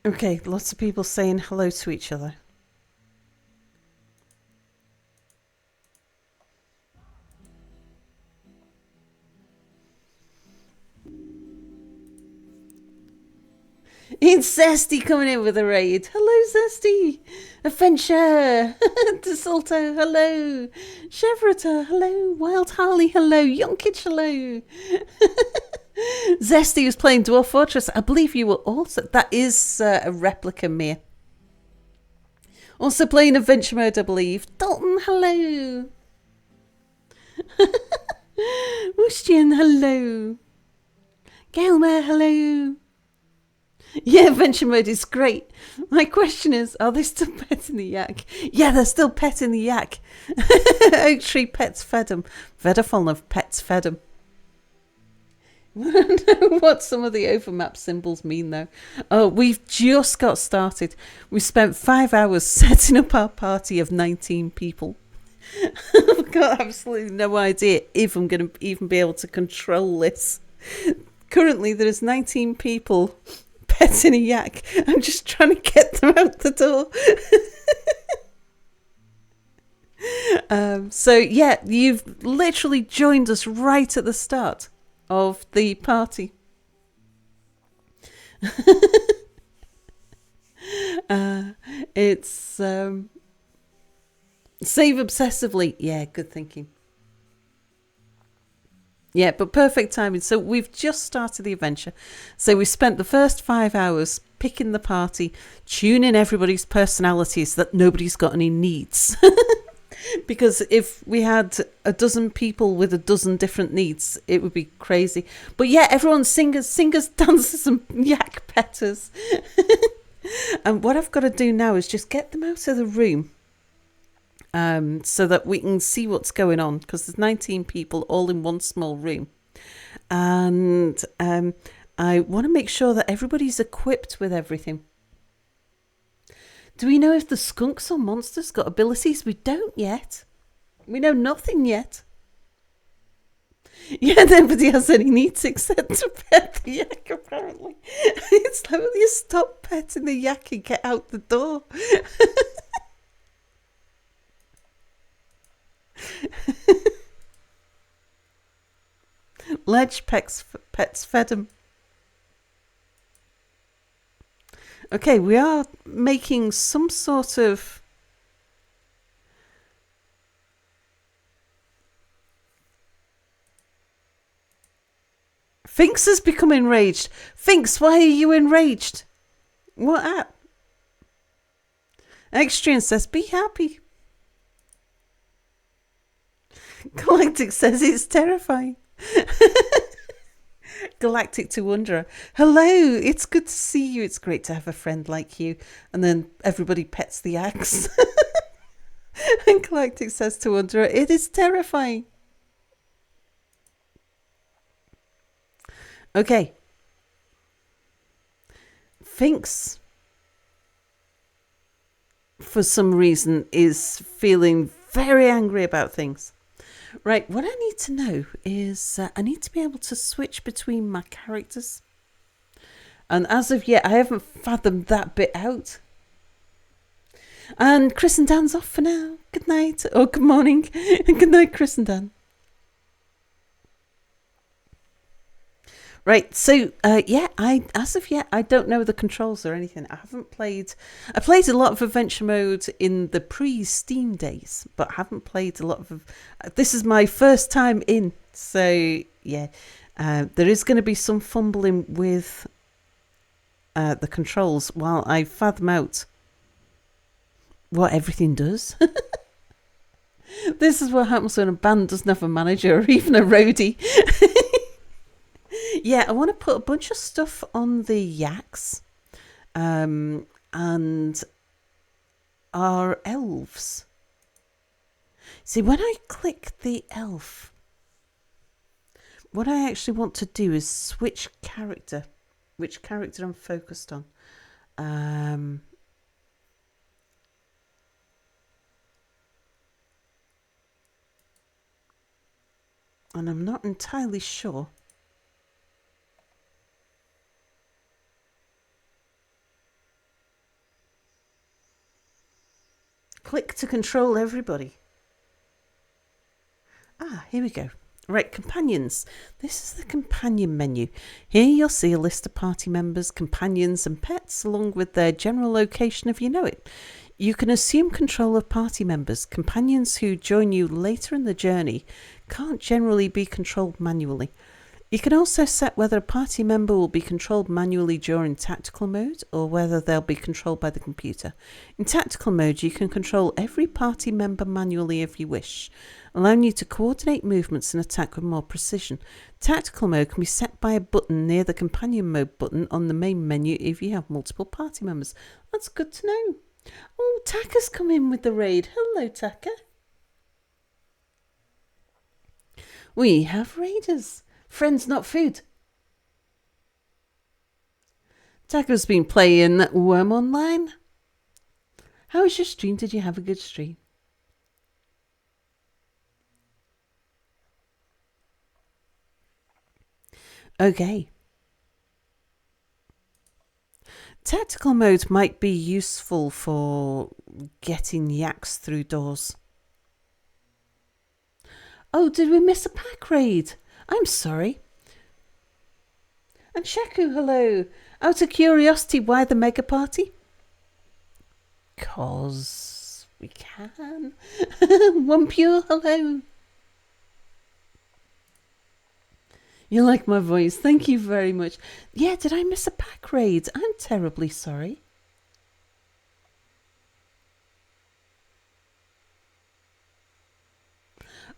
Okay, lots of people saying hello to each other. It's Zesty coming in with a raid. Hello, Zesty. Adventure. DeSalto, hello. Chevrita, hello. Wild Harley, hello. Yonkage, hello. Zesty was playing Dwarf Fortress. I believe you were also... That is a replica, Mia. Also playing Adventure Mode, I believe. Dalton, hello. Wustian, hello. Gailmer, hello. Yeah, Adventure Mode is great. My question is, are they still petting the yak? Yeah, they're still petting the yak. Oak Tree Pets fed them. Vedafon of Pets fed them. I don't know what some of the overmap symbols mean, though. Oh, we've just got started. We spent 5 hours setting up our party of 19 people. I've got absolutely no idea if I'm going to even be able to control this. Currently, there's 19 people petting a yak. I'm just trying to get them out the door. So, yeah, you've literally joined us right at the start of the party. It's save obsessively. Yeah, good thinking. Yeah, but perfect timing. So we've just started the adventure. So we spent the first 5 hours picking the party, tuning everybody's personalities that nobody's got any needs. Because if we had a dozen people with a dozen different needs, it would be crazy. But yeah, everyone's singers, dancers, and yak petters. And what I've got to do now is just get them out of the room. So that we can see what's going on, because there's 19 people all in one small room. And I want to make sure that everybody's equipped with everything. Do we know if the skunks or monsters got abilities? We don't yet. We know nothing yet. Yeah, nobody has any needs except to pet the yak, apparently. It's like, will you stop petting the yak and get out the door? Ledge pets fed him. Okay, we are making some sort of... Finks has become enraged. Finks, why are you enraged? What at? Extrian says, be happy. Galactic says it's terrifying. Galactic to Wanderer. Hello, it's good to see you. It's great to have a friend like you. And then everybody pets the axe. And Galactic says to Wanderer, it is terrifying. Okay. Finks, for some reason, is feeling very angry about things. Right, what I need to know is I need to be able to switch between my characters. And as of yet, I haven't fathomed that bit out. And Chris and Dan's off for now. Good night. Or good morning. Good night, Chris and Dan. Right, so yeah, as of yet I don't know the controls or anything. I haven't played. I played a lot of adventure mode in the pre-Steam days, but haven't played a lot of. This is my first time in, so yeah, there is going to be some fumbling with the controls while I fathom out what everything does. This is what happens when a band doesn't have a manager or even a roadie. Yeah, I want to put a bunch of stuff on the yaks and our elves. See, when I click the elf, what I actually want to do is switch character, which character I'm focused on. And I'm not entirely sure. Click to control everybody. Here we go. Right, companions. This is the companion menu. Here you'll see a list of party members, companions and pets along with their general location if you know it. You can assume control of party members. Companions who join you later in the journey can't generally be controlled manually. You can also set whether a party member will be controlled manually during tactical mode or whether they'll be controlled by the computer. In tactical mode, you can control every party member manually if you wish, allowing you to coordinate movements and attack with more precision. Tactical mode can be set by a button near the companion mode button on the main menu if you have multiple party members. That's good to know. Oh, Taka's come in with the raid. Hello, Taka. We have raiders. Friends, not food. Taka's been playing Worm Online. How was your stream? Did you have a good stream? Okay. Tactical mode might be useful for getting yaks through doors. Oh, did we miss a pack raid? I'm sorry. And Shaku, hello. Out of curiosity, why the mega party? 'Cause we can. One Pure, hello. You like my voice. Thank you very much. Yeah, did I miss a pack raid? I'm terribly sorry.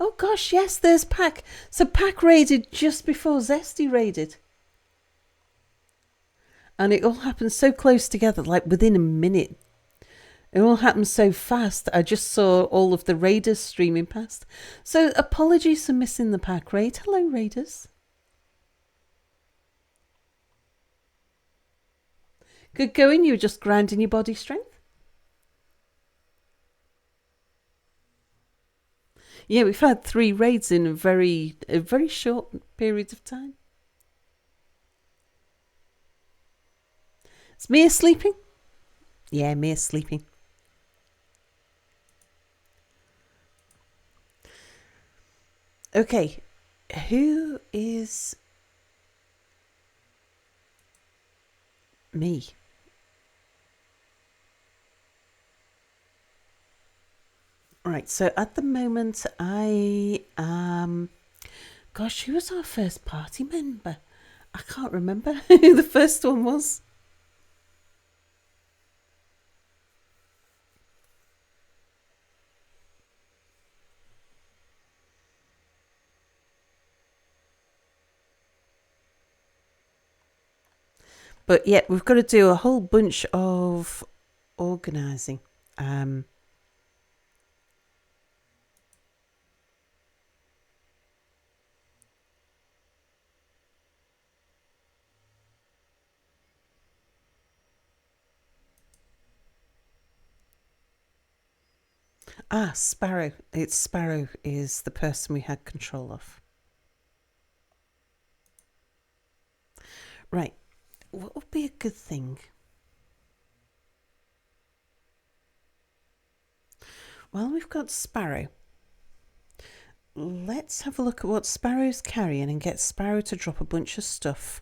Oh gosh, yes, there's Pack. So Pack raided just before Zesty raided. And it all happened so close together, like within a minute. It all happened so fast. I just saw all of the raiders streaming past. So apologies for missing the Pack raid. Hello, raiders. Good going. You were just grinding your body strength. Yeah, we've had 3 raids in a very short period of time. Is Mia sleeping? Yeah, Mia's sleeping. Okay, who is me? Right, so at the moment I am... Gosh, who was our first party member? I can't remember who the first one was. But yeah, we've got to do a whole bunch of organising. Sparrow. Sparrow is the person we had control of. Right. What would be a good thing? Well, we've got Sparrow. let's have a look at what Sparrow's carrying and get Sparrow to drop a bunch of stuff.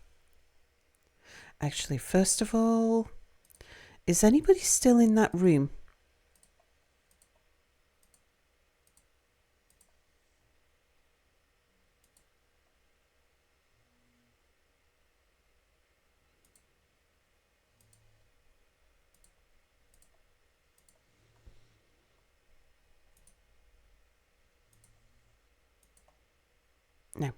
Actually, first of all, is anybody still in that room? No.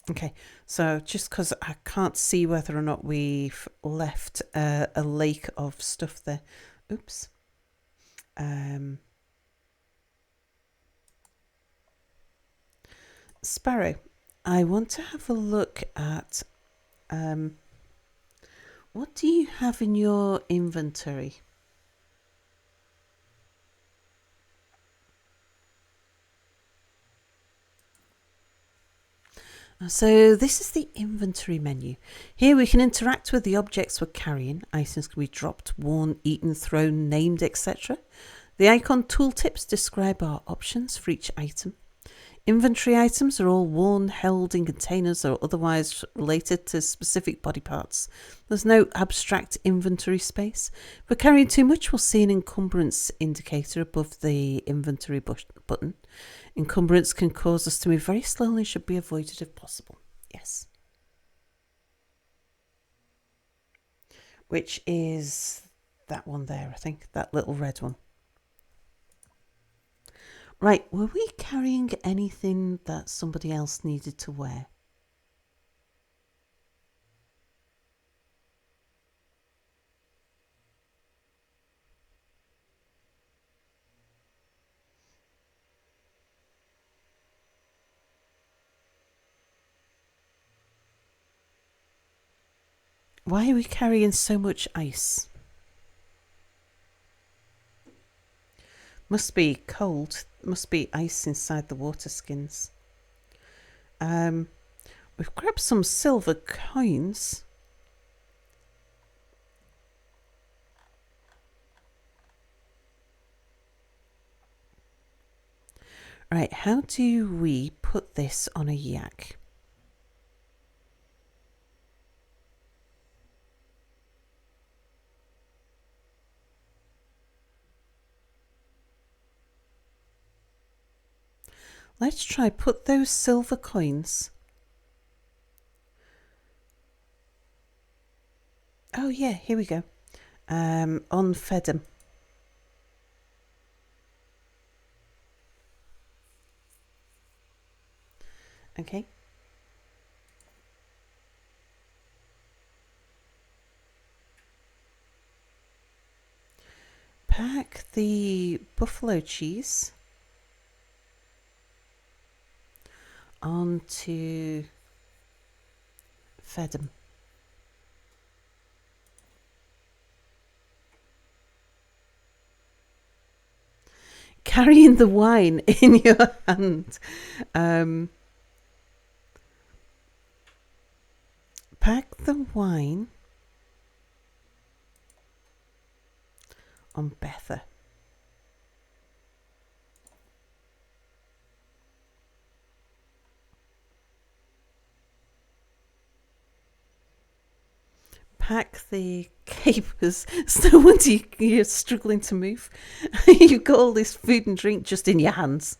Okay, so just because I can't see whether or not we've left a lake of stuff there. Oops. Sparrow, I want to have a look at what do you have in your inventory? So this is the inventory menu. Here we can interact with the objects we're carrying. Items can be dropped, worn, eaten, thrown, named, etc. The icon tooltips describe our options for each item. Inventory items are all worn, held in containers or otherwise related to specific body parts. There's no abstract inventory space. If we're carrying too much, we'll see an encumbrance indicator above the inventory button. Encumbrance can cause us to move very slowly and should be avoided if possible. Yes. Which is that one there, I think, that little red one. Right, were we carrying anything that somebody else needed to wear? Why are we carrying so much ice? Must be cold. Must be ice inside the water skins. We've grabbed some silver coins. Right, how do we put this on a yak? Let's try put those silver coins. Oh yeah, here we go. On Fedham. Okay. Pack the buffalo cheese onto Fedham. Carrying the wine in your hand. Pack the wine on Betha. Pack the capers. It's no wonder you're struggling to move. You've got all this food and drink just in your hands.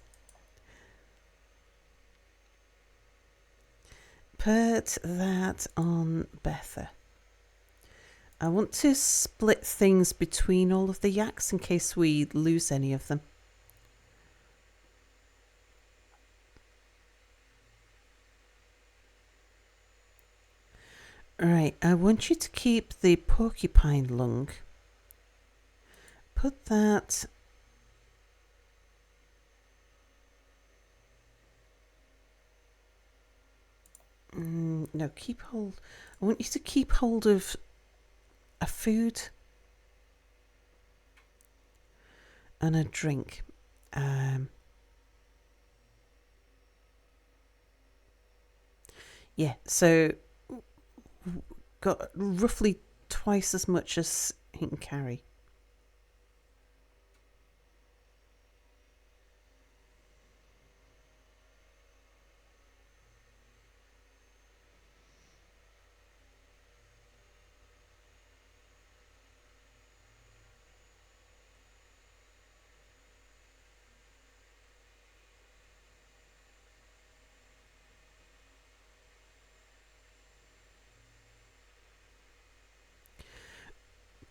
Put that on Betha. I want to split things between all of the yaks in case we lose any of them. Right, I want you to keep the porcupine lung. Put that... no, keep hold... I want you to keep hold of a food and a drink. Yeah, so got roughly twice as much as he can carry.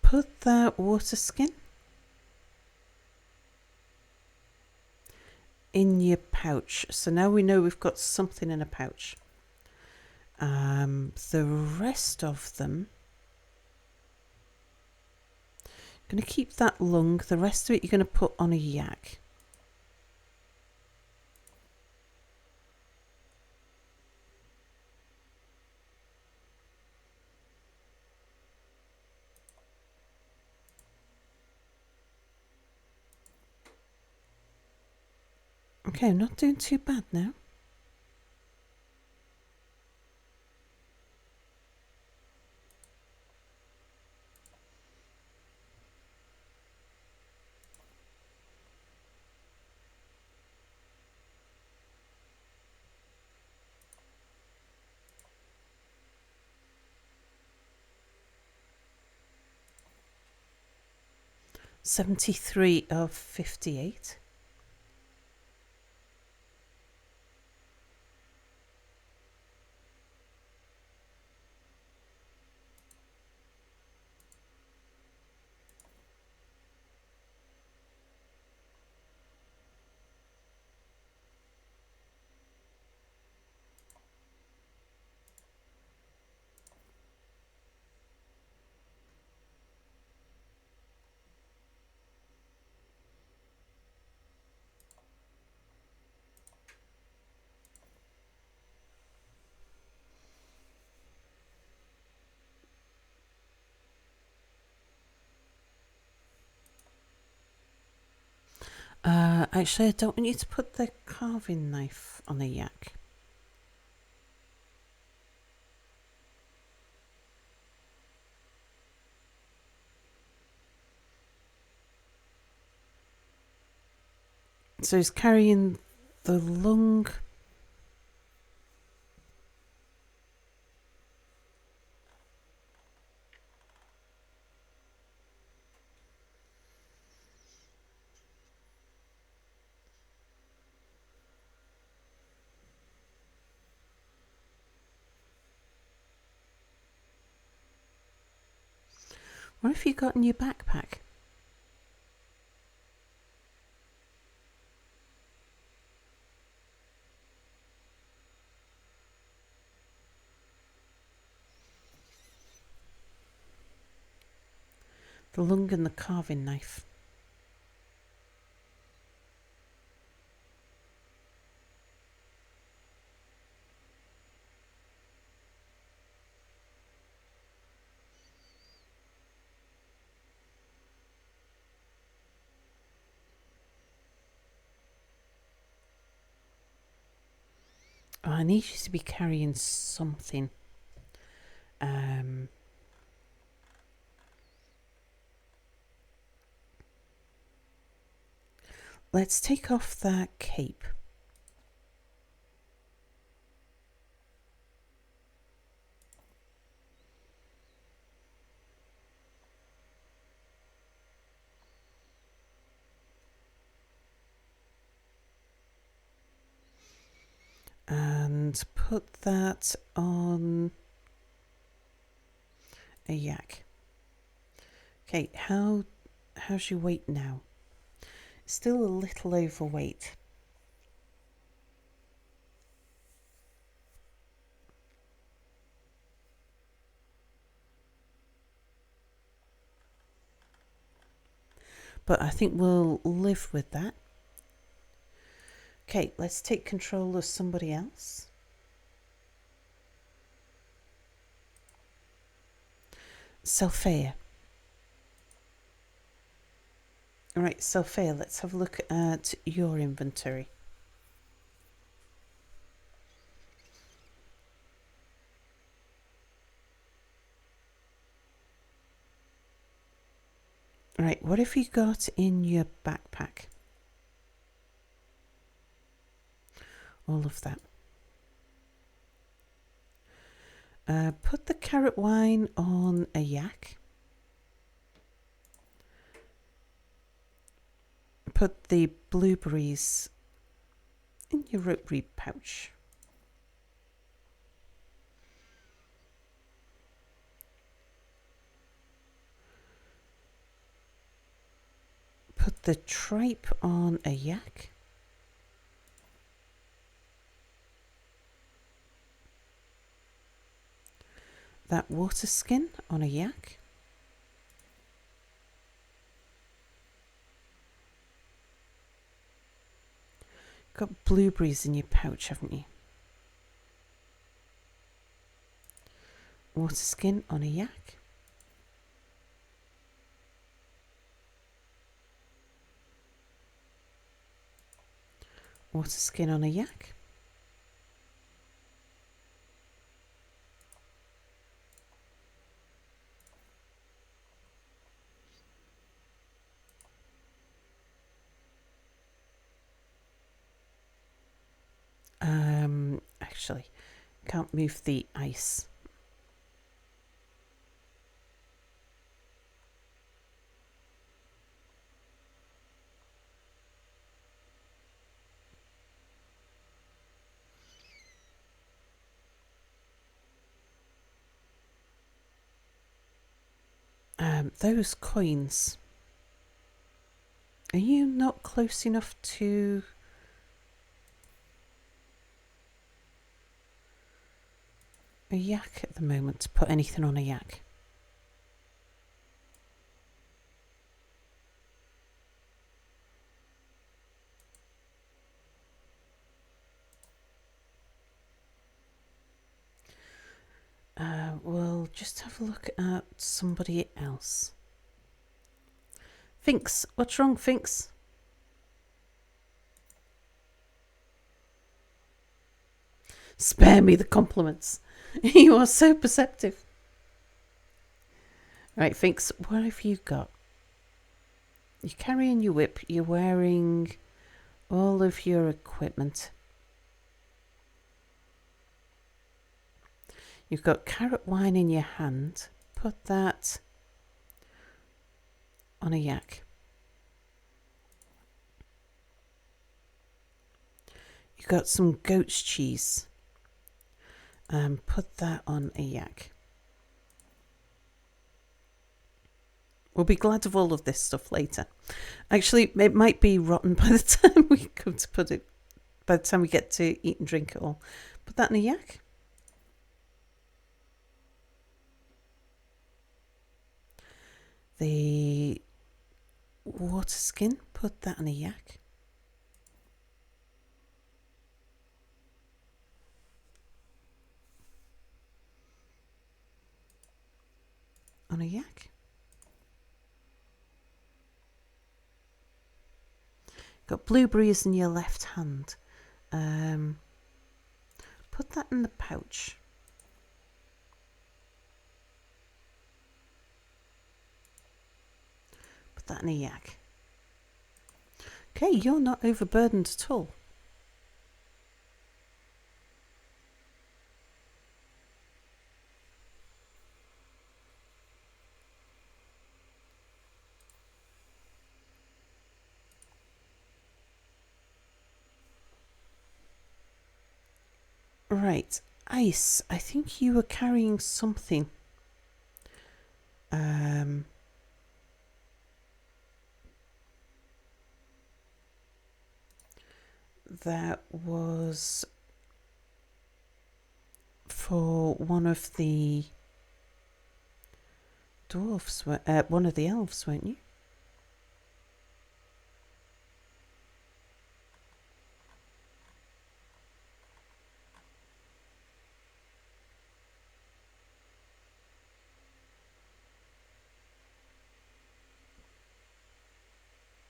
Put that water skin in your pouch. So now we know we've got something in a pouch. The rest of them, I'm going to keep that lung. The rest of it you're going to put on a yak. Okay, I'm not doing too bad now. $73 of $58. Actually, I don't want you to put the carving knife on a yak. So he's carrying the lung. What have you got in your backpack? The lung and the carving knife. Oh, I need you to be carrying something. Let's take off that cape. And put that on a yak. Okay, how's your weight now? Still a little overweight. But I think we'll live with that. Okay, let's take control of somebody else. Selphia. Alright, Selphia, let's have a look at your inventory. Right, what have you got in your backpack? All of that. Put the carrot wine on a yak. Put the blueberries in your rope reed pouch. Put the tripe on a yak. That water skin on a yak. Got blueberries in your pouch, haven't you? Water skin on a yak. Water skin on a yak. Actually, can't move the ice. Those coins. Are you not close enough to a yak at the moment to put anything on a yak? We'll just have a look at somebody else. Finks, what's wrong, Finks? Spare me the compliments. You are so perceptive. Right, Finks, what have you got? You're carrying your whip. You're wearing all of your equipment. You've got carrot wine in your hand. Put that on a yak. You've got some goat's cheese. Put that on a yak. We'll be glad of all of this stuff later. Actually, it might be rotten by the time we come to put it. By the time we get to eat and drink it all. Put that in a yak. The water skin, put that on a yak. On a yak. Got blueberries in your left hand. Put that in the pouch. Put that in a yak. Okay, you're not overburdened at all. Right, Ice, I think you were carrying something. That was for one of the dwarfs, one of the elves, weren't you?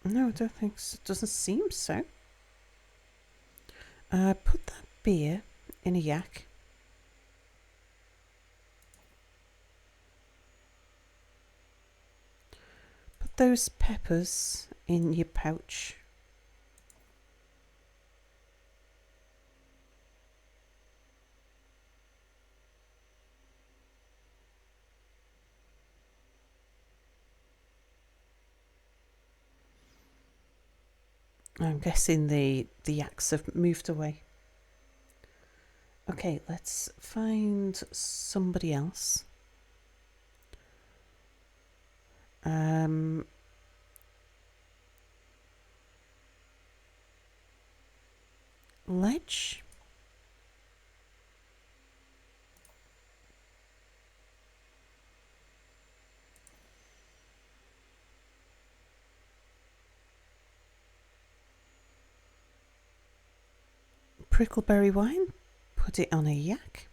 No, I don't think so. It doesn't seem so. Put that beer in a yak. Put put those peppers in your pouch. I'm guessing the yaks have moved away. Okay, let's find somebody else. Ledge. Prickleberry wine. Put it on a yak.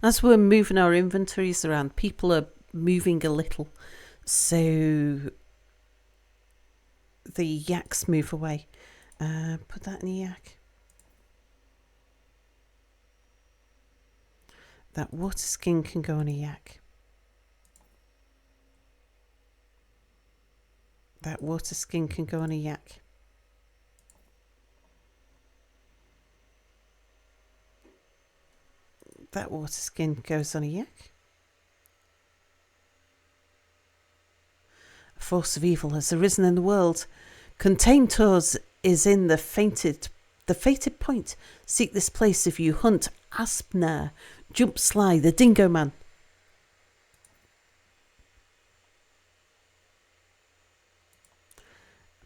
As we're moving our inventories around, people are moving a little, so the yaks move away. Put that in a yak. That water skin can go on a yak. That water skin can go on a yak. That water skin goes on a yak. A force of evil has arisen in the world. Contain Tours is in the fated point. Seek this place if you hunt Aspnar. Jump Sly, the Dingo Man.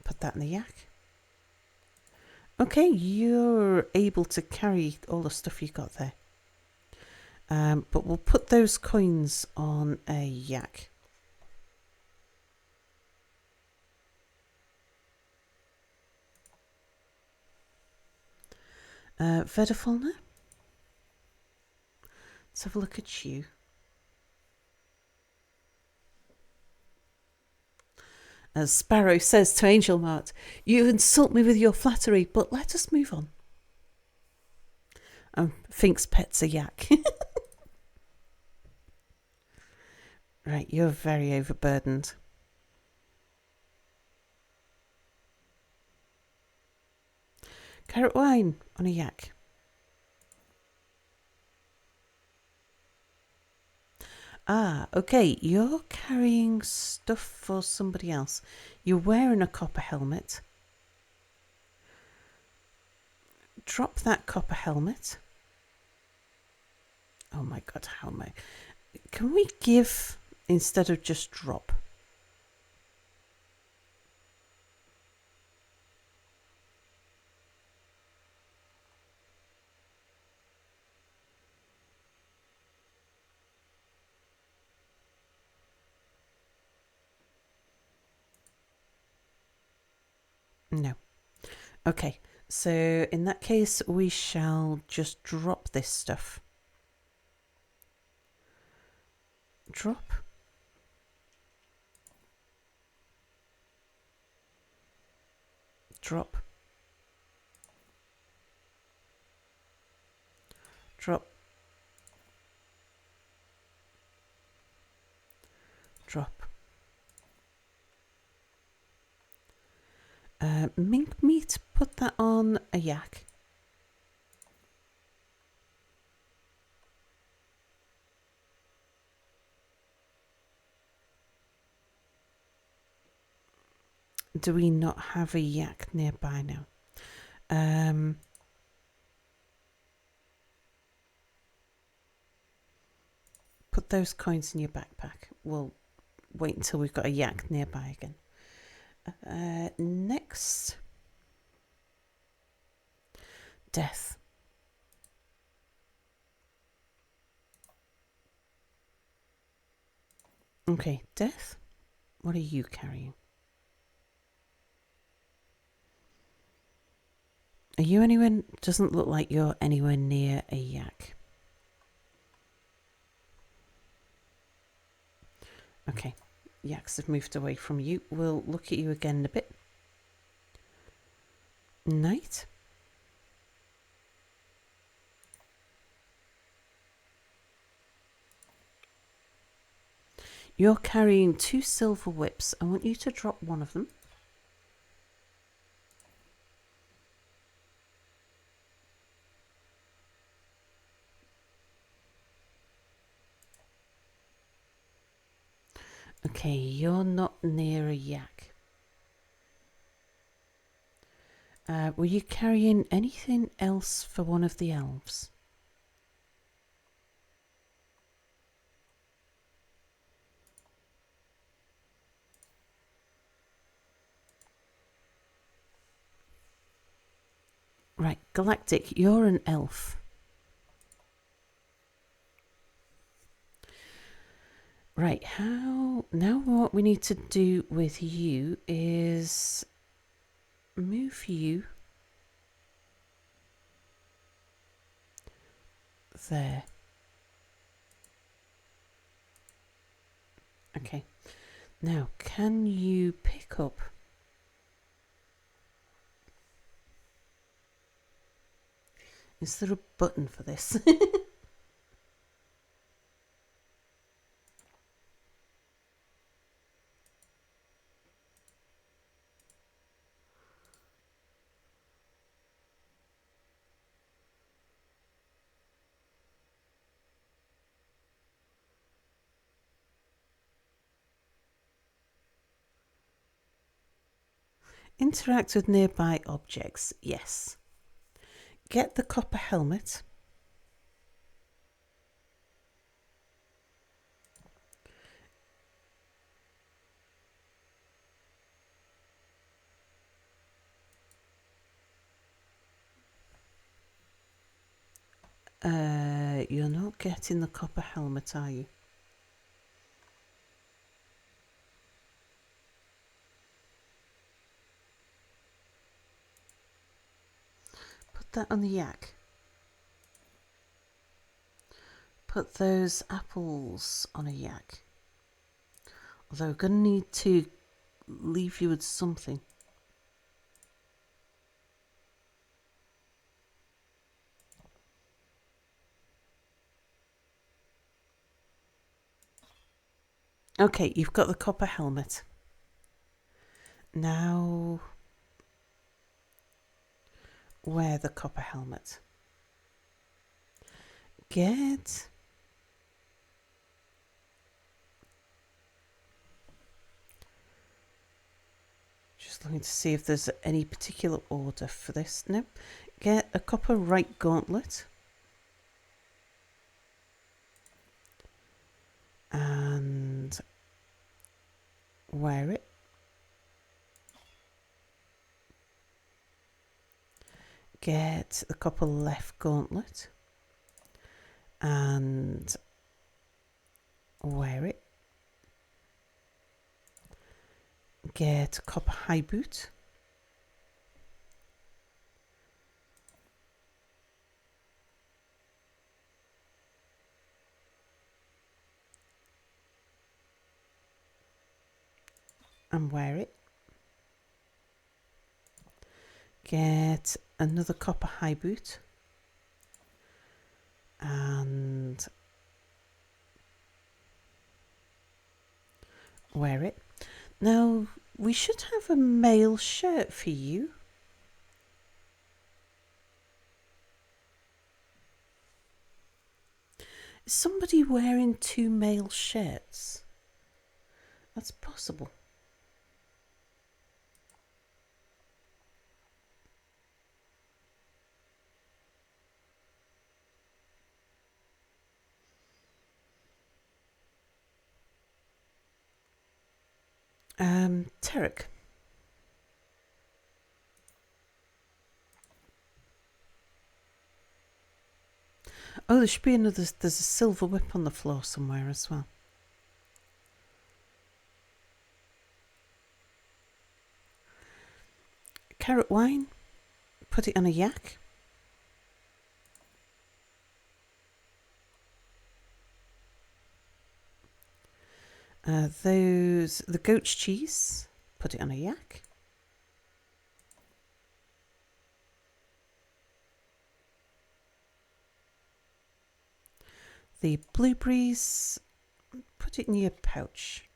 Put that in the yak. Okay, you're able to carry all the stuff you got there. But we'll put those coins on a yak. Vedafalna. Let's have a look at you. As Sparrow says to Angel Mart, you insult me with your flattery, but let us move on. Fink's pet's a yak. Right, you're very overburdened. Carrot wine on a yak. Okay, you're carrying stuff for somebody else. You're wearing a copper helmet. Drop that copper helmet. Oh my god, how am I? Can we give instead of just drop? No. Okay, so in that case, we shall just drop this stuff. Drop. Drop. Drop. Drop. Mink meat, put that on a yak. Do we not have a yak nearby now? Put those coins in your backpack. We'll wait until we've got a yak nearby again. Next. Death. Okay, Death. What are you carrying? Are you anywhere? Doesn't look like you're anywhere near a yak. Okay, yaks have moved away from you. We'll look at you again in a bit. Night. You're carrying 2 silver whips. I want you to drop one of them. Okay, you're not near a yak. Were you carrying anything else for one of the elves? Right, Galactic, you're an elf. Right, now what we need to do with you is move you there. Okay, now can you pick up? Is there a button for this? Interact with nearby objects, yes. Get the copper helmet. You're not getting the copper helmet, are you? Put that on the yak. Put those apples on a yak. Although we're going to need to leave you with something. Okay, you've got the copper helmet. Now, wear the copper helmet. Get... Just looking to see if there's any particular order for this. No. Get a copper right gauntlet. And wear it. Get the copper left gauntlet. And wear it. Get a copper high boot. And wear it. Get another copper high boot. And wear it. Now, we should have a male shirt for you. Is somebody wearing 2 male shirts? That's possible. Tarek. Oh, there should be another. There's a silver whip on the floor somewhere as well. Carrot wine. Put it on a yak. The goat's cheese. Put it on a yak. The blueberries. Put put it in your pouch.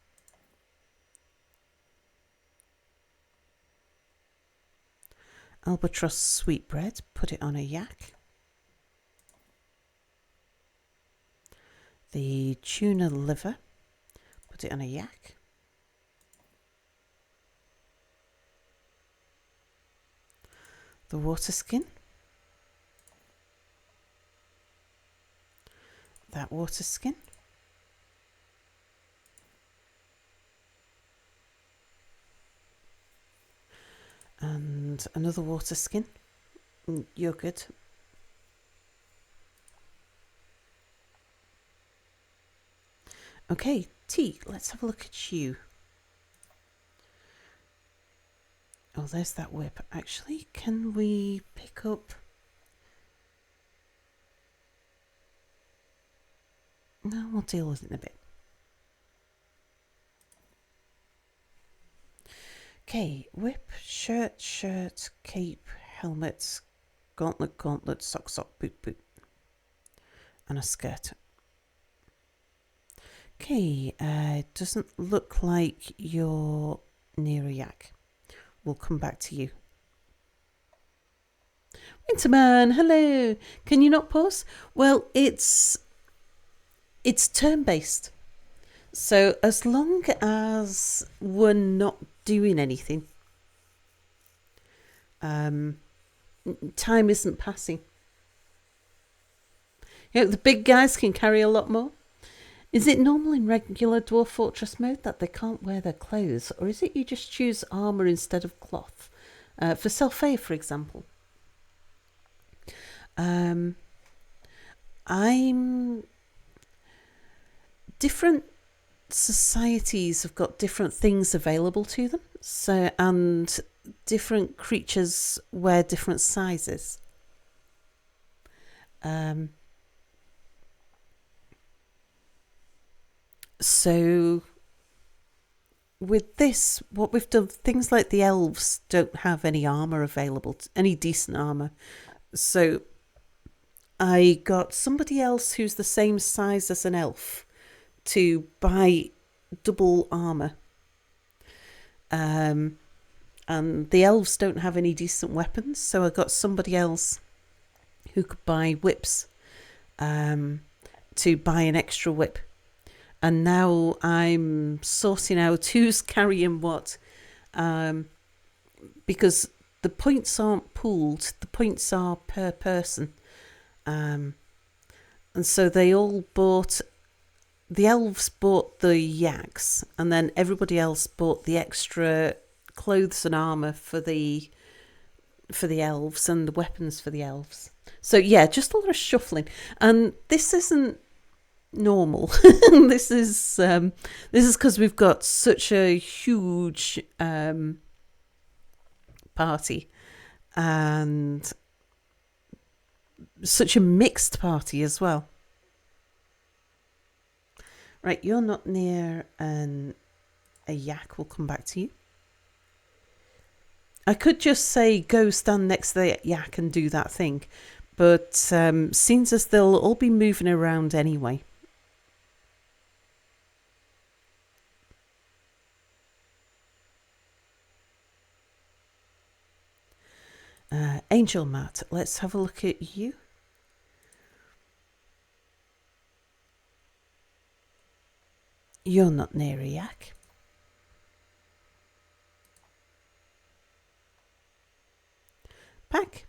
Albatross sweetbread, put it on a yak. The tuna liver, put it on a yak. The water skin. That water skin. And another water skin. You're good. Okay, T, let's have a look at you. Oh, there's that whip. Actually, can we pick up... No, we'll deal with it in a bit. Okay, whip, shirt, cape, helmet, gauntlet, sock, boot, and a skirt. Okay, it doesn't look like you're near a yak. We'll come back to you. Winterman, hello. Can you not pause? Well, it's turn-based. So as long as we're not doing anything, time isn't passing. You know, the big guys can carry a lot more. Is it normal in regular Dwarf Fortress mode that they can't wear their clothes, or is it you just choose armour instead of cloth? For Selphia, for example. Different societies have got different things available to them, so and different creatures wear different sizes. So with this, what we've done, things like the elves don't have any armour available, any decent armour. So I got somebody else who's the same size as an elf to buy double armour. And the elves don't have any decent weapons, so I got somebody else who could buy whips to buy an extra whip. And now I'm sorting out who's carrying what, because the points aren't pooled, the points are per person. And so they all bought, the elves bought the yaks, and then everybody else bought the extra clothes and armour for the elves and the weapons for the elves. So yeah, just a lot of shuffling. And this isn't normal. This is because we've got such a huge party and such a mixed party as well. Right, you're not near a yak. We'll come back to you. I could just say go stand next to the yak and do that thing, but seems as they'll all be moving around anyway. Angel Matt, let's have a look at you. You're not near a yak. Pack.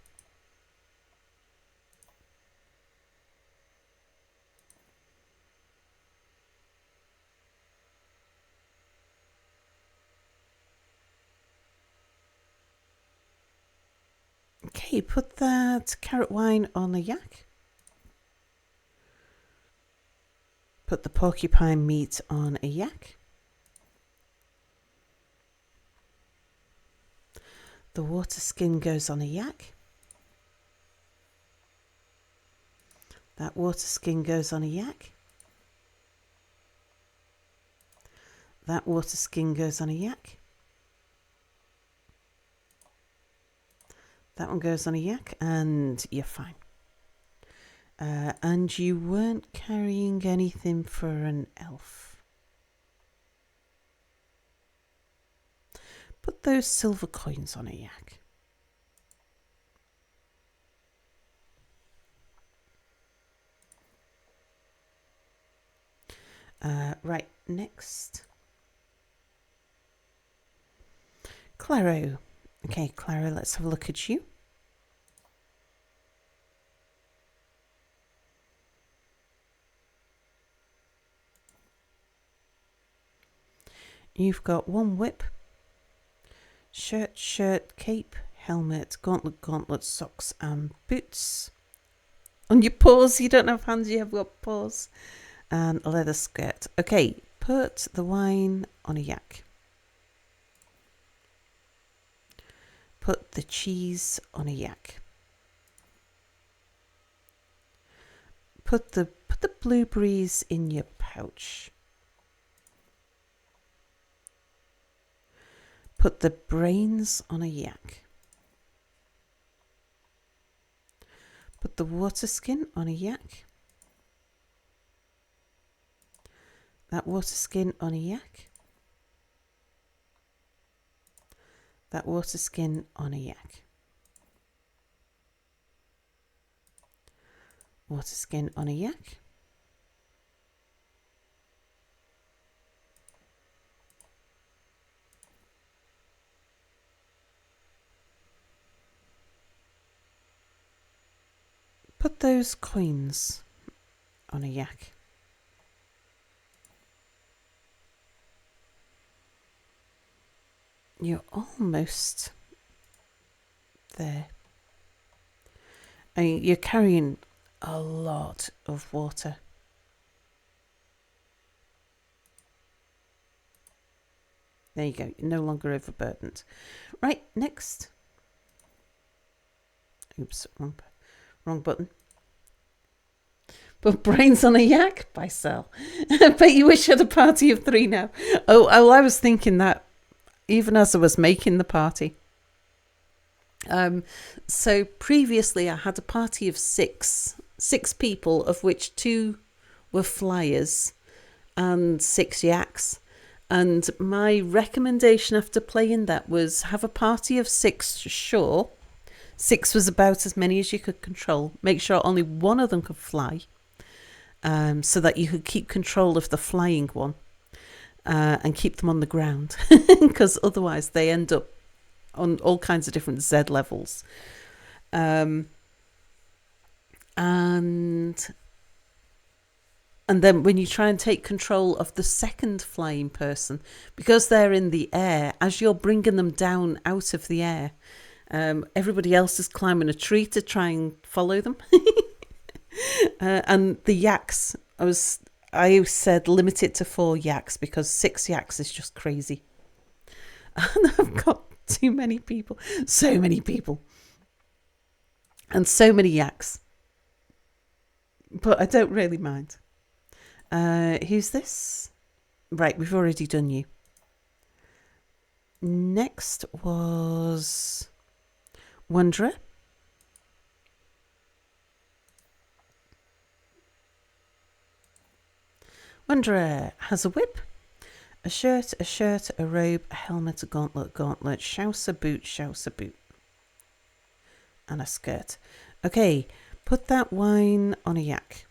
Okay, put that carrot wine on the yak. Put the porcupine meat on a yak. The water skin goes on a yak. That water skin goes on a yak. That water skin goes on a yak. That one goes on a yak, and you're fine. And you weren't carrying anything for an elf. Put those silver coins on a yak. Right, next. Claro. Okay, Claro, let's have a look at you. You've got one whip, shirt, cape, helmet, gauntlet, socks and boots. On your paws, you don't have hands, you have got paws. And a leather skirt. Okay, put the wine on a yak. Put the cheese on a yak. Put the blueberries in your pouch. Put the brains on a yak. Put the water skin on a yak. That water skin on a yak. That water skin on a yak. Water skin on a yak. Put those coins on a yak. You're almost there. I mean, you're carrying a lot of water. There you go. You're no longer overburdened. Right, next. Oops, wrong button. Put brains on a yak by Sel. Bet you wish you had a party of 3 now. Oh, I was thinking that even as I was making the party. So previously I had a party of six people, of which 2 were flyers and 6 yaks. And my recommendation after playing that was have a party of 6, sure. 6 was about as many as you could control. Make sure only one of them could fly, so that you could keep control of the flying one, and keep them on the ground, because otherwise they end up on all kinds of different Z levels. And then when you try and take control of the second flying person, because they're in the air, as you're bringing them down out of the air, everybody else is climbing a tree to try and follow them. And the yaks, I said limit it to 4 yaks, because 6 yaks is just crazy. And I've got too many people, so many people, and so many yaks. But I don't really mind. Who's this? Right, we've already done you. Next was Wanderer. Wanderer has a whip, a shirt, a robe, a helmet, a gauntlet, Schnauzer boot, and a skirt. Okay, put that wine on a yak.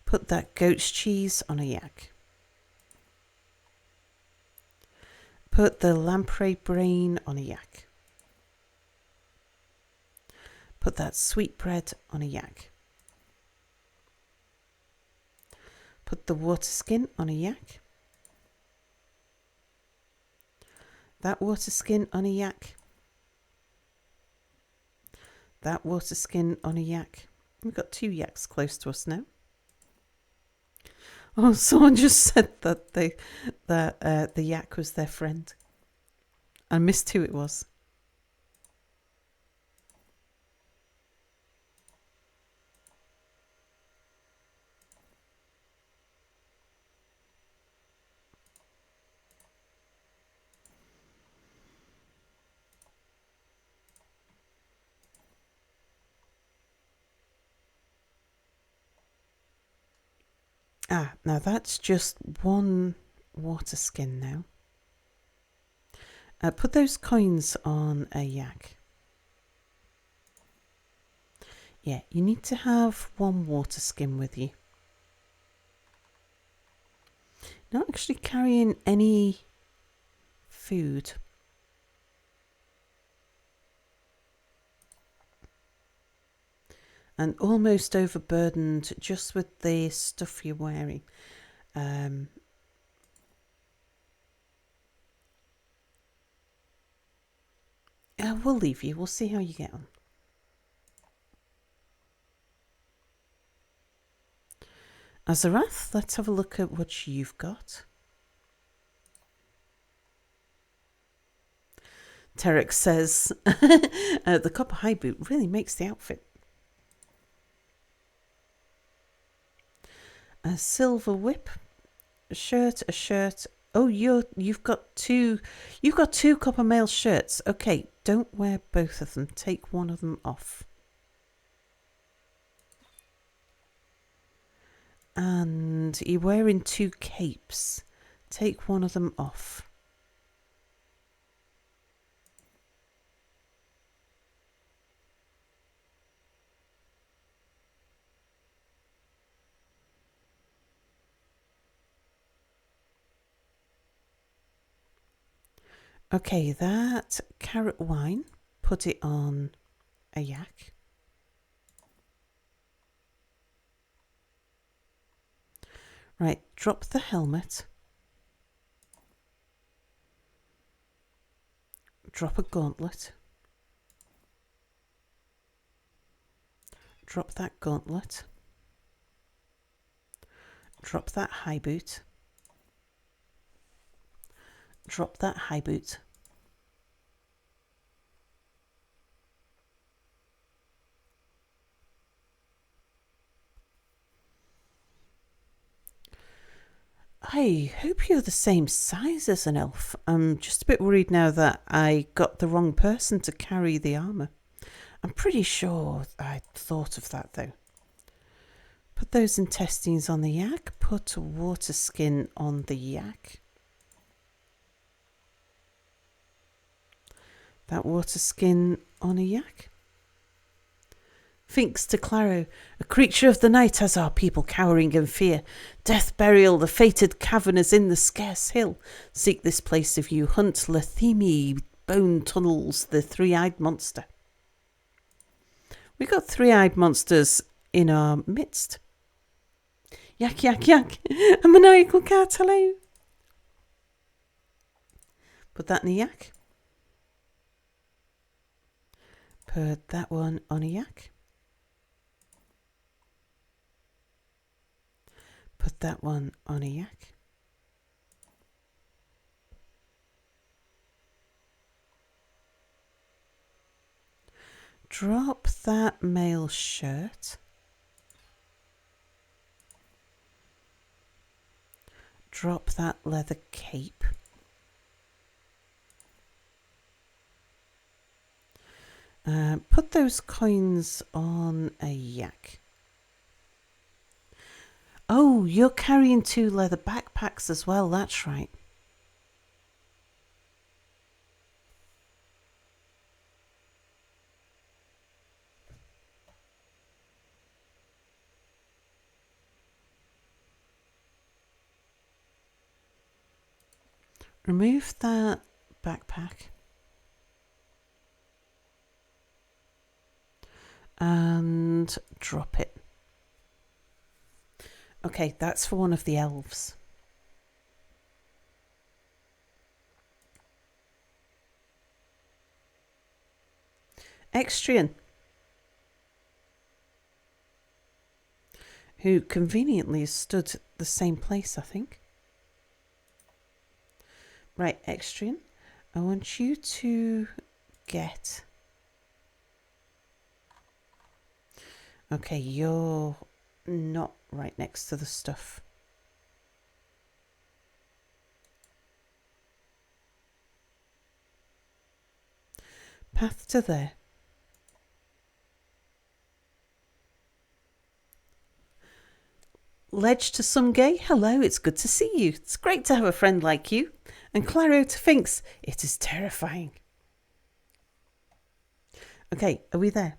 Put that goat's cheese on a yak. Put the lamprey brain on a yak. Put that sweetbread on a yak. Put the water skin on a yak. That water skin on a yak. That water skin on a yak. We've got 2 yaks close to us now. Oh, someone just said that the yak was their friend. I missed who it was. Now that's just one water skin now. Put those coins on a yak. Yeah, you need to have one water skin with you. Not actually carrying any food. And almost overburdened just with the stuff you're wearing. We'll leave you. We'll see how you get on. Azarath, let's have a look at what you've got. Terek says, the copper high boot really makes the outfit. A silver whip, a shirt. Oh, you've got two copper mail shirts. Okay, don't wear both of them. Take one of them off. And you're wearing two capes. Take one of them off. Okay, that carrot wine, put it on a yak. Right, drop the helmet. Drop a gauntlet. Drop that gauntlet. Drop that high boot. Drop that high boot. I hope you're the same size as an elf. I'm just a bit worried now that I got the wrong person to carry the armour. I'm pretty sure I thought of that though. Put those intestines on the yak. Put a water skin on the yak. That water skin on a yak. Thinks to Claro, a creature of the night has our people cowering in fear. Death burial, the fated cavern is in the scarce hill. Seek this place if you hunt Lethemi, bone tunnels, the three-eyed monster. We got three-eyed monsters in our midst. Yak, yak, yak. A maniacal cat, hello. Put that in a yak. Put that one on a yak. Put that one on a yak. Drop that mail shirt. Drop that leather cape. Put those coins on a yak. Oh, you're carrying two leather backpacks as well, that's right. Remove that backpack. And drop it. Okay, that's for one of the elves. Extrian, who conveniently stood the same place, I think. Right, Extrian, I want you to get... Okay, you're not right next to the stuff. Path to there. Ledge to some gay, hello, it's good to see you. It's great to have a friend like you. And Claro to Finks, it is terrifying. Okay, are we there?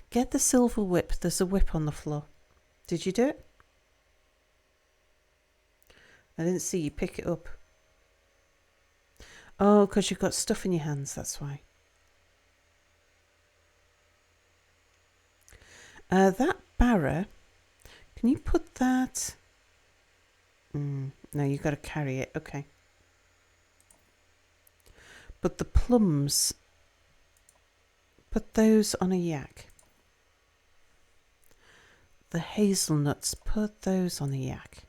Get the silver whip. There's a whip on the floor. Did you do it? I didn't see you pick it up. Oh, because you've got stuff in your hands, that's why. That barra, can you put that... no, you've got to carry it. Okay. But the plums, put those on a yak. The hazelnuts, put those on a yak.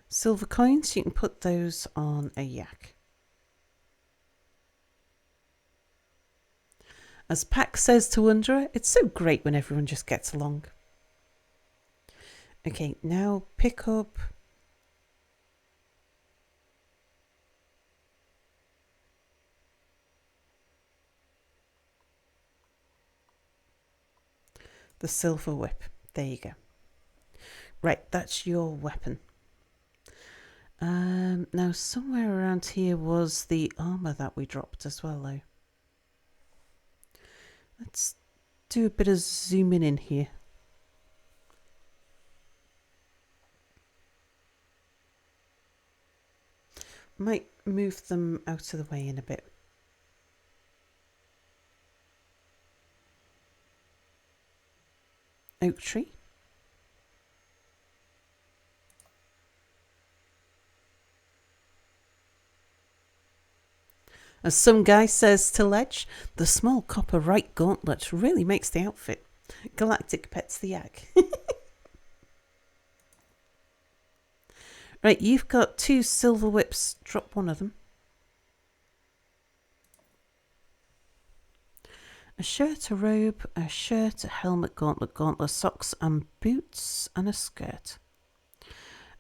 Silver coins, you can put those on a yak. As Pack says to Wanderer, it's so great when everyone just gets along. Okay, now pick up... the silver whip. There you go. Right, that's your weapon. Now somewhere around here was the armour that we dropped as well, though. Let's do a bit of zooming in here. Might move them out of the way in a bit. Oak tree. As some guy says to Ledge, the small copper right gauntlet really makes the outfit. Galactic pets the yak. Right, you've got 2 silver whips. Drop one of them. A shirt, a robe, a shirt, a helmet, gauntlet, socks and boots and a skirt.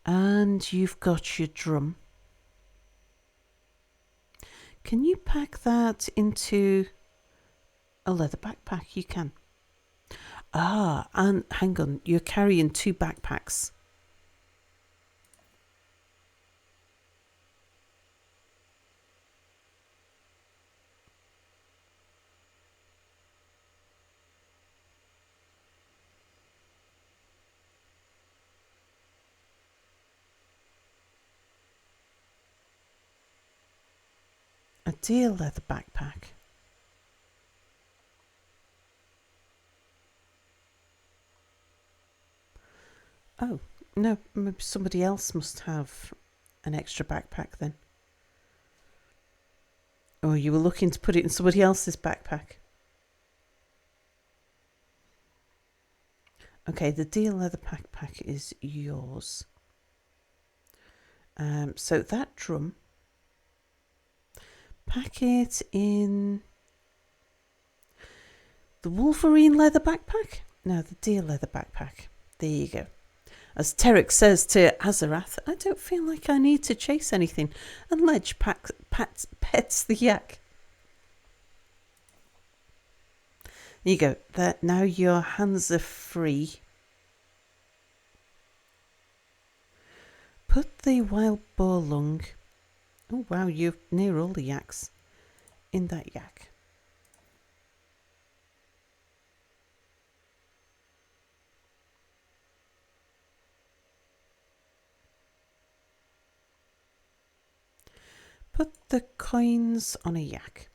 And you've got your drum. Can you pack that into a leather backpack? You can. Ah, and hang on, you're carrying 2 backpacks. A deer leather backpack. Oh, no, maybe somebody else must have an extra backpack then. Or you were looking to put it in somebody else's backpack. Okay, the deer leather backpack is yours. So that drum, pack it in the Wolverine leather backpack? No, the deer leather backpack. There you go. As Terek says to Azarath, I don't feel like I need to chase anything. And Ledge pets the yak. There you go. There, now your hands are free. Put the wild boar lung. Oh wow, you're near all the yaks. In that yak. Put the coins on a yak.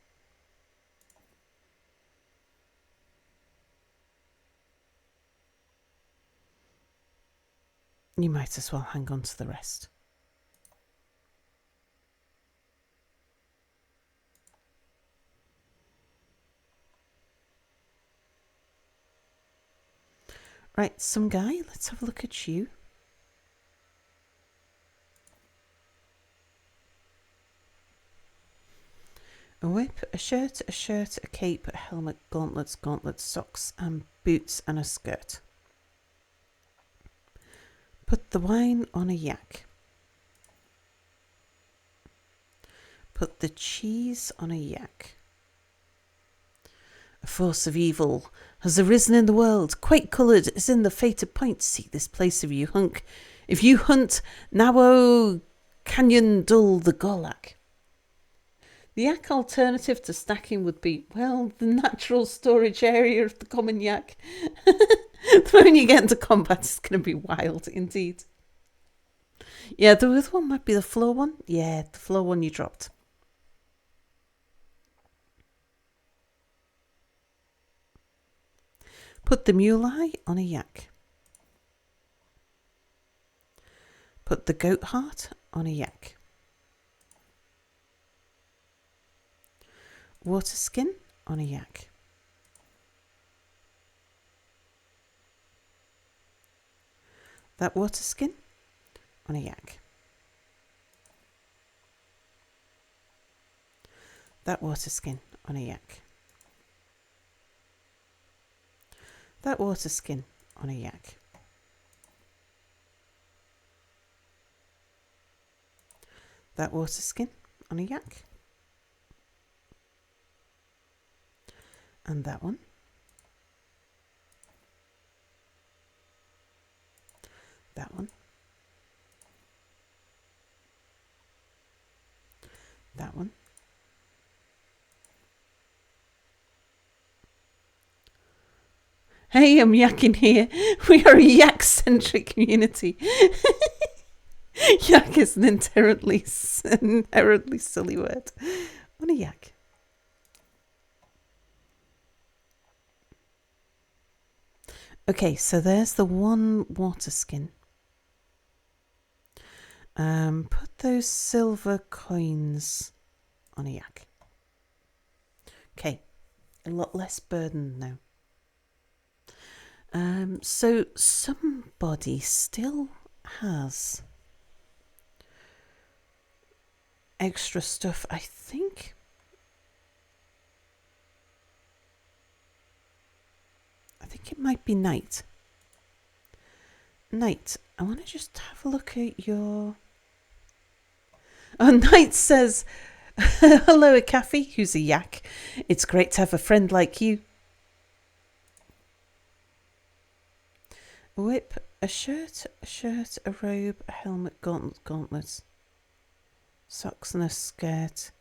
You might as well hang on to the rest. Right, some guy, let's have a look at you. A whip, a shirt, a cape, a helmet, gauntlets, socks and boots and a skirt. Put the wine on a yak. Put the cheese on a yak. A force of evil has arisen in the world, quite coloured as in the fated point. Seek this place if you hunk. If you hunt, Nawo Canyon Dull the Golak. The yak alternative to stacking would be, well, the natural storage area of the common yak. When you get into combat, it's going to be wild indeed. Yeah, the other one might be the floor one. Yeah, the floor one you dropped. Put the muley on a yak. Put the goat heart on a yak. Water skin on a yak. That water skin on a yak. That water skin on a yak. That water skin on a yak. That water skin on a yak. And that one. That one. That one. Hey, I'm yakking here. We are a yak-centric community. Yak is an inherently silly word. On a yak. Okay, so there's the one water skin. Put those silver coins on a yak. Okay, a lot less burden now. So somebody still has extra stuff, I think. I think it might be Knight. Knight, I want to just have a look at your... Oh, Knight says, hello, Kathy, who's a yak. It's great to have a friend like you. A whip, a shirt, a robe, a helmet, gauntlets, socks and a skirt.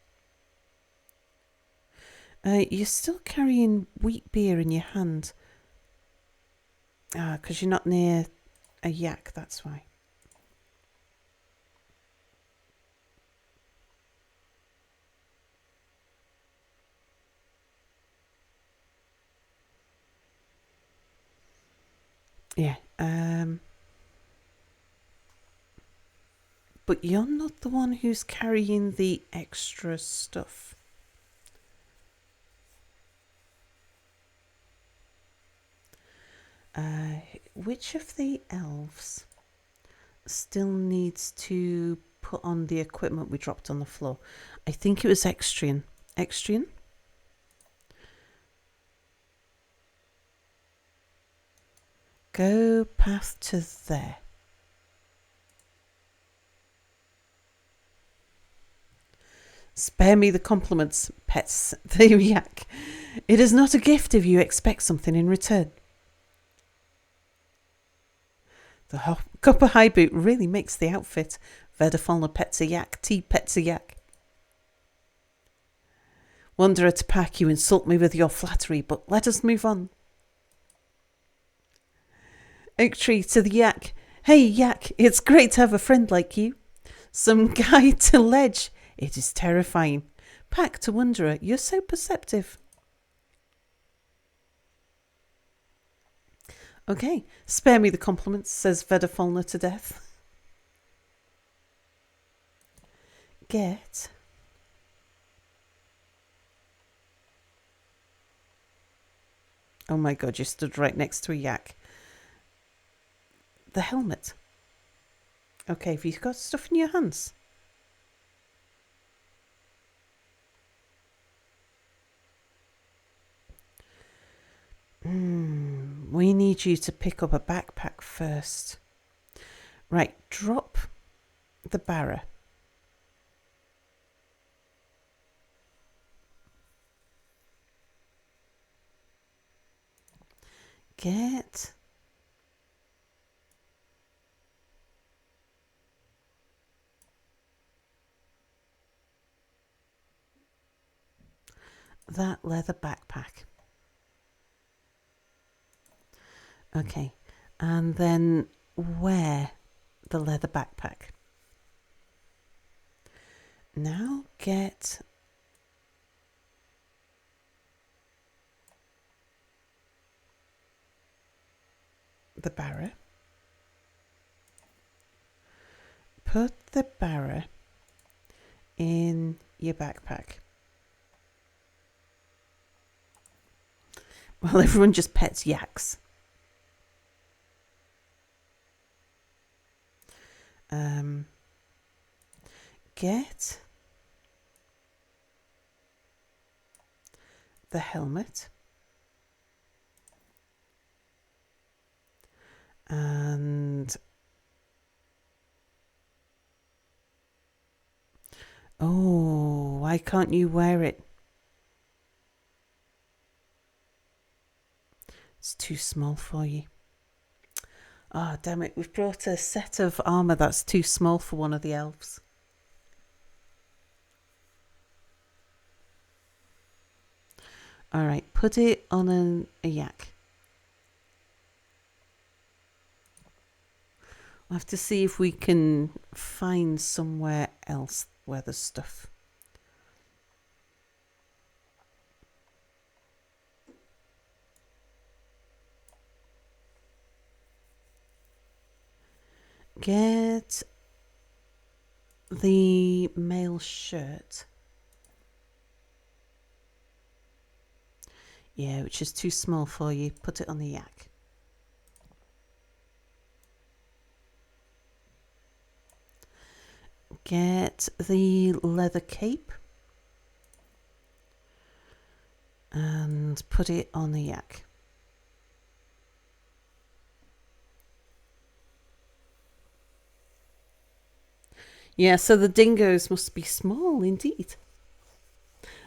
You're still carrying wheat beer in your hand. Because you're not near a yak, that's why. Yeah. But you're not the one who's carrying the extra stuff. Which of the elves still needs to put on the equipment we dropped on the floor? I think it was Extrian. Extrian? Go path to there. Spare me the compliments, pets the yak. It is not a gift if you expect something in return. The copper high boot really makes the outfit. Vedafalna pets a yak, T pets a yak. Wanderer to pack, you insult me with your flattery, but let us move on. Oak tree to the yak. Hey yak, it's great to have a friend like you. Some guy to ledge. It is terrifying. Pack to wanderer, you're so perceptive. Okay, spare me the compliments, says Vedafalna to death. Get. Oh my god, you stood right next to a yak. The helmet. Okay, have you got stuff in your hands? We need you to pick up a backpack first. Right, drop the barra. Get that leather backpack. Okay, and then wear the leather backpack. Now get the barra. Put the barra in your backpack. Well, everyone just pets yaks. Get the helmet and oh, why can't you wear it? It's too small for you. Oh, damn it. We've brought a set of armour that's too small for one of the elves. All right, put it on a yak. We'll have to see if we can find somewhere else where there's stuff. Get the mail shirt. Yeah, which is too small for you. Put it on the yak. Get the leather cape and put it on the yak. Yeah, so the dingoes must be small indeed.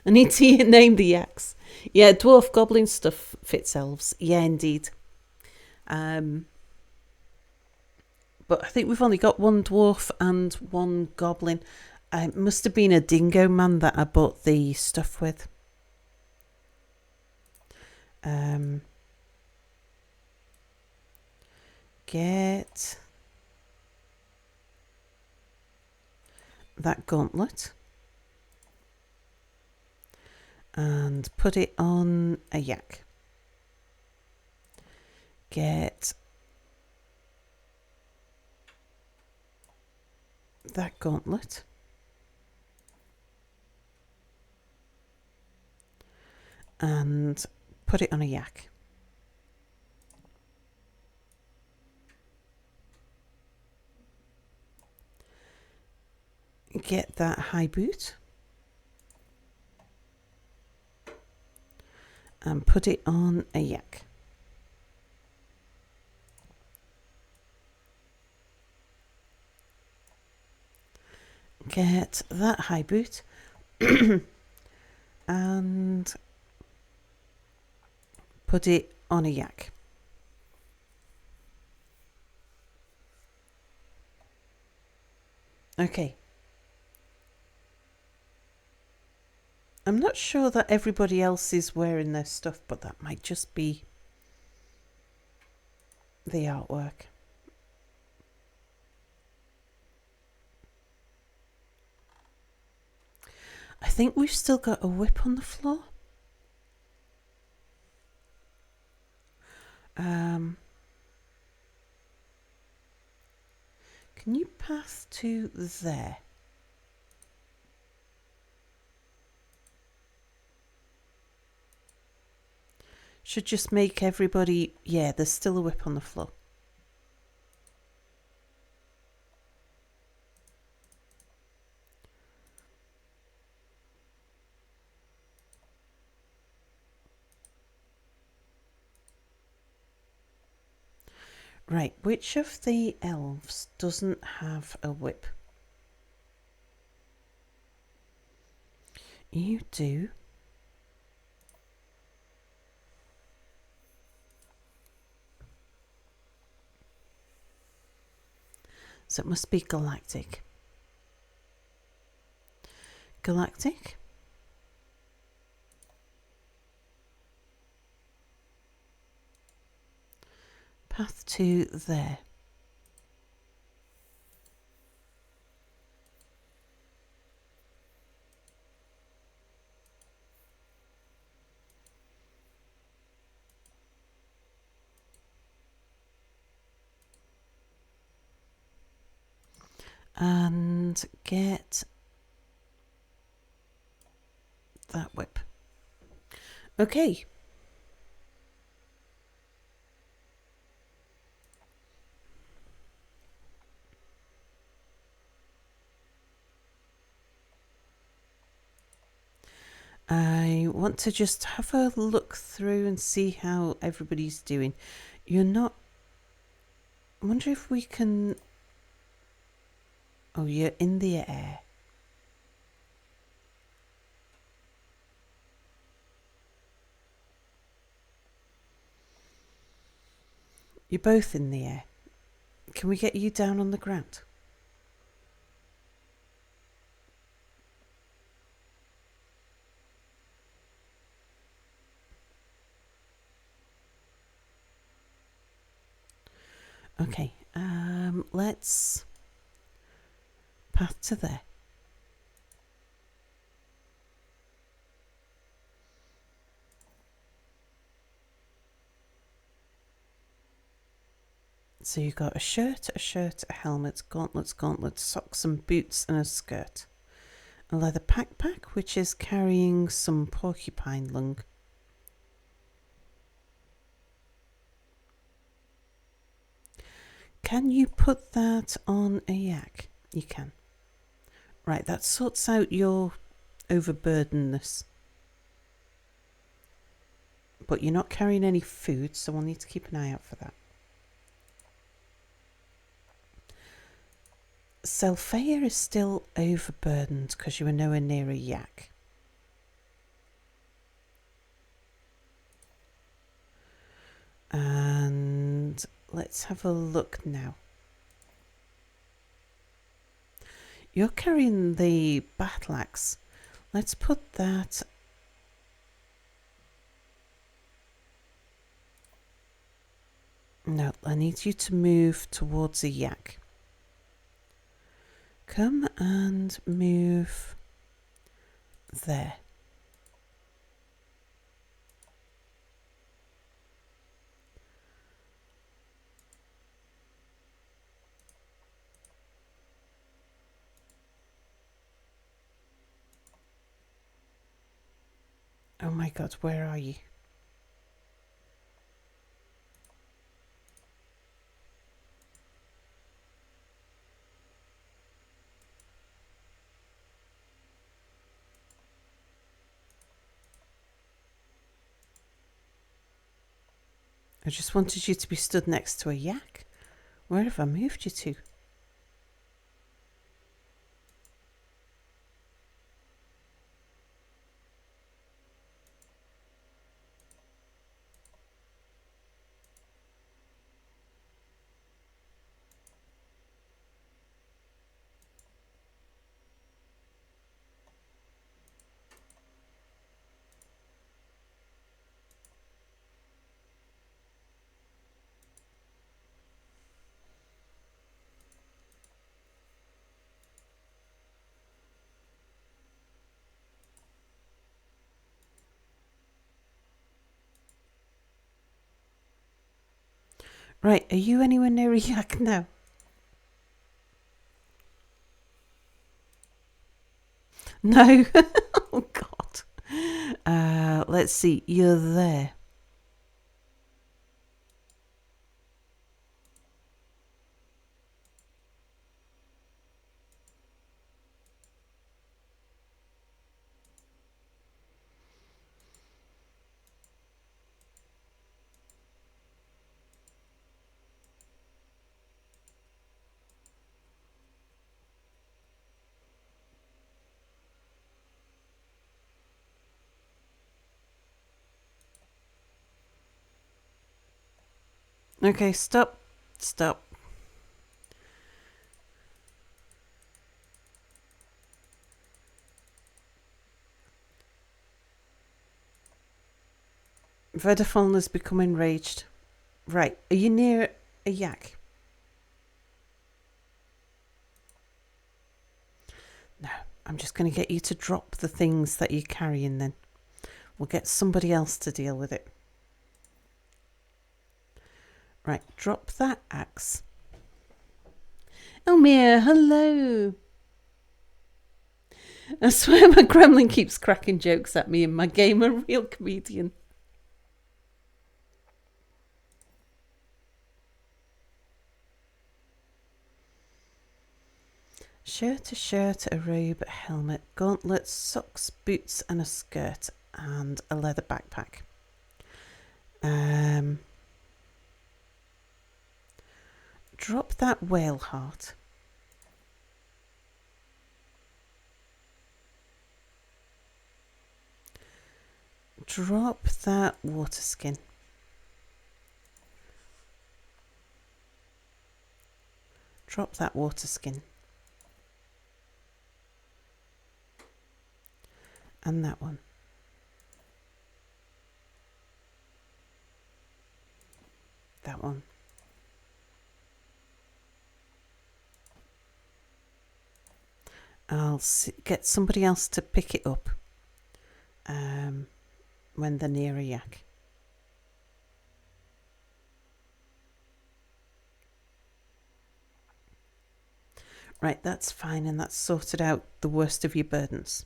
I need to name the yaks. Yeah, dwarf goblin stuff fits elves. Yeah, indeed. But I think we've only got one dwarf and one goblin. It must have been a dingo man that I bought the stuff with. Get that gauntlet and put it on a yak. Get that gauntlet and put it on a yak. Get that high boot and put it on a yak. Get that high boot and put it on a yak. Okay. I'm not sure that everybody else is wearing their stuff, but that might just be the artwork. I think we've still got a whip on the floor. Can you pass to there? Should just make everybody... Yeah, there's still a whip on the floor. Right, which of the elves doesn't have a whip? You do. So it must be Galactic. Galactic? Path to there. And get that whip. Okay. I want to just have a look through and see how everybody's doing. You're not... I wonder if we can... Oh, you're in the air. You're both in the air. Can we get you down on the ground? Okay, let's path to there. So you've got a shirt, a helmet, gauntlets, socks and boots and a skirt. A leather backpack, which is carrying some porcupine lung. Can you put that on a yak? You can. Right, that sorts out your overburdenedness. But you're not carrying any food, so we'll need to keep an eye out for that. Selphia is still overburdened because you were nowhere near a yak. And let's have a look now. You're carrying the battle axe. Let's put that... No, I need you to move towards a yak. Come and move there. Oh my god, where are you? I just wanted you to be stood next to a yak. Where have I moved you to? Right, are you anywhere near a yak now? No. Oh god. Let's see, you're there. Okay, stop. Stop. Vedafalna's become enraged. Right, are you near a yak? No, I'm just going to get you to drop the things that you're carrying then. We'll get somebody else to deal with it. Right, drop that axe. Elmir, hello. I swear my gremlin keeps cracking jokes at me in my game, a real comedian. Shirt, a robe, a helmet, gauntlets, socks, boots and a skirt and a leather backpack. Drop that whale heart. Drop that water skin. Drop that water skin. And that one. That one. I'll get somebody else to pick it up when they're near a yak. Right, that's fine, and that's sorted out the worst of your burdens.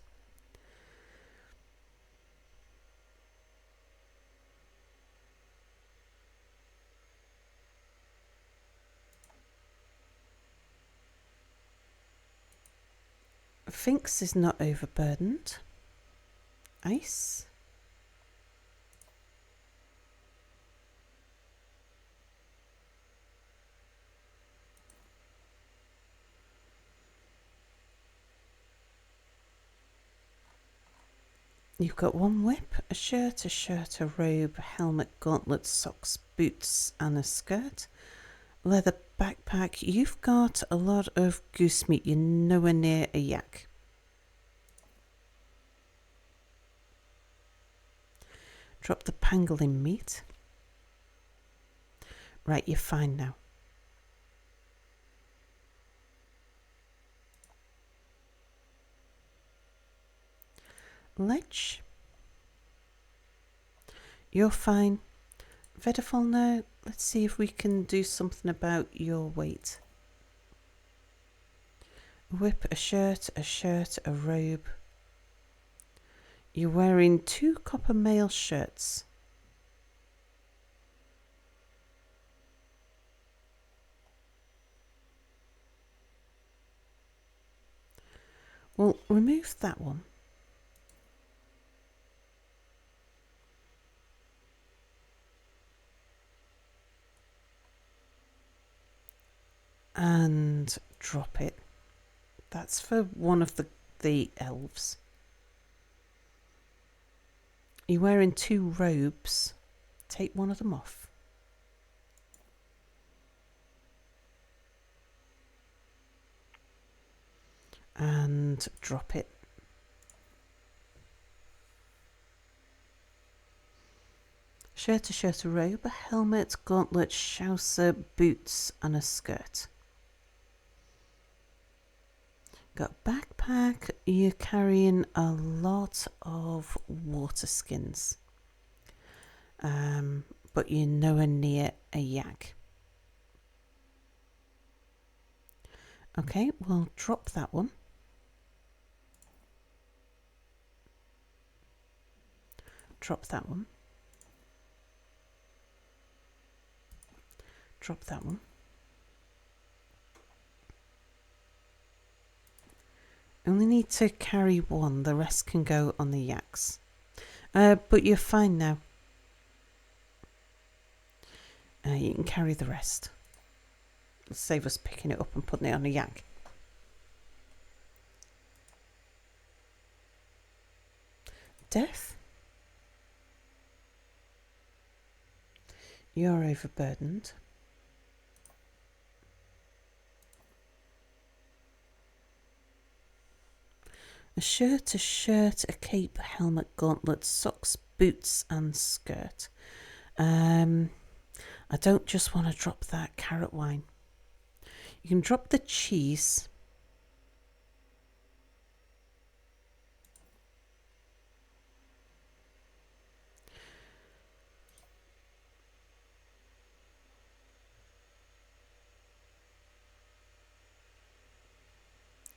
Finks is not overburdened. Ice. You've got one whip, a shirt, a robe, a helmet, gauntlets, socks, boots and a skirt. Leather backpack. You've got a lot of goose meat. You're nowhere near a yak. Drop the pangolin meat. Right, you're fine now. Ledge. You're fine. Vedafalna, let's see if we can do something about your weight. A whip, a shirt, a robe. You're wearing 2 copper mail shirts. Well, remove that one. And drop it. That's for one of the elves. You're wearing 2 robes. Take one of them off. And drop it. Shirt, a robe, a helmet, gauntlet, chaucer, boots and a skirt. Got a backpack. You're carrying a lot of water skins. But you're nowhere near a yak. Okay, we'll drop that one. Drop that one. Drop that one. Only need to carry one, the rest can go on the yaks. But you're fine now. You can carry the rest. It'll save us picking it up and putting it on a yak. Death. You're overburdened. A shirt, a cape, a helmet, gauntlets, socks, boots and skirt. I don't just want to drop that carrot wine. You can drop the cheese.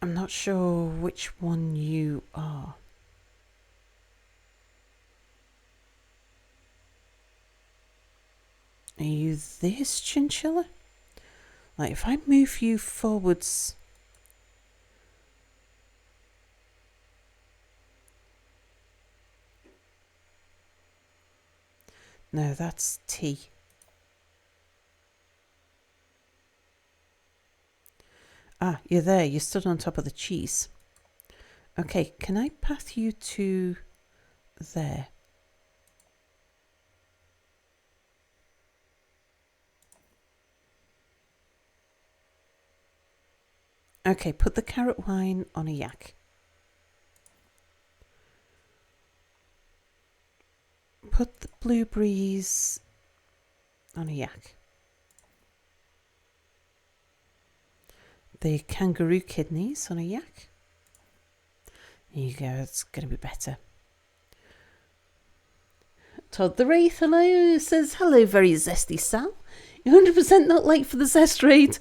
I'm not sure which one you are. Are you this chinchilla? Like if I move you forwards... No, that's T. Ah, you're there. You stood on top of the cheese. Okay, can I path you to there? Okay, put the carrot wine on a yak. Put the blueberries on a yak. The kangaroo kidneys on a yak. There you go, it's going to be better. Todd the Wraith, hello, says, hello, very zesty Sal. You're 100% not late for the zest raid.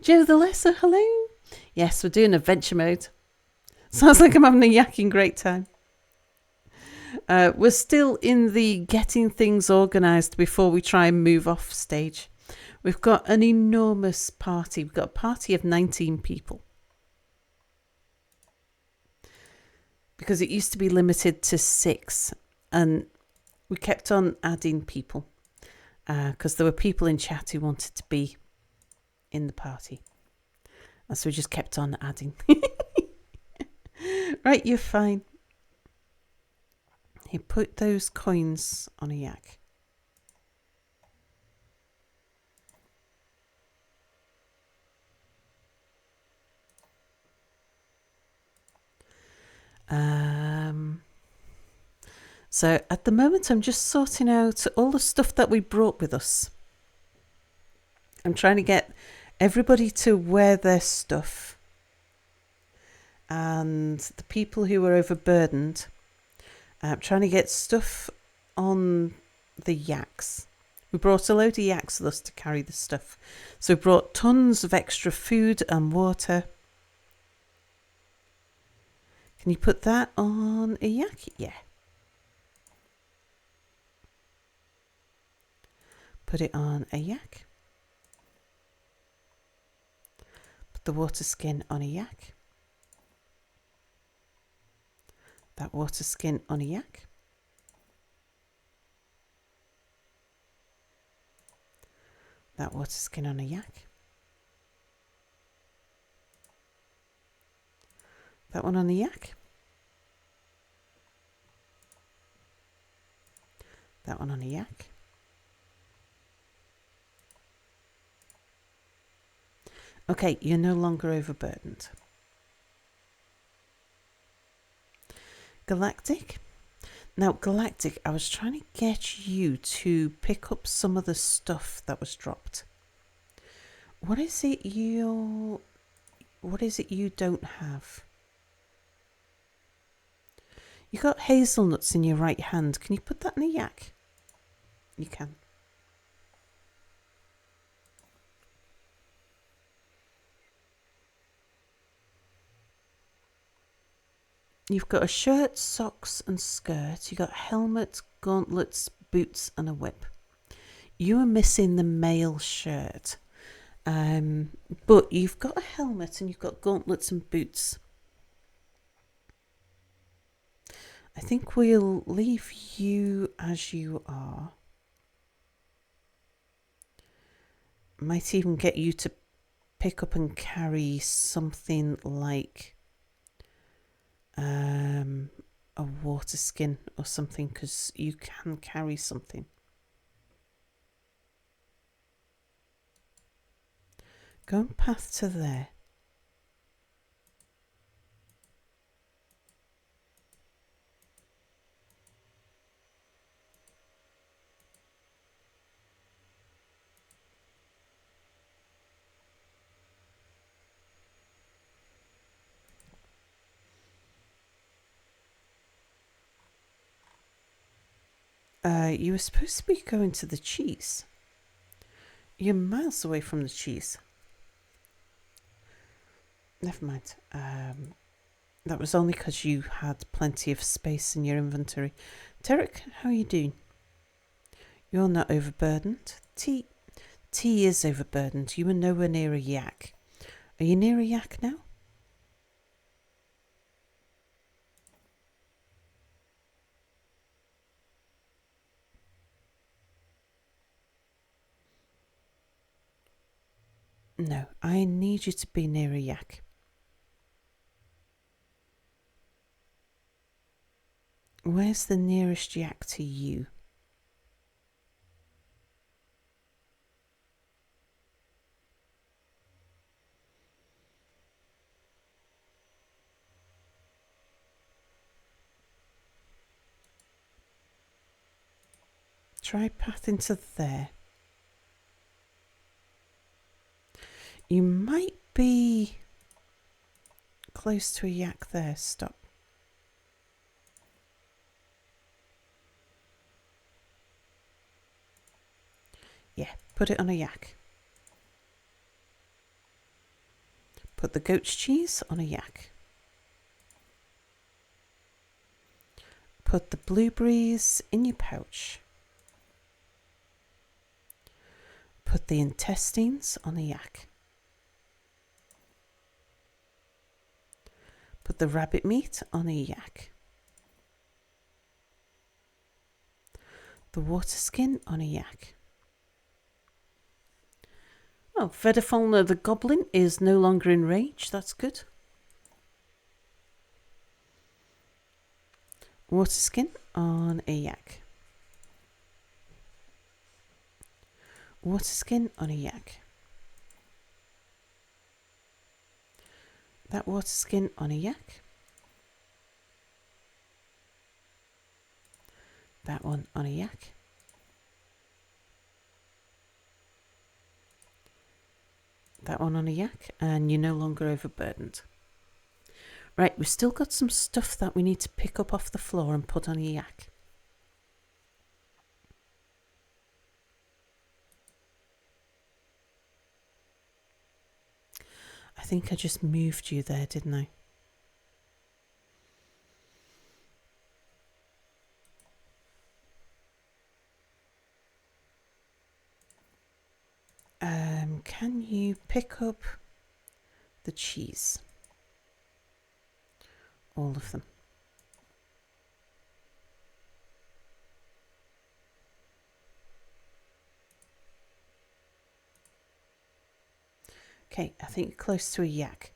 Joe the Lesser, hello. Yes, we're doing adventure mode. Sounds like I'm having a yakking great time. We're still in the getting things organised before we try and move off stage. We've got an enormous party. We've got a party of 19 people. Because it used to be limited to 6. And we kept on adding people. Because there were people in chat who wanted to be in the party. And so we just kept on adding. Right, you're fine. You put those coins on a yak. So at the moment I'm just sorting out all the stuff that we brought with us. I'm trying to get everybody to wear their stuff. And the people who were overburdened, I'm trying to get stuff on the yaks. We brought a load of yaks with us to carry the stuff. So we brought tons of extra food and water. Can you put that on a yak? Yeah. Put it on a yak. Put the water skin on a yak. That water skin on a yak. That water skin on a yak. That one on the yak. That one on a yak. Okay, you're no longer overburdened. Galactic. Now, Galactic, I was trying to get you to pick up some of the stuff that was dropped. What is it you don't have? You got hazelnuts in your right hand. Can you put that in a yak? You can. You've got a shirt, socks and skirt. You've got helmet, gauntlets, boots and a whip. You are missing the male shirt. But you've got a helmet and you've got gauntlets and boots. I think we'll leave you as you are. Might even get you to pick up and carry something like a water skin or something, because you can carry something. Go and path to there. You were supposed to be going to the cheese. You're miles away from the cheese. Never mind. That was only because you had plenty of space in your inventory. Derek, how are you doing? You're not overburdened. T is overburdened. You were nowhere near a yak. Are you near a yak now? No, I need you to be near a yak. Where's the nearest yak to you? Try path into there. You might be close to a yak there. Stop. Yeah, put it on a yak. Put the goat's cheese on a yak. Put the blueberries in your pouch. Put the intestines on a yak. Put the rabbit meat on a yak. The water skin on a yak. Oh, Vedafalna the goblin is no longer in rage. That's good. Water skin on a yak. Water skin on a yak. That water skin on a yak. That one on a yak. That one on a yak, and you're no longer overburdened. Right, we've still got some stuff that we need to pick up off the floor and put on a yak. I think I just moved you there, didn't I? Can you pick up the cheese? All of them. Okay, I think you're close to a yak.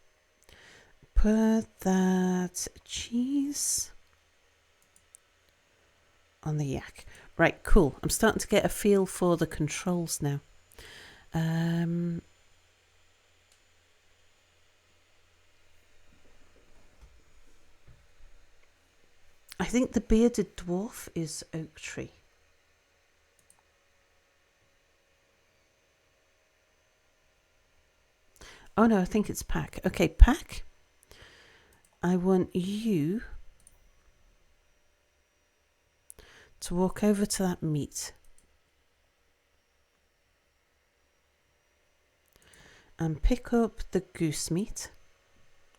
Put that cheese on the yak. Right, cool. I'm starting to get a feel for the controls now. I think the bearded dwarf is oak tree. Oh no, I think it's Pack. Okay, Pack, I want you to walk over to that meat and pick up the goose meat,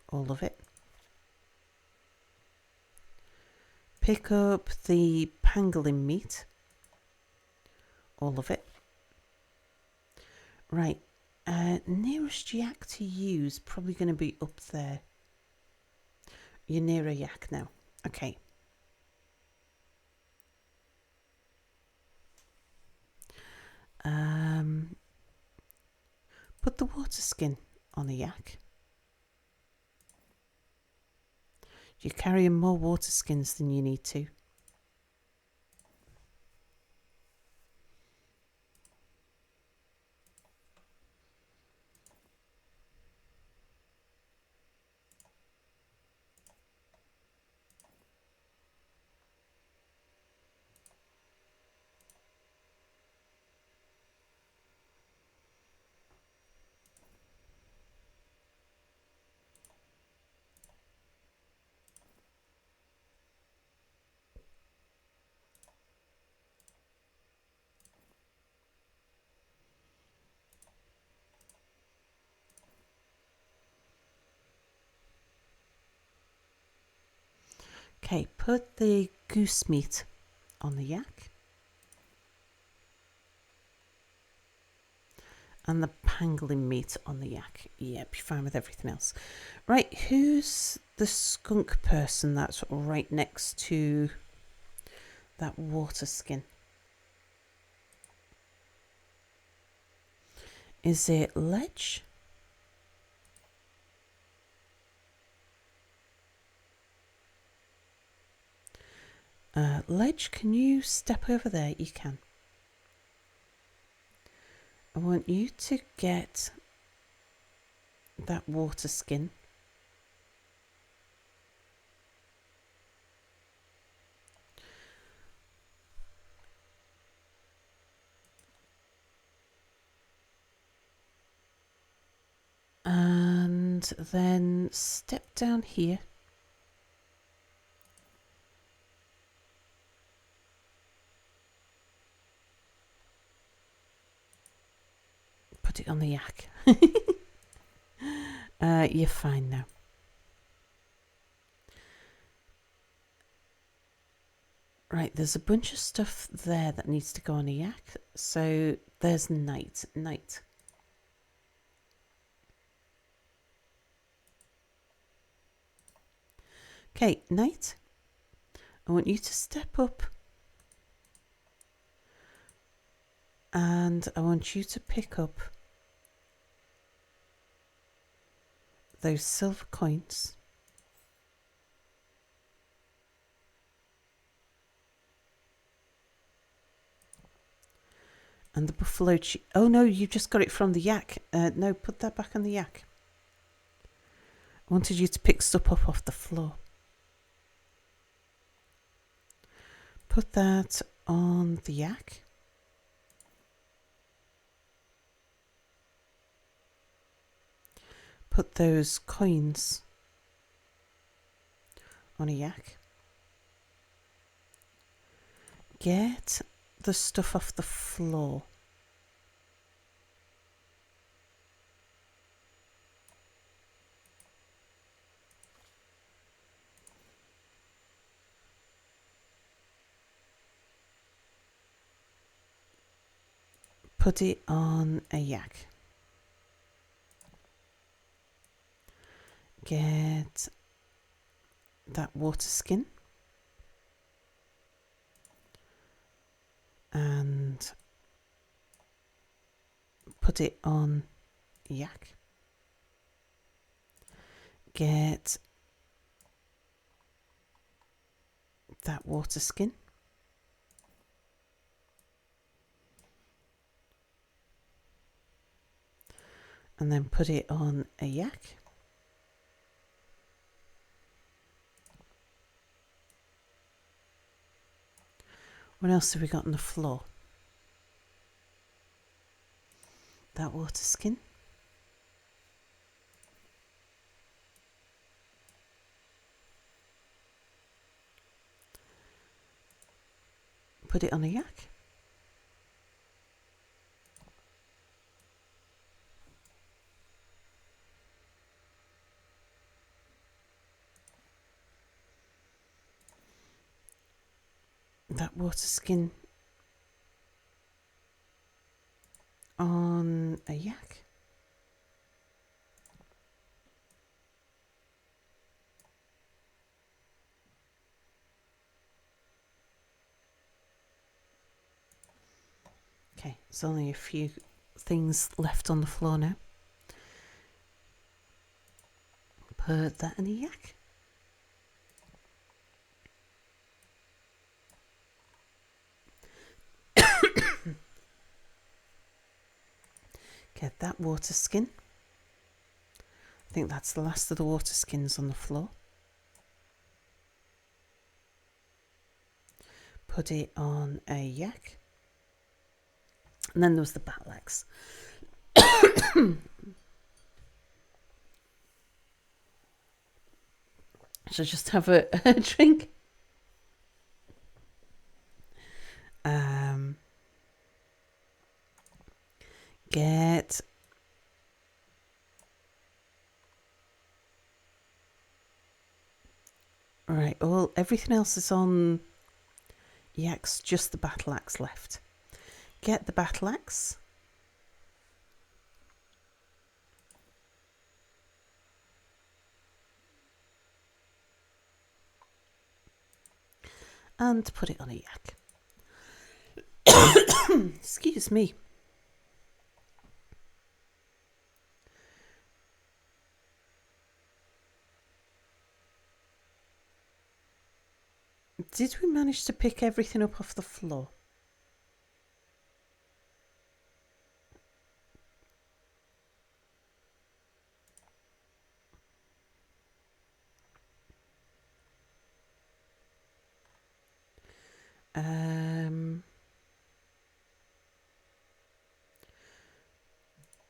all of it. Pick up the pangolin meat, all of it. Right, nearest yak to you is probably going to be up there. You're near a yak now. Okay. Put the water skin on a yak. You're carrying more water skins than you need to. Okay, put the goose meat on the yak. And the pangolin meat on the yak. Yeah, be fine with everything else. Right, who's the skunk person that's right next to that water skin? Is it Ledge? Ledge, can you step over there? You can. I want you to get that water skin. And then step down here. Put it on the yak. You're fine now. Right, there's a bunch of stuff there that needs to go on a yak. So there's Night. Night. Okay, Night. I want you to step up. And I want you to pick up those silver coins. And the buffalo cheese. Oh no, you just got it from the yak. No, put that back on the yak. I wanted you to pick stuff up off the floor. Put that on the yak. Put those coins on a yak. Get the stuff off the floor. Put it on a yak. Get that water skin. And put it on a yak. Get that water skin. And then put it on a yak. What else have we got on the floor? That water skin. Put it on a yak. That water skin on a yak. Okay, there's only a few things left on the floor now. Put that in a yak. Get that water skin. I think that's the last of the water skins on the floor. Put it on a yak. And then there was the battle axe. So just have a drink. Get Right, well, everything else is on yaks, just the battle axe left. Get the battle axe. And put it on a yak. Excuse me. Did we manage to pick everything up off the floor?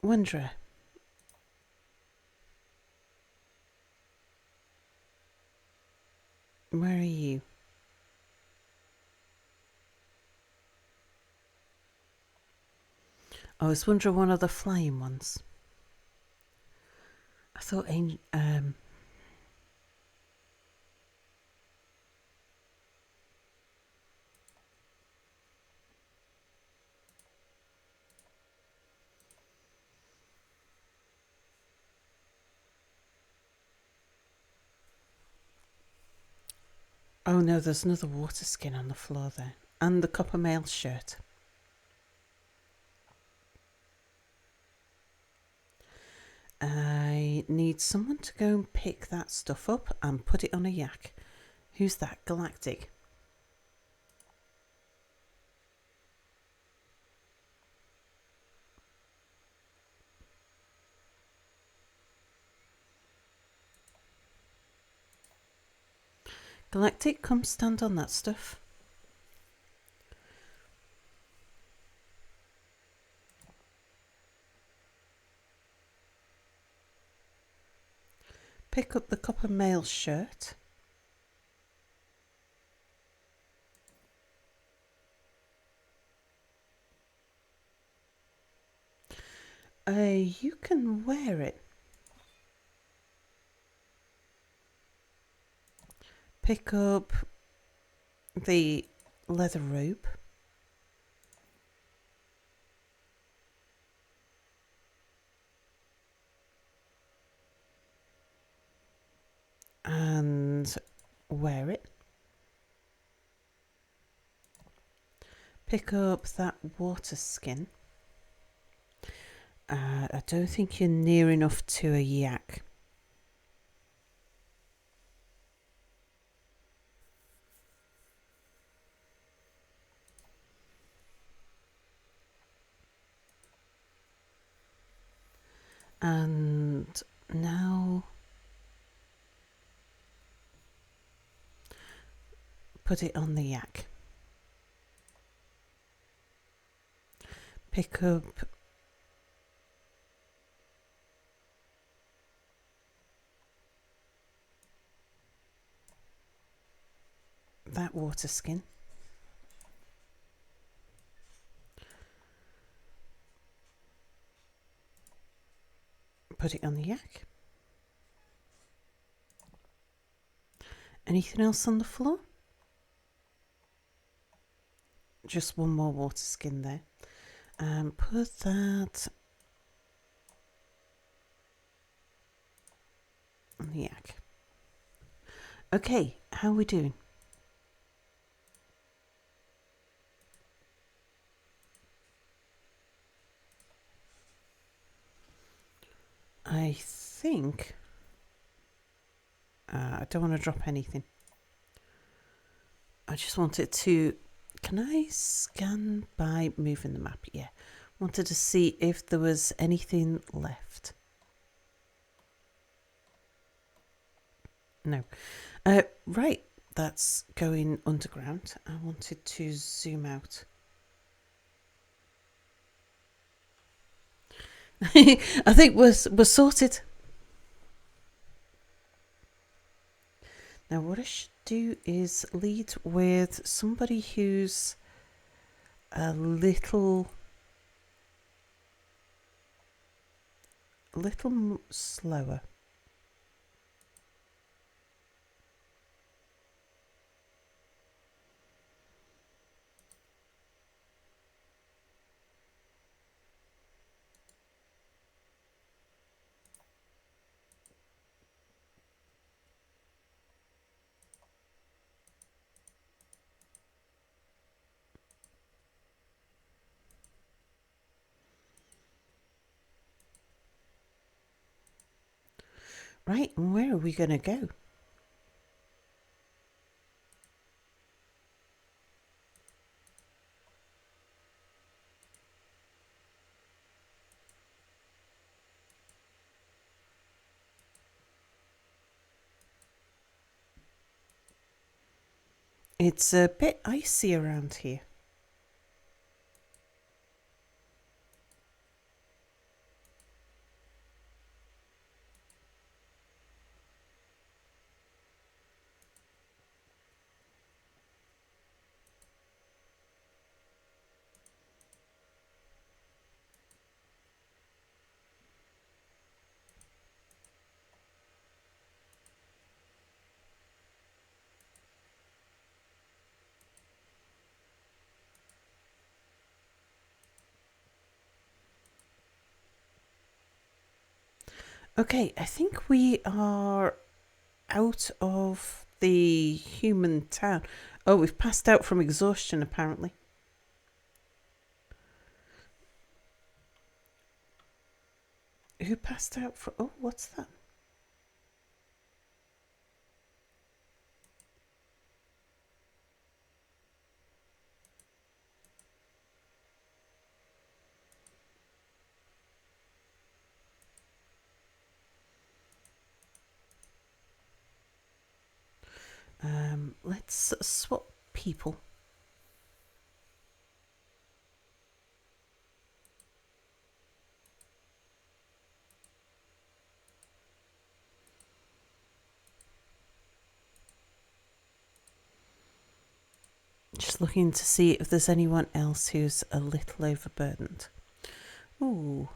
Wanderer. Where are you? Oh, is Wanderer one of the flying ones? I thought oh no, there's another water skin on the floor there. And the copper mail shirt. I need someone to go and pick that stuff up and put it on a yak. Who's that? Galactic. Galactic, come stand on that stuff. Pick up the copper mail shirt. You can wear it. Pick up the leather robe. And wear it. Pick up that water skin. I don't think you're near enough to a yak. And now put it on the yak. Pick up that water skin. Put it on the yak. Anything else on the floor? Just one more water skin there. And put that on the yak. Okay, how are we doing? I think I don't want to drop anything. I just wanted to. Can I scan by moving the map? Yeah. Wanted to see if there was anything left. No. Right. That's going underground. I wanted to zoom out. I think we're sorted. Now what I should do is lead with somebody who's a little slower. Right, and where are we going to go? It's a bit icy around here. Okay, I think we are out of the human town. Oh, we've passed out from exhaustion, apparently. Who passed out for... Oh, what's that? Let's swap people. Just looking to see if there's anyone else who's a little overburdened. Ooh.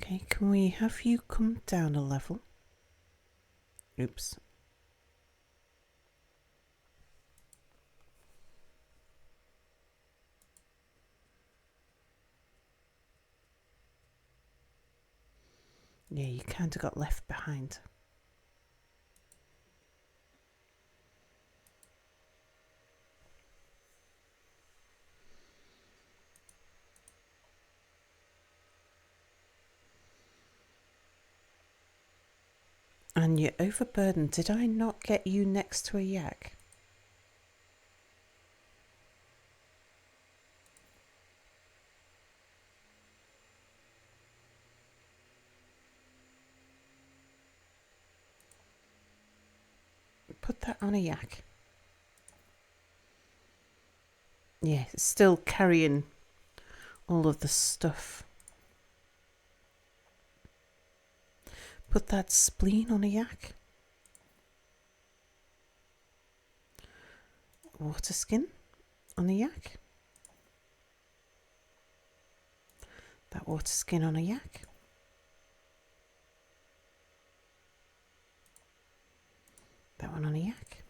Okay, can we have you come down a level? Oops. Yeah, you kind of got left behind. And you're overburdened. Did I not get you next to a yak? Put that on a yak. Yeah, it's still carrying all of the stuff. Put that spleen on a yak. Water skin on a yak. That water skin on a yak. That one on a yak.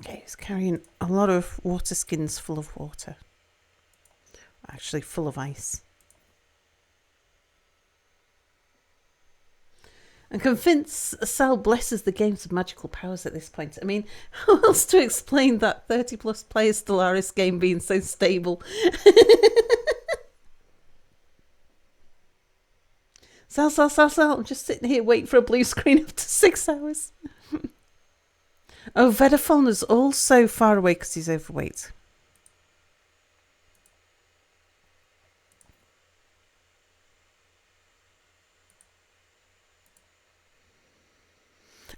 Okay, it's carrying a lot of water skins full of water. Actually, full of ice. I'm convinced Sal blesses the games of magical powers at this point. I mean, how else to explain that 30 plus player Stellaris game being so stable? Sal. I'm just sitting here waiting for a blue screen after 6 hours. Oh, Vedaphon is also far away because he's overweight.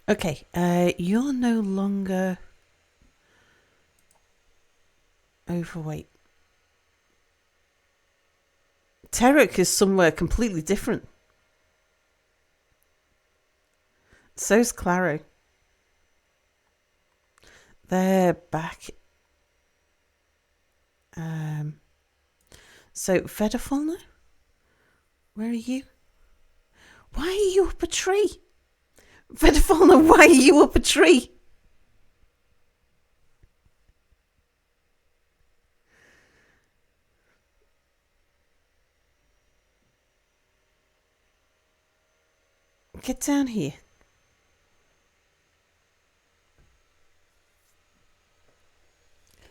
Okay, you're no longer overweight. Terek is somewhere completely different. So's Claro. They're back. So, Fedafalna? Where are you? Why are you up a tree? Fedafalna, why are you up a tree? Get down here.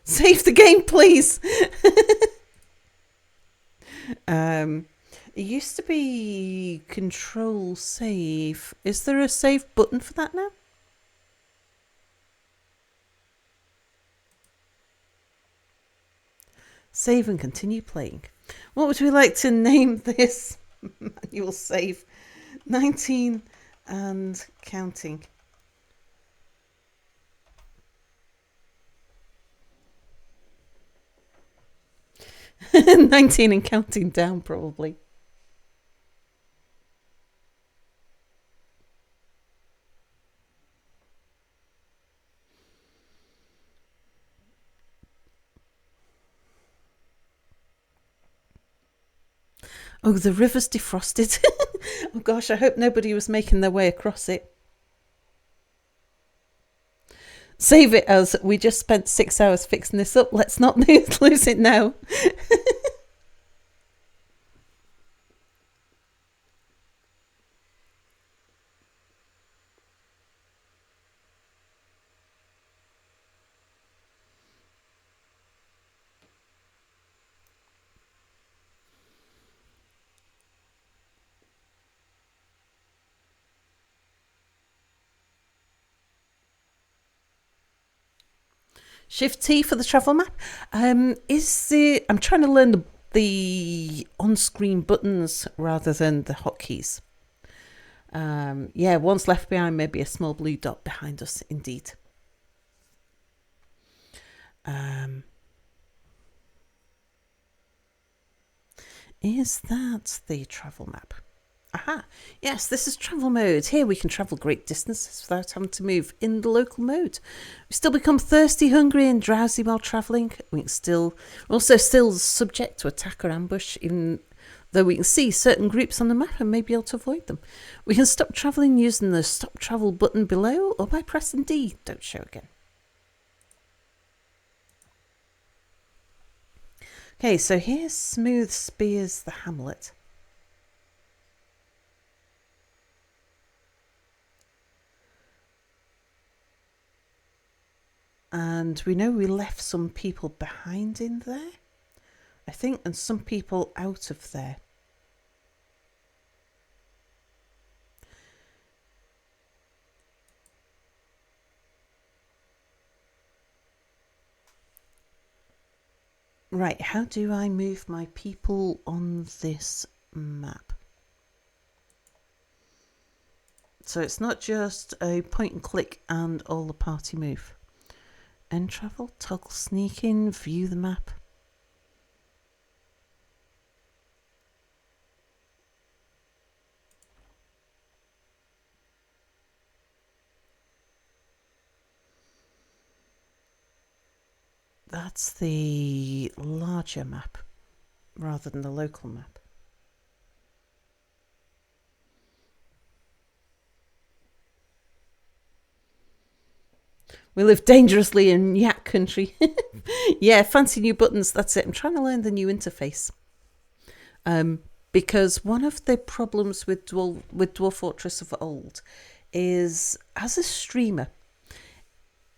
Save the game, please. It used to be control save. Is there a save button for that now? Save and continue playing. What would we like to name this manual save? 19 and counting. 19 and counting down, probably. Oh, the river's defrosted. Oh gosh, I hope nobody was making their way across it. Save it as we just spent 6 hours fixing this up. Let's not lose it now. Shift T for the travel map. I'm trying to learn the on-screen buttons rather than the hotkeys. Once left behind, maybe a small blue dot behind us, indeed. Is that the travel map? Aha, yes, this is travel mode. Here we can travel great distances without having to move in the local mode. We still become thirsty, hungry and drowsy while travelling. We're also still subject to attack or ambush, even though we can see certain groups on the map and may be able to avoid them. We can stop travelling using the stop travel button below or by pressing D. Don't show again. Okay, so here's Smooth Spears the hamlet. And we know we left some people behind in there, I think, and some people out of there. Right, how do I move my people on this map? So it's not just a point and click and all the party move. End travel, toggle sneak in, view the map. That's the larger map rather than the local map. We live dangerously in Yak country. Yeah, fancy new buttons, that's it. I'm trying to learn the new interface. Because one of the problems with Dwarf Fortress of old is, as a streamer,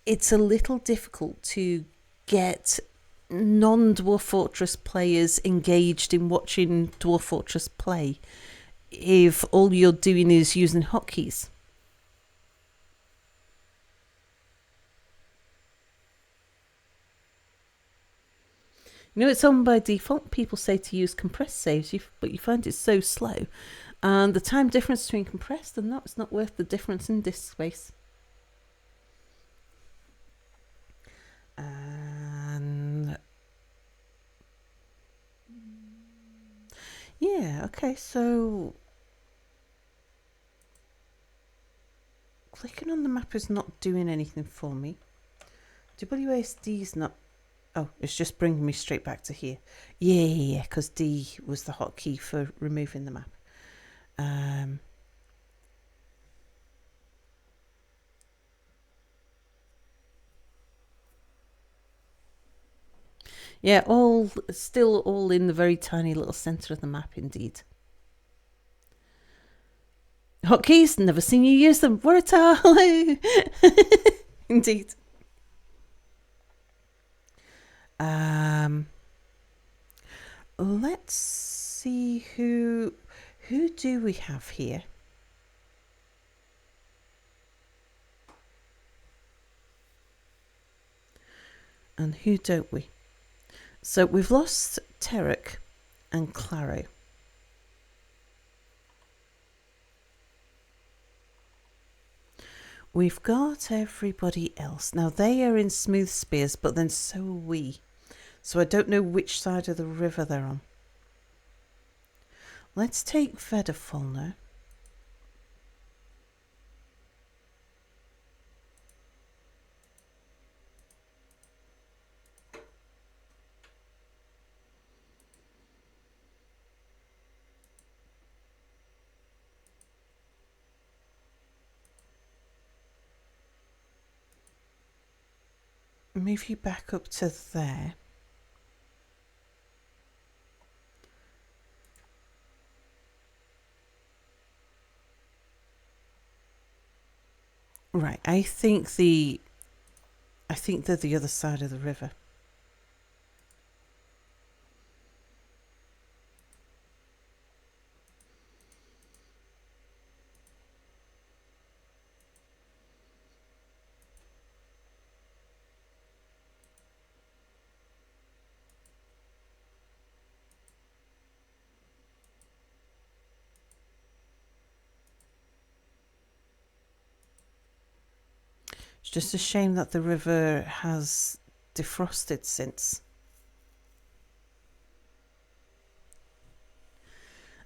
it's a little difficult to get non-Dwarf Fortress players engaged in watching Dwarf Fortress play if all you're doing is using hotkeys. You know, it's on by default. People say to use compressed saves, but you find it so slow. And the time difference between compressed and not is not worth the difference in disk space. Yeah, okay, so clicking on the map is not doing anything for me. WASD is not... Oh, it's just bringing me straight back to here. Yeah, because D was the hotkey for removing the map. Yeah, still all in the very tiny little centre of the map, indeed. Hotkeys, never seen you use them. What a Indeed. Let's see who do we have here? And who don't we? So we've lost Terek and Claro. We've got everybody else. Now they are in Smooth Spears, but then so are we. So I don't know which side of the river they're on. Let's take Vedafol now. Move you back up to there. Right, I think they're the other side of the river. It's just a shame that the river has defrosted since.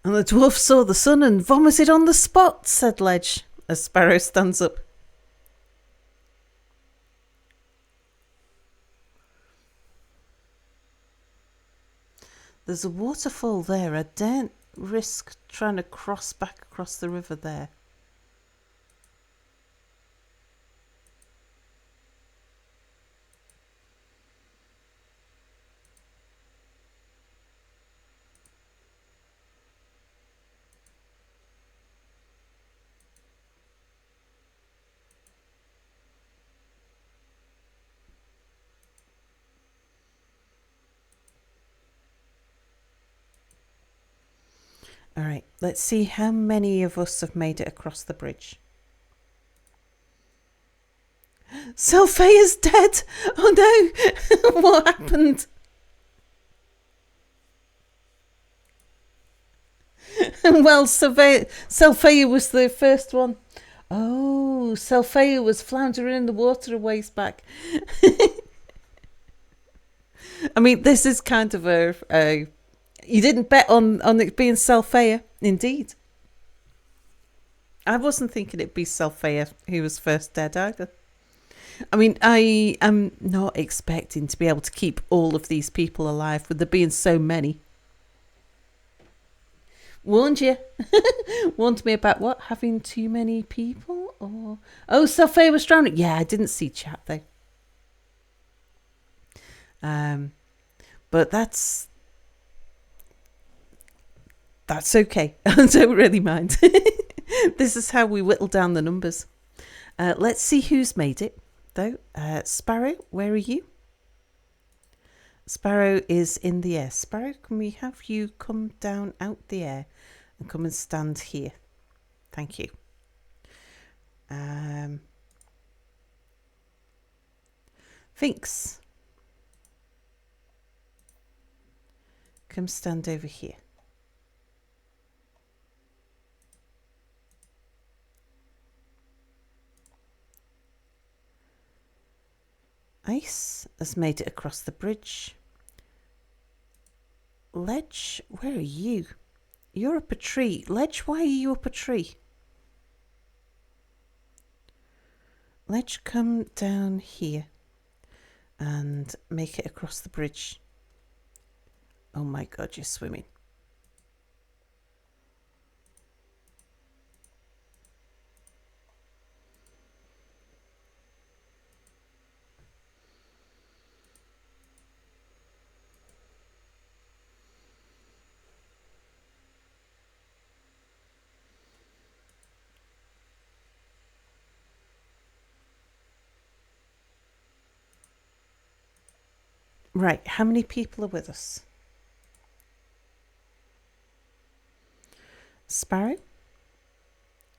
And the dwarf saw the sun and vomited on the spot, said Ledge, as Sparrow stands up. There's a waterfall there. I daren't risk trying to cross back across the river there. All right, let's see how many of us have made it across the bridge. Selpheia's dead! Oh no! What happened? Well, Selpheia was the first one. Oh, Selpheia was floundering in the water a ways back. I mean, this is kind of a you didn't bet on it being Selpheia, indeed. I wasn't thinking it'd be Selpheia who was first dead either. I mean, I am not expecting to be able to keep all of these people alive with there being so many. Warned you. Warned me about what? Having too many people? Or Selpheia was drowning. Yeah, I didn't see chat though. But that's okay. I don't really mind. This is how we whittle down the numbers. Let's see who's made it, though. Sparrow, where are you? Sparrow is in the air. Sparrow, can we have you come down out the air and come and stand here? Thank you. Finks, come stand over here. Ice has made it across the bridge. Ledge, where are you? You're up a tree. Ledge, why are you up a tree? Ledge, come down here and make it across the bridge. Oh my God, you're swimming. Right, how many people are with us? Sparrow?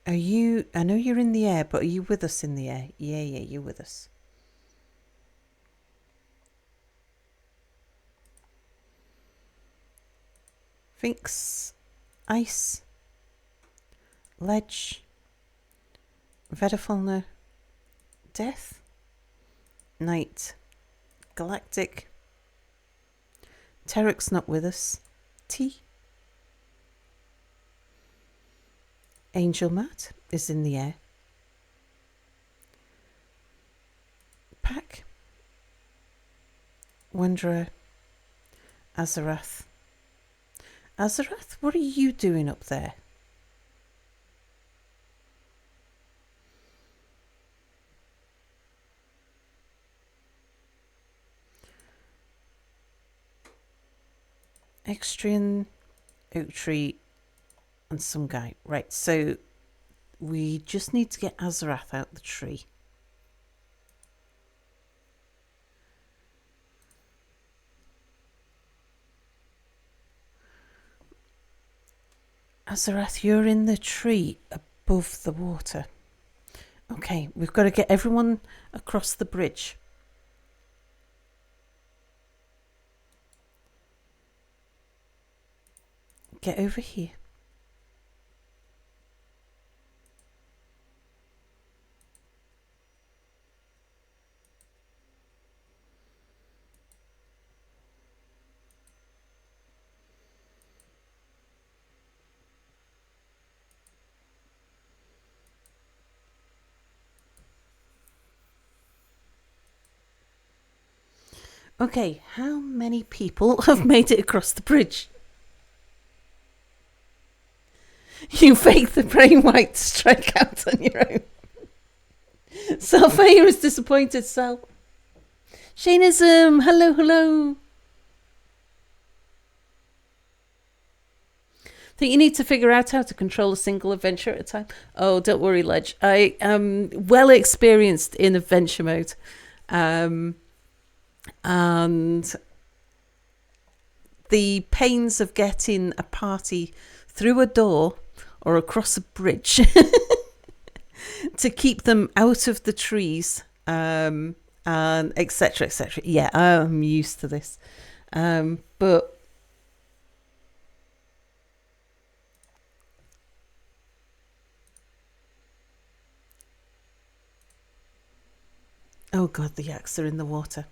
Are you, I know you're in the air, but are you with us in the air? Yeah, you're with us. Finks, Ice, Ledge, Vedafalna, Death, Night, Galactic, Terek's not with us, T, Angel Matt is in the air, Pack, Wanderer, Azarath. Azarath, what are you doing up there? Extrian, Oak Tree, and some guy. Right, so we just need to get Azarath out the tree. Azarath, you're in the tree above the water. Okay, we've got to get everyone across the bridge. Get over here. Okay, how many people have made it across the bridge? You faked the brainwave to strike out on your own. Salfaya is disappointed, Sal. Shaneism, hello. Think you need to figure out how to control a single adventure at a time. Oh, don't worry, Ledge. I am well experienced in adventure mode. And the pains of getting a party through a door or across a bridge to keep them out of the trees, and etc. Yeah, I'm used to this. But oh God, the yaks are in the water.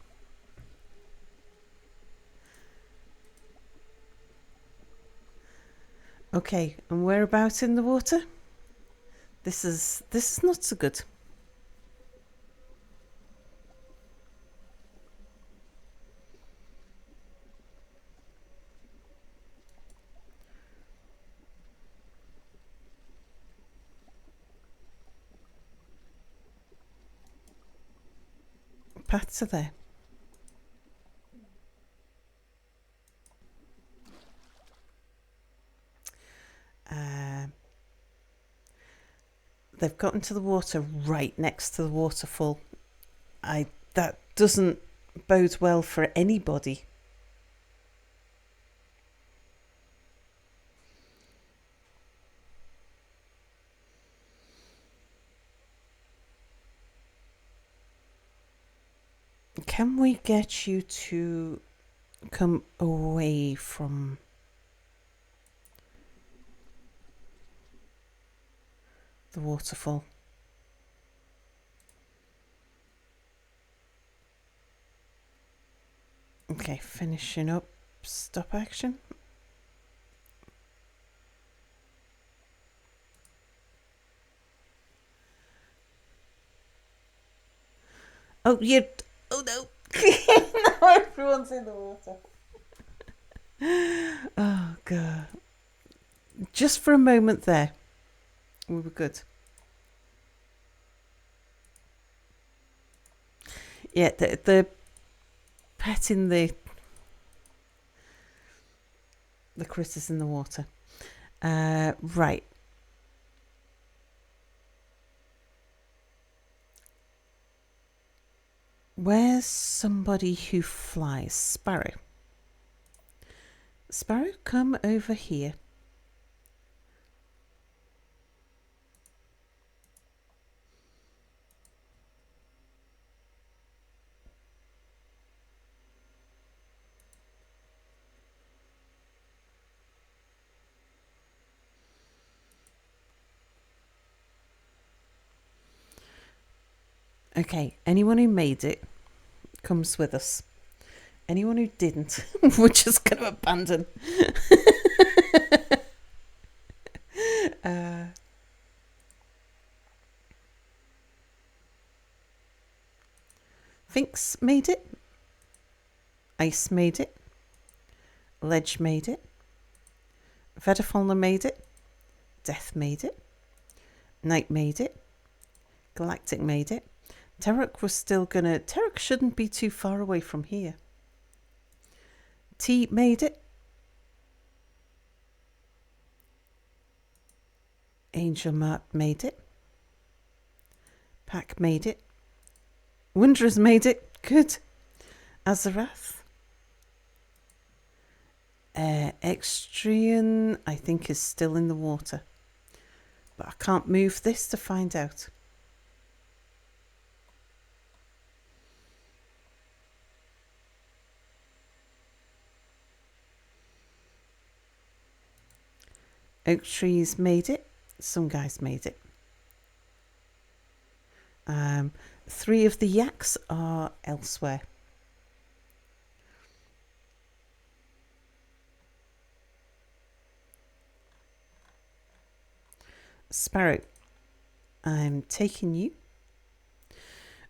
Okay, and whereabouts in the water? This is not so good. Paths are there. They've gotten to the water right next to the waterfall. That doesn't bode well for anybody. Can we get you to come away from the waterfall? Okay, finishing up. Stop action. Oh, you. Oh no. Now everyone's in the water. Oh god. Just for a moment there, we were good. Yeah, the petting the critters in the water. Right. Where's somebody who flies? Sparrow. Sparrow, come over here. Okay, anyone who made it comes with us. Anyone who didn't, we're just going to abandon. Finks made it. Ice made it. Ledge made it. Vedafalna made it. Death made it. Night made it. Galactic made it. Terok was still gonna... Terok shouldn't be too far away from here. T made it. Angel Mark made it. Pack made it. Wanderers made it. Good. Azarath. Extrian, I think, is still in the water. But I can't move this to find out. Oak trees made it. Some guys made it. 3 of the yaks are elsewhere. Sparrow, I'm taking you.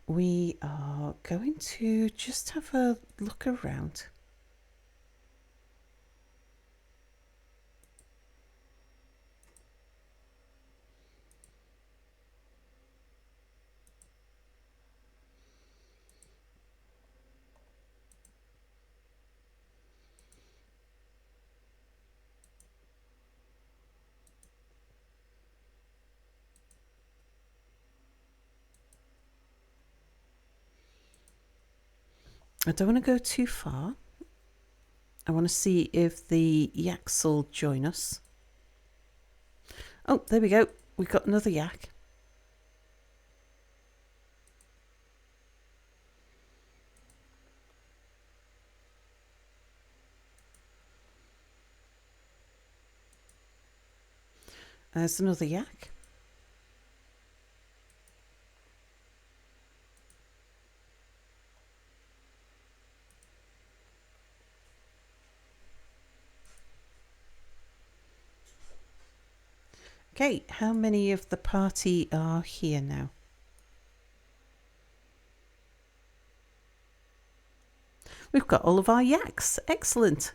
We are going to just have a look around. I don't want to go too far. I want to see if the yaks will join us. Oh, there we go. We've got another yak. There's another yak. Okay, how many of the party are here now? We've got all of our yaks. Excellent.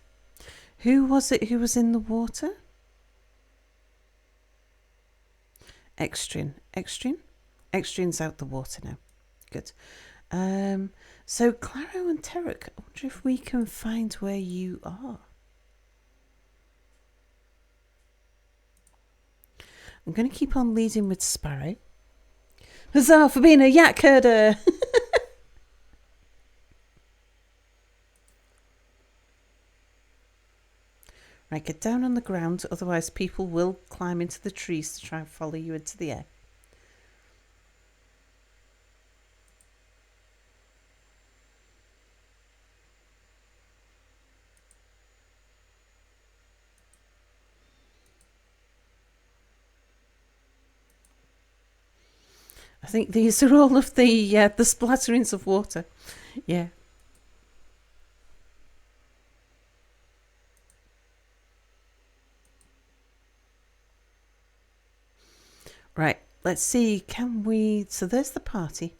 Who was it who was in the water? Extrian. Extrian's out the water now. Good. So Claro and Terok, I wonder if we can find where you are. I'm going to keep on leading with Sparrow. Huzzah for being a yak herder! Right, get down on the ground, otherwise people will climb into the trees to try and follow you into the air. I think these are all of the splatterings of water. Yeah. Right, let's see, can we... So there's the party.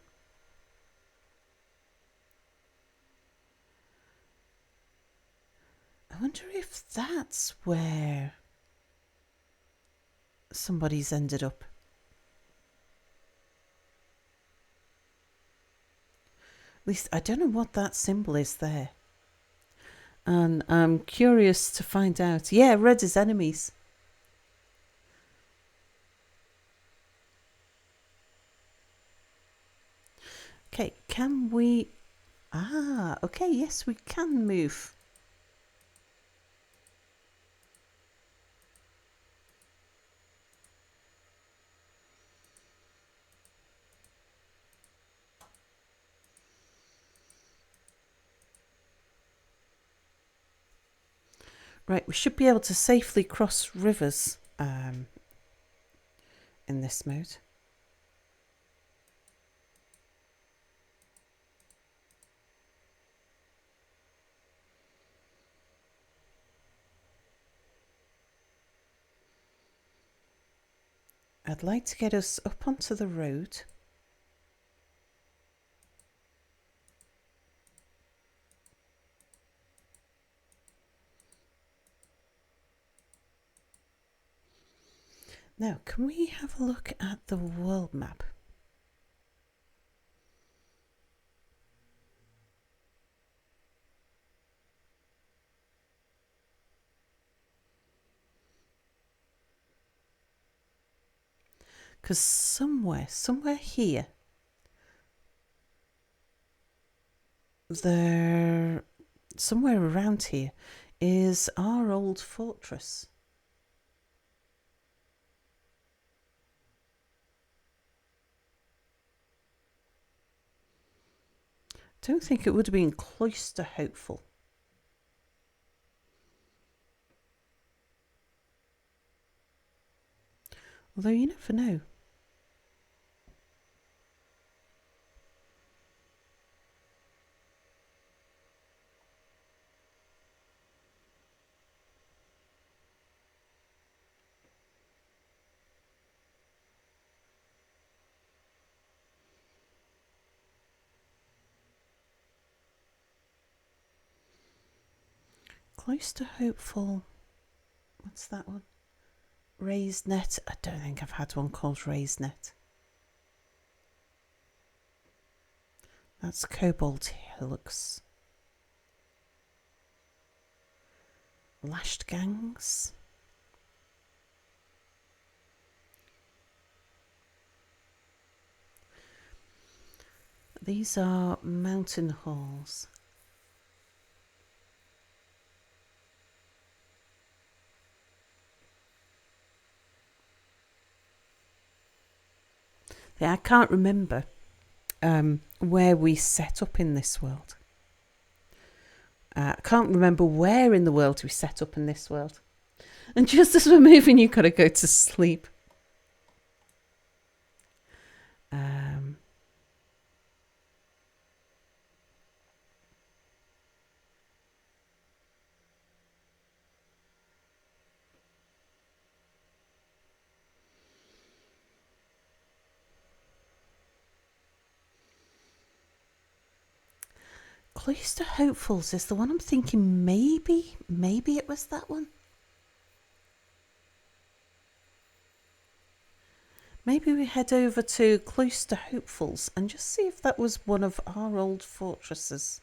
I wonder if that's where somebody's ended up. At least I don't know what that symbol is there. And I'm curious to find out. Yeah, red is enemies. Okay, can we... Ah, okay, yes, we can move. Right, we should be able to safely cross rivers in this mode. I'd like to get us up onto the road. Now, can we have a look at the world map? Because somewhere here, somewhere around here is our old fortress. Don't think it would have been Cloister Hopeful. Although you never know. Cloister Hopeful. What's that one? Raised Net. I don't think I've had one called Raised Net. That's Cobalt Hillocks. Lashed Gangs. These are mountain halls. Yeah, I can't remember where we set up in this world. I can't remember where in the world we set up in this world. And just as we're moving, you've got to go to sleep. Cloister Hopefuls is the one I'm thinking maybe it was that one. Maybe we head over to Cloister Hopefuls and just see if that was one of our old fortresses.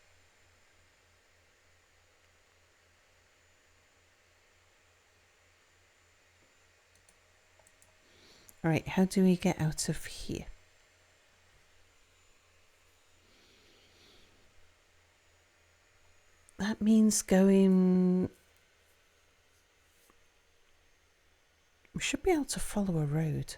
Alright, how do we get out of here? That means going... We should be able to follow a road.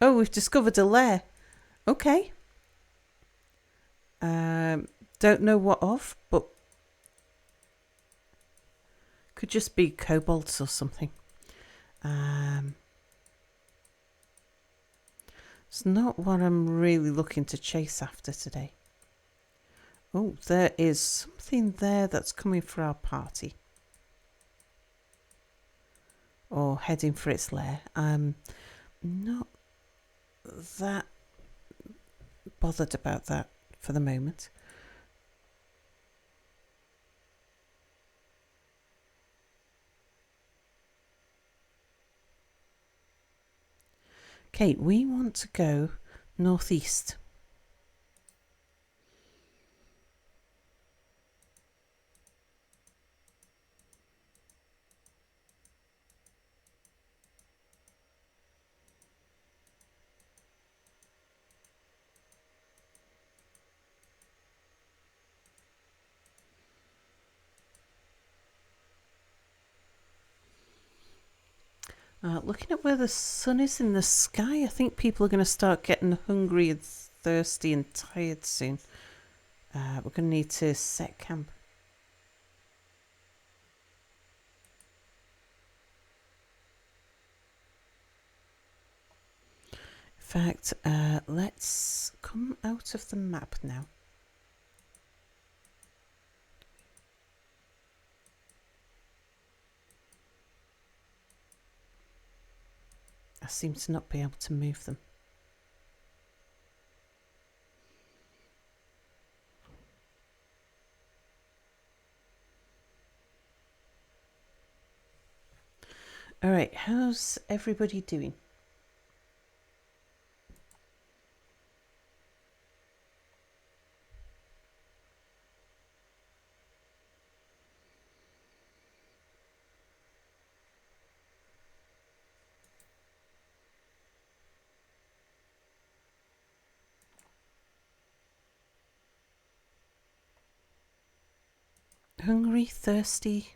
Oh, we've discovered a lair. Okay. Don't know what of, but could just be kobolds or something. It's not what I'm really looking to chase after today. Oh, there is something there that's coming for our party. Or heading for its lair. I'm not that bothered about that for the moment. Okay, we want to go northeast. Looking at where the sun is in the sky, I think people are going to start getting hungry and thirsty and tired soon. We're going to need to set camp. In fact, let's come out of the map now. I seem to not be able to move them. All right, how's everybody doing? Hungry, thirsty?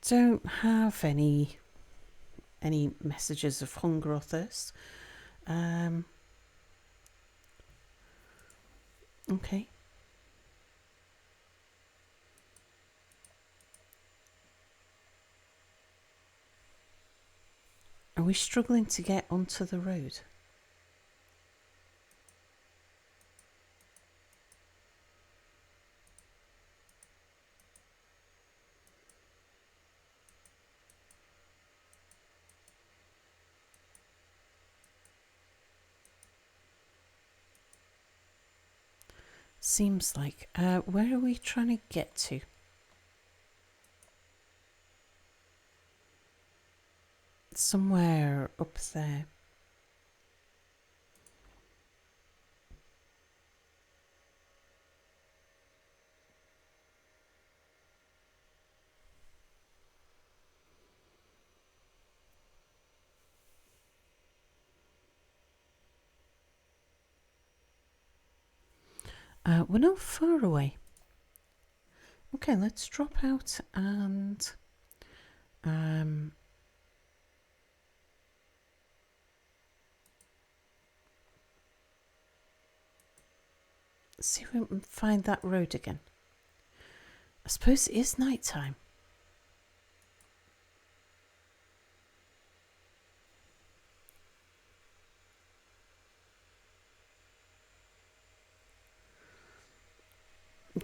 Don't have any messages of hunger or thirst. Okay. Are we struggling to get onto the road? Seems like. Where are we trying to get to? Somewhere up there. We're not far away. Okay, let's drop out and see if we can find that road again. I suppose it is night time.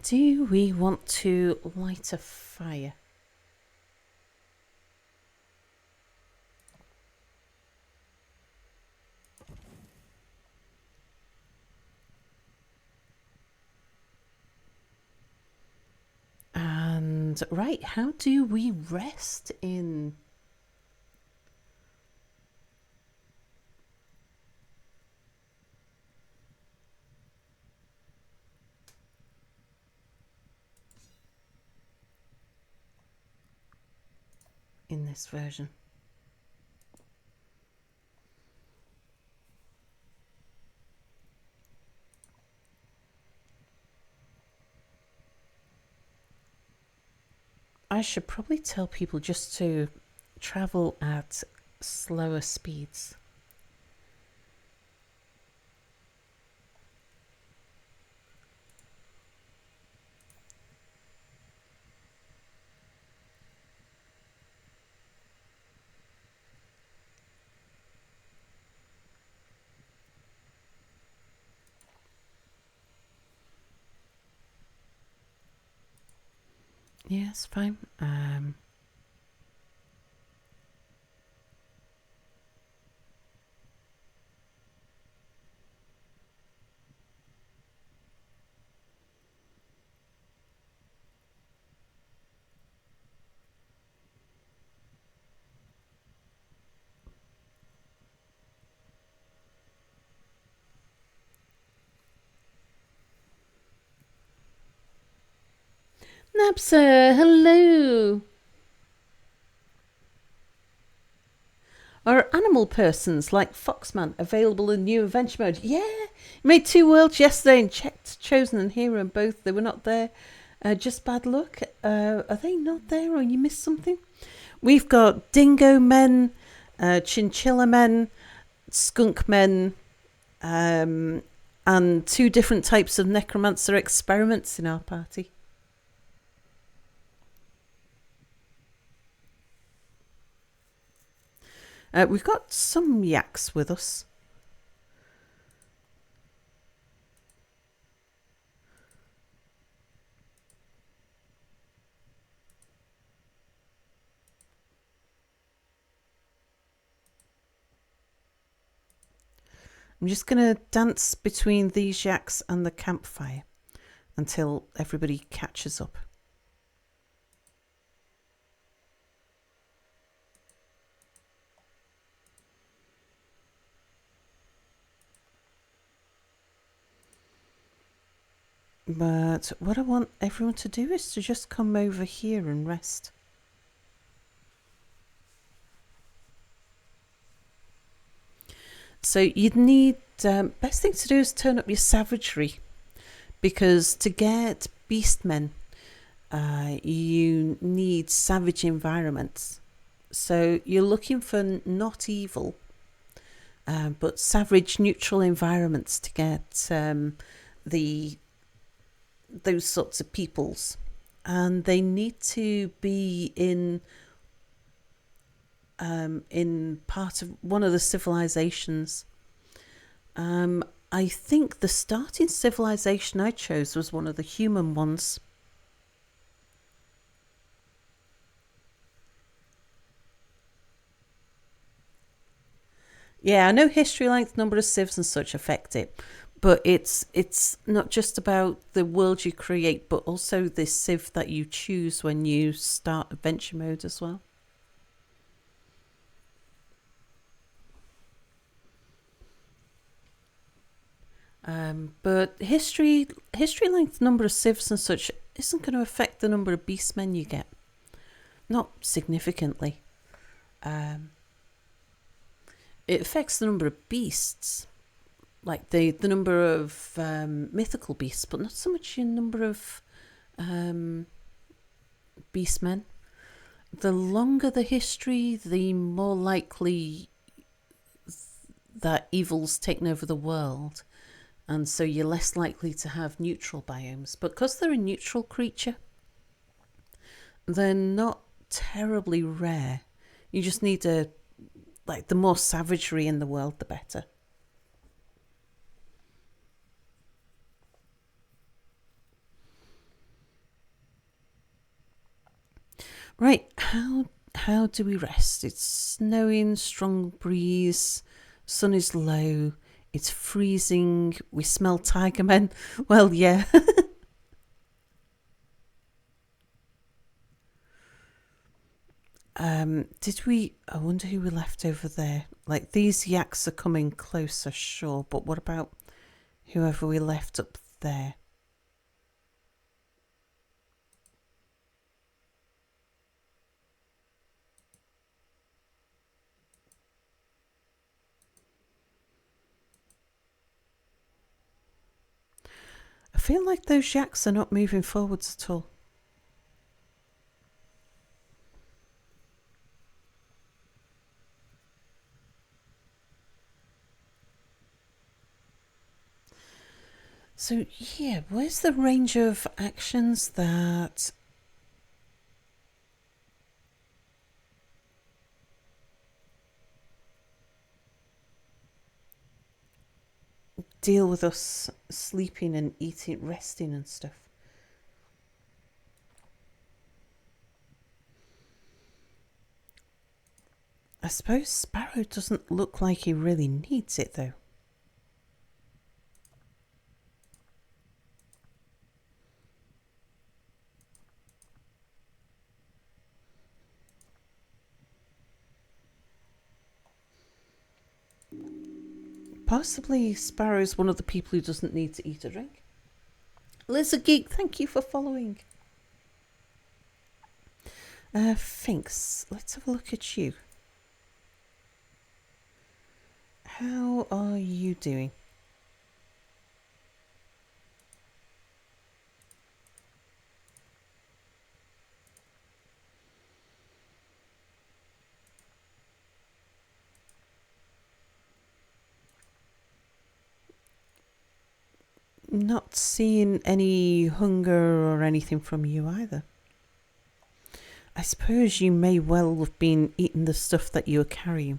Do we want to light a fire? And right, how do we rest in this version? I should probably tell people just to travel at slower speeds. Yeah, it's fine. Napsa, hello. Are animal persons like Foxman available in new adventure mode? Yeah, made 2 worlds yesterday and checked Chosen and Hero and both. They were not there. Just bad luck. Are they not there or you missed something? We've got dingo men, chinchilla men, skunk men, and 2 different types of necromancer experiments in our party. We've got some yaks with us. I'm just going to dance between these yaks and the campfire until everybody catches up. But what I want everyone to do is to just come over here and rest. So you'd need, best thing to do is turn up your savagery, because to get beastmen, you need savage environments. So you're looking for not evil, but savage neutral environments to get those sorts of peoples, and they need to be in part of one of the civilizations. I think the starting civilization I chose was one of the human ones. Yeah, I know history length, number of civs and such affect it, but it's not just about the world you create, but also the civ that you choose when you start adventure mode as well. But history length, number of civs and such isn't going to affect the number of beastmen you get. Not significantly. It affects the number of beasts, like the number of mythical beasts, but not so much in number of beastmen. The longer the history, the more likely that evil's taken over the world, and so you're less likely to have neutral biomes. But because they're a neutral creature, they're not terribly rare. You just need the more savagery in the world, the better. Right, how do we rest? It's snowing, strong breeze, sun is low, it's freezing, we smell tiger men. Well, yeah. Did we? I wonder who we left over there. Like, these yaks are coming closer, sure, but what about whoever we left up there? I feel like those yaks are not moving forwards at all. So, yeah, where's the range of actions that deal with us sleeping and eating, resting and stuff? I suppose Sparrow doesn't look like he really needs it, though. Possibly Sparrow's one of the people who doesn't need to eat or drink. Lizard Geek, thank you for following. Finks, let's have a look at you. How are you doing? Not seeing any hunger or anything from you either. I suppose you may well have been eating the stuff that you were carrying.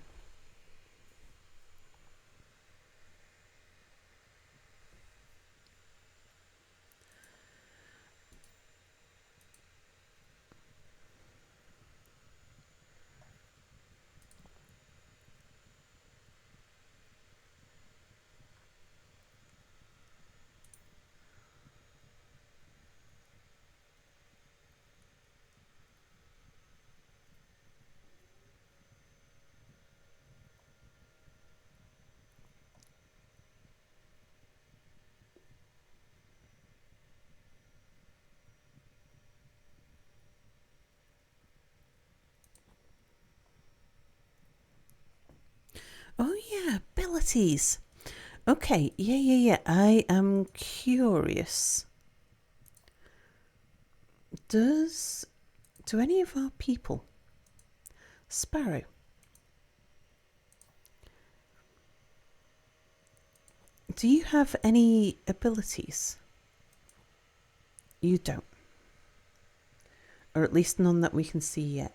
Oh yeah, abilities. Okay, yeah. I am curious. Do any of our people, Sparrow, do you have any abilities? You don't. Or at least none that we can see yet.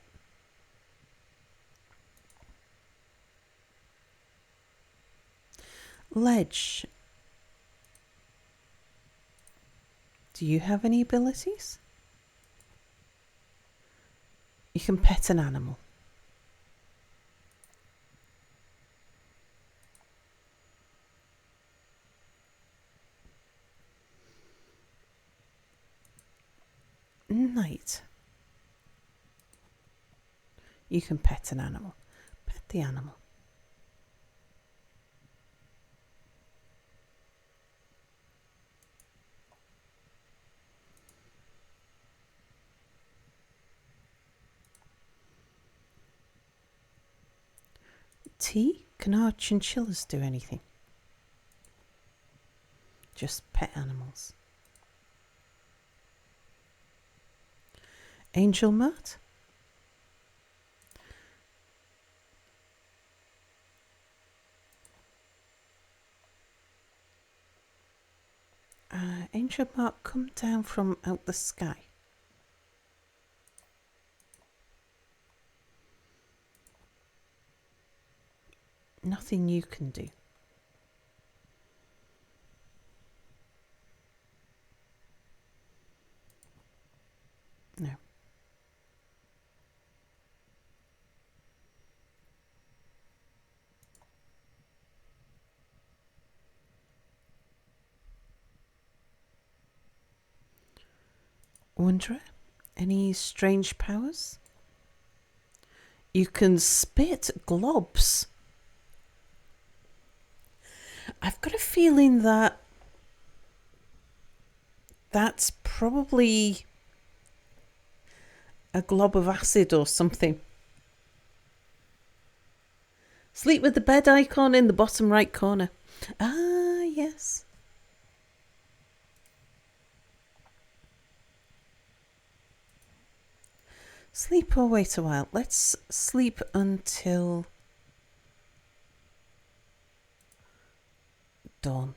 Ledge, do you have any abilities? You can pet an animal. Knight, you can pet an animal. Pet the animal. T, can our chinchillas do anything? Just pet animals. Angel Mart? Angel Mart, come down from out the sky. Nothing you can do. No. Wanderer, any strange powers? You can spit globs. I've got a feeling that that's probably a glob of acid or something. Sleep with the bed icon in the bottom right corner. Ah, yes. Sleep or wait a while. Let's sleep until dawn.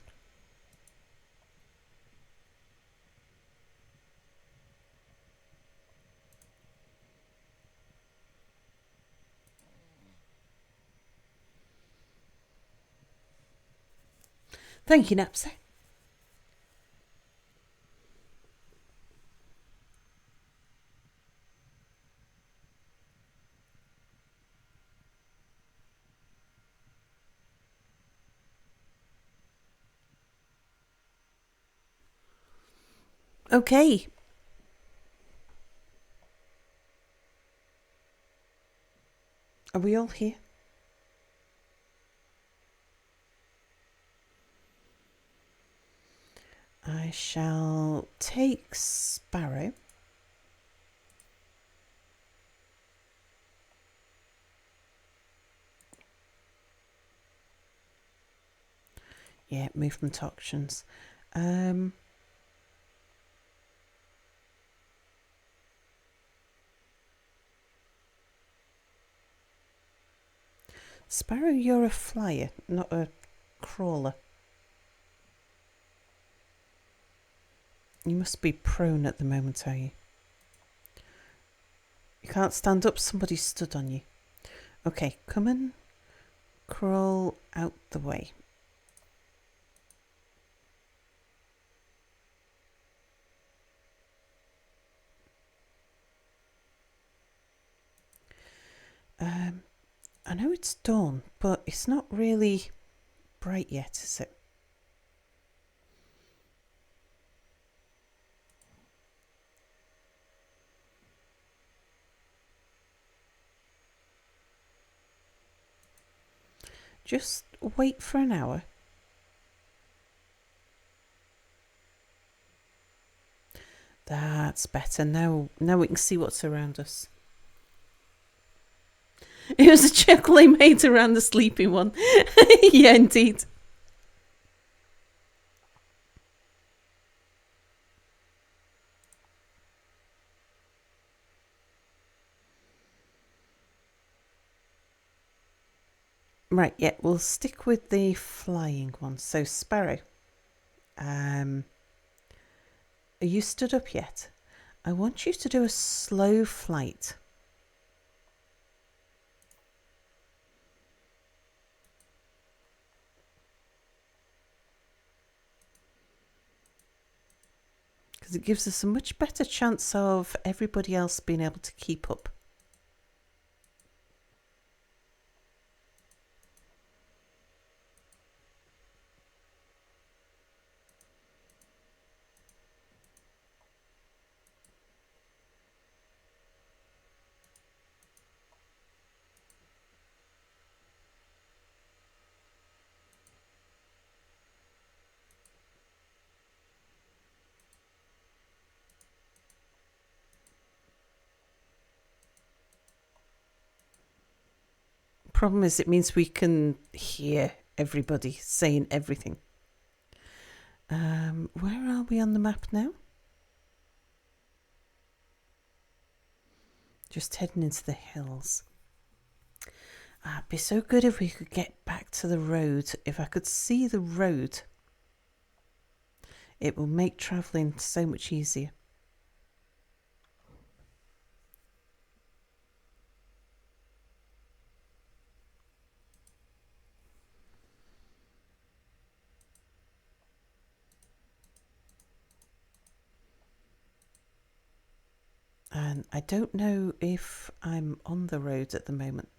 Thank you, Napsy. Okay. Are we all here? I shall take Sparrow. Yeah, movement options. Sparrow, you're a flyer, not a crawler. You must be prone at the moment, are you? You can't stand up, somebody stood on you. Okay, come and crawl out the way. I know it's dawn, but it's not really bright yet, is it? Just wait for an hour. That's better. Now we can see what's around us. It was a chuckle they made around the sleeping one. Yeah, indeed. Right, yeah, we'll stick with the flying one. So, Sparrow, are you stood up yet? I want you to do a slow flight. Because it gives us a much better chance of everybody else being able to keep up. Problem is, it means we can hear everybody saying everything. Where are we on the map now? Just heading into the hills. It'd be so good if we could get back to the road. If I could see the road, it will make travelling so much easier. And I don't know if I'm on the road at the moment.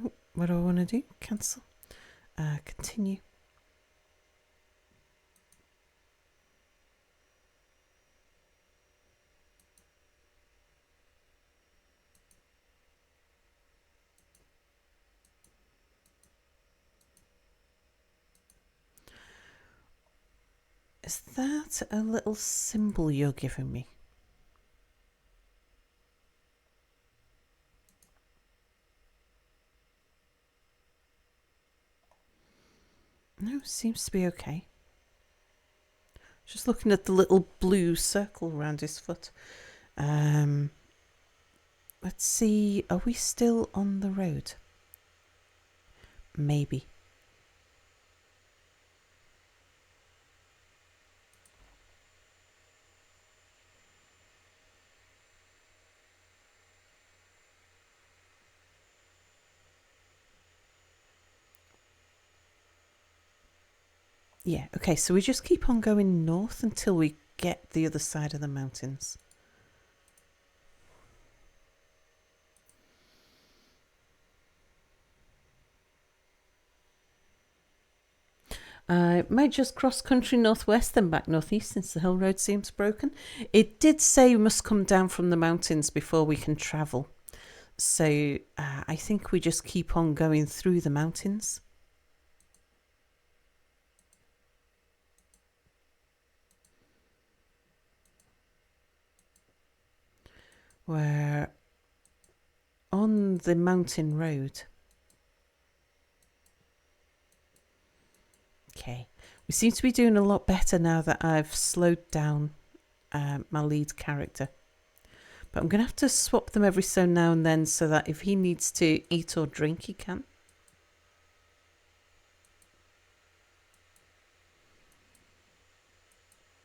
Oh, what do I want to do? Cancel. Continue. Is that a little symbol you're giving me? No, seems to be okay. Just looking at the little blue circle around his foot. Let's see, are we still on the road? Maybe. Yeah, okay, so we just keep on going north until we get the other side of the mountains. I might just cross country northwest then back northeast since the hill road seems broken. It did say we must come down from the mountains before we can travel. So I think we just keep on going through the mountains. We're on the mountain road. Okay. We seem to be doing a lot better now that I've slowed down my lead character. But I'm going to have to swap them every so now and then so that if he needs to eat or drink, he can.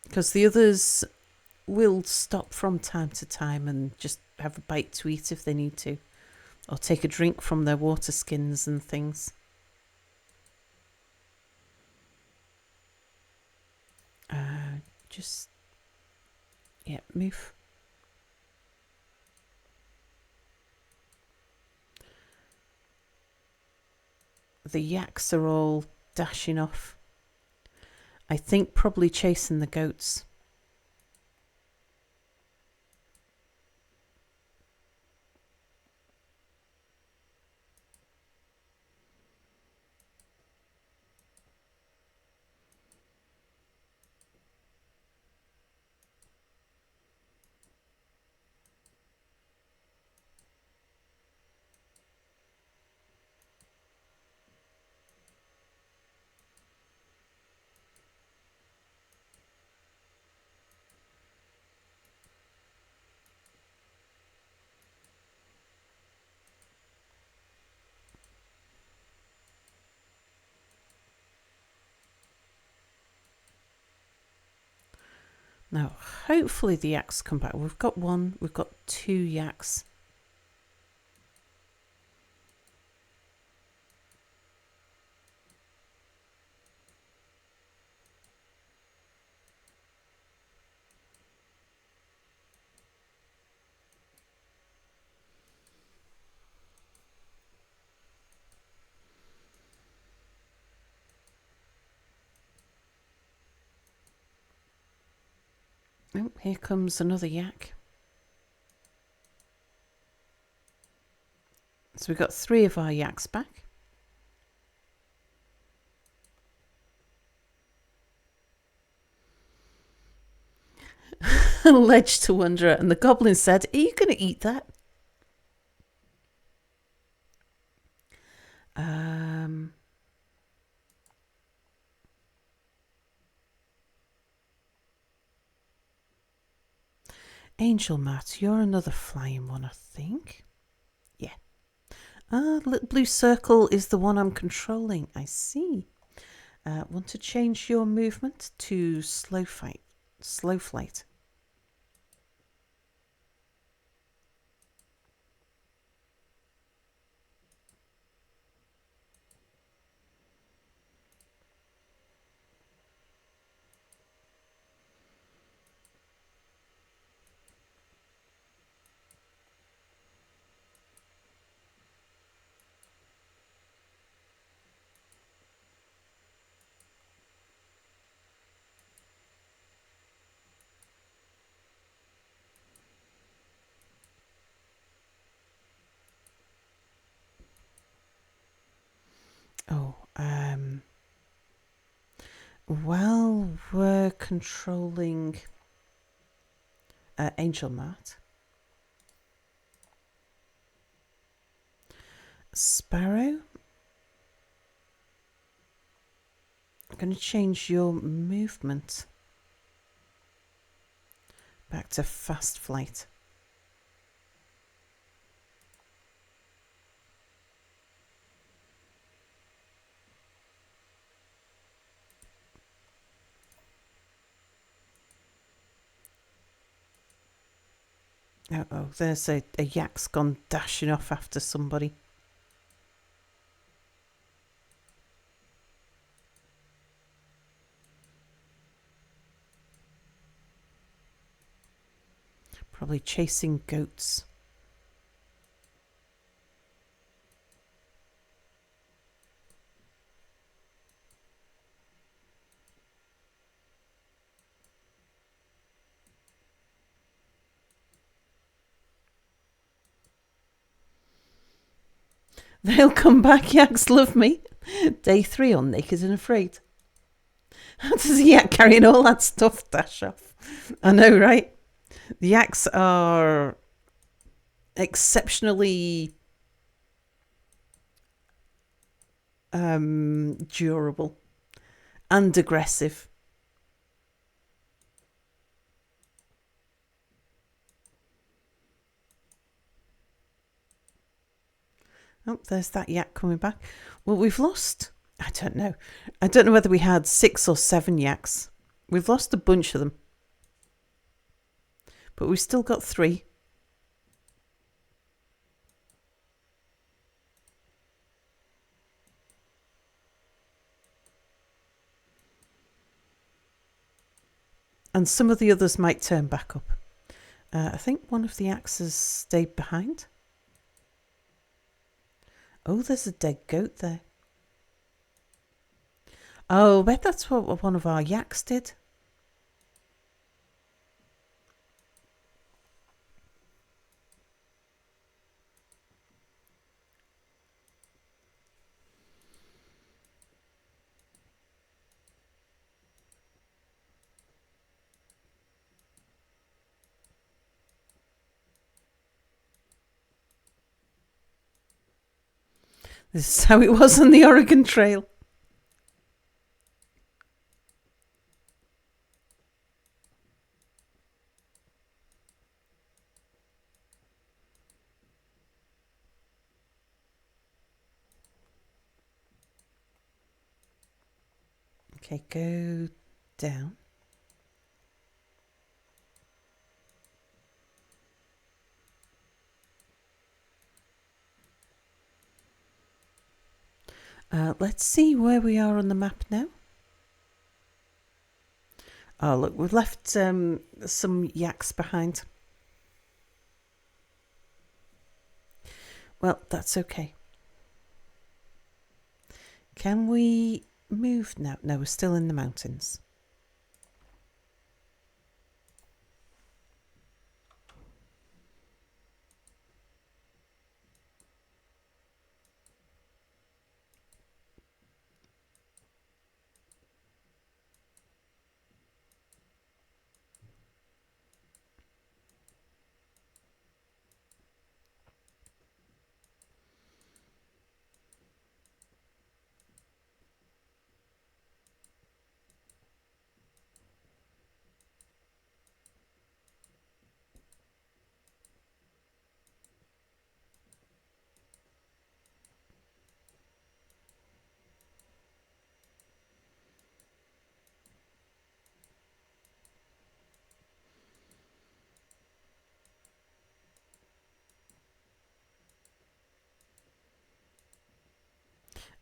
Because the others will stop from time to time and just have a bite to eat if they need to. Or take a drink from their water skins and things. Just, yeah, move. The yaks are all dashing off. I think probably chasing the goats. Now, hopefully the yaks come back. We've got one, we've got 2 yaks. Oh, here comes another yak. So we've got 3 of our yaks back. Ledge to wonder at, and the goblin said, "Are you going to eat that?" Angel Matt, you're another flying one, I think. Yeah. The little blue circle is the one I'm controlling. I see. Want to change your movement to slow flight. Oh, while we're controlling Angel Matt, Sparrow, I'm going to change your movement Back to fast flight. Oh, there's a yak's gone dashing off after somebody. Probably chasing goats. They'll come back, yaks love me. Day 3 on Naked and Afraid. How does a yak carrying all that stuff dash off? I know, right? The yaks are exceptionally durable and aggressive. Oh, there's that yak coming back. Well, we've lost... I don't know. I don't know whether we had 6 or 7 yaks. We've lost a bunch of them. But we've still got 3. And some of the others might turn back up. I think one of the yaks has stayed behind. Oh, there's a dead goat there. Oh, I bet that's what one of our yaks did. This is how it was on the Oregon Trail. Okay, go down. Let's see where we are on the map now. Oh, look, we've left some yaks behind. Well, that's okay. Can we move now? No, we're still in the mountains.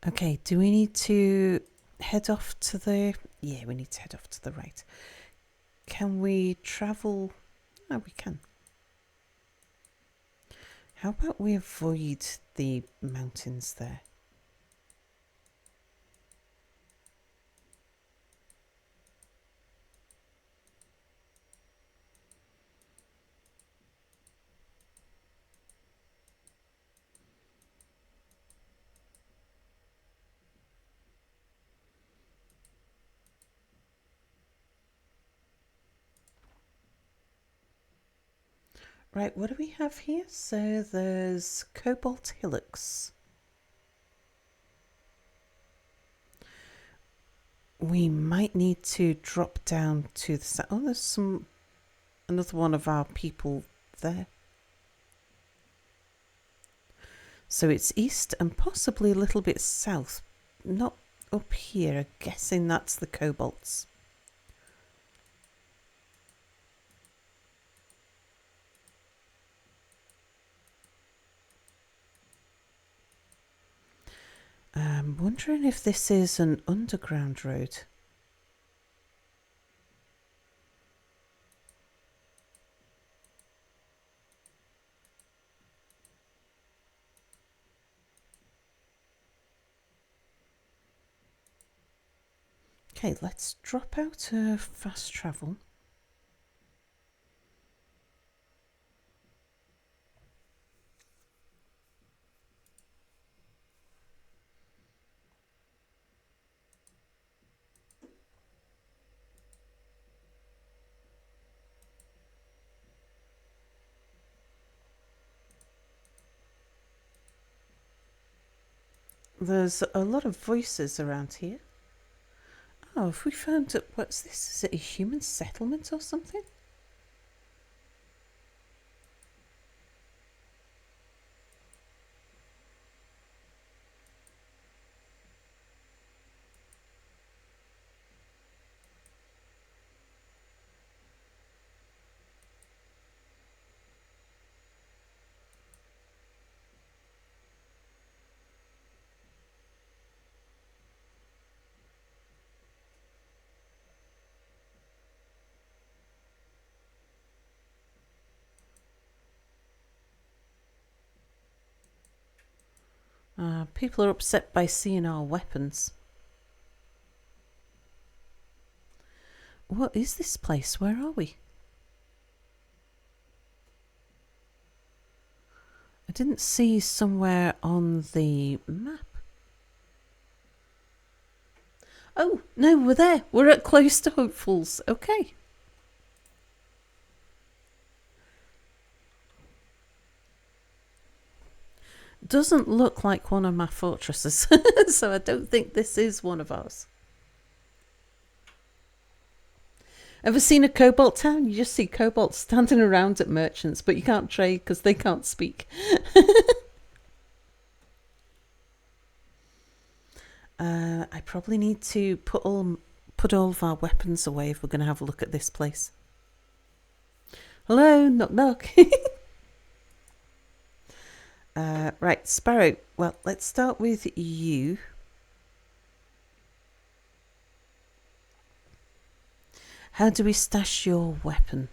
Okay, do we need to head off to the... Yeah, we need to head off to the right. Can we travel... No, we can. How about we avoid the mountains there? Right, what do we have here? So there's cobalt hillocks. We might need to drop down to the... Oh, there's some another one of our people there. So it's east and possibly a little bit south. Not up here. I'm guessing that's the kobolds. I'm wondering if this is an underground road. Okay, let's drop out of fast travel. There's a lot of voices around here. Oh, have we found it? What's this? Is it a human settlement or something? People are upset by seeing our weapons. What is this place? Where are we? I didn't see somewhere on the map. Oh, no, we're there. We're at Close to Hopefuls. Okay. Doesn't look like one of my fortresses, so I don't think this is one of ours. Ever seen a cobalt town? You just see kobolds standing around at merchants, but you can't trade because they can't speak. I probably need to put all of our weapons away if we're going to have a look at this place. Hello, knock knock. Right, Sparrow. Well, let's start with you. How do we stash your weapon?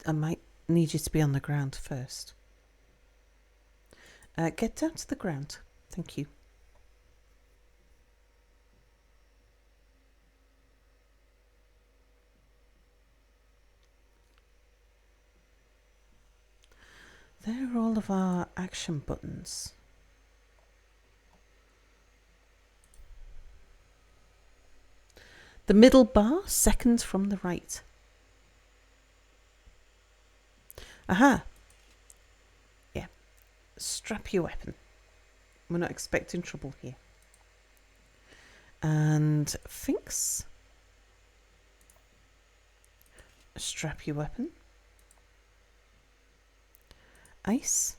I might need you to be on the ground first. Get down to the ground. Thank you. There are all of our action buttons. The middle bar, second from the right. Aha. Yeah. Strap your weapon. We're not expecting trouble here. And Finks. Strap your weapon. Ice.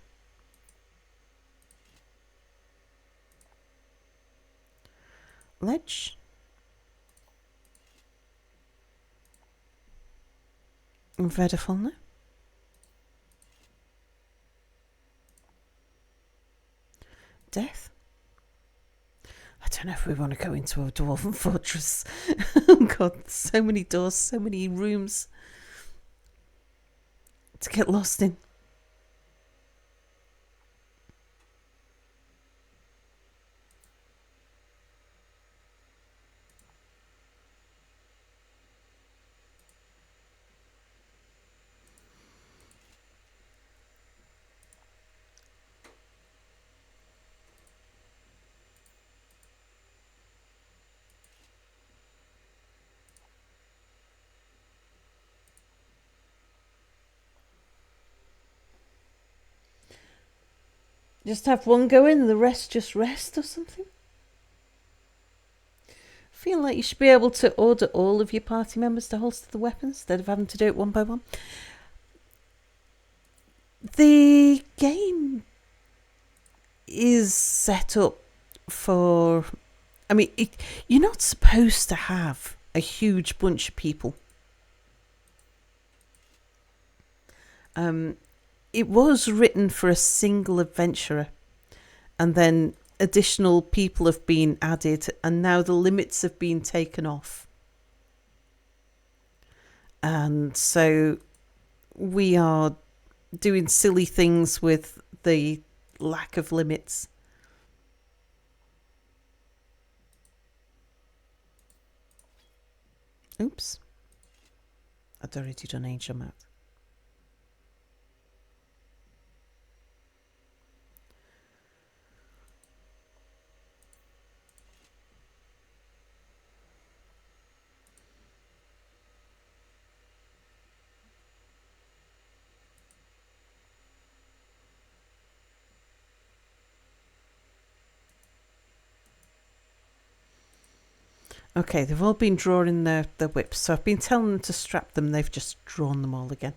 Ledge. Vedafalna. Death. I don't know if we want to go into a dwarven fortress. Oh god, so many doors, so many rooms to get lost in. Just have one go in and the rest just rest or something? Feel like you should be able to order all of your party members to holster the weapons instead of having to do it one by one. The game is set up for... I mean, you're not supposed to have a huge bunch of people. It was written for a single adventurer, and then additional people have been added, and now the limits have been taken off. And so we are doing silly things with the lack of limits. Oops. I'd already done Angel Mouth. Okay, they've all been drawing their whips, so I've been telling them to strap them, they've just drawn them all again.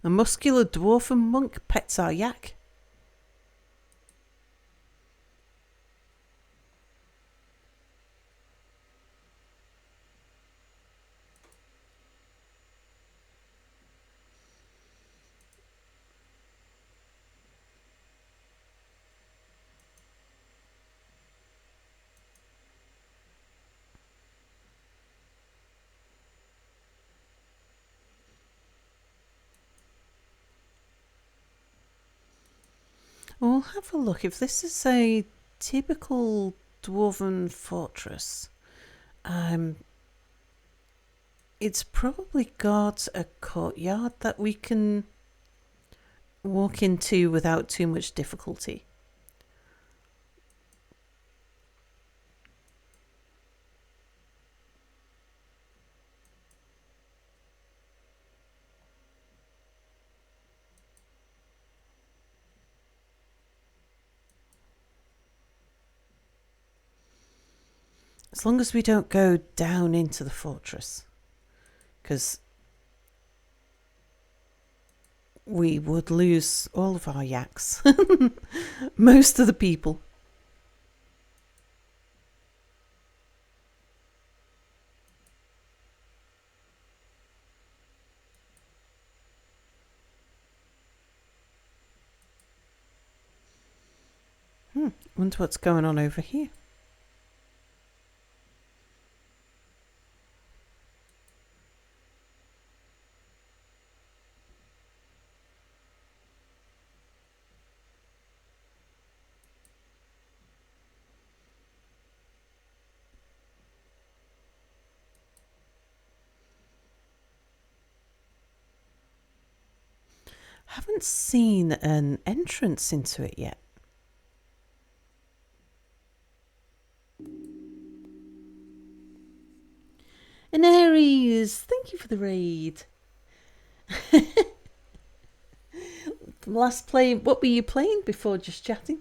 A muscular dwarven monk pets our yak. We'll have a look. If this is a typical dwarven fortress, it's probably got a courtyard that we can walk into without too much difficulty. As long as we don't go down into the fortress, because we would lose all of our yaks. Most of the people. Wonder what's going on over here. Haven't seen an entrance into it yet. And Aries, thank you for the raid. Last play, what were you playing before just chatting?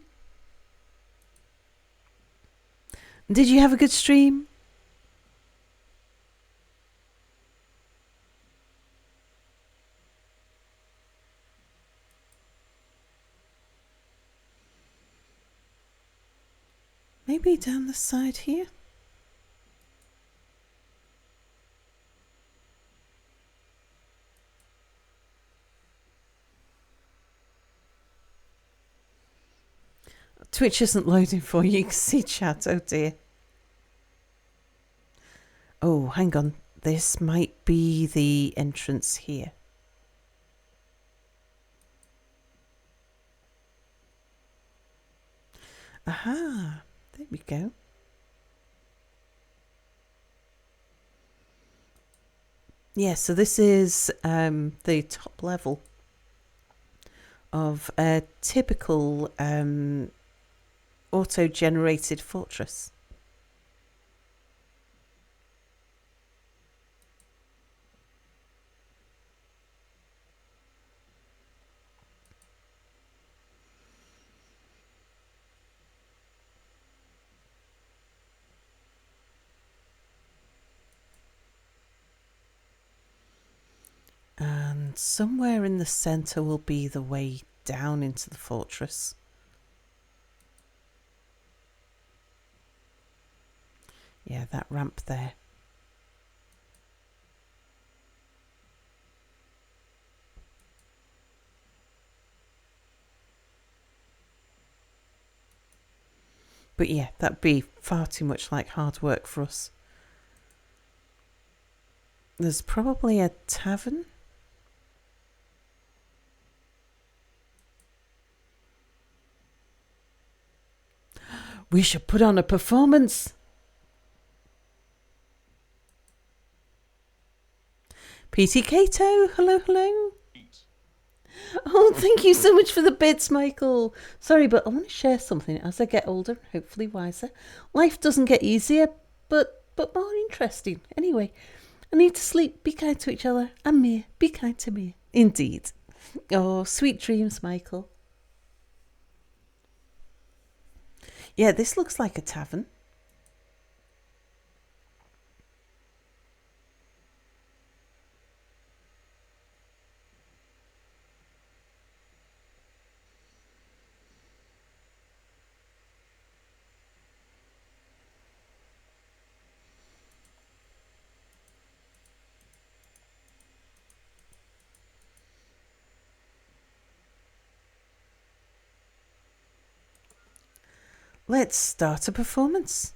Did you have a good stream? Maybe down the side here? Twitch isn't loading for you. You can see chat. Oh dear. Oh, hang on. this might be the entrance here. Aha, there we go. Yeah, so this is the top level of a typical auto-generated fortress. And somewhere in the centre will be the way down into the fortress. Yeah, that ramp there. But yeah, that'd be far too much like hard work for us. There's probably a tavern. We should put on a performance. PT Kato, hello, hello. Oh, thank you so much for the bits, Michael. Sorry, but I want to share something. As I get older, hopefully wiser, life doesn't get easier, but more interesting. Anyway, I need to sleep. Be kind to each other. And me, be kind to me. Indeed. Oh, sweet dreams, Michael. Yeah, this looks like a tavern. Let's start a performance.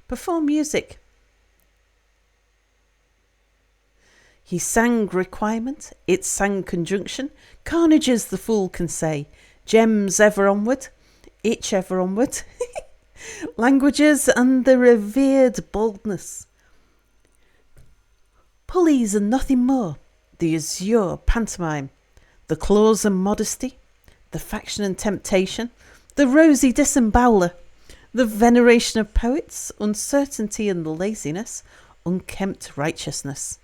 Perform music. He sang requirement, it sang conjunction, carnages the fool can say, gems ever onward, itch ever onward, languages and the revered boldness, pulleys and nothing more, the azure pantomime, the claws and modesty, the faction and temptation, the rosy disemboweler, the veneration of poets, uncertainty and laziness, unkempt righteousness.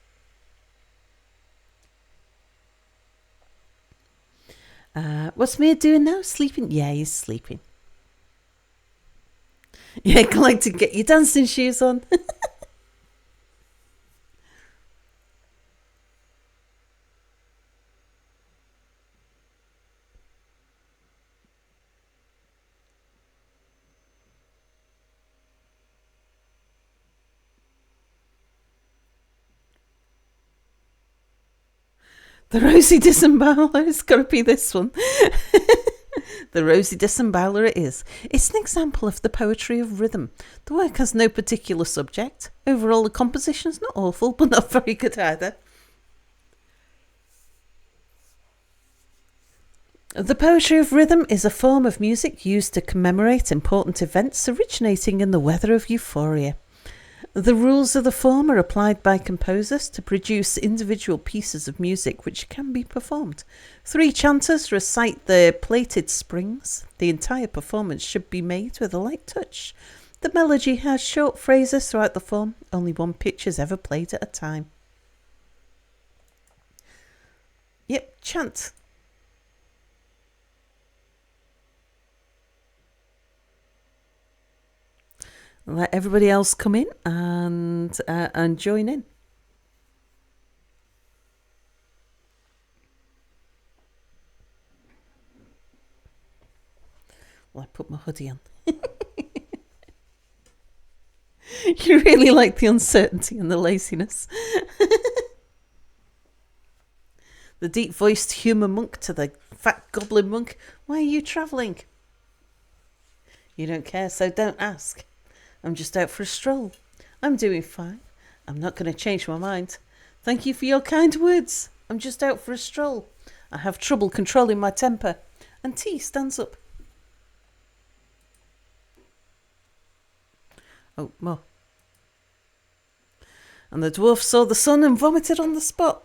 What's Mir doing now? Sleeping? Yeah, he's sleeping. Yeah, like to get your dancing shoes on. The Rosy Disemboweler has got to be this one. The Rosy Disemboweler it is. It's an example of the poetry of rhythm. The work has no particular subject. Overall, the composition's not awful, but not very good either. The poetry of rhythm is a form of music used to commemorate important events originating in the weather of euphoria. The rules of the form are applied by composers to produce individual pieces of music which can be performed. 3 chanters recite the plated springs. The entire performance should be made with a light touch. The melody has short phrases throughout the form. Only 1 pitch is ever played at a time. Yep, chant. Let everybody else come in and join in. Well, I put my hoodie on. You really like the uncertainty and the laziness. The deep-voiced humour monk to the fat goblin monk. Why are you travelling? You don't care, so don't ask. I'm just out for a stroll. I'm doing fine. I'm not going to change my mind. Thank you for your kind words. I'm just out for a stroll. I have trouble controlling my temper. And T stands up. Oh, more. And the dwarf saw the sun and vomited on the spot.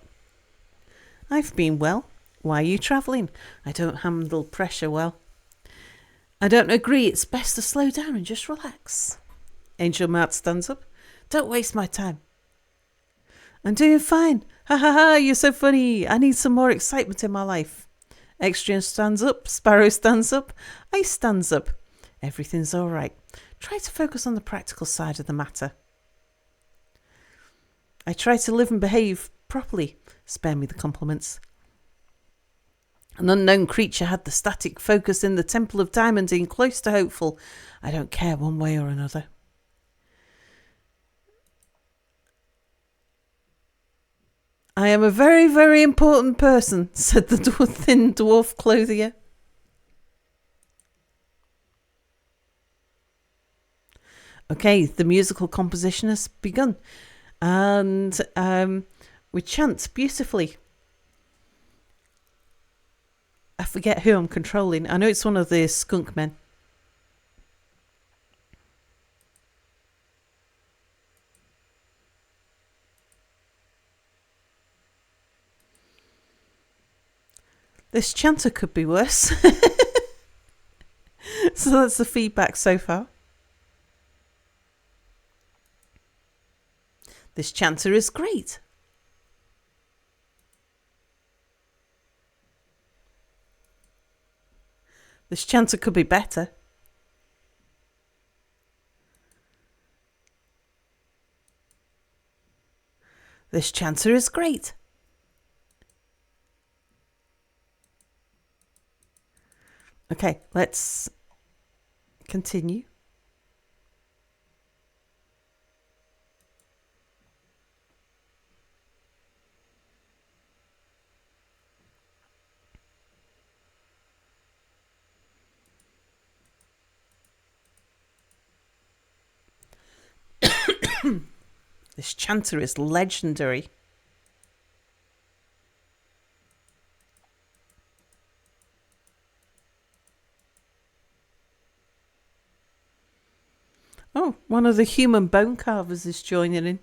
I've been well. Why are you travelling? I don't handle pressure well. I don't agree. It's best to slow down and just relax. Angel Mart stands up. Don't waste my time. I'm doing fine. Ha ha ha, you're so funny. I need some more excitement in my life. Extrian stands up. Sparrow stands up. Ice stands up. Everything's all right. Try to focus on the practical side of the matter. I try to live and behave properly. Spare me the compliments. An unknown creature had the static focus in the Temple of Diamonding close to Hopeful. I don't care one way or another. I am a very, very important person, said the thin dwarf clothier. Okay, the musical composition has begun. And we chant beautifully. I forget who I'm controlling. I know it's one of the skunk men. This chanter could be worse. So that's the feedback so far. This chanter is great. This chanter could be better. This chanter is great. Okay, let's continue. This chanter is legendary. Oh, one of the human bone carvers is joining in.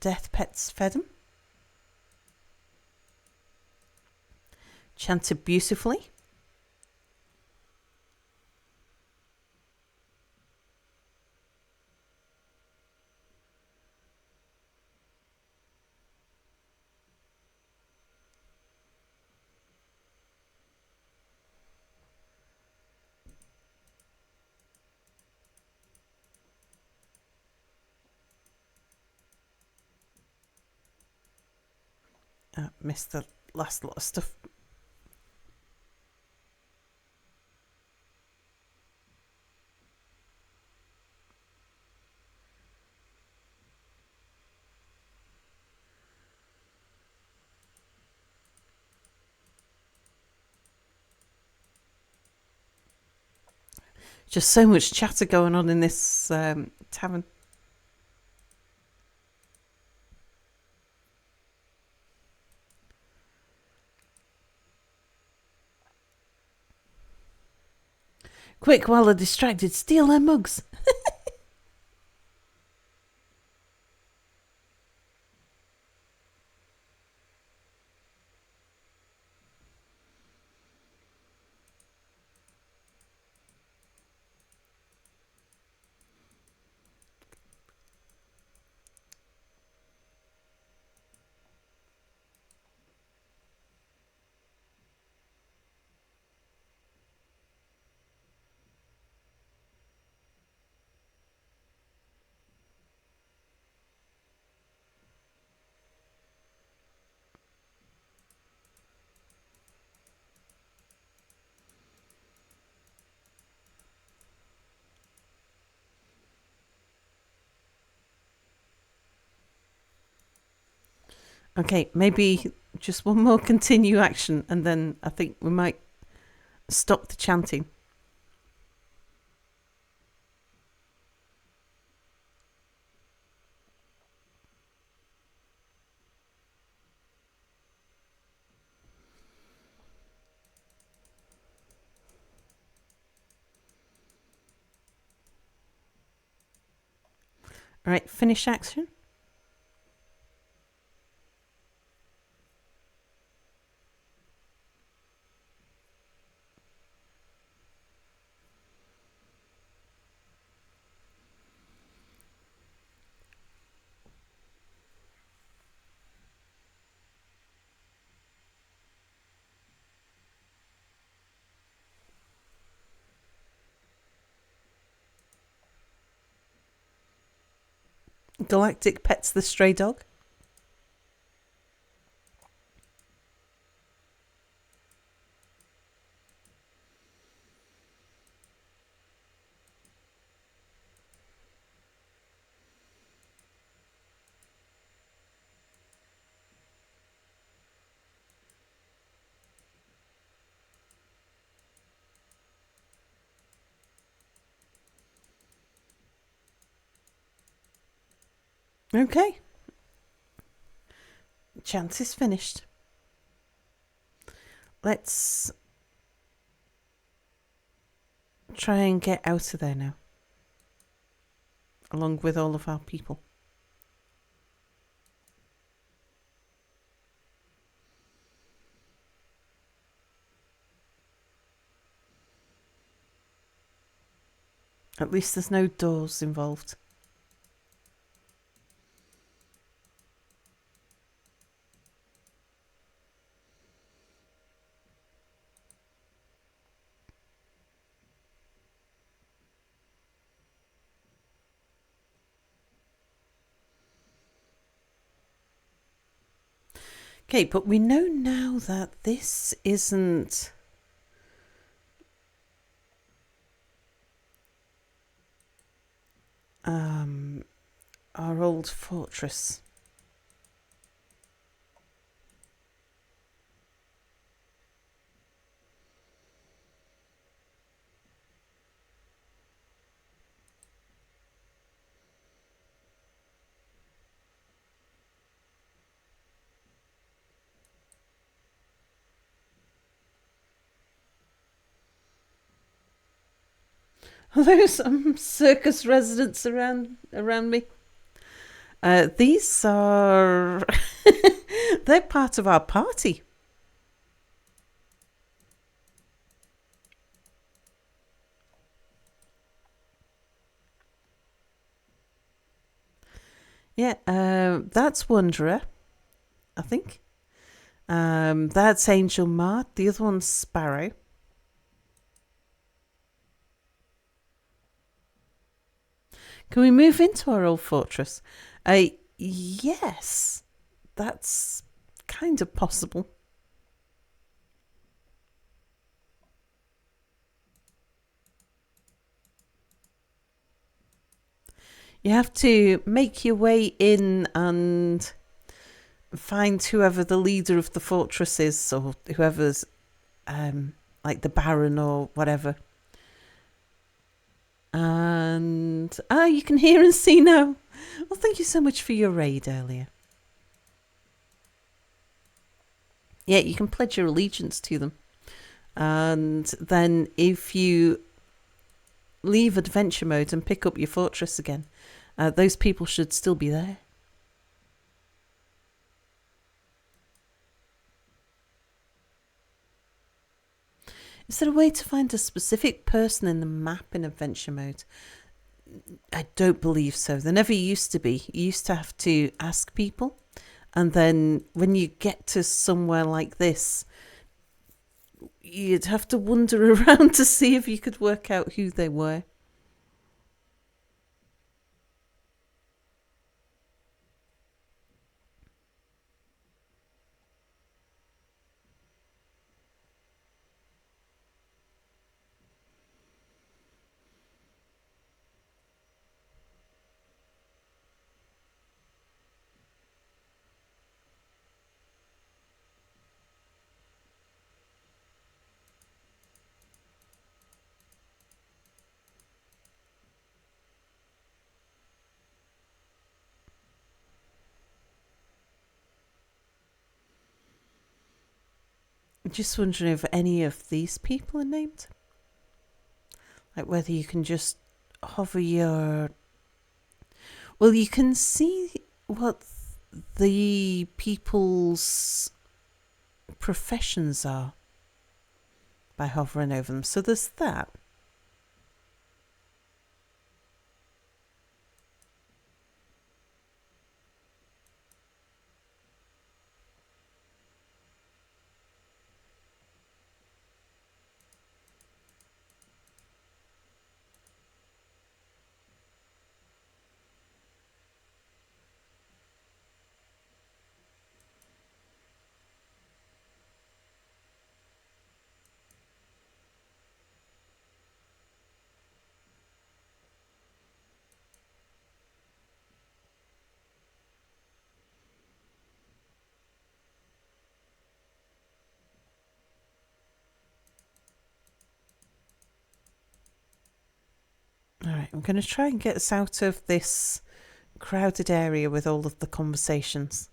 Death Pets fed him. Chanted beautifully. Missed the last lot of stuff. Just so much chatter going on in this tavern. Quick, while they're distracted, steal their mugs. Okay, maybe just one more continue action, and then I think we might stop the chanting. All right, finish action. Galactic pets the stray dog. Okay. Chance is finished. Let's try and get out of there now, along with all of our people. At least there's no doors involved. Okay, but we know now that this isn't our old fortress. Are there some circus residents around me? These are... they're part of our party. Yeah, that's Wanderer, I think. That's Angel Mart. The other one's Sparrow. Can we move into our old fortress? Yes, that's kind of possible. You have to make your way in and find whoever the leader of the fortress is, or whoever's like the Baron or whatever. And you can hear and see now. Well, thank you so much for your raid earlier. Yeah, you can pledge your allegiance to them. And then if you leave adventure mode and pick up your fortress again, those people should still be there. Is there a way to find a specific person in the map in adventure mode? I don't believe so. There never used to be. You used to have to ask people. And then when you get to somewhere like this, you'd have to wander around to see if you could work out who they were. I'm just wondering if any of these people are named. Like whether you can just hover your... Well, you can see what the people's professions are by hovering over them. So there's that. All right, I'm going to try and get us out of this crowded area with all of the conversations.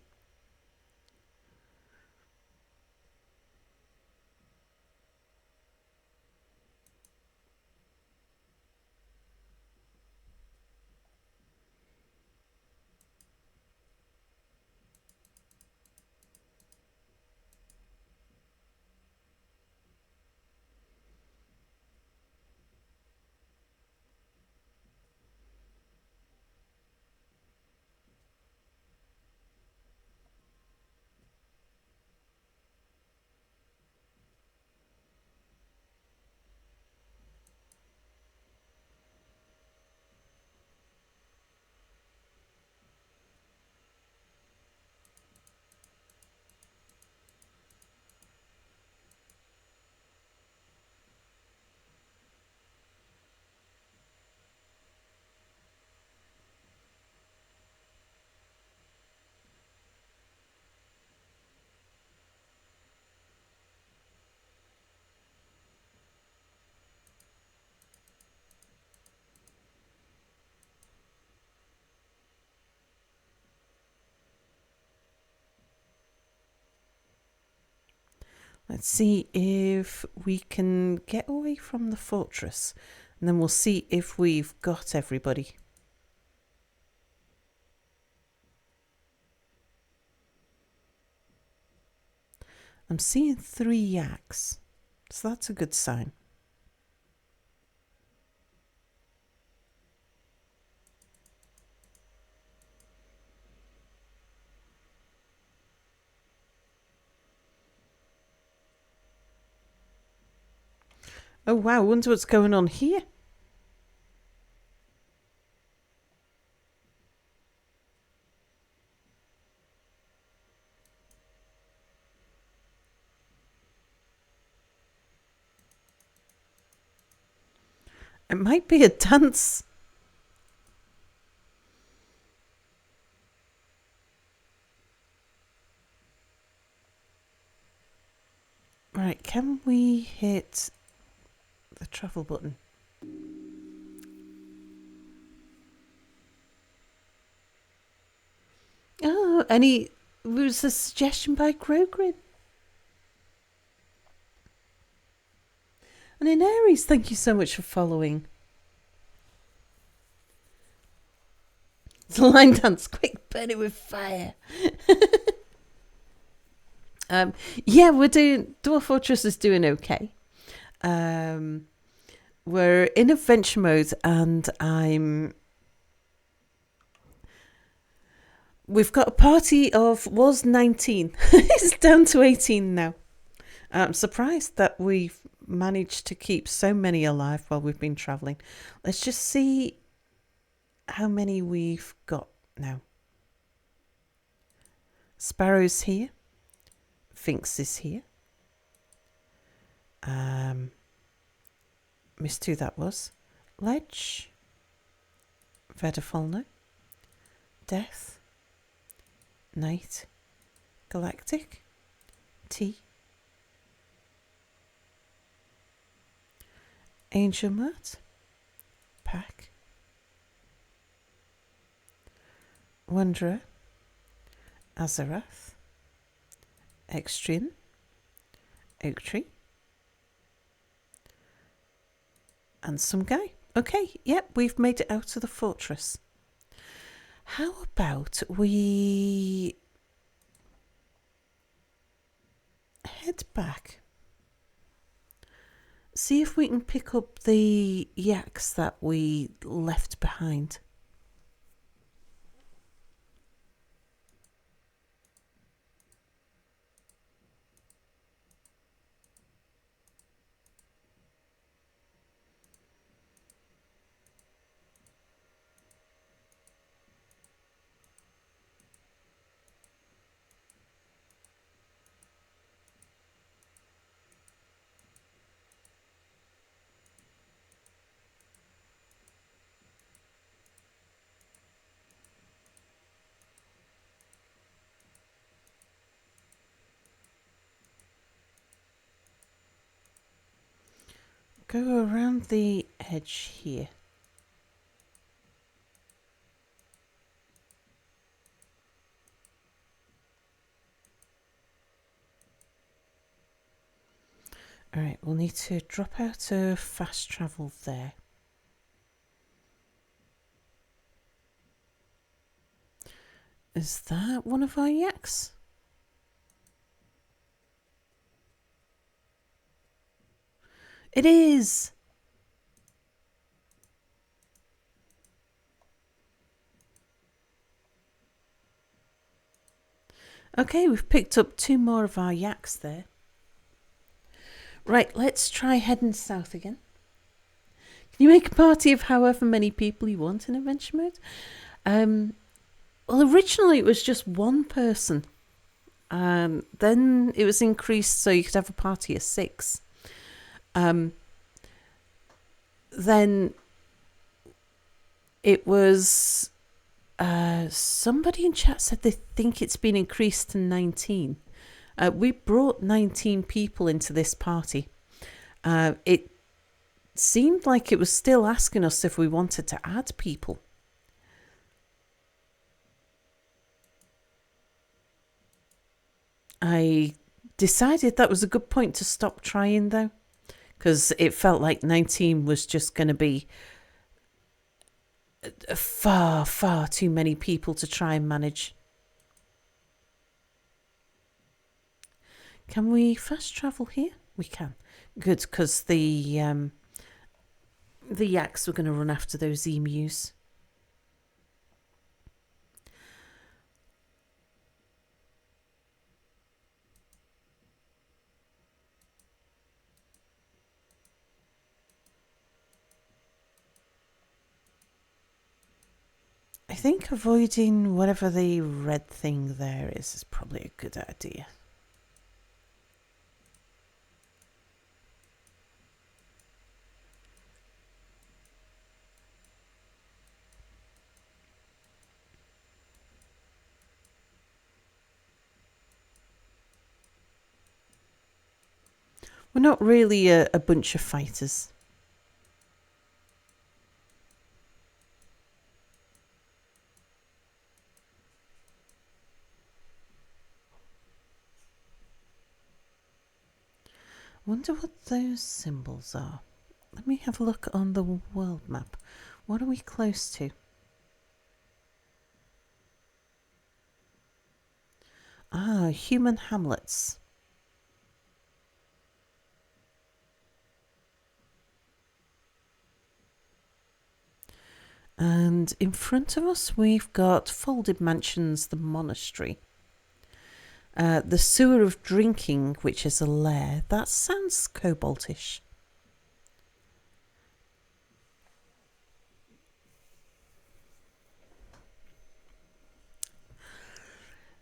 Let's see if we can get away from the fortress, and then we'll see if we've got everybody. I'm seeing 3 yaks, so that's a good sign. Oh wow, I wonder what's going on here. It might be a dance. Right, can we hit the travel button? Oh, it was a suggestion by Grogrin. And in Aries, thank you so much for following. It's a line dance, quick, burn it with fire. Yeah, we're doing... Dwarf Fortress is doing okay. We're in adventure mode, and we've got a party of... was 19. It's down to 18 now. I'm surprised that we've managed to keep so many alive while we've been travelling. Let's just see how many we've got now. Sparrow's here. Finks is here. Missed who that was. Ledge. Vedafalno. Death. Night. Galactic. T. Angel Mert. Pack. Wanderer. Azarath. Extrian. Oak tree. And some guy. Okay, yep, we've made it out of the fortress. How about we head back? See if we can pick up the yaks that we left behind. Go around the edge here. Alright, we'll need to drop out of fast travel there. Is that one of our yaks? It is! Okay, we've picked up 2 more of our yaks there. Right, let's try heading south again. Can you make a party of however many people you want in adventure mode? Well, originally it was just 1 person. Then it was increased so you could have a party of 6. Then it was somebody in chat said they think it's been increased to 19. We brought 19 people into this party. It seemed like it was still asking us if we wanted to add people. I decided that was a good point to stop trying though, because it felt like 19 was just going to be far, far too many people to try and manage. Can we fast travel here? We can. Good, because the yaks were going to run after those emus. I think avoiding whatever the red thing there is probably a good idea. We're not really a bunch of fighters. Wonder what those symbols are. Let me have a look on the world map. What are we close to? Ah, human hamlets. And in front of us, we've got Folded Mansions, the monastery. The Sewer of Drinking, which is a lair. That sounds koboldish.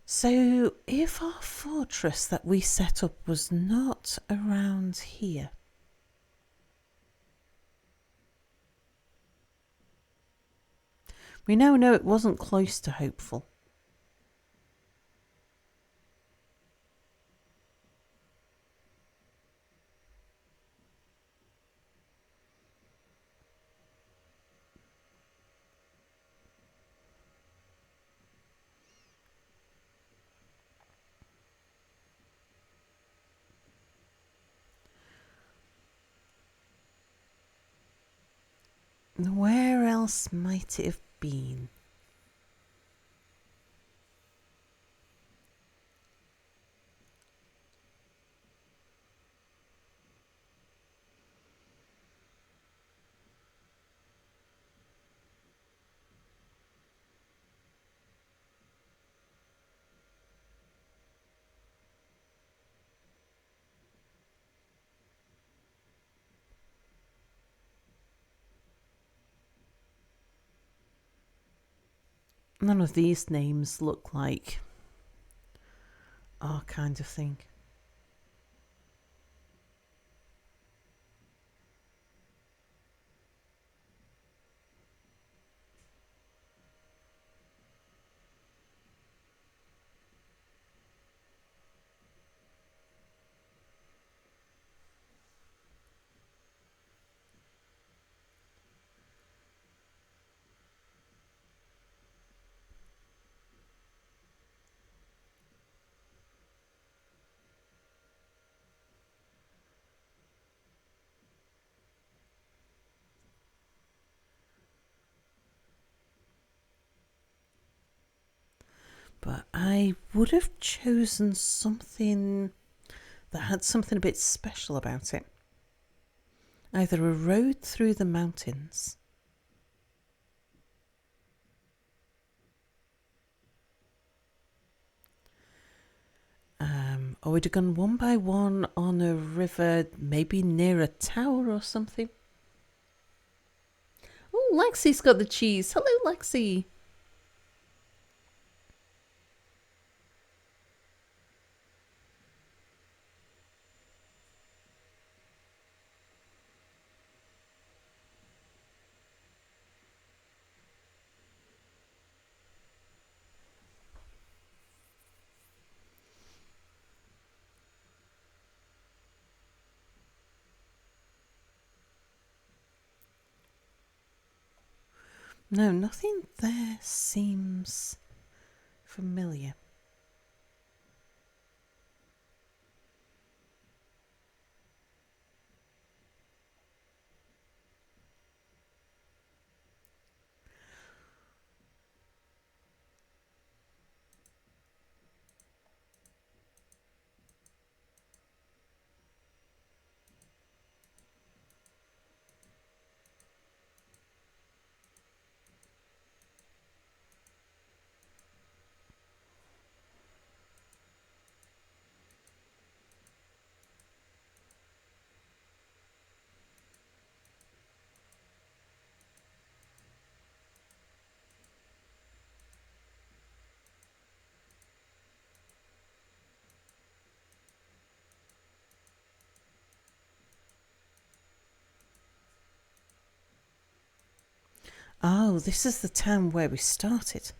So, if our fortress that we set up was not around here, we now know it wasn't close to Hopeful. Where else might it have been? None of these names look like our kind of thing. But I would have chosen something that had something a bit special about it. Either a road through the mountains, or we'd have gone one by one on a river, maybe near a tower or something. Oh, Lexi's got the cheese. Hello, Lexi. No, nothing there seems familiar. Oh, this is the town where we started.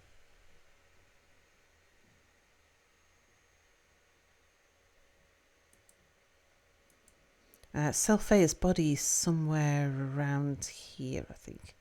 Selphea's body is somewhere around here, I think.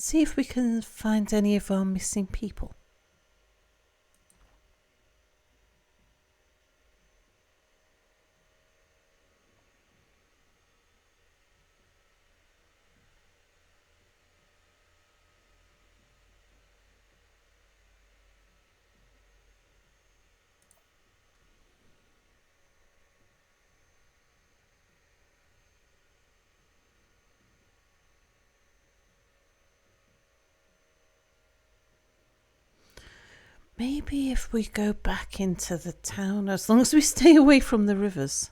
See if we can find any of our missing people. Maybe if we go back into the town, as long as we stay away from the rivers.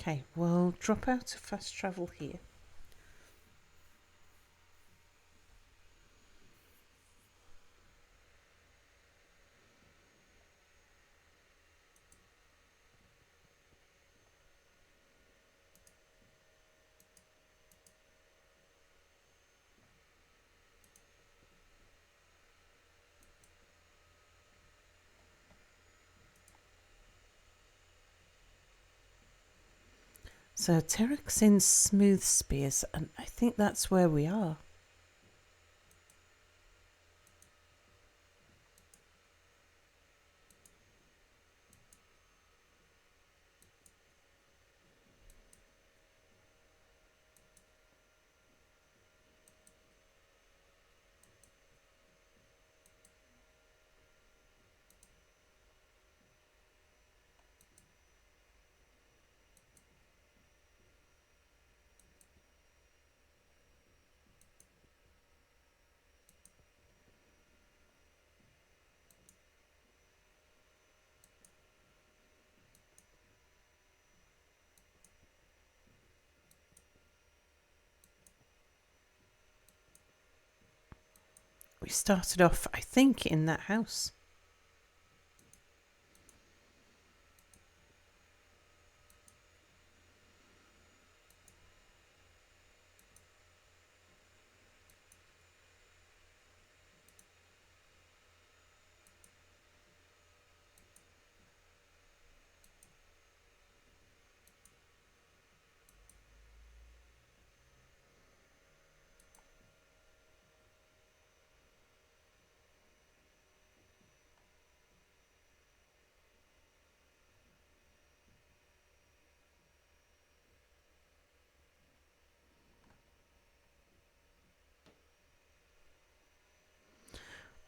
Okay, we'll drop out of fast travel here. So Terex in Smooth Spears, and I think that's where we are. We started off, I think, in that house.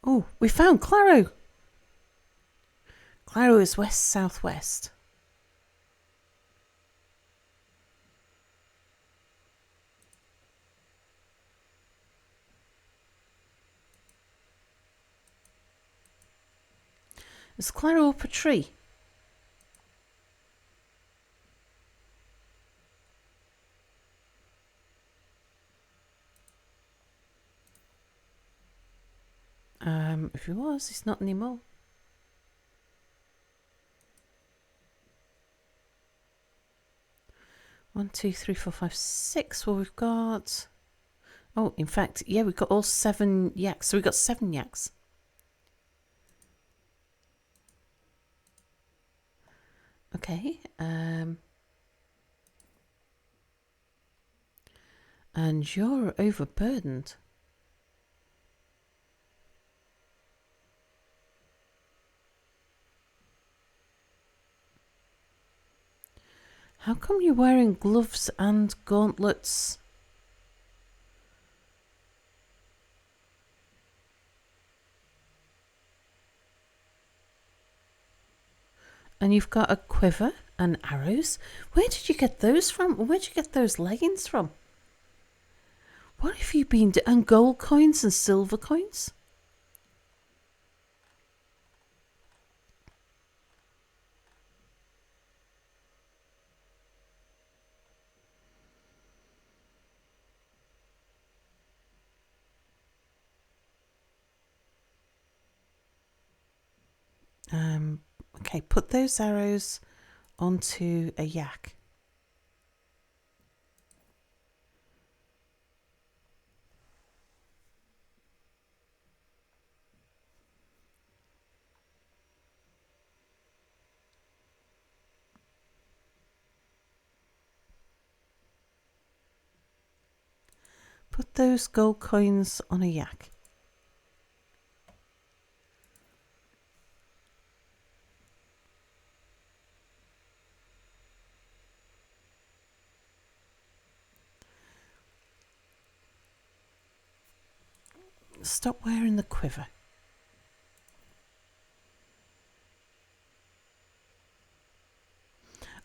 Oh, we found Claro. Claro is west-southwest. Is Claro up a tree? If he was, he's not anymore. One, two, three, four, five, six. Well, we've got... Oh, in fact, yeah, we've got all 7 yaks. So we've got 7 yaks. Okay. And you're overburdened. How come you're wearing gloves and gauntlets? And you've got a quiver and arrows. Where did you get those from? Where did you get those leggings from? What have you been doing? And gold coins and silver coins? Okay, put those arrows onto a yak. Put those gold coins on a yak. Stop wearing the quiver.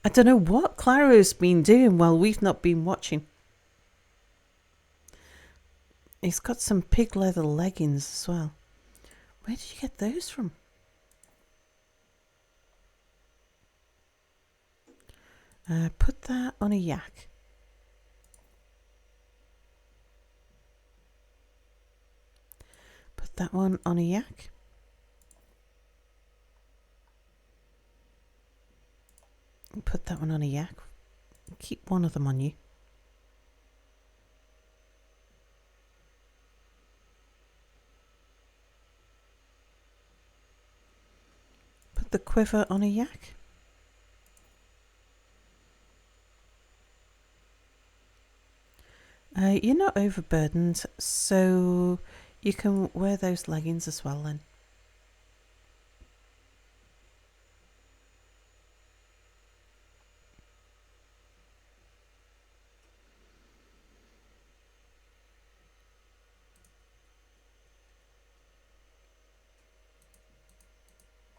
I don't know what Claro's been doing while we've not been watching. He's got some pig leather leggings as well. Where did you get those from? Put that on a yak. Put that one on a yak. Put that one on a yak. Keep one of them on you. Put the quiver on a yak. You're not overburdened, so you can wear those leggings as well then.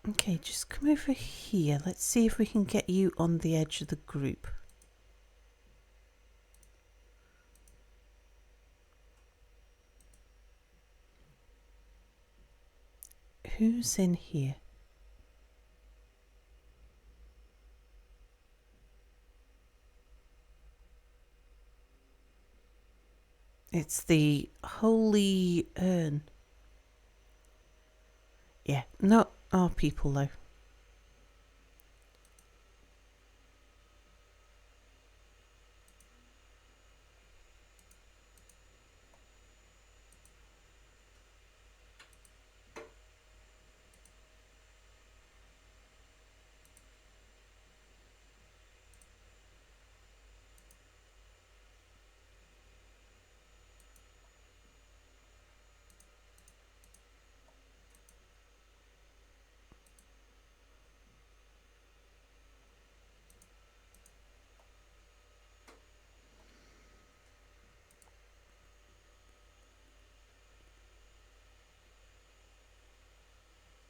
Okay, just come over here. Let's see if we can get you on the edge of the group. Who's in here? It's the Holy Urn. Yeah, not our people though.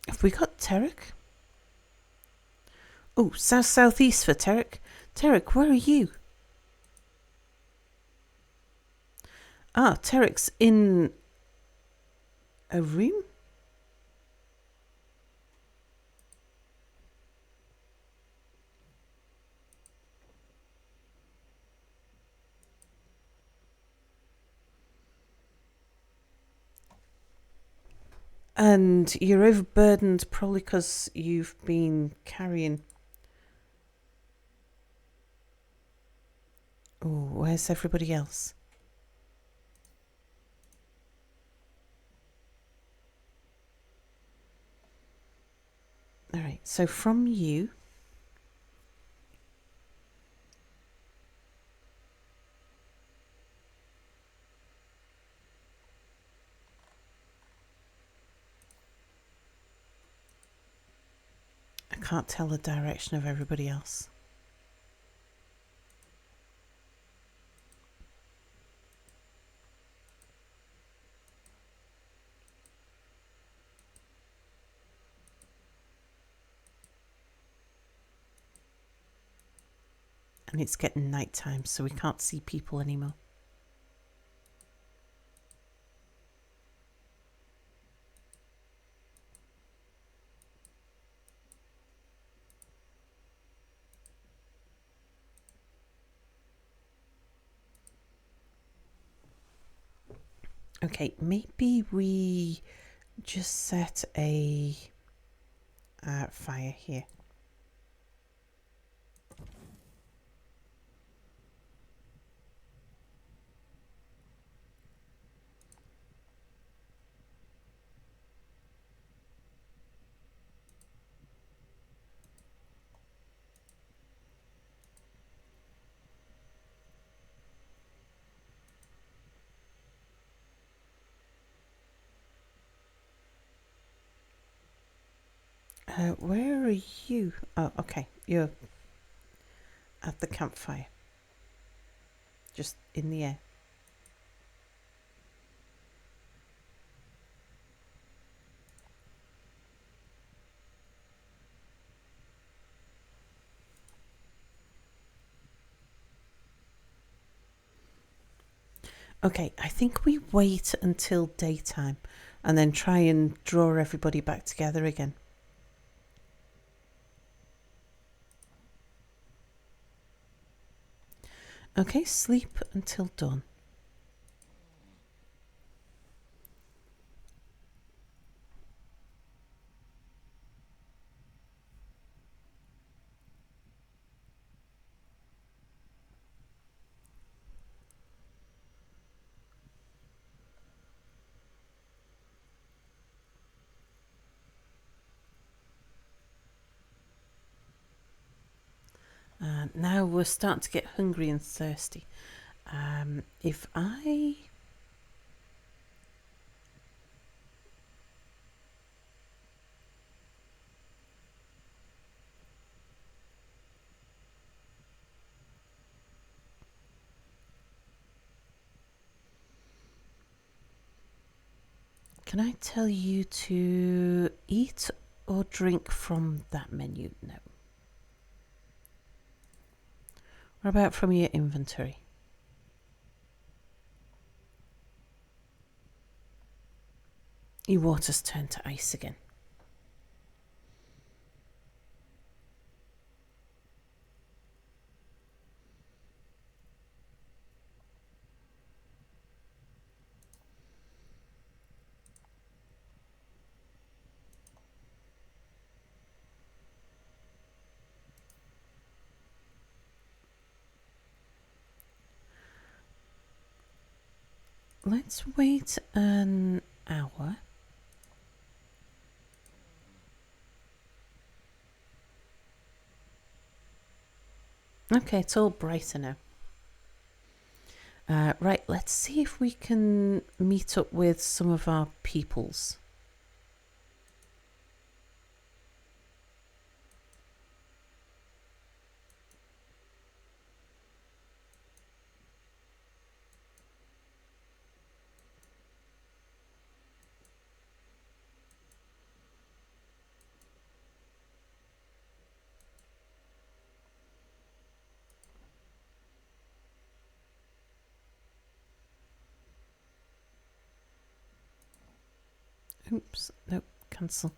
Have we got Terek? Oh, southeast for Terek. Terek, where are you? Ah, Terek's in a room? And you're overburdened probably because you've been carrying... Oh, where's everybody else? All right, so from you... I can't tell the direction of everybody else. And it's getting nighttime, so we can't see people anymore. Okay, maybe we just set a fire here. Where are you? Oh, okay. You're at the campfire. Just in the air. Okay, I think we wait until daytime and then try and draw everybody back together again. Okay, sleep until dawn. Now we're starting to get hungry and thirsty. If I... Can I tell you to eat or drink from that menu? No. What about from your inventory? Your water's turned to ice again. Let's wait an hour. Okay, it's all brighter now. Right, let's see if we can meet up with some of our peoples. Oops, nope, cancel.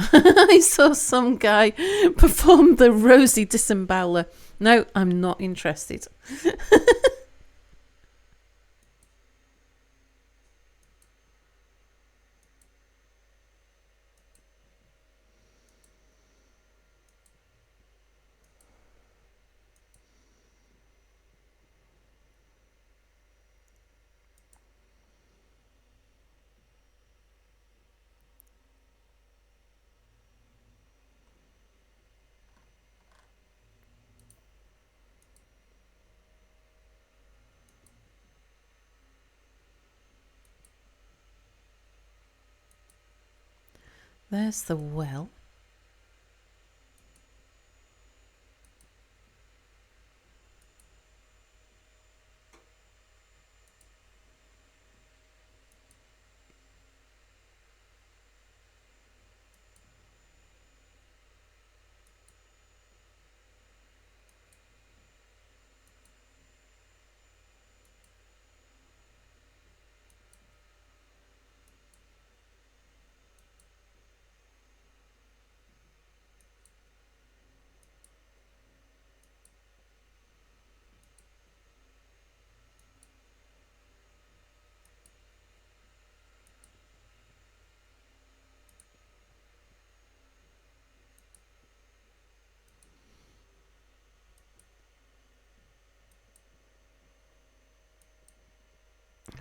I saw some guy perform the Rosie Disemboweler. No, I'm not interested. There's the well.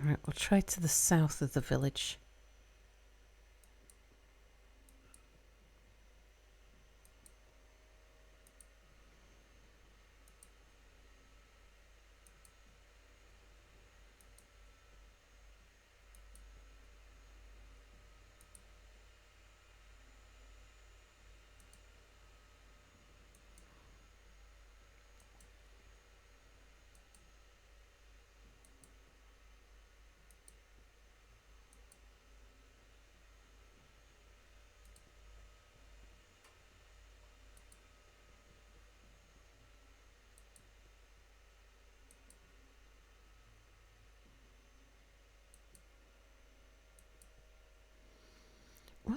Right, we'll try to the south of the village.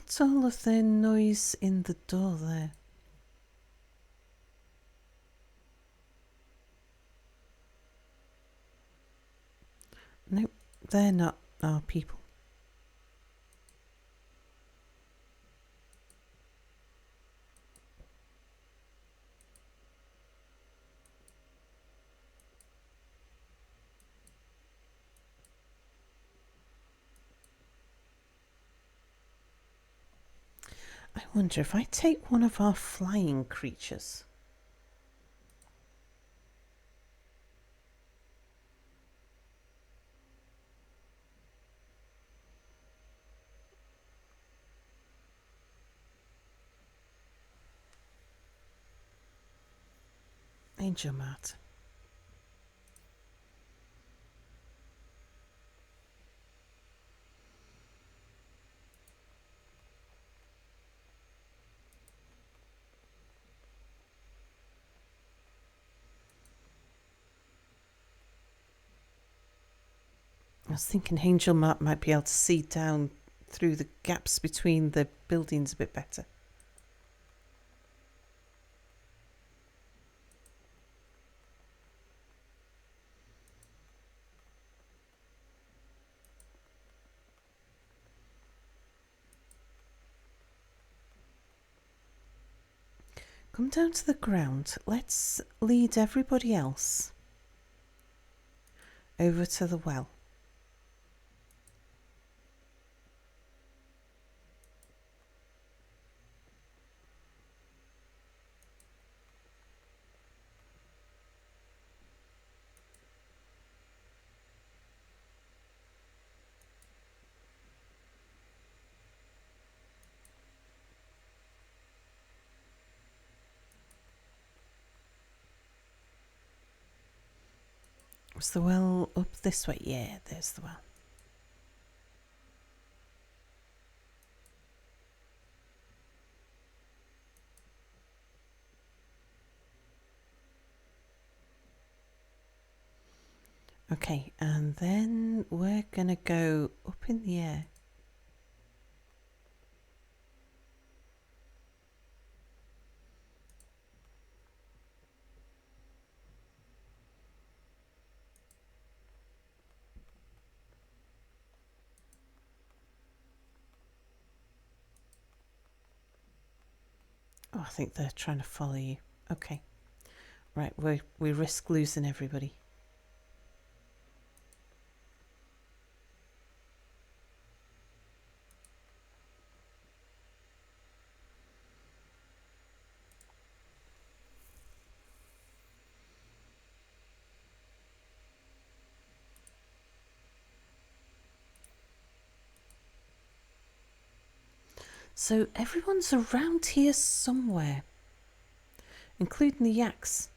What's all of the noise in the door there? Nope, they're not our people. I wonder if I take one of our flying creatures. Angel Mart. I was thinking Angel Mart might be able to see down through the gaps between the buildings a bit better. Come down to the ground. Let's lead everybody else over to the well. Was the well up this way? Yeah, there's the well. Okay, and then we're going to go up in the air. Oh, I think they're trying to follow you. Okay. Right, we risk losing everybody. So everyone's around here somewhere, including the yaks.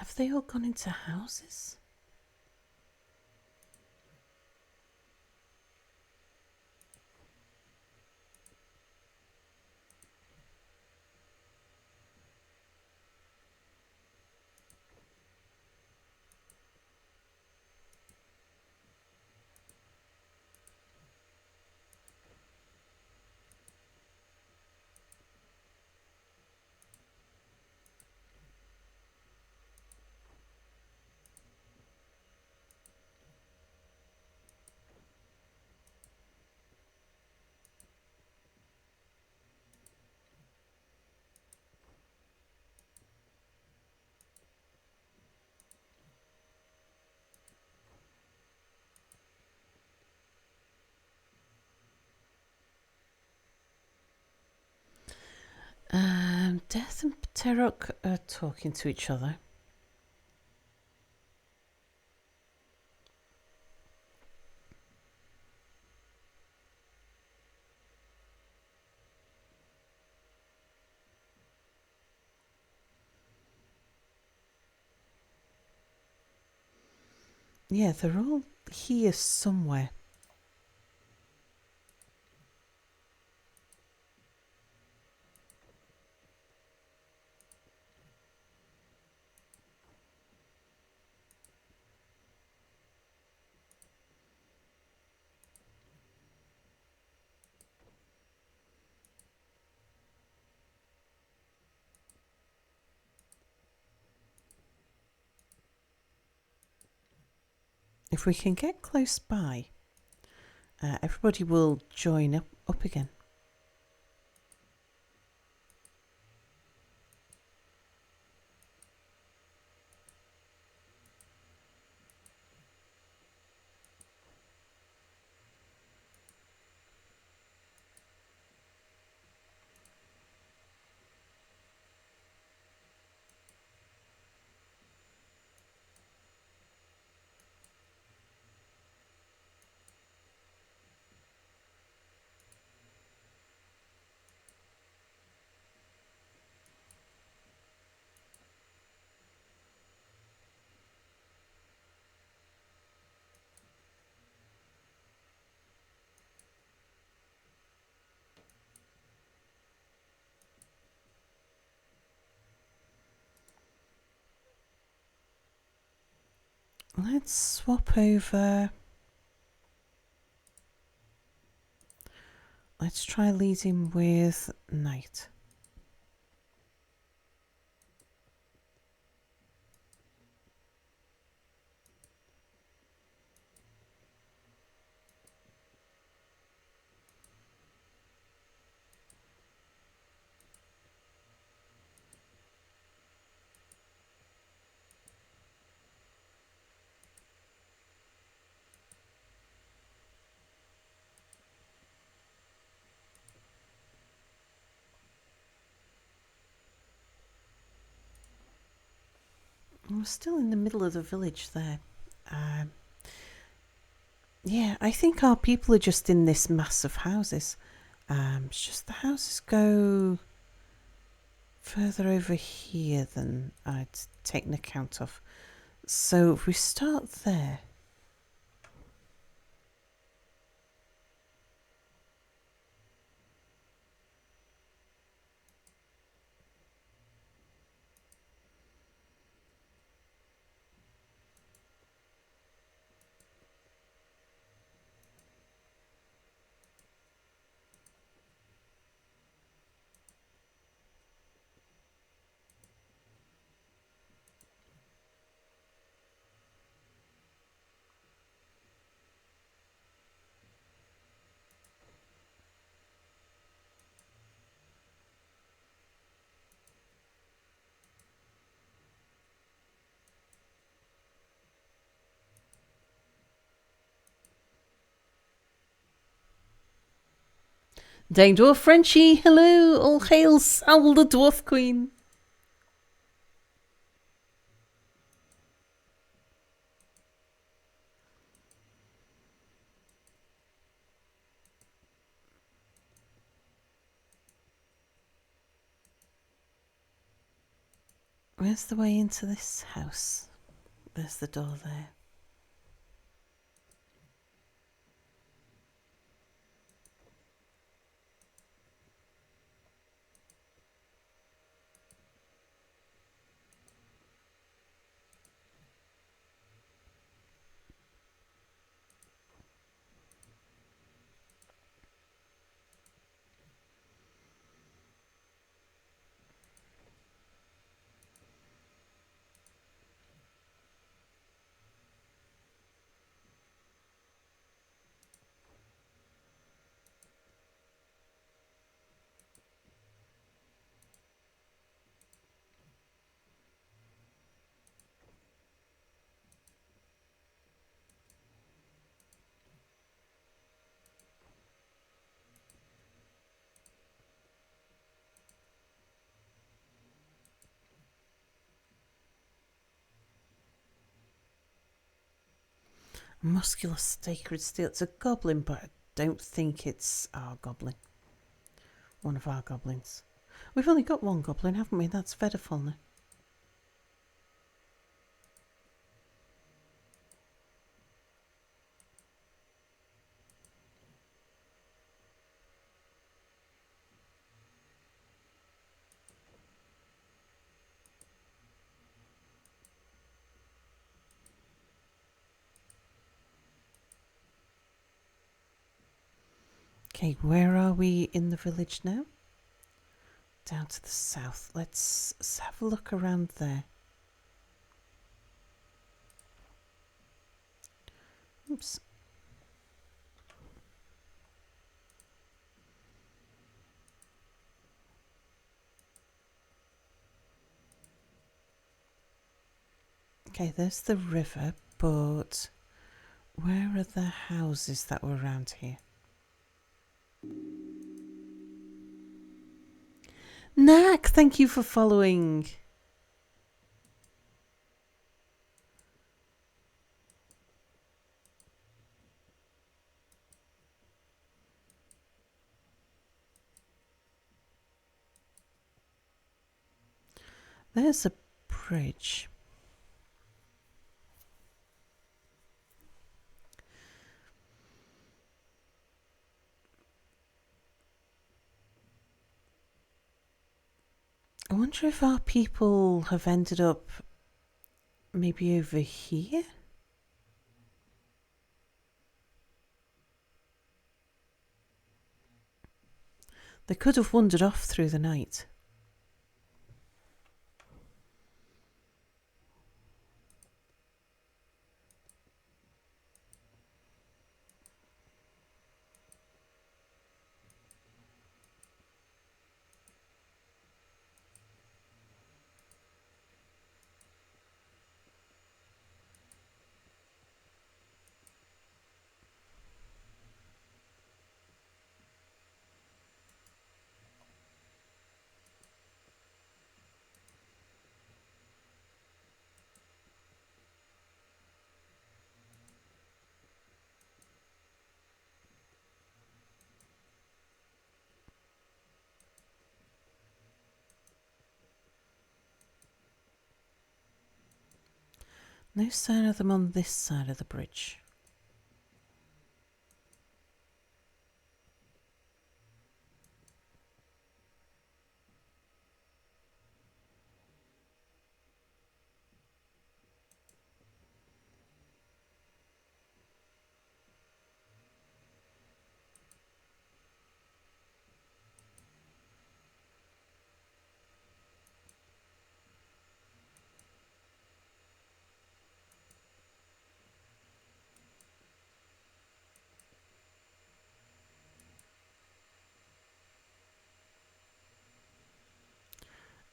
Have they all gone into houses? Death and Pterok are talking to each other. Yeah, they're all here somewhere. If we can get close by, everybody will join up again. Let's swap over. Let's try leading with Knight. We're still in the middle of the village there. Yeah, I think our people are just in this mass of houses. It's just the houses go further over here than I'd taken account of. So if we start there. Dame Dwarf Frenchie, hello, all hail Saul the Dwarf Queen. Where's the way into this house? There's the door there. Muscular sacred steel. It's a goblin, but I don't think it's our goblin. One of our goblins. We've only got one goblin, haven't we? That's Vedafalna. Okay, where are we in the village now? Down to the south. Let's have a look around there. Oops. Okay, there's the river, but where are the houses that were around here? Knack, thank you for following. There's a bridge. I wonder if our people have ended up maybe over here? They could have wandered off through the night. No sign of them on this side of the bridge.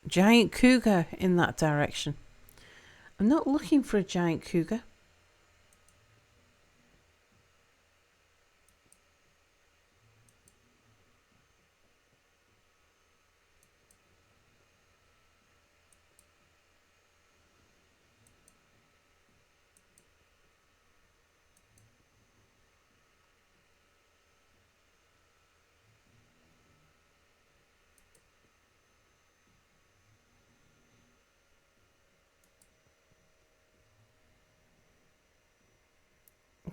Giant cougar in that direction. I'm not looking for a giant cougar.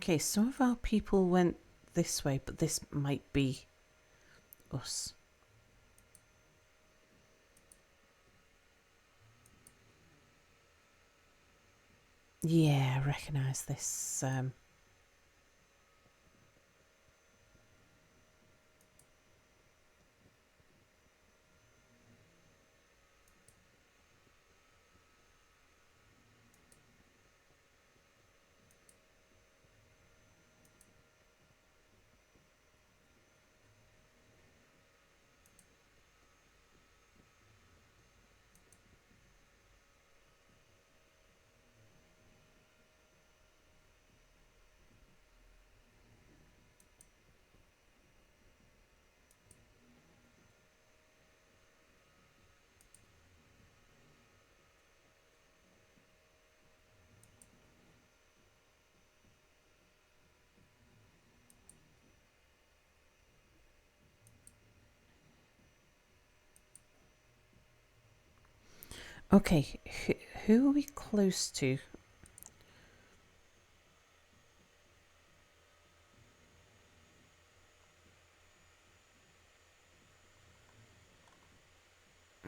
Okay, some of our people went this way, but this might be us. Yeah, I recognise this. Okay, who are we close to?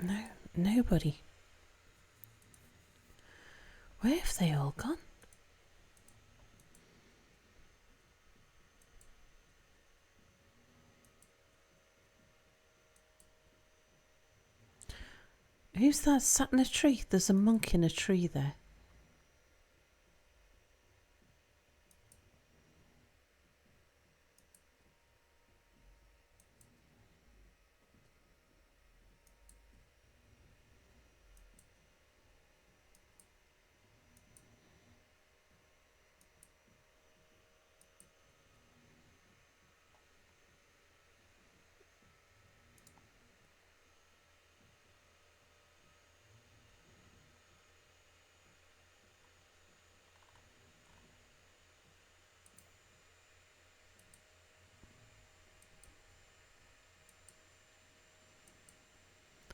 No, nobody. Where have they all gone? Who's that sat in a tree? There's a monk in a tree there.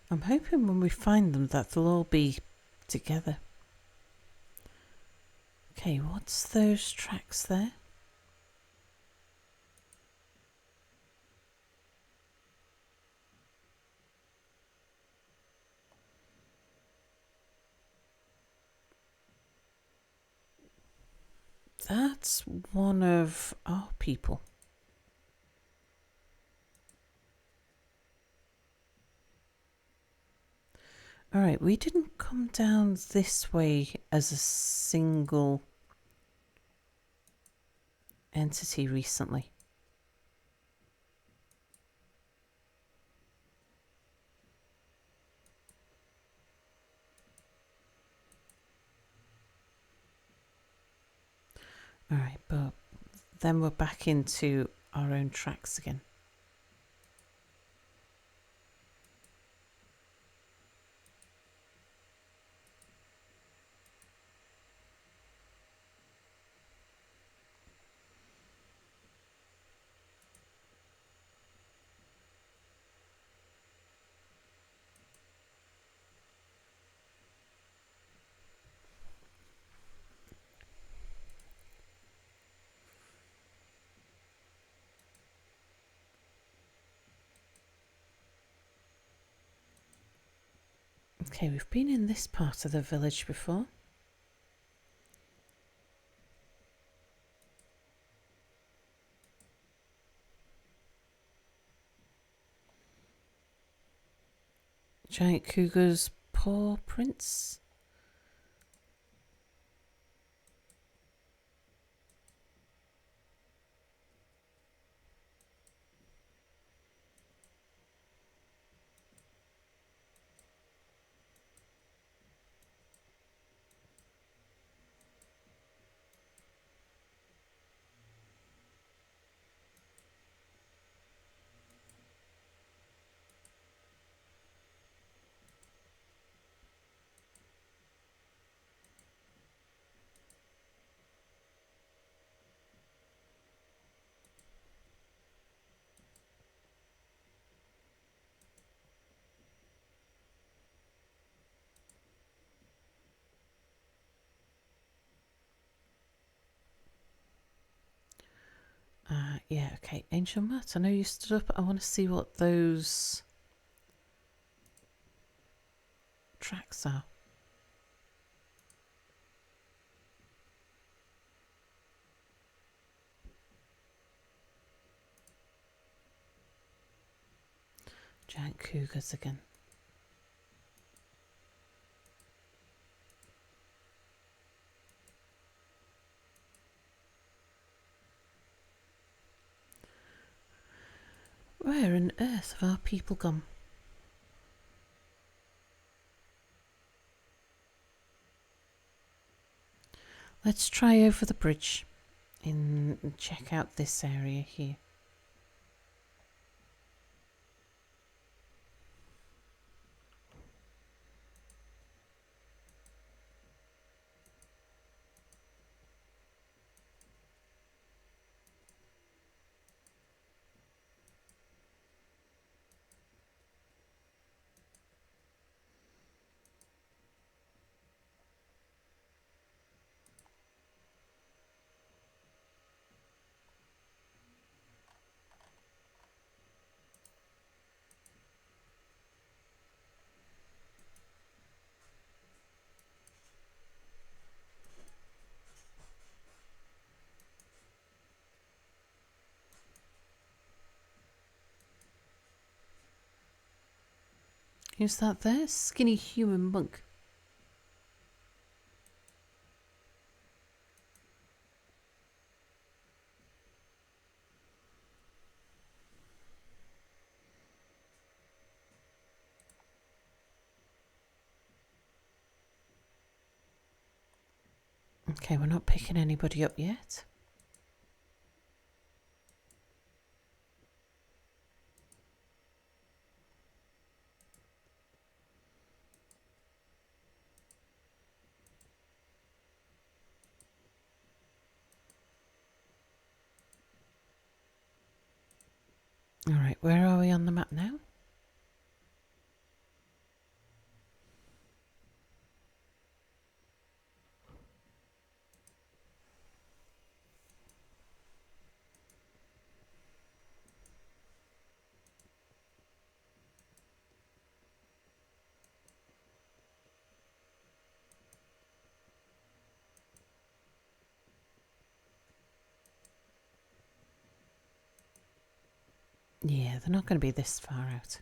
I'm hoping when we find them that they'll all be together. Okay, what's those tracks there? That's one of our people. Alright, we didn't come down this way as a single entity recently. Alright, but then we're back into our own tracks again. Okay, we've been in this part of the village before. Giant Cougar's paw prints. yeah, okay. Angel Mutt, I know you stood up. I want to see what those tracks are. Giant cougars again. Where on earth have our people gone? Let's try over the bridge and check out this area here. Who's that there? Skinny human monk. Okay, we're not picking anybody up yet. Alright, where are we on the map now? Yeah, they're not going to be this far out.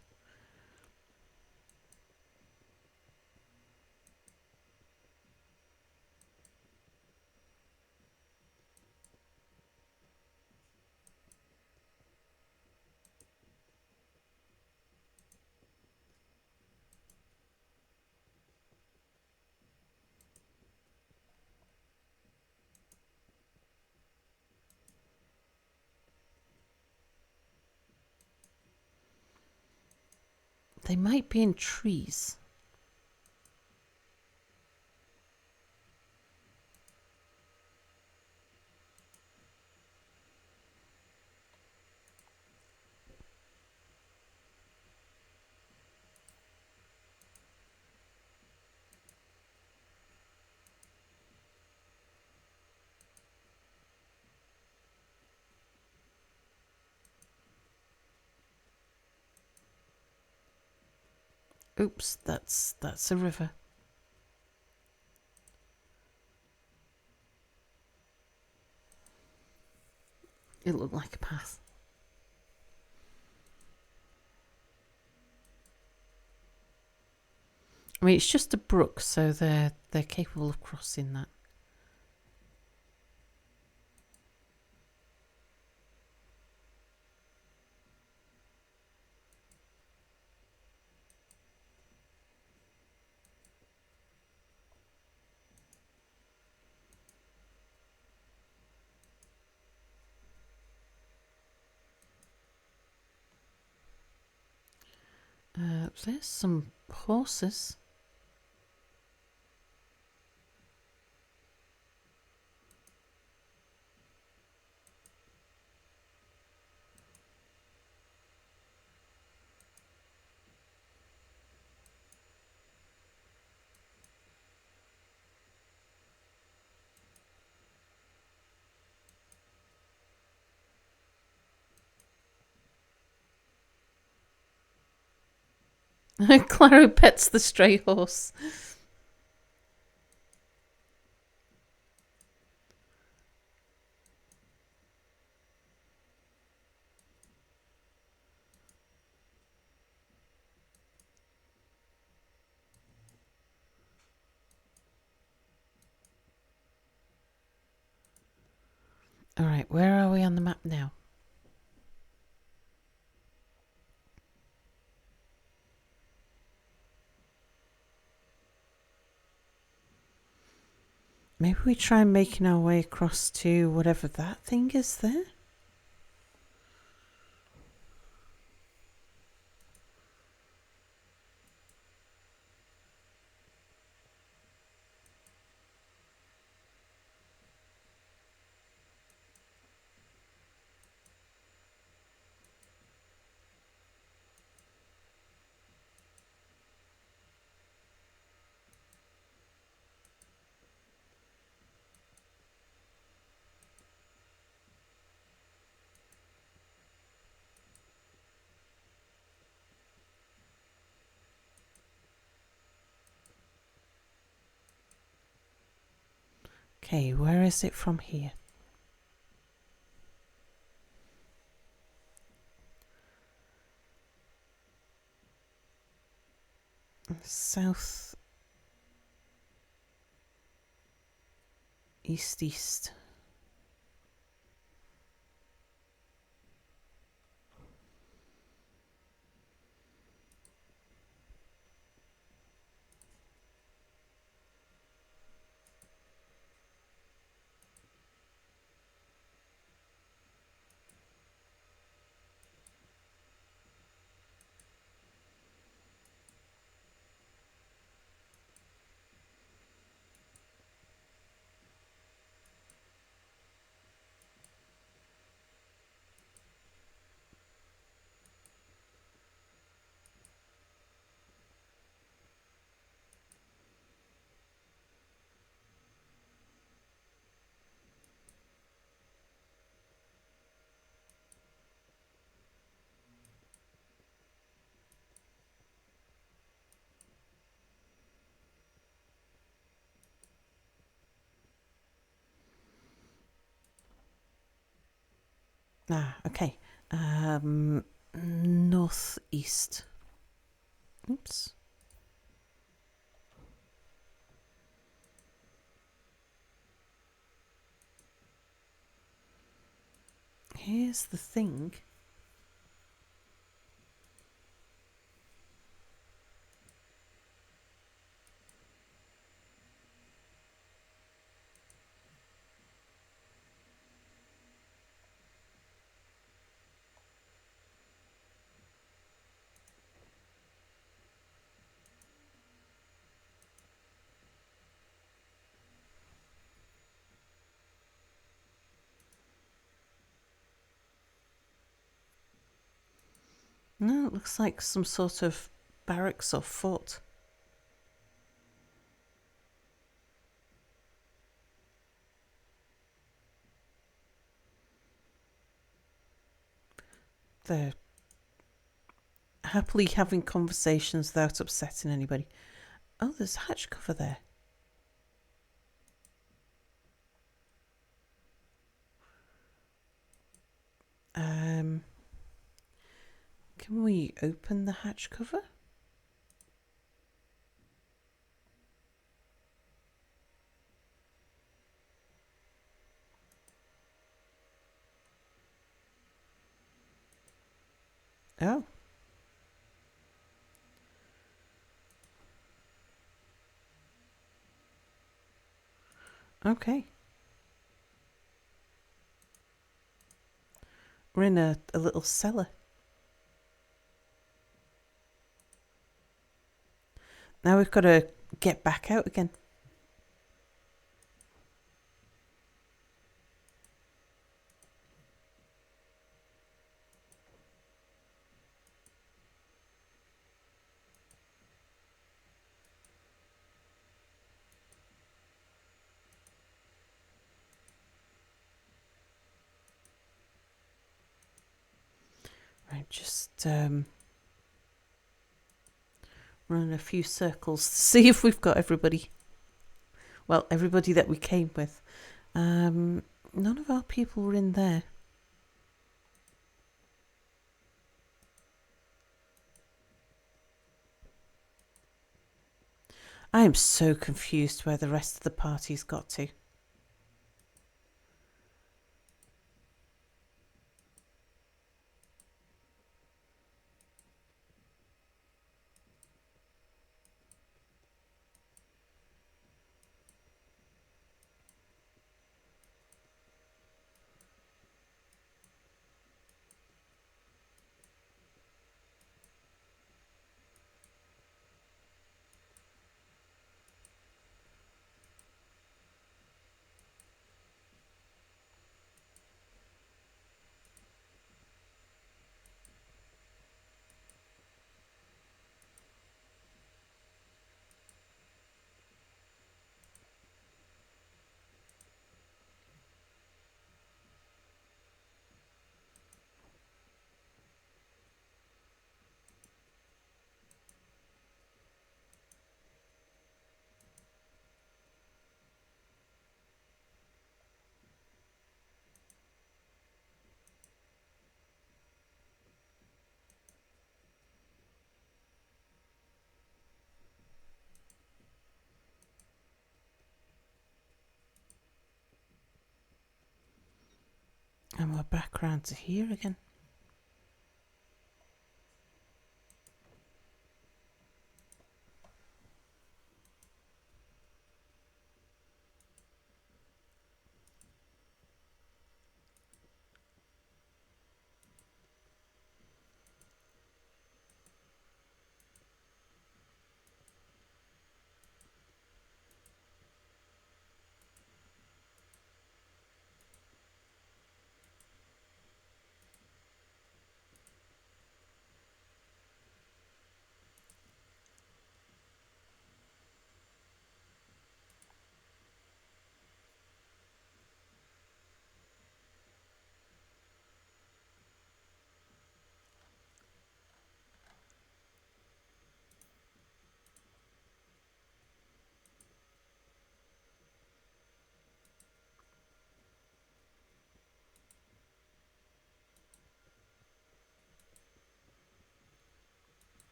They might be in trees. Oops, that's a river. It looked like a path. I mean, it's just a brook, so they're capable of crossing that. There's some horses. Claro pets the stray horse. All right, where are we on the map now? Maybe we try making our way across to whatever that thing is there. Okay, where is it from here? South, east. Ah, okay. Northeast. Oops. Here's the thing. No, it looks like some sort of barracks or fort. They're happily having conversations without upsetting anybody. Oh, there's a hatch cover there. Can we open the hatch cover? Oh. Okay. We're in a little cellar. Now we've got to get back out again. Right, just Run a few circles to see if we've got everybody. Well, everybody that we came with. None of our people were in there. I am so confused where the rest of the party's got to. And we're back round to here again.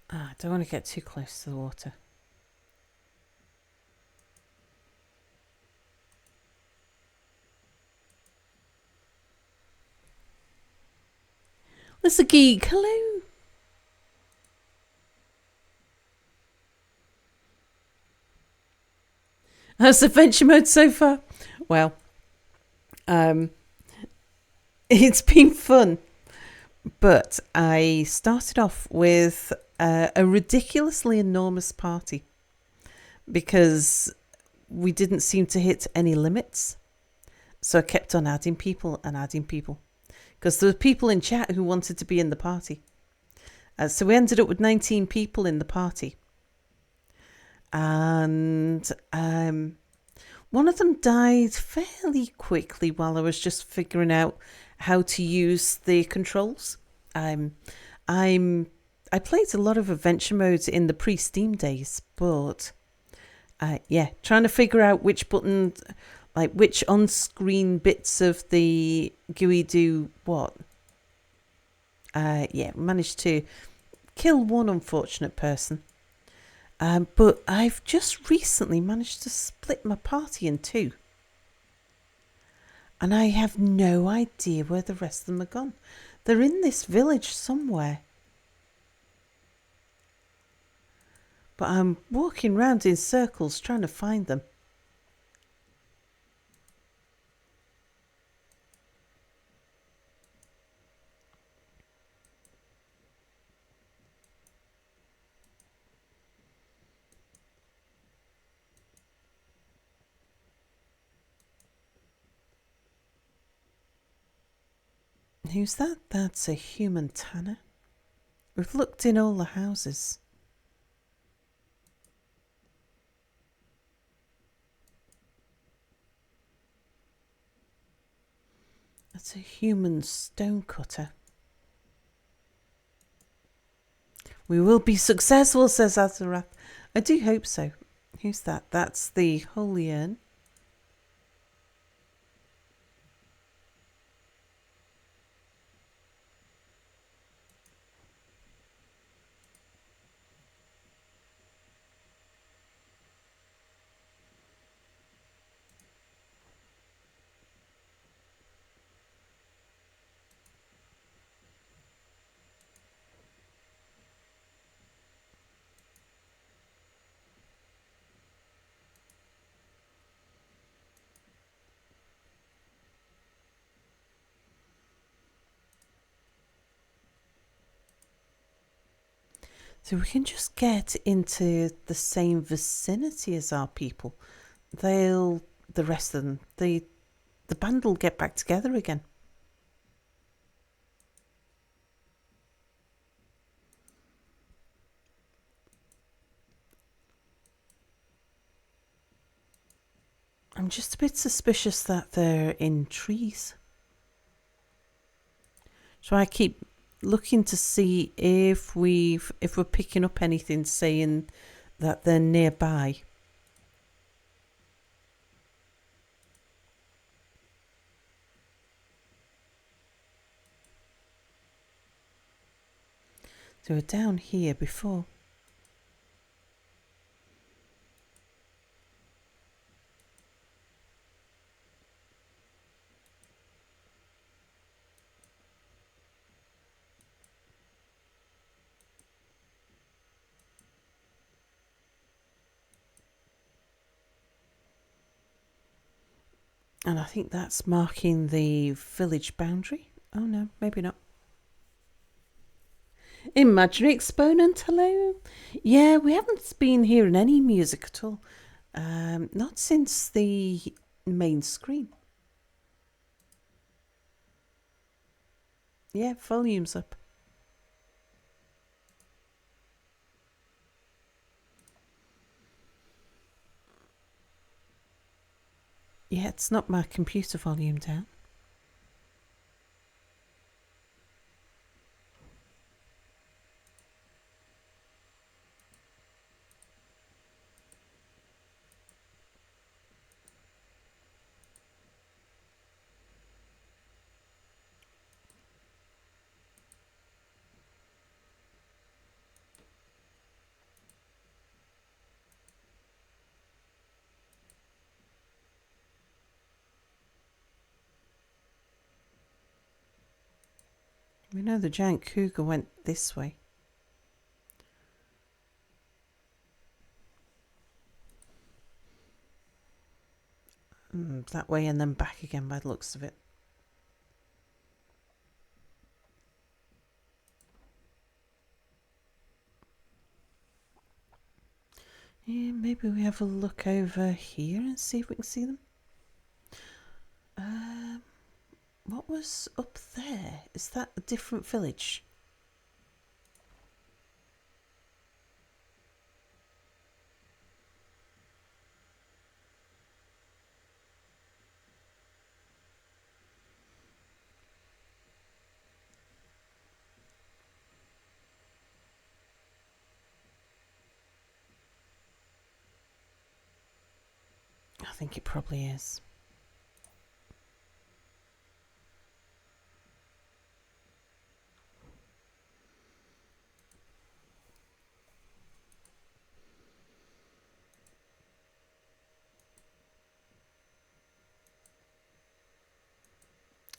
I don't want to get too close to the water. There's a geek. Hello. How's adventure mode so far? Well, it's been fun, but I started off with a ridiculously enormous party because we didn't seem to hit any limits. So I kept on adding people because there were people in chat who wanted to be in the party. So we ended up with 19 people in the party. And one of them died fairly quickly while I was just figuring out how to use the controls. I played a lot of adventure modes in the pre-Steam days, but trying to figure out which button, like which on-screen bits of the GUI do what. Managed to kill one unfortunate person. But I've just recently managed to split my party in two. And I have no idea where the rest of them are gone. They're in this village somewhere. But I'm walking round in circles trying to find them. Who's that? That's a human tanner. We've looked in all the houses. It's a human stonecutter. We will be successful, says Azarath. I do hope so. Who's that? That's the Holy Urn. So we can just get into the same vicinity as our people. The rest of them, the band will get back together again. I'm just a bit suspicious that they're in trees. So I keep looking to see if we're picking up anything saying that they're nearby. They were down here before. And I think that's marking the village boundary. Oh no, maybe not. Imaginary exponent, hello. Yeah, we haven't been hearing any music at all. Not since the main screen. Yeah, volume's up. Yeah, it's not my computer volume down. We know the giant cougar went this way. That way and then back again by the looks of it. Yeah, maybe we have a look over here and see if we can see them. What was up there? Is that a different village? I think it probably is.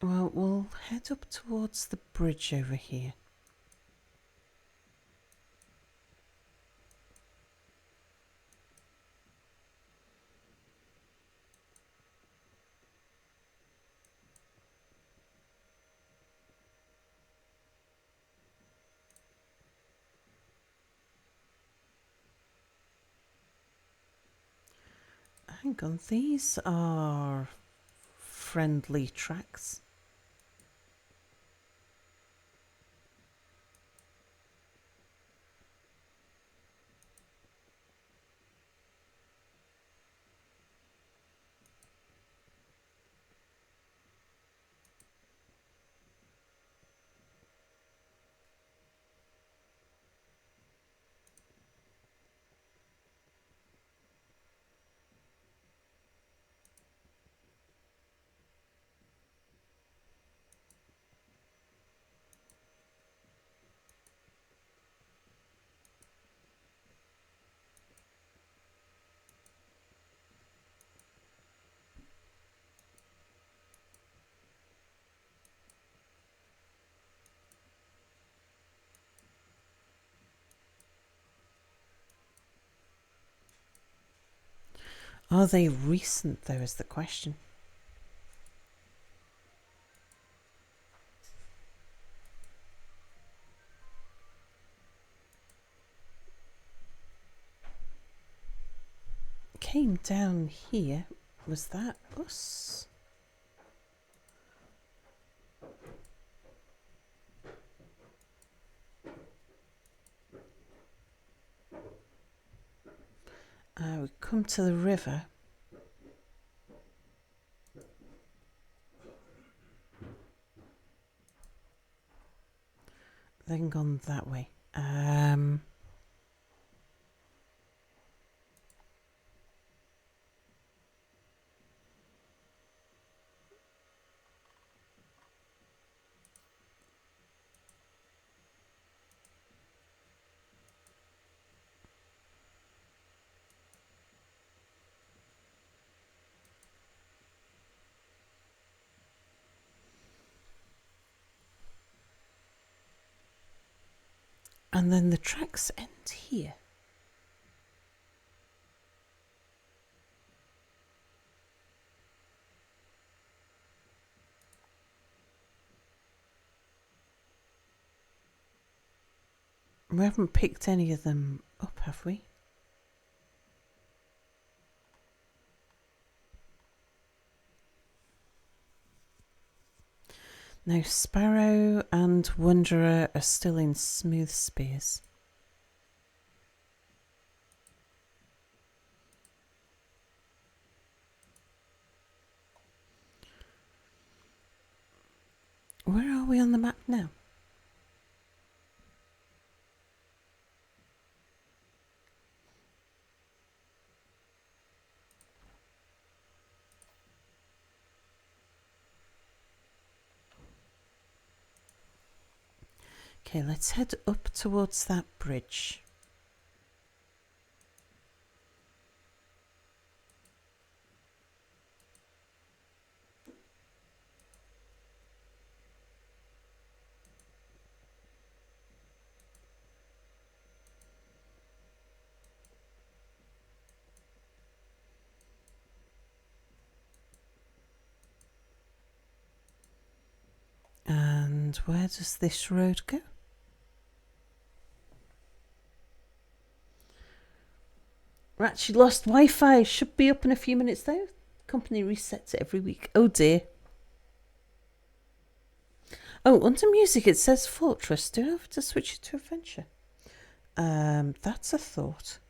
Well, we'll head up towards the bridge over here. Hang on, these are friendly tracks. Are they recent, though, is the question. Came down here. Was that us? We come to the river. Then gone that way. And then the tracks end here. We haven't picked any of them up, have we? No, Sparrow and Wanderer are still in Smooth Spears. Where are we on the map now? Okay, let's head up towards that bridge. And where does this road go? We actually lost Wi-Fi. Should be up in a few minutes though. Company resets it every week. Oh dear. Oh, under music it says Fortress. Do I have to switch it to Adventure? That's a thought.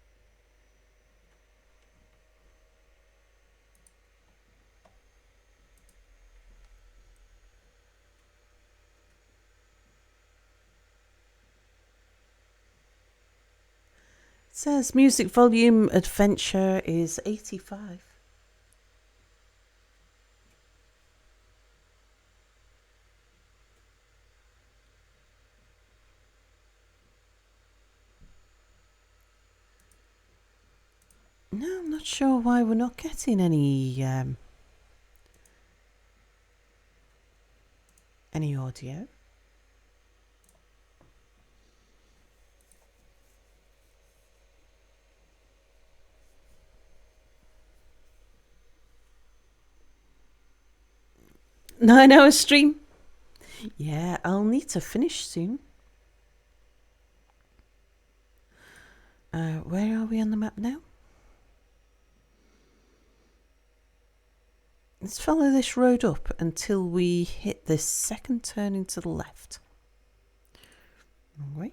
It says music volume Adventure is 85. No, I'm not sure why we're not getting any audio. Nine-hour stream. Yeah, I'll need to finish soon. Where are we on the map now? Let's follow this road up until we hit this second turning to the left. Wrong way.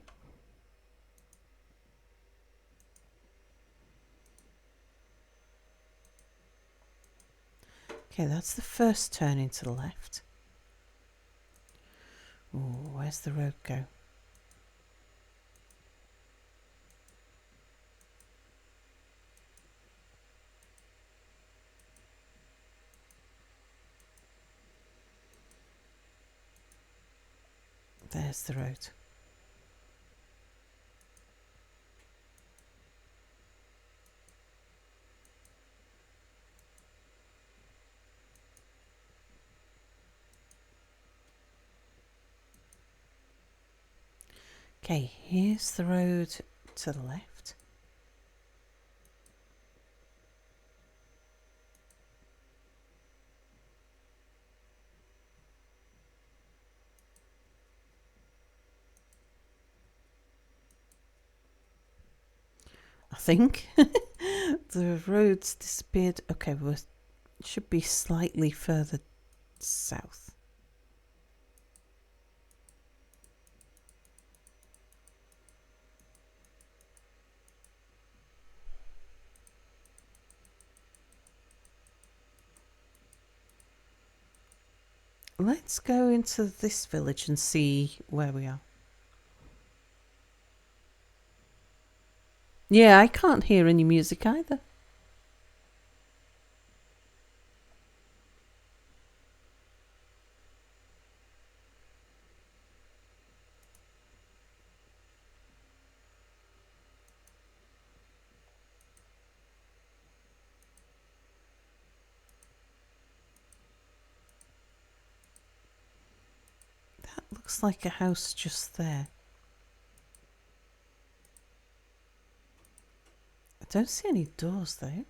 Okay, that's the first turning to the left. Oh, where's the road go? There's the road. Okay, here's the road to the left. I think. The roads disappeared. Okay, we should be slightly further south. Let's go into this village and see where we are. Yeah, I can't hear any music either. That looks like a house just there. I don't see any doors though.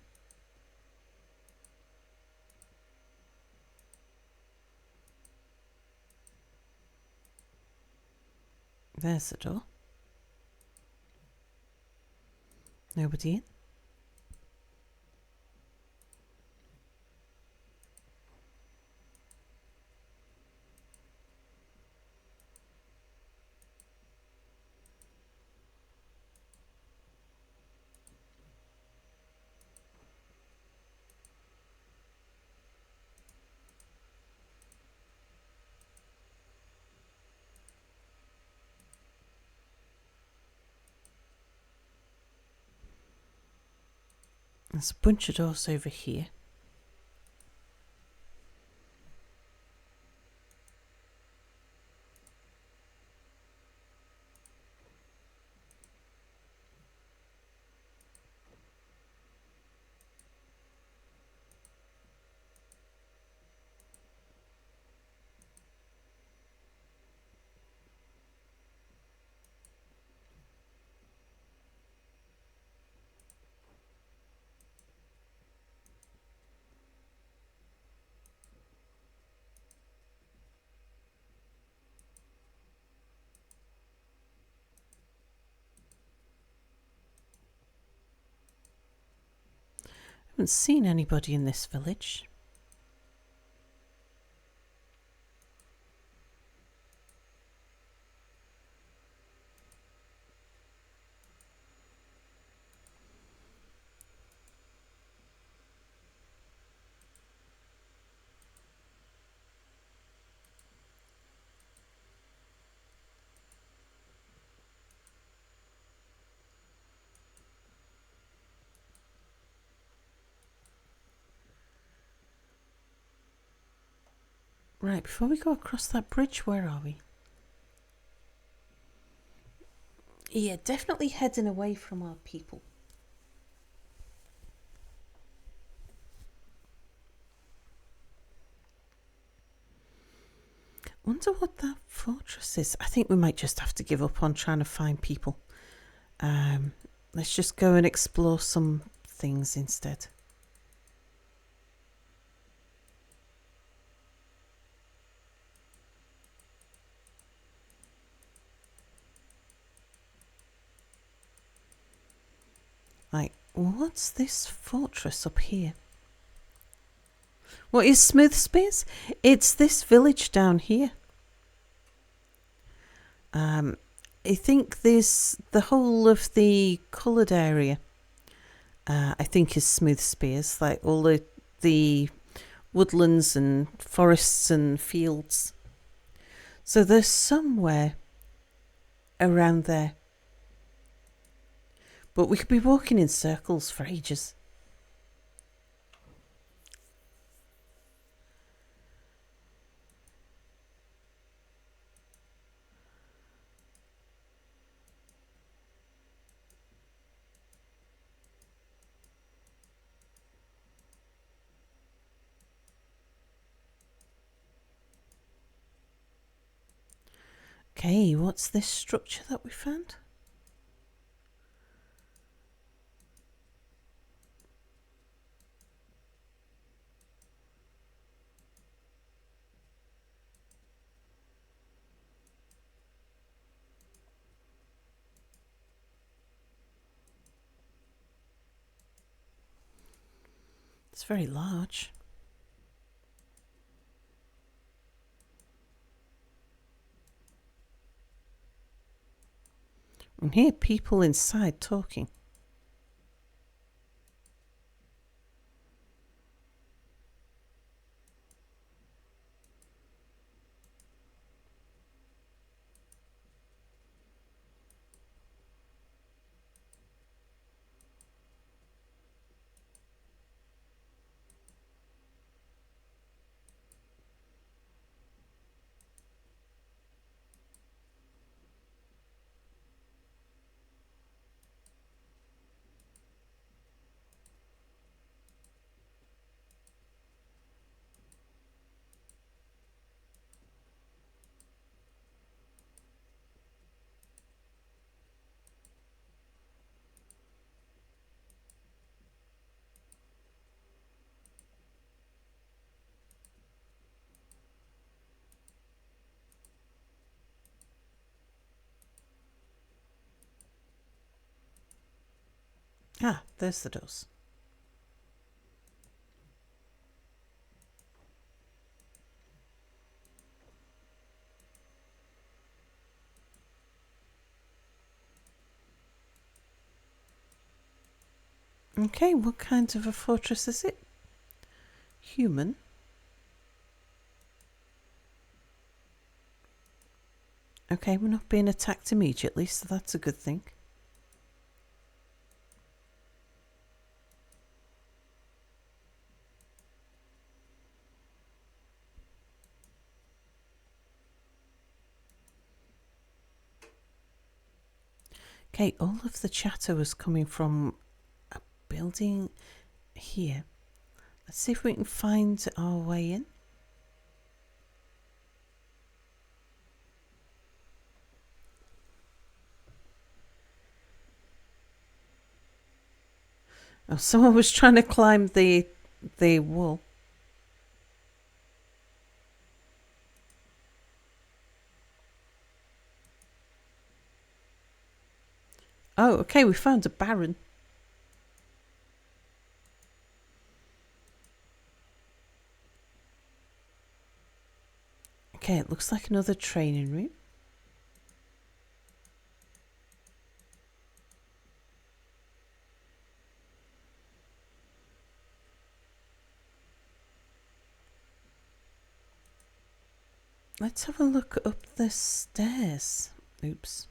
There's the door. Nobody in. There's a bunch of doors over here. Haven't seen anybody in this village. Right, before we go across that bridge, where are we? Yeah, definitely heading away from our people. Wonder what that fortress is. I think we might just have to give up on trying to find people. Let's just go and explore some things instead. Like, what's this fortress up here? What is Smooth Spears? It's this village down here. I think there's the whole of the coloured area. I think is Smooth Spears, like all the woodlands and forests and fields. So there's somewhere around there. But we could be walking in circles for ages. Okay, what's this structure that we found? It's very large. And hear people inside talking. Ah, there's the doors. Okay, what kind of a fortress is it? Human. Okay, we're not being attacked immediately, so that's a good thing. Okay, all of the chatter was coming from a building here. Let's see if we can find our way in. Oh, someone was trying to climb the wall. Oh, okay, we found a baron. Okay, it looks like another training room. Let's have a look up the stairs. Oops.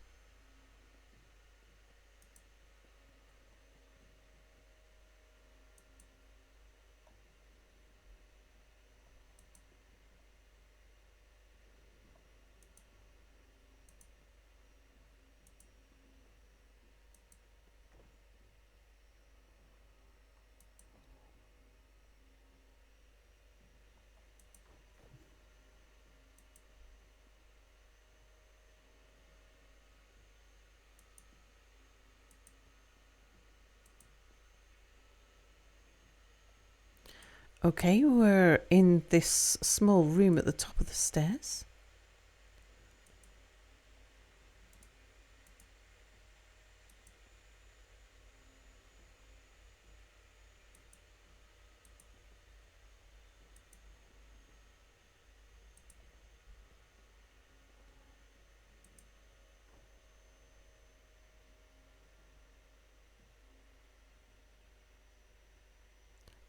Okay, we're in this small room at the top of the stairs.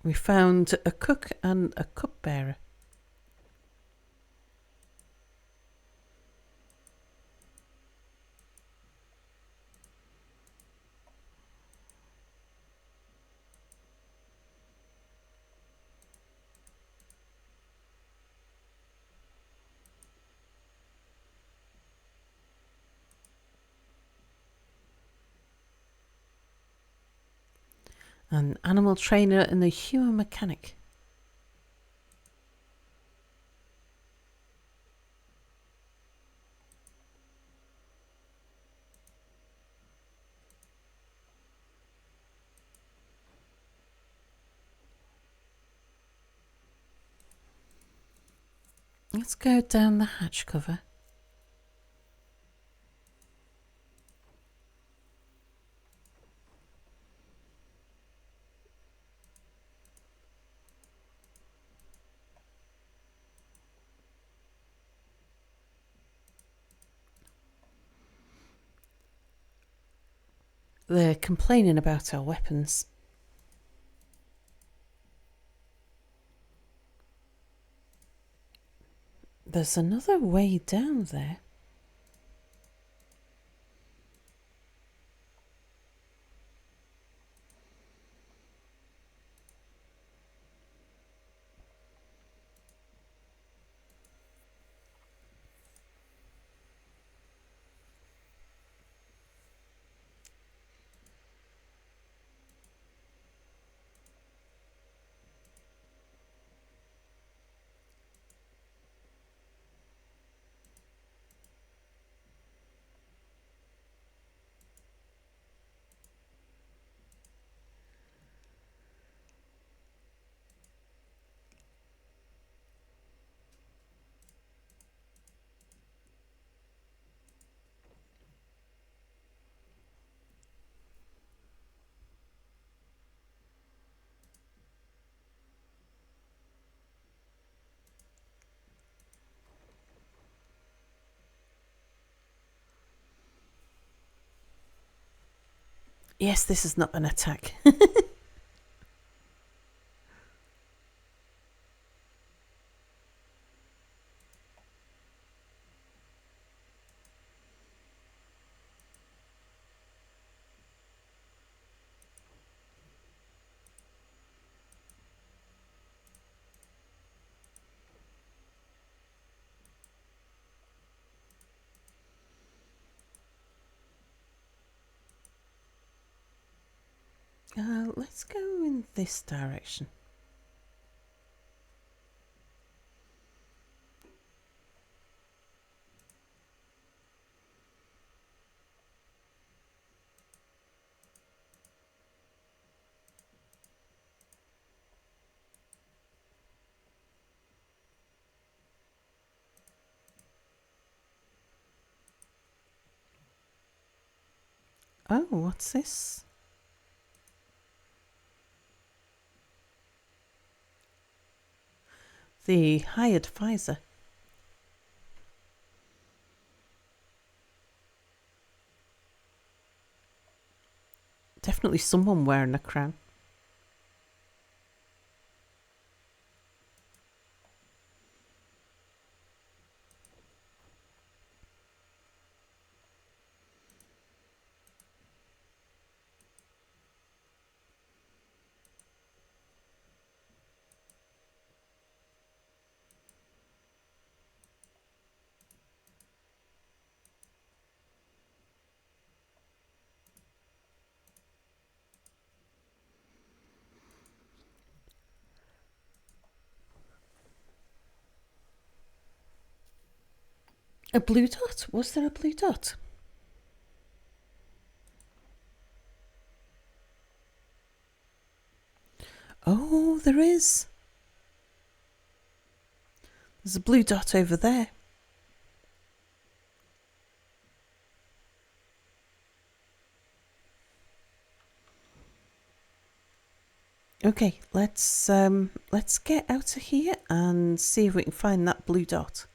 We found a cook and a cupbearer. An animal trainer and a human mechanic. Let's go down the hatch cover. They're complaining about our weapons. There's another way down there. Yes, this is not an attack. Let's go in this direction. Oh, what's this? The High Advisor. Definitely someone wearing a crown. A blue dot? Was there a blue dot? Oh, there is. There's a blue dot over there. Okay, let's get out of here and see if we can find that blue dot.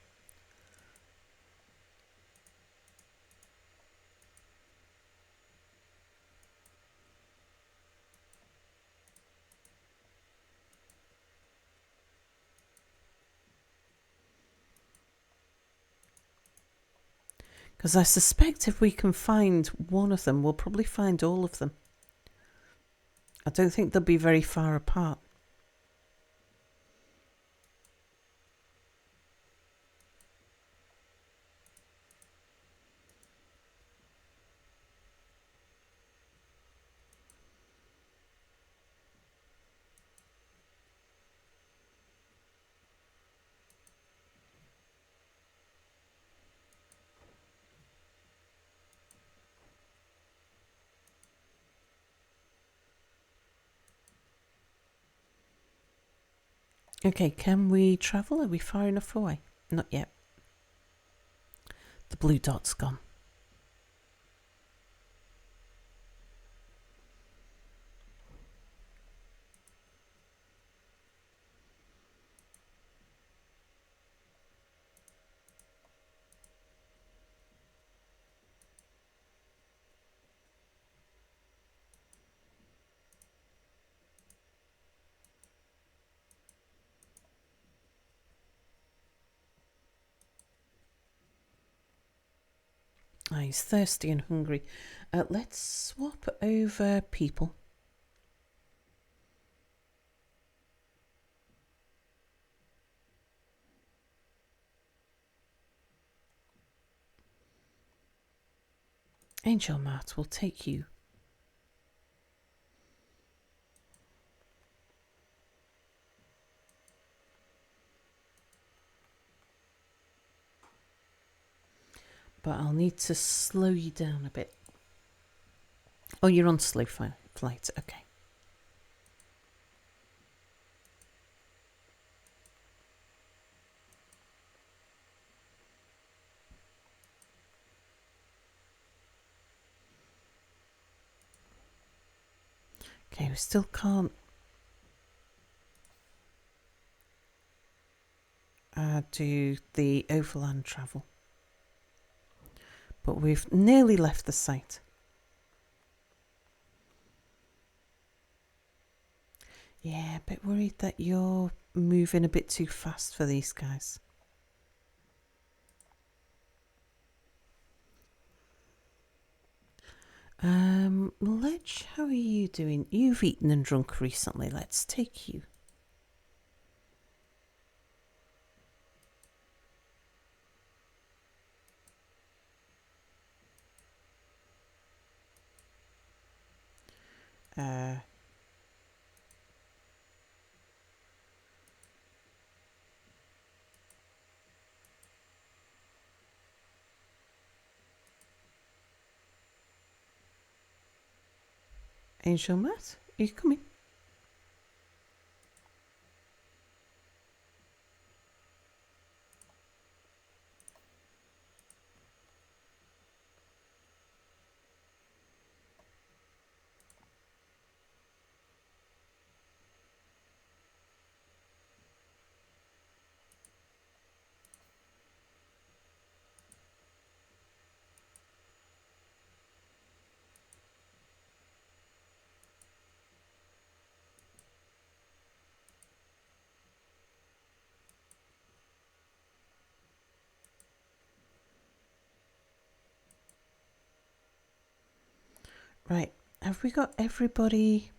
Because I suspect if we can find one of them, we'll probably find all of them. I don't think they'll be very far apart. Okay, can we travel? Are we far enough away? Not yet. The blue dot's gone. Oh, he's thirsty and hungry. Let's swap over people. Angel Mart will take you. But I'll need to slow you down a bit. Oh, you're on slow flight. Okay. Okay, we still can't do the overland travel. But we've nearly left the site. Yeah, a bit worried that you're moving a bit too fast for these guys. Ledge, how are you doing? You've eaten and drunk recently. Let's take you. Angel Matt, are you coming? Right, have we got everybody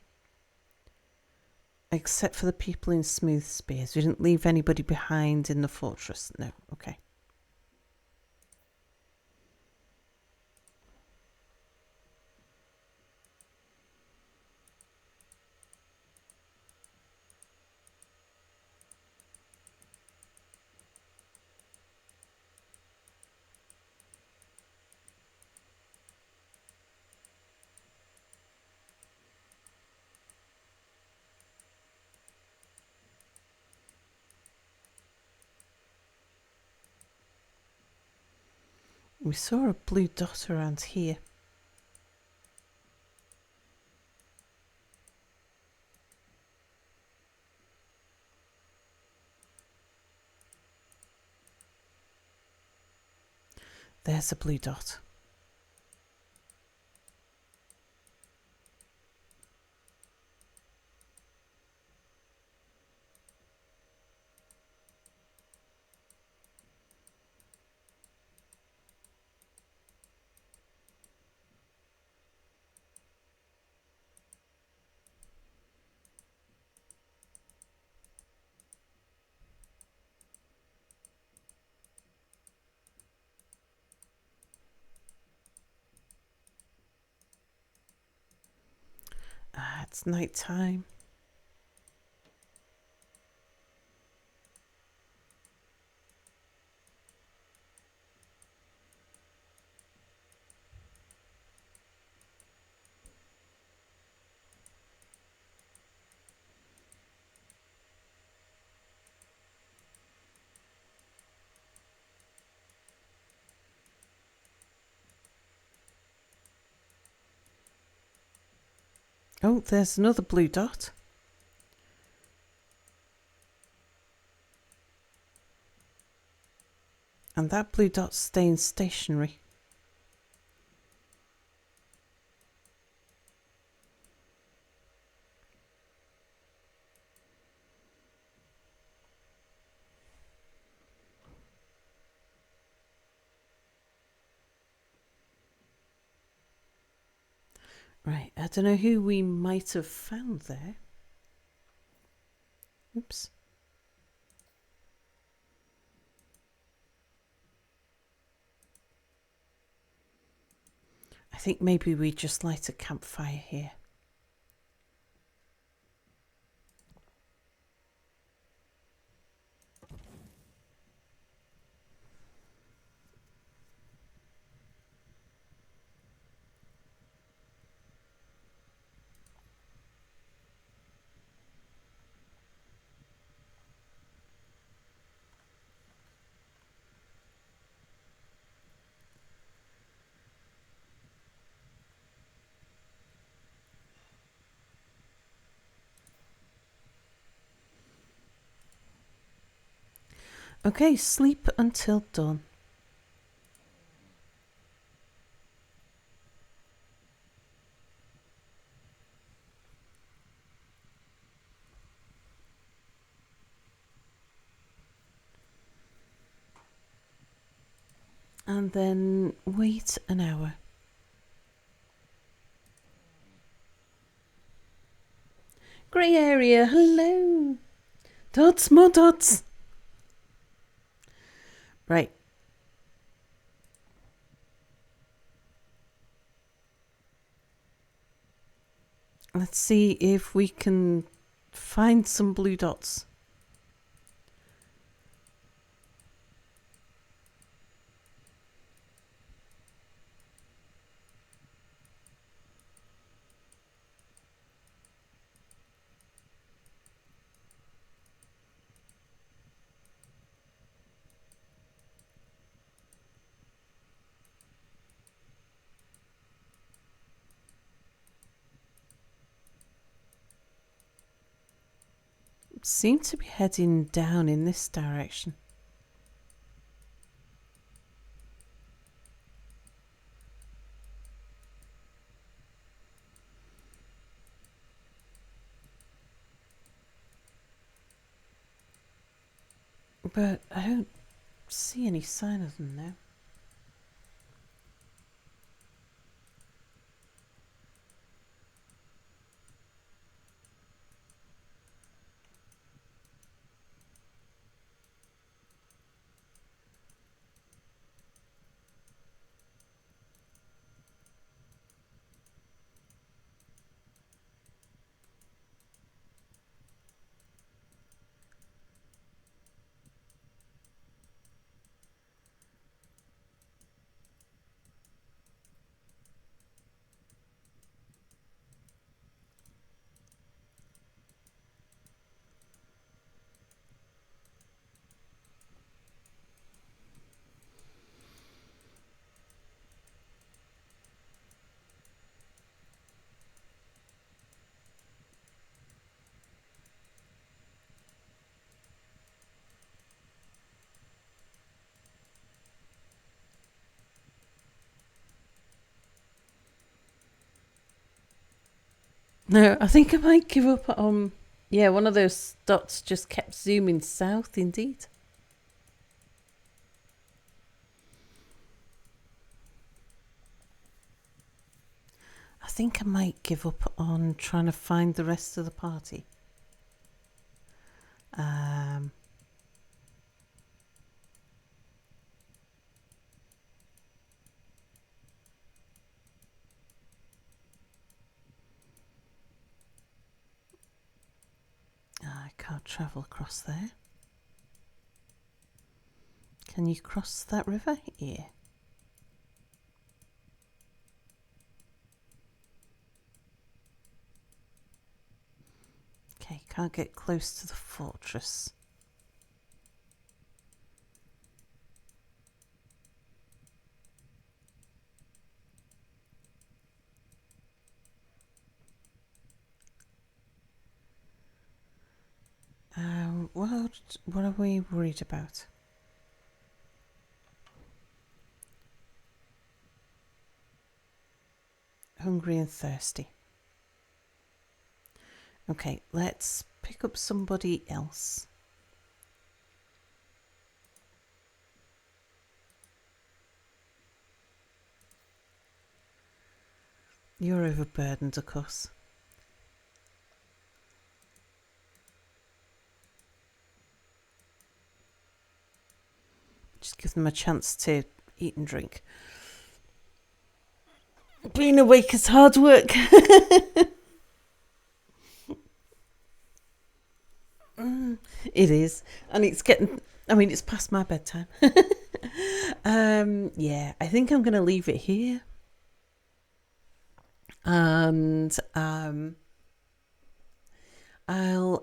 except for the people in Smooth Spears? We didn't leave anybody behind in the fortress? No, okay. We saw a blue dot around here. There's a blue dot. It's night time. Oh, there's another blue dot. And that blue dot's staying stationary. Right, I don't know who we might have found there. Oops. I think maybe we just light a campfire here. Okay, sleep until dawn. And then wait an hour. Grey area, hello. Dots, more dots. Right. Let's see if we can find some blue dots. Seem to be heading down in this direction. But I don't see any sign of them now. No, I think I might give up on... Yeah, one of those dots just kept zooming south indeed. I think I might give up on trying to find the rest of the party. I can't travel across there. Can you cross that river? Yeah. Okay, can't get close to the fortress. What are we worried about? Hungry and thirsty. Okay, let's pick up somebody else. You're overburdened, of course. Just give them a chance to eat and drink. Being awake is hard work. It is. And it's getting, it's past my bedtime. Yeah, I think I'm going to leave it here. And I'll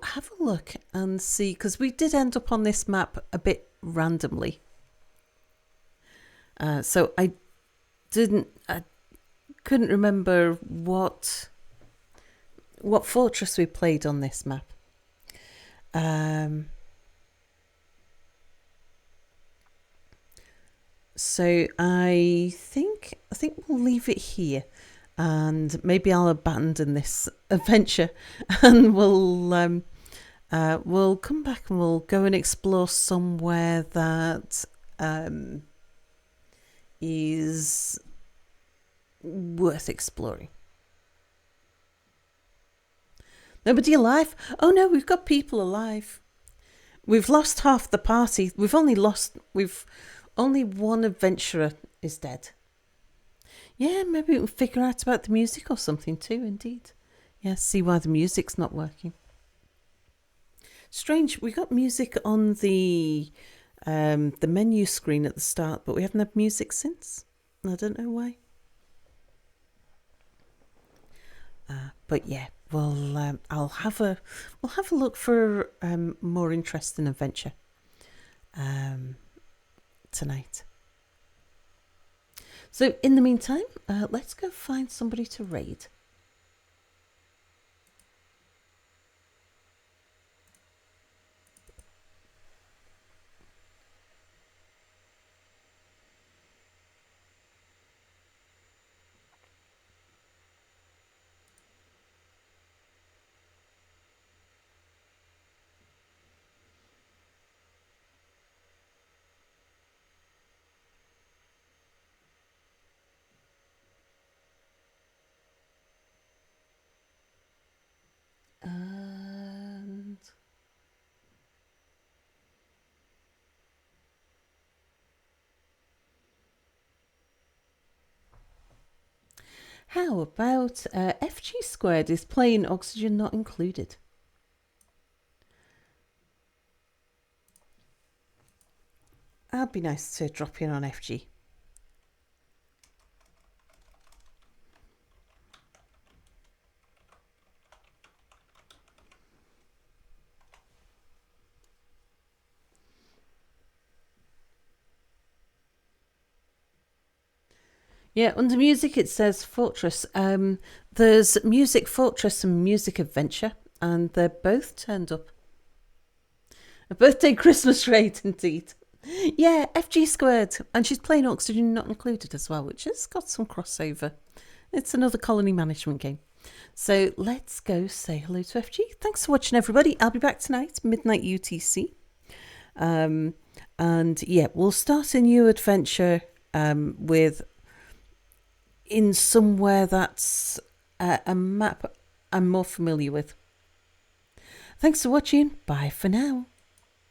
have a look and see, because we did end up on this map a bit randomly. So I couldn't remember what fortress we played on this map. So I think we'll leave it here, and maybe I'll abandon this adventure, and we'll come back and we'll go and explore somewhere that is worth exploring. Nobody alive? Oh no, we've got people alive. We've lost half the party. We've only one adventurer is dead. Yeah, maybe we can figure out about the music or something too, indeed. Yeah, see why the music's not working. Strange, we got music on the menu screen at the start, but we haven't had music since. I don't know why. But yeah, we'll have a look for more interesting adventure tonight. So in the meantime, let's go find somebody to raid. And how about FG Squared is playing Oxygen Not Included? That'd be nice to drop in on FG. Yeah, under music it says Fortress. There's Music Fortress and Music Adventure, and they're both turned up. A birthday Christmas raid, indeed. Yeah, FG Squared, and she's playing Oxygen Not Included as well, which has got some crossover. It's another colony management game. So let's go say hello to FG. Thanks for watching, everybody. I'll be back tonight, midnight UTC. And yeah, we'll start a new adventure with in somewhere that's a map I'm more familiar with. Thanks for watching. Bye for now.